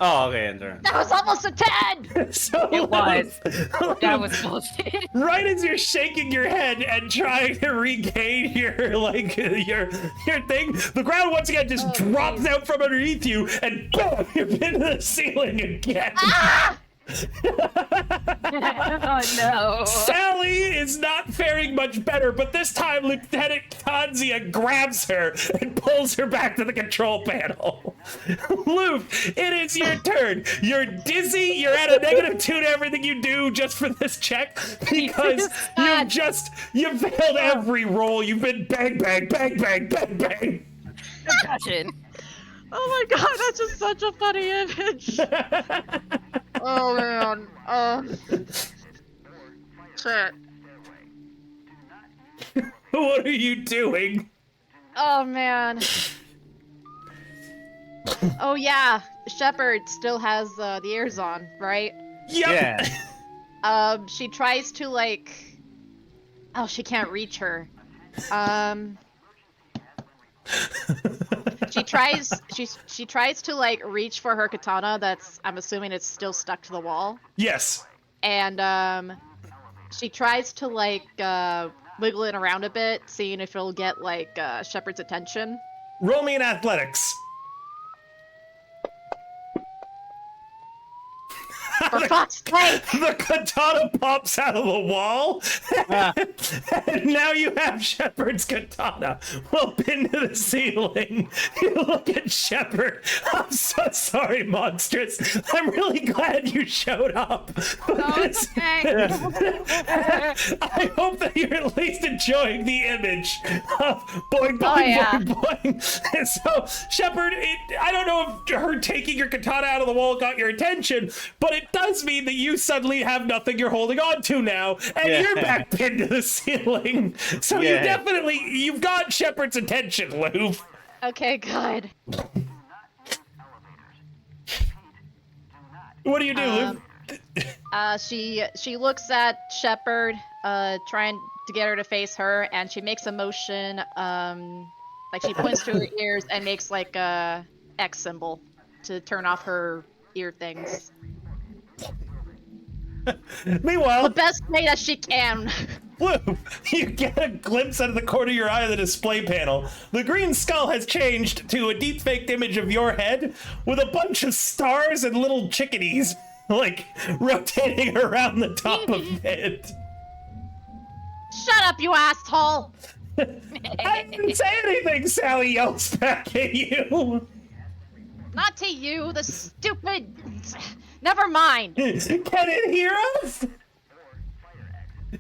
[SPEAKER 3] Oh, okay, enter.
[SPEAKER 10] That was almost a 10!
[SPEAKER 1] So
[SPEAKER 4] It was.
[SPEAKER 1] Lou,
[SPEAKER 4] That was bullshit.
[SPEAKER 1] right as you're shaking your head and trying to regain your like your thing, the ground once again just drops out from underneath you, and boom, you're into the ceiling again.
[SPEAKER 10] Ah!
[SPEAKER 4] Oh no.
[SPEAKER 1] Sally is not faring much better, but this time Lieutenant Tanzia grabs her and pulls her back to the control panel. Luke, it is your turn. You're dizzy. You're at a -2 to everything you do just for this check because you failed every roll. You've been bang, bang, bang, bang, bang, bang.
[SPEAKER 4] Concussion.
[SPEAKER 10] Oh my god, that's just such a funny image. Oh man. Shit.
[SPEAKER 1] What are you doing?
[SPEAKER 10] Oh man. Oh yeah, Shepard still has the ears on, right?
[SPEAKER 1] Yep.
[SPEAKER 3] Yeah.
[SPEAKER 10] She tries to like. Oh, she can't reach her. She tries to like reach for her katana. I'm assuming it's still stuck to the wall.
[SPEAKER 1] Yes.
[SPEAKER 10] And she tries to like wiggle it around a bit, seeing if it'll get like Shepard's attention.
[SPEAKER 1] Roll me in athletics.
[SPEAKER 10] For fuck's sake!
[SPEAKER 1] The katana pops out of the wall, and now you have Shepard's katana. Well, pinned to the ceiling. You look at Shepard. I'm so sorry, Monstrous. I'm really glad you showed up.
[SPEAKER 10] No, it's okay.
[SPEAKER 1] I hope that you're at least enjoying the image of boing, boing,
[SPEAKER 10] Oh, yeah.
[SPEAKER 1] boing, boing. And so, Shepard, I don't know if her taking your katana out of the wall got your attention, but it does mean that you suddenly have nothing you're holding on to now, and you're back pinned to the ceiling. So you've got Shepard's attention, Lou.
[SPEAKER 10] Okay, good.
[SPEAKER 1] What do you do, Lou?
[SPEAKER 10] She looks at Shepard, trying to get her to face her, and she makes a motion, like she points to her ears and makes like a X symbol to turn off her ear things.
[SPEAKER 1] Meanwhile,
[SPEAKER 10] The best way that she can.
[SPEAKER 1] Lou, you get a glimpse out of the corner of your eye of the display panel. The green skull has changed to a deep faked image of your head with a bunch of stars and little chickadees, like, rotating around the top of it.
[SPEAKER 10] Shut up, you asshole!
[SPEAKER 1] I didn't say anything, Sally yells back at you.
[SPEAKER 10] Not to you, the stupid. Never mind.
[SPEAKER 1] Can it hear us?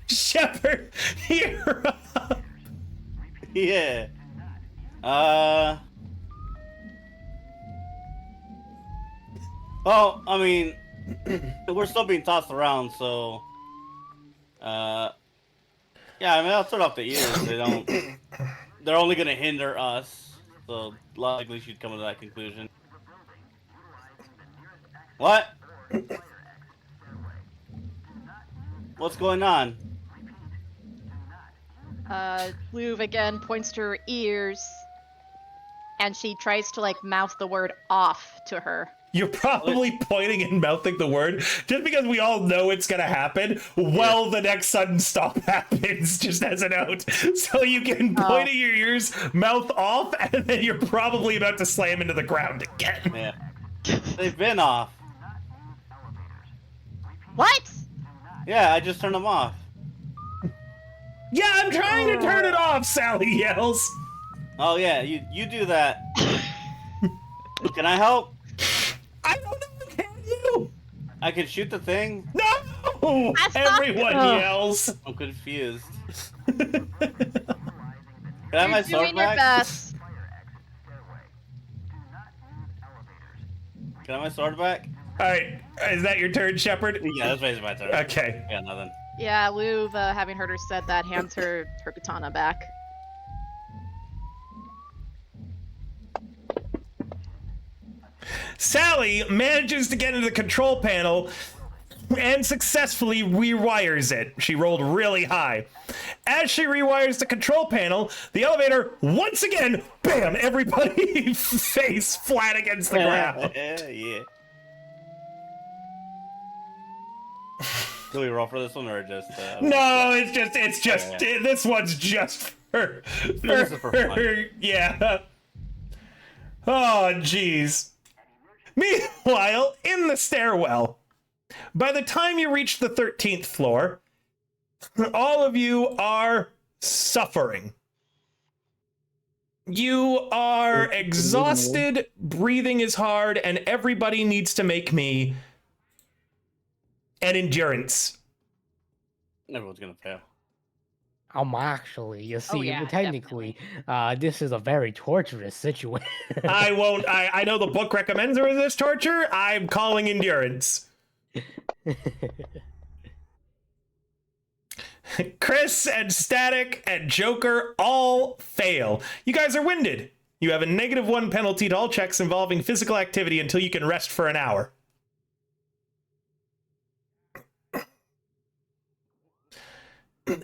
[SPEAKER 1] Shepard, hear up.
[SPEAKER 3] Yeah. Well, I mean, we're still being tossed around, so. Yeah, I mean, I'll turn off the ears. They're only gonna hinder us, so logically she'd come to that conclusion. What? What's going on?
[SPEAKER 10] Louv again points to her ears, and she tries to like mouth the word off to her.
[SPEAKER 1] You're probably pointing and mouthing the word just because we all know it's gonna happen while the next sudden stop happens, just as a note. So you can point at your ears, mouth off, and then you're probably about to slam into the ground again.
[SPEAKER 3] Yeah. They've been off.
[SPEAKER 10] What?
[SPEAKER 3] Yeah, I just turned them off.
[SPEAKER 1] Yeah, I'm trying to turn it off, Sally yells.
[SPEAKER 3] Oh yeah, you do that. Can I help?
[SPEAKER 1] I don't know, can you?
[SPEAKER 3] I can shoot the thing?
[SPEAKER 1] No!
[SPEAKER 10] That's not-
[SPEAKER 1] Everyone
[SPEAKER 10] Ugh.
[SPEAKER 1] yells.
[SPEAKER 3] I'm confused. Can I have my
[SPEAKER 10] You're
[SPEAKER 3] sword
[SPEAKER 10] doing your
[SPEAKER 3] back?
[SPEAKER 10] best.
[SPEAKER 3] Can I have my sword back?
[SPEAKER 1] Alright, is that your turn, Shepard?
[SPEAKER 3] Yeah, that's basically my turn.
[SPEAKER 1] Okay.
[SPEAKER 3] Yeah, nothing.
[SPEAKER 10] Yeah, Louv, having heard her said that, hands her katana back.
[SPEAKER 1] Sally manages to get into the control panel and successfully rewires it. She rolled really high. As she rewires the control panel, the elevator, once again, bam, everybody face flat against the ground.
[SPEAKER 3] Yeah. Do we roll for this one or just?
[SPEAKER 1] No, it's just, this one's just for
[SPEAKER 3] This is for fun.
[SPEAKER 1] yeah. Oh, jeez. Meanwhile, in the stairwell, by the time you reach the 13th floor, all of you are suffering. You are exhausted, breathing is hard, and everybody needs to make me an endurance.
[SPEAKER 3] Everyone's gonna fail.
[SPEAKER 2] Actually, you see,
[SPEAKER 4] yeah,
[SPEAKER 2] technically, this is a very torturous situation.
[SPEAKER 1] I know the book recommends resist torture. I'm calling endurance. Chris and Static and Joker all fail. You guys are winded. You have a -1 penalty to all checks involving physical activity until you can rest for an hour.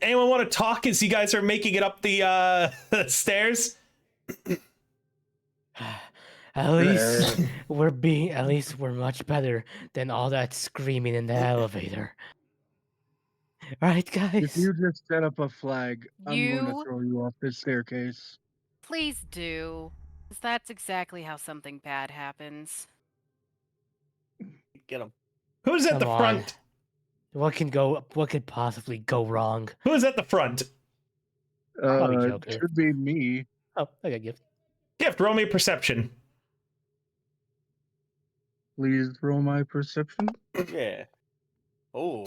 [SPEAKER 1] Anyone want to talk as you guys are making it up the stairs?
[SPEAKER 2] At least we're much better than all that screaming in the elevator. Right,
[SPEAKER 7] If
[SPEAKER 2] guys?
[SPEAKER 7] you just set up a flag, I'm going
[SPEAKER 4] You-
[SPEAKER 7] to throw you off this staircase.
[SPEAKER 4] Please do. 'Cause that's exactly how something bad happens.
[SPEAKER 3] Get him.
[SPEAKER 1] Who's at the
[SPEAKER 2] Come on.
[SPEAKER 1] front?
[SPEAKER 2] What could possibly go wrong?
[SPEAKER 1] Who's at the front?
[SPEAKER 2] Probably Joker.
[SPEAKER 7] Should be me.
[SPEAKER 2] Oh, I got a gift.
[SPEAKER 1] Gift, roll me perception.
[SPEAKER 7] Please roll my perception.
[SPEAKER 3] Yeah. Oh.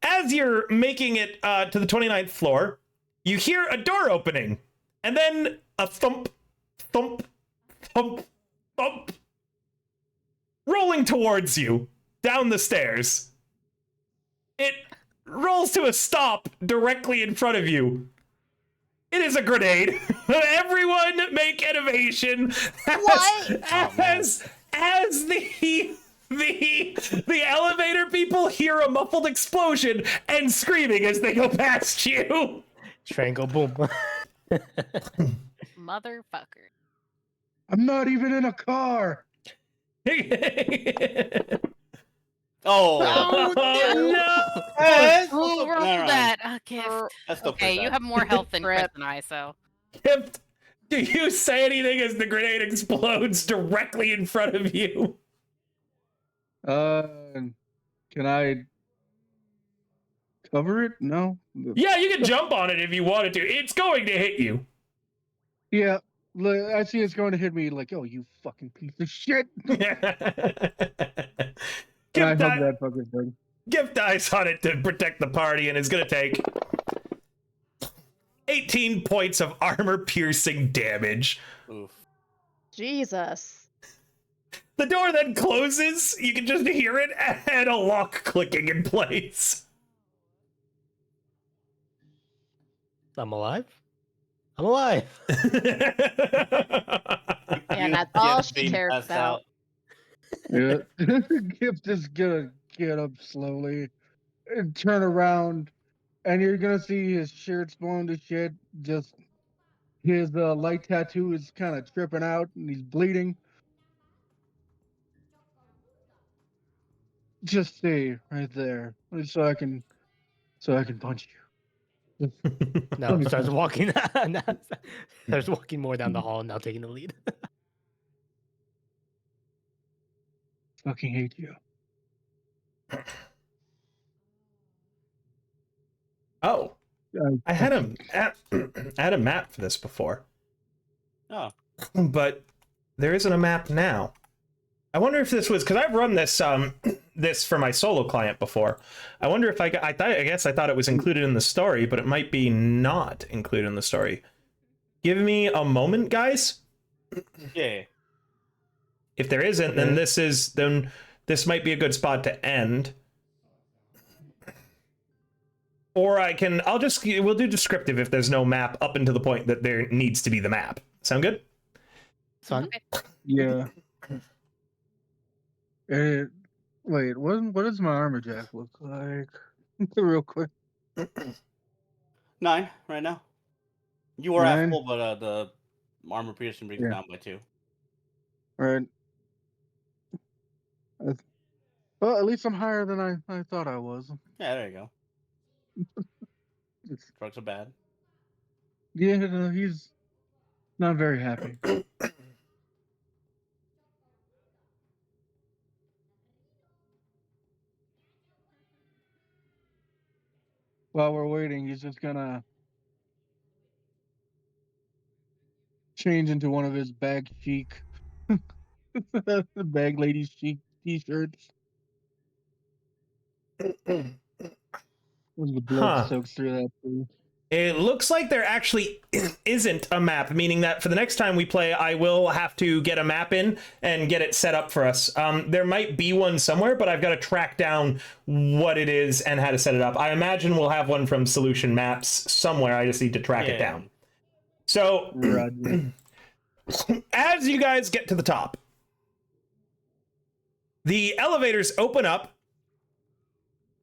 [SPEAKER 1] As you're making it to the 29th floor, you hear a door opening, and then a thump, thump, thump, thump, rolling towards you down the stairs. It rolls to a stop directly in front of you. It is a grenade. Everyone make an evasion as the elevator people hear a muffled explosion and screaming as they go past you.
[SPEAKER 2] Strangle boom.
[SPEAKER 4] Motherfucker.
[SPEAKER 7] I'm not even in a car.
[SPEAKER 3] Oh.
[SPEAKER 4] Who rolled that? Gift.
[SPEAKER 3] That's still
[SPEAKER 4] Okay,
[SPEAKER 3] pretty
[SPEAKER 4] you
[SPEAKER 3] bad.
[SPEAKER 4] have more health than Chris
[SPEAKER 10] Rip.
[SPEAKER 4] and I, so.
[SPEAKER 1] Gift, do you say anything as the grenade explodes directly in front of you?
[SPEAKER 7] Can I cover it? No.
[SPEAKER 1] Yeah, you can jump on it if you wanted to. It's going to hit you.
[SPEAKER 7] Yeah. I see it's going to hit me like, oh, you fucking piece of shit. And I hug that fucking thing.
[SPEAKER 1] Gift dice on it to protect the party, and it's going to take 18 points of armor-piercing damage.
[SPEAKER 3] Oof.
[SPEAKER 10] Jesus.
[SPEAKER 1] The door then closes. You can just hear it and a lock clicking in place.
[SPEAKER 2] I'm alive. I'm alive.
[SPEAKER 10] And that's
[SPEAKER 3] You
[SPEAKER 10] all
[SPEAKER 3] get
[SPEAKER 10] she
[SPEAKER 3] being
[SPEAKER 10] cares
[SPEAKER 3] passed
[SPEAKER 10] about.
[SPEAKER 3] out.
[SPEAKER 7] Yeah. Gift is gonna get up slowly and turn around, and you're gonna see his shirt's blown to shit. Just his light tattoo is kind of tripping out, and he's bleeding. Just stay right there, so I can punch you.
[SPEAKER 2] No, starts walking. Starts walking more down the hall, now taking the lead.
[SPEAKER 7] Fucking hate you.
[SPEAKER 1] Oh, I had a map for this before,
[SPEAKER 3] Oh.
[SPEAKER 1] but there isn't a map now. I wonder if this was because I've run this this for my solo client before. I wonder if I guess I thought it was included in the story, but it might be not included in the story. Give me a moment, guys.
[SPEAKER 3] Yeah.
[SPEAKER 1] If there isn't, then this might be a good spot to end. Or we'll do descriptive if there's no map up until the point that there needs to be the map. Sound good?
[SPEAKER 2] It's fun.
[SPEAKER 4] Okay.
[SPEAKER 7] Yeah. It, wait, what does my armor jack look like? Real quick.
[SPEAKER 3] 9 right now. You were at
[SPEAKER 7] 9?
[SPEAKER 3] full, but the armor piercing brings
[SPEAKER 7] Yeah.
[SPEAKER 3] down by 2.
[SPEAKER 7] Right. Well, at least I'm higher than I thought I was.
[SPEAKER 3] Yeah, there you go.
[SPEAKER 7] It's,
[SPEAKER 3] Trucks are bad.
[SPEAKER 7] yeah, no, he's not very happy. While we're waiting, he's just gonna change into one of his bag chic, bag lady chic t-shirts. When the blood
[SPEAKER 1] Huh.
[SPEAKER 7] soaks through that too.
[SPEAKER 1] It looks like there actually isn't a map, meaning that for the next time we play, I will have to get a map in and get it set up for us. There might be one somewhere, but I've got to track down what it is and how to set it up. I imagine we'll have one from Solution Maps somewhere. I just need to track it down. So, as you guys get to the top, the elevators open up.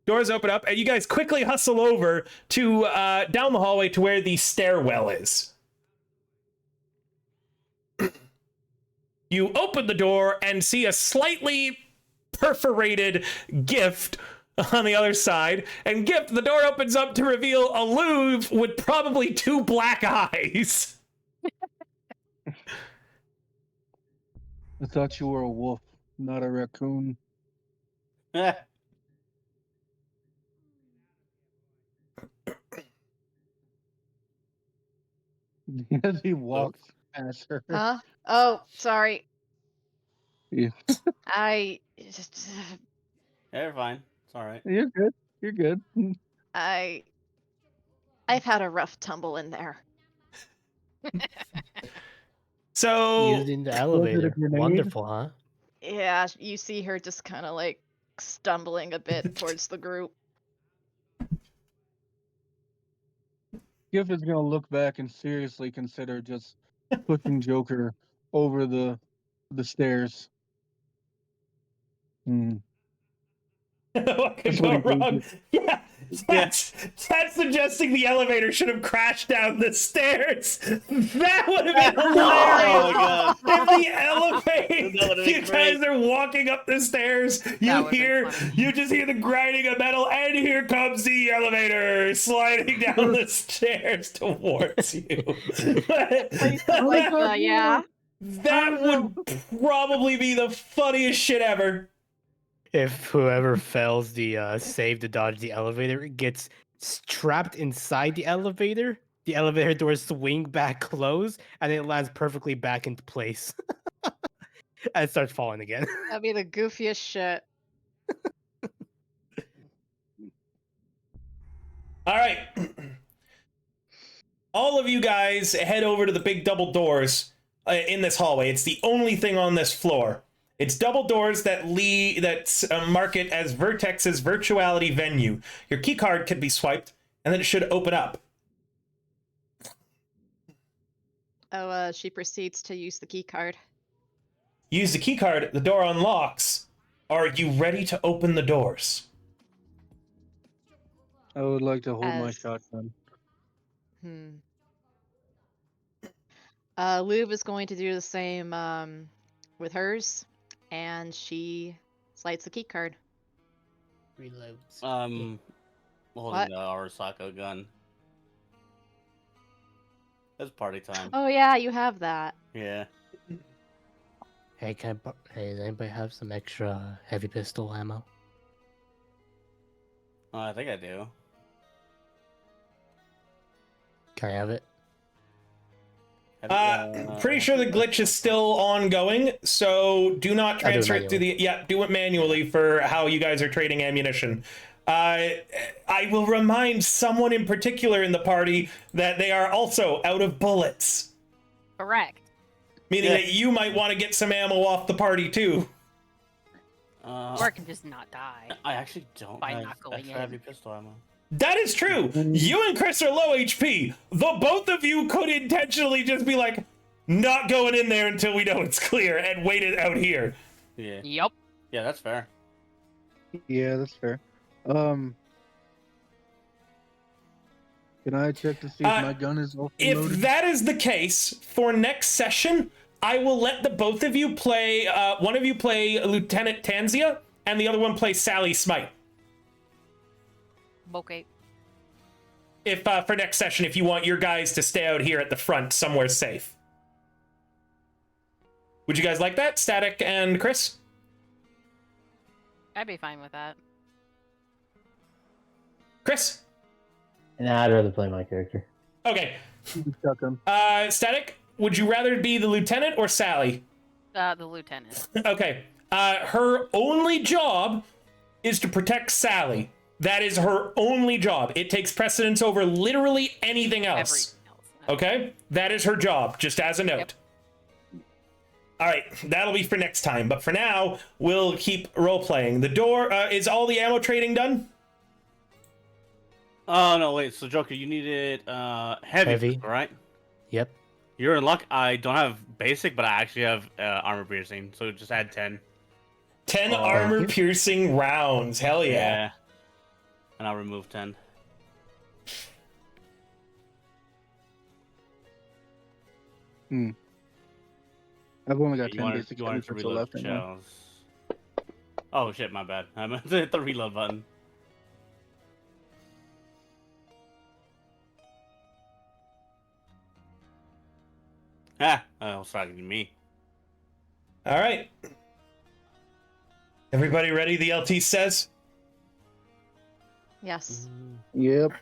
[SPEAKER 1] Doors open up, and you guys quickly hustle over to down the hallway to where the stairwell is. You open the door and see a slightly perforated Gift on the other side. And Gift, the door opens up to reveal a Louvre with probably 2 black eyes.
[SPEAKER 7] I thought you were a wolf, not a raccoon. As he walks past her.
[SPEAKER 10] Huh? Oh, sorry.
[SPEAKER 7] Yeah.
[SPEAKER 10] I
[SPEAKER 3] Yeah, you're fine. It's all right.
[SPEAKER 7] You're good. You're good.
[SPEAKER 10] I've had a rough tumble in there.
[SPEAKER 1] So
[SPEAKER 2] Using the elevator. Wonderful, huh?
[SPEAKER 10] Yeah, you see her just kind of like stumbling a bit towards the group.
[SPEAKER 7] Giff is gonna look back and seriously consider just pushing Joker over the stairs.
[SPEAKER 1] What could go wrong? Yeah, that's suggesting the elevator should have crashed down the stairs. That would have been hilarious.
[SPEAKER 3] Oh my god!
[SPEAKER 1] If the elevator, you guys are walking up the stairs, you just hear the grinding of metal, and here comes the elevator sliding down the stairs towards you.
[SPEAKER 10] Yeah.
[SPEAKER 1] That would probably be the funniest shit ever.
[SPEAKER 2] If whoever fails the save to dodge the elevator gets trapped inside the elevator doors swing back closed, and it lands perfectly back into place. And it starts falling again.
[SPEAKER 10] That'd be the goofiest shit.
[SPEAKER 1] All right. All of you guys head over to the big double doors in this hallway. It's the only thing on this floor. It's double doors that mark it as Vertex's virtuality venue. Your keycard can be swiped, and then it should open up.
[SPEAKER 10] Oh, she proceeds to use the key card.
[SPEAKER 1] Use the keycard, the door unlocks. Are you ready to open the doors?
[SPEAKER 7] I would like to hold my shotgun.
[SPEAKER 10] Lube is going to do the same with hers, and she slides the key card.
[SPEAKER 2] Reloads.
[SPEAKER 3] Holding the Arasaka gun. It's party time.
[SPEAKER 10] Oh yeah, you have that.
[SPEAKER 3] Yeah.
[SPEAKER 2] Hey, does anybody have some extra heavy pistol ammo?
[SPEAKER 3] Oh, I think I do.
[SPEAKER 2] Can I have it?
[SPEAKER 1] Pretty sure the glitch is still ongoing, so do not transfer it to the... Yeah, do it manually for how you guys are trading ammunition. I will remind someone in particular in the party that they are also out of bullets.
[SPEAKER 4] Correct.
[SPEAKER 1] Meaning that you might want to get some ammo off the party, too.
[SPEAKER 4] Or I can just not die.
[SPEAKER 3] I actually don't
[SPEAKER 4] by
[SPEAKER 3] have
[SPEAKER 4] not going
[SPEAKER 3] extra
[SPEAKER 4] in.
[SPEAKER 3] heavy pistol ammo.
[SPEAKER 1] That is true. You and Chris are low HP. The both of you could intentionally just be like, Not going in there until we know it's clear and wait it out here.
[SPEAKER 3] Yeah.
[SPEAKER 4] Yep.
[SPEAKER 3] Yeah, that's fair.
[SPEAKER 7] Yeah, that's fair. Can I check to see if my gun is also
[SPEAKER 1] If
[SPEAKER 7] loaded?
[SPEAKER 1] that is the case, for next session, I will let the both of you play, one of you play Lieutenant Tanzia, and the other one play Sally Smite.
[SPEAKER 4] Okay.
[SPEAKER 1] If, for next session, if you want your guys to stay out here at the front, somewhere safe. Would you guys like that, Static and Chris?
[SPEAKER 4] I'd be fine with that.
[SPEAKER 1] Chris?
[SPEAKER 6] Nah, I'd rather play my character.
[SPEAKER 1] Okay.
[SPEAKER 7] Stuck him.
[SPEAKER 1] Static, would you rather be the lieutenant or Sally?
[SPEAKER 4] The lieutenant.
[SPEAKER 1] Okay. Her only job is to protect Sally. That is her only job. It takes precedence over literally anything else.
[SPEAKER 4] Everything else.
[SPEAKER 1] Okay? That is her job, just as a note.
[SPEAKER 4] Yep.
[SPEAKER 1] All right, that'll be for next time. But for now, we'll keep role-playing. The door, is all the ammo trading done?
[SPEAKER 3] Oh, no, wait. So, Joker, you needed heavy,
[SPEAKER 2] Heavy.
[SPEAKER 3] right?
[SPEAKER 2] Yep.
[SPEAKER 3] You're in luck. I don't have basic, but I actually have armor piercing. So just add 10.
[SPEAKER 1] 10
[SPEAKER 3] Oh.
[SPEAKER 1] armor-piercing rounds. Hell yeah.
[SPEAKER 3] And I'll remove 10.
[SPEAKER 7] I've only got
[SPEAKER 3] You
[SPEAKER 7] 10
[SPEAKER 3] wanted,
[SPEAKER 7] basic
[SPEAKER 3] you wanted to
[SPEAKER 7] chemicals
[SPEAKER 3] reload
[SPEAKER 7] left
[SPEAKER 3] the
[SPEAKER 7] right now.
[SPEAKER 3] shells. Oh, shit, my bad. I meant to hit the reload button. Ah, I was talking to me.
[SPEAKER 1] All right. Everybody ready, the LT says?
[SPEAKER 10] Yes.
[SPEAKER 7] Yep.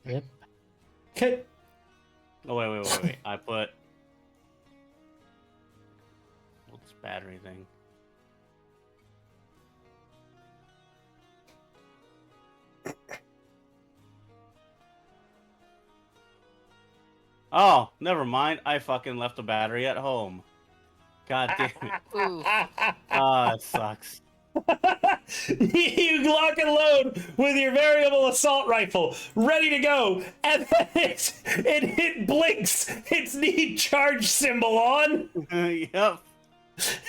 [SPEAKER 2] Yep.
[SPEAKER 1] Okay.
[SPEAKER 3] Oh, wait. I put... What's this battery thing? Oh, never mind. I fucking left the battery at home. God damn it.
[SPEAKER 4] Ooh.
[SPEAKER 3] Ah, it sucks.
[SPEAKER 1] You lock and load with your variable assault rifle, ready to go, and then it blinks its need charge symbol on.
[SPEAKER 3] Yep.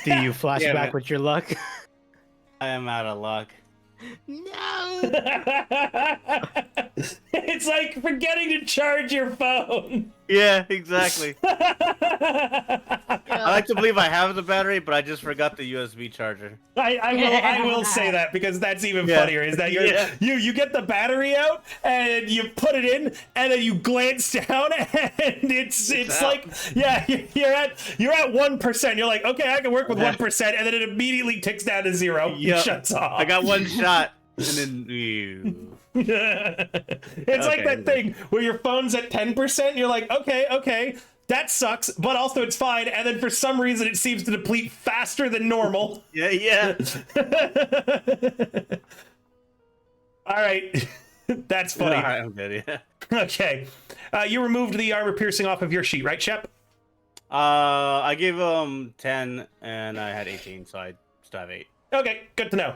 [SPEAKER 2] Do you flash
[SPEAKER 3] Yeah,
[SPEAKER 2] back
[SPEAKER 3] man.
[SPEAKER 2] with your luck?
[SPEAKER 3] I am out of luck.
[SPEAKER 2] No.
[SPEAKER 1] It's like forgetting to charge your phone.
[SPEAKER 3] Yeah, exactly. I like to believe I have the battery, but I just forgot the USB charger.
[SPEAKER 1] I will say that because that's even
[SPEAKER 3] Yeah.
[SPEAKER 1] funnier. Is that
[SPEAKER 3] Yeah.
[SPEAKER 1] you get the battery out and you put it in and then you glance down and it's
[SPEAKER 3] out.
[SPEAKER 1] like you're at 1%. You're like, okay, I can work with 1%, and then it immediately ticks down to 0.
[SPEAKER 3] Yep.
[SPEAKER 1] It shuts off.
[SPEAKER 3] I got one shot, and then ew.
[SPEAKER 1] It's like
[SPEAKER 3] Okay.
[SPEAKER 1] that thing where your phone's at 10%. You're like, okay, that sucks, but also it's fine. And then for some reason, it seems to deplete faster than normal.
[SPEAKER 3] Yeah.
[SPEAKER 1] All right, that's funny.
[SPEAKER 3] All right, I'm good. Yeah.
[SPEAKER 1] Okay, you removed the armor piercing off of your sheet, right, Shep?
[SPEAKER 3] I gave him 10, and I had 18, so I still have 8.
[SPEAKER 1] Okay, good to know.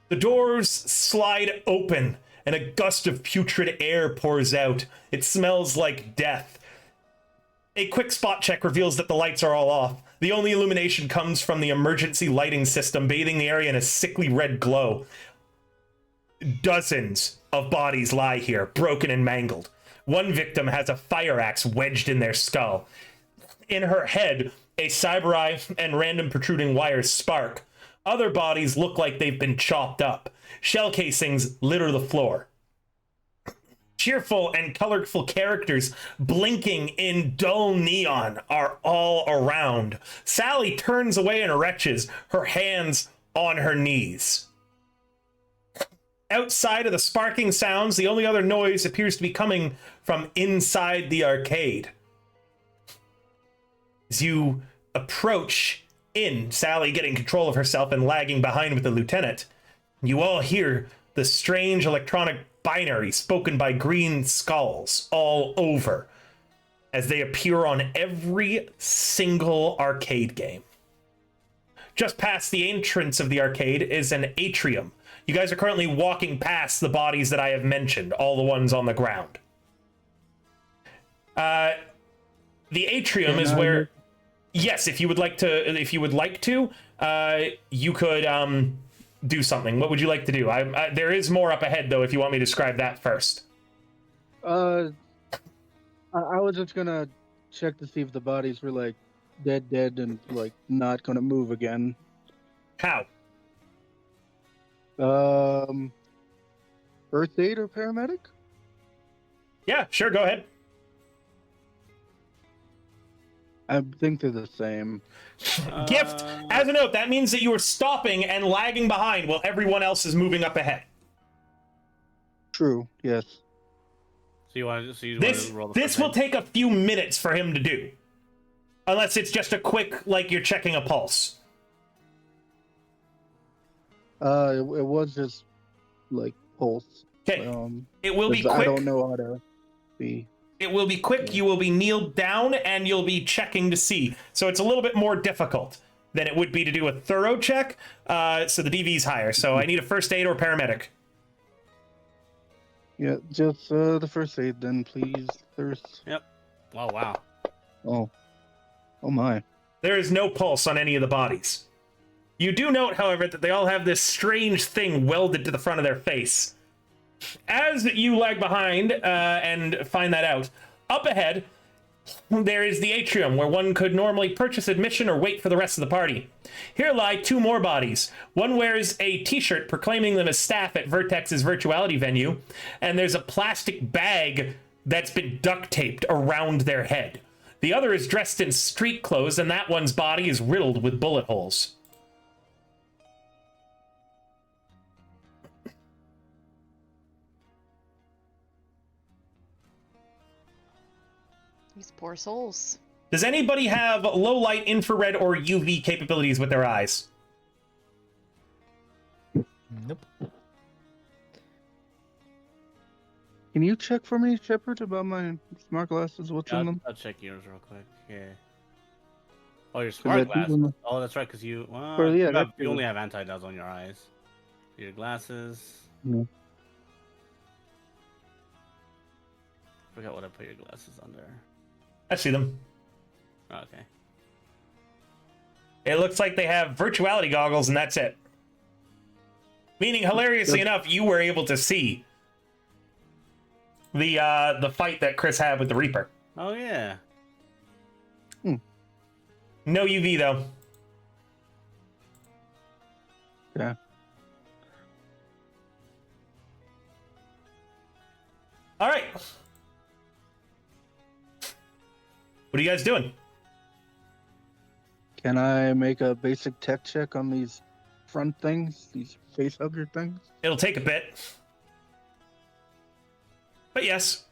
[SPEAKER 1] The doors slide open, and a gust of putrid air pours out. It smells like death. A quick spot check reveals that the lights are all off. The only illumination comes from the emergency lighting system, bathing the area in a sickly red glow. Dozens of bodies lie here, broken and mangled. One victim has a fire axe wedged in their skull. In her head, a cyber eye and random protruding wires spark. Other bodies look like they've been chopped up. Shell casings litter the floor. Cheerful and colorful characters blinking in dull neon are all around. Sally turns away and retches, her hands on her knees. Outside of the sparking sounds, the only other noise appears to be coming from inside the arcade. As you approach in, Sally getting control of herself and lagging behind with the lieutenant, you all hear the strange electronic binary spoken by green skulls all over as they appear on every single arcade game. Just past the entrance of the arcade is an atrium. You guys are currently walking past the bodies that I have mentioned, all the ones on the ground. The atrium
[SPEAKER 7] Can
[SPEAKER 1] is
[SPEAKER 7] I
[SPEAKER 1] where. Yes, if you would like to, you could do something. What would you like to do? There is more up ahead, though. If you want me to describe that first.
[SPEAKER 7] I was just gonna check to see if the bodies were like dead, and like not gonna move again.
[SPEAKER 1] How?
[SPEAKER 7] First aid or paramedic?
[SPEAKER 1] Yeah, sure. Go ahead.
[SPEAKER 7] I think they're the same.
[SPEAKER 1] Gift. As a note, that means that you are stopping and lagging behind while everyone else is moving up ahead.
[SPEAKER 7] True. Yes.
[SPEAKER 3] So you want to
[SPEAKER 1] This
[SPEAKER 3] roll the
[SPEAKER 1] will take a few minutes for him to do, unless it's just a quick, like you're checking a pulse.
[SPEAKER 7] It was just like pulse.
[SPEAKER 1] Okay. It will be quick.
[SPEAKER 7] I don't know how to be.
[SPEAKER 1] It will be quick. You will be kneeled down and you'll be checking to see. So it's a little bit more difficult than it would be to do a thorough check. So the DV is higher. So I need a first aid or paramedic.
[SPEAKER 7] Yeah, just the first aid then, please. First.
[SPEAKER 3] Yep. Oh, wow.
[SPEAKER 7] Oh my.
[SPEAKER 1] There is no pulse on any of the bodies. You do note, however, that they all have this strange thing welded to the front of their face. As you lag behind and find that out, up ahead, there is the atrium where one could normally purchase admission or wait for the rest of the party. Here lie two more bodies. One wears a t-shirt proclaiming them as staff at Vertex's virtuality venue, and there's a plastic bag that's been duct taped around their head. The other is dressed in street clothes, and that one's body is riddled with bullet holes.
[SPEAKER 10] These poor souls.
[SPEAKER 1] Does anybody have low light, infrared, or UV capabilities with their eyes?
[SPEAKER 2] Nope.
[SPEAKER 7] Can you check for me, Shepard, about my smart glasses? What's in them?
[SPEAKER 3] I'll check yours real quick. Yeah. Oh, your smart glasses. Oh, that's right, because you you only have anti-dows on your eyes. Your glasses.
[SPEAKER 7] Yeah.
[SPEAKER 3] Forgot what I put your glasses under.
[SPEAKER 1] I see them.
[SPEAKER 3] Okay.
[SPEAKER 1] It looks like they have virtuality goggles, and that's it. Meaning, hilariously enough, you were able to see the fight that Chris had with the Reaper.
[SPEAKER 3] Oh yeah.
[SPEAKER 1] No UV though.
[SPEAKER 7] Yeah.
[SPEAKER 1] All right. What are you guys doing?
[SPEAKER 7] Can I make a basic tech check on these front things, these face hugger things?
[SPEAKER 1] It'll take a bit. But yes.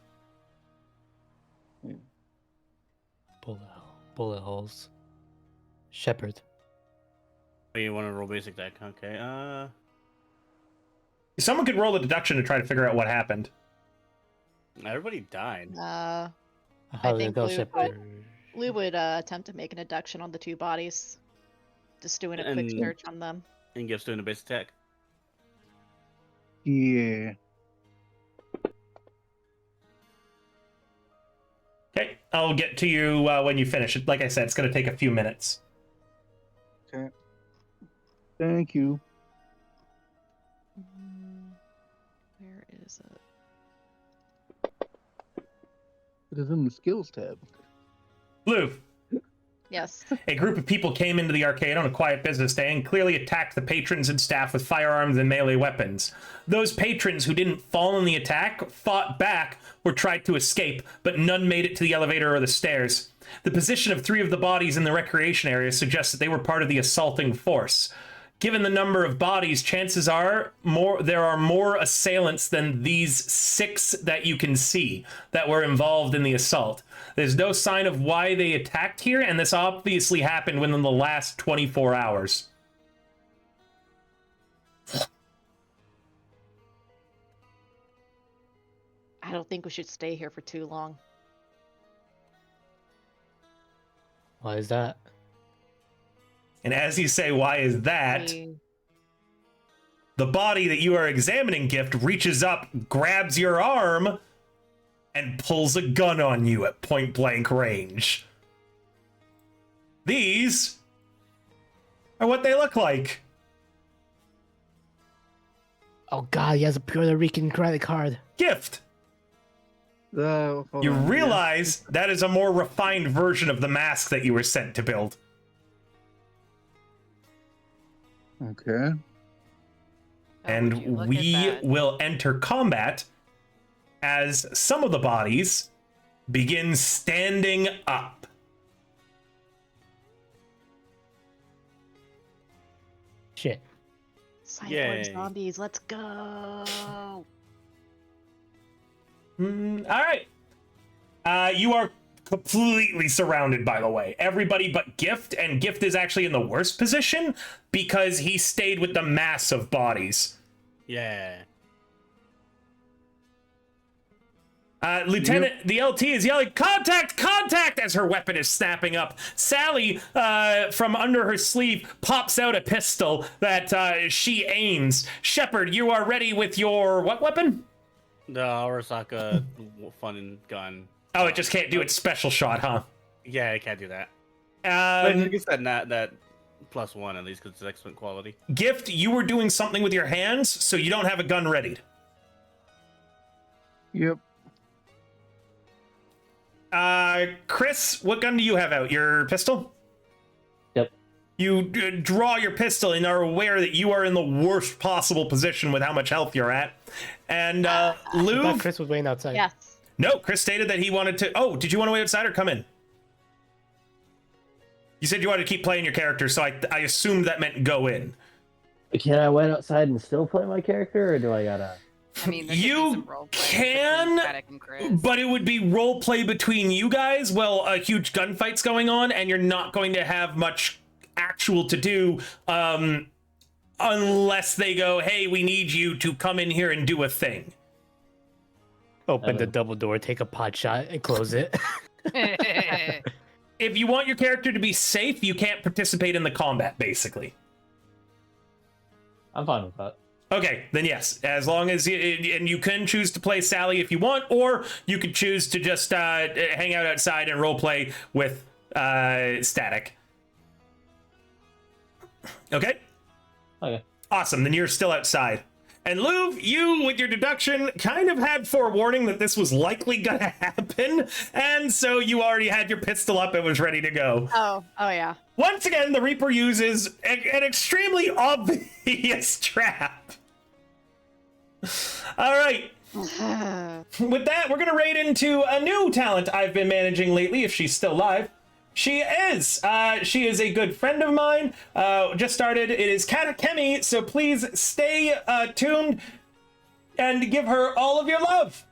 [SPEAKER 2] Bullet holes. Shepard.
[SPEAKER 3] Oh, you want to roll basic deck? Okay.
[SPEAKER 1] Someone could roll a deduction to try to figure out what happened.
[SPEAKER 3] Everybody died.
[SPEAKER 10] I
[SPEAKER 2] How
[SPEAKER 10] think
[SPEAKER 2] go,
[SPEAKER 10] Lou
[SPEAKER 2] Shepard?
[SPEAKER 10] Lou would attempt to make an deduction on the two bodies. Just doing a quick
[SPEAKER 3] And-
[SPEAKER 10] search on them.
[SPEAKER 3] And Gift's doing a basic tech.
[SPEAKER 7] Yeah.
[SPEAKER 1] Okay, I'll get to you when you finish. Like I said, it's going to take a few minutes.
[SPEAKER 7] Okay. Thank you.
[SPEAKER 10] Where is it?
[SPEAKER 7] It is in the skills tab.
[SPEAKER 1] Lou,
[SPEAKER 10] Yes.
[SPEAKER 1] a group of people came into the arcade on a quiet business day and clearly attacked the patrons and staff with firearms and melee weapons. Those patrons who didn't fall in the attack fought back or tried to escape, but none made it to the elevator or the stairs. The position of 3 of the bodies in the recreation area suggests that they were part of the assaulting force. Given the number of bodies, chances are there are more assailants than these 6 that you can see that were involved in the assault. There's no sign of why they attacked here, and this obviously happened within the last 24 hours.
[SPEAKER 10] I don't think we should stay here for too long.
[SPEAKER 2] Why is that?
[SPEAKER 1] And as you say, why is that?
[SPEAKER 10] We-
[SPEAKER 1] The body that you are examining, Gift, reaches up, grabs your arm, and pulls a gun on you at point blank range. These are what they look like.
[SPEAKER 2] Oh god, he has a Puerto Rican credit card.
[SPEAKER 1] Gift.
[SPEAKER 7] Hold
[SPEAKER 1] You
[SPEAKER 7] on,
[SPEAKER 1] realize that is a more refined version of the mask that you were sent to build.
[SPEAKER 7] yeah. Okay.
[SPEAKER 4] Oh, would you
[SPEAKER 1] And
[SPEAKER 4] look
[SPEAKER 1] we
[SPEAKER 4] at that.
[SPEAKER 1] will enter combat as some of the bodies begin standing up.
[SPEAKER 2] Shit.
[SPEAKER 10] Cyborg
[SPEAKER 3] Yay.
[SPEAKER 10] zombies, let's go.
[SPEAKER 1] All right. You are completely surrounded, by the way. Everybody but Gift, and Gift is actually in the worst position because he stayed with the mass of bodies.
[SPEAKER 3] Yeah.
[SPEAKER 1] Lieutenant, the LT is yelling, "Contact! Contact!" as her weapon is snapping up. Sally, from under her sleeve, pops out a pistol that she aims. Shepard, you are ready with your what weapon?
[SPEAKER 3] The Arasaka fun gun.
[SPEAKER 1] Oh, it just can't do its special shot, huh?
[SPEAKER 3] Yeah, I can't do that. But
[SPEAKER 1] Um,
[SPEAKER 3] you said that +1 at least because it's excellent quality.
[SPEAKER 1] Gift, you were doing something with your hands, so you don't have a gun readied.
[SPEAKER 7] Yep.
[SPEAKER 1] Chris, what gun do you have out? Your pistol?
[SPEAKER 6] Yep.
[SPEAKER 1] You draw your pistol and are aware that you are in the worst possible position with how much health you're at. And
[SPEAKER 2] I thought
[SPEAKER 1] Lou,
[SPEAKER 2] Chris was waiting outside.
[SPEAKER 10] Yes.
[SPEAKER 1] no, Chris stated that he wanted to. Oh, did you want to wait outside or come in? You said you wanted to keep playing your character, so I assumed that meant go in.
[SPEAKER 6] Can I wait outside and still play my character, or do I gotta?
[SPEAKER 4] I mean, there could be
[SPEAKER 1] You
[SPEAKER 4] some role play
[SPEAKER 1] can,
[SPEAKER 4] between Static and Chris.
[SPEAKER 1] but it would be role play between you guys while a huge gunfight's going on, and you're not going to have much actual to do unless they go, "Hey, we need you to come in here and do a thing."
[SPEAKER 2] Open the double door, take a pot shot, and close it.
[SPEAKER 1] If you want your character to be safe, you can't participate in the combat, basically.
[SPEAKER 6] I'm fine with that.
[SPEAKER 1] Okay, then yes. As long as and you can choose to play Sally if you want, or you could choose to just hang out outside and roleplay with Static. Okay?
[SPEAKER 6] Okay.
[SPEAKER 1] Awesome, then you're still outside. And Louv, you, with your deduction, kind of had forewarning that this was likely gonna happen, and so you already had your pistol up and was ready to go.
[SPEAKER 10] Oh yeah.
[SPEAKER 1] Once again, the Reaper uses an extremely obvious trap. All right. With that, we're going to raid into a new talent I've been managing lately, if she's still live. She is a good friend of mine. Just started. It is Katakemi, so please stay tuned and give her all of your love.